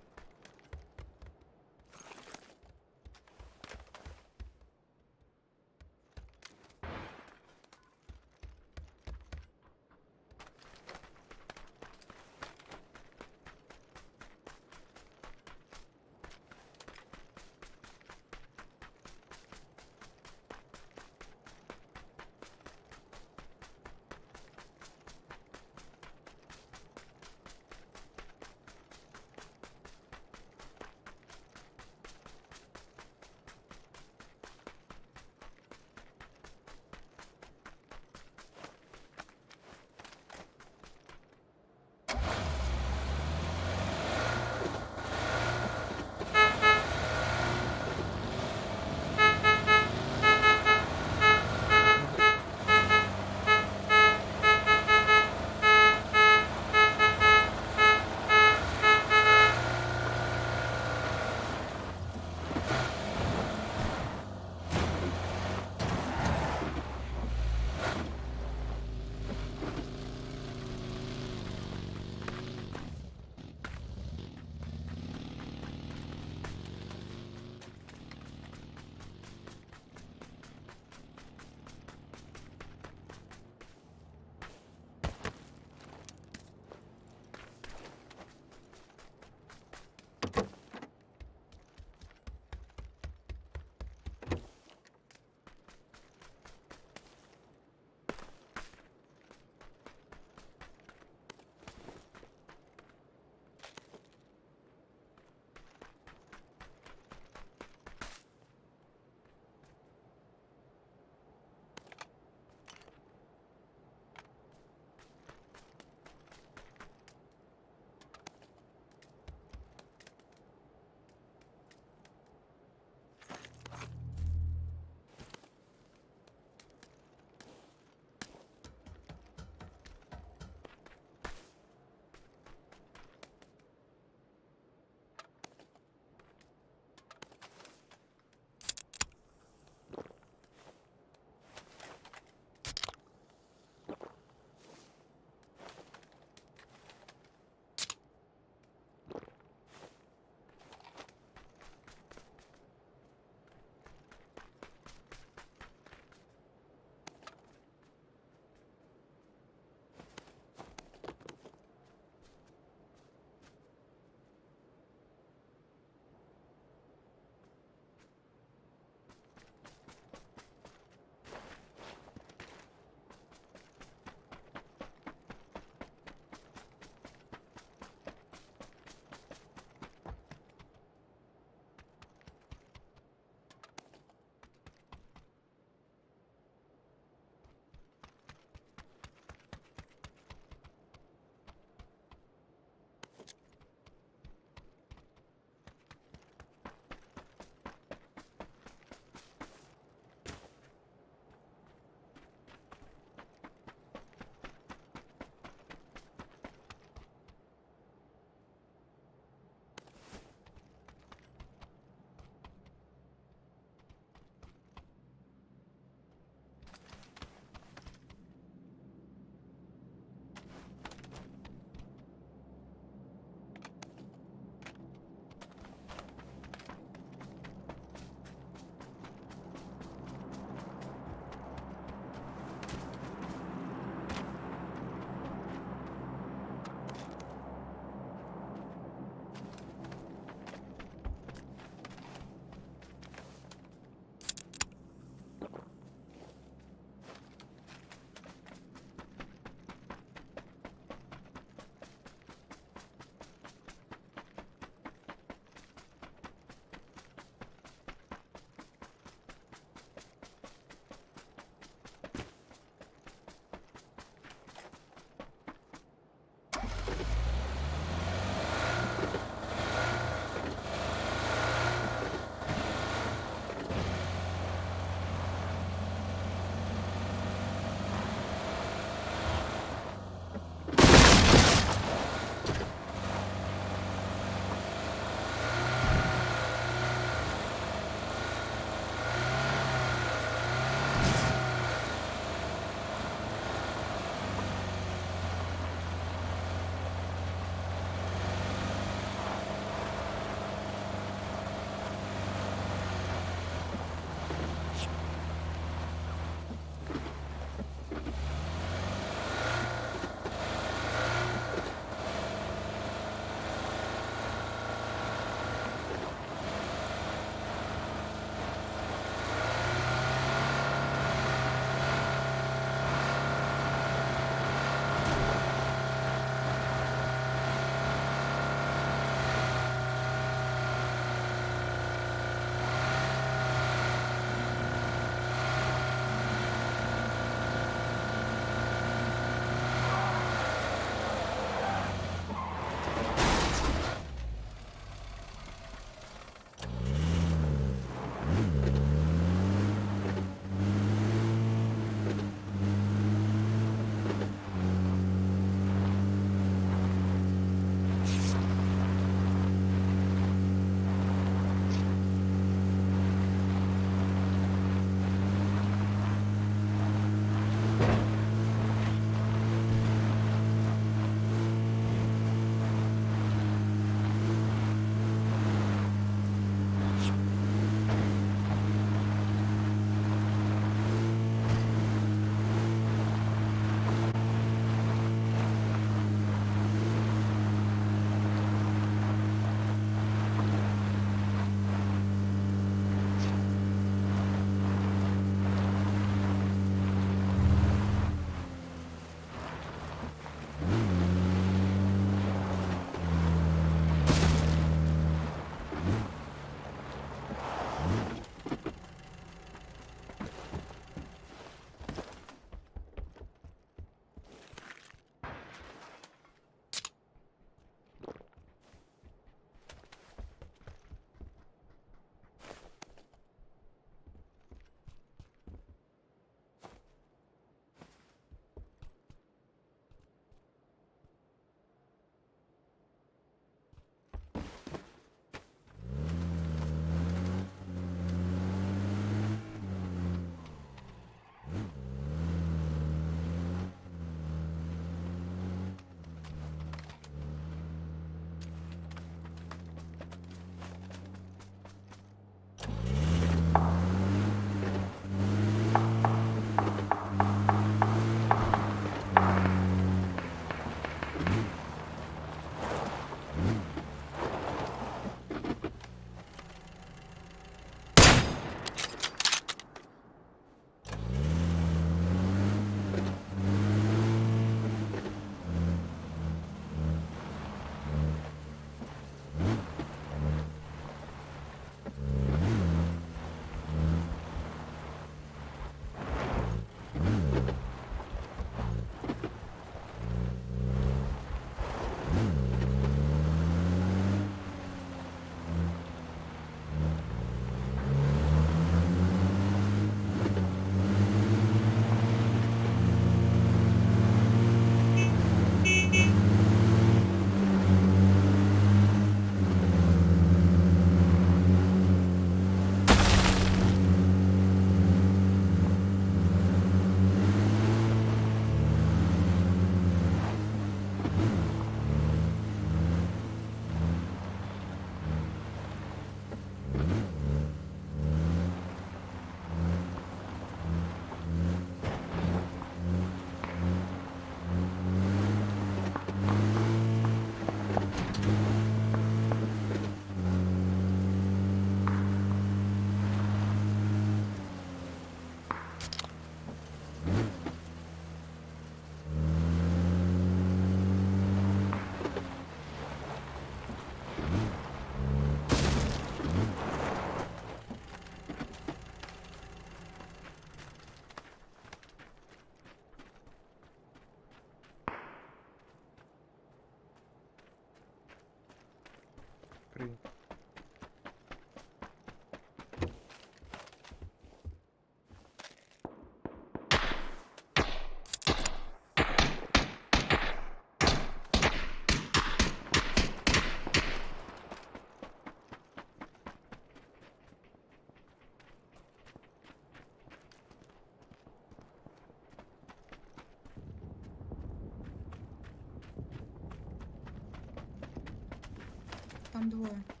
Там двое.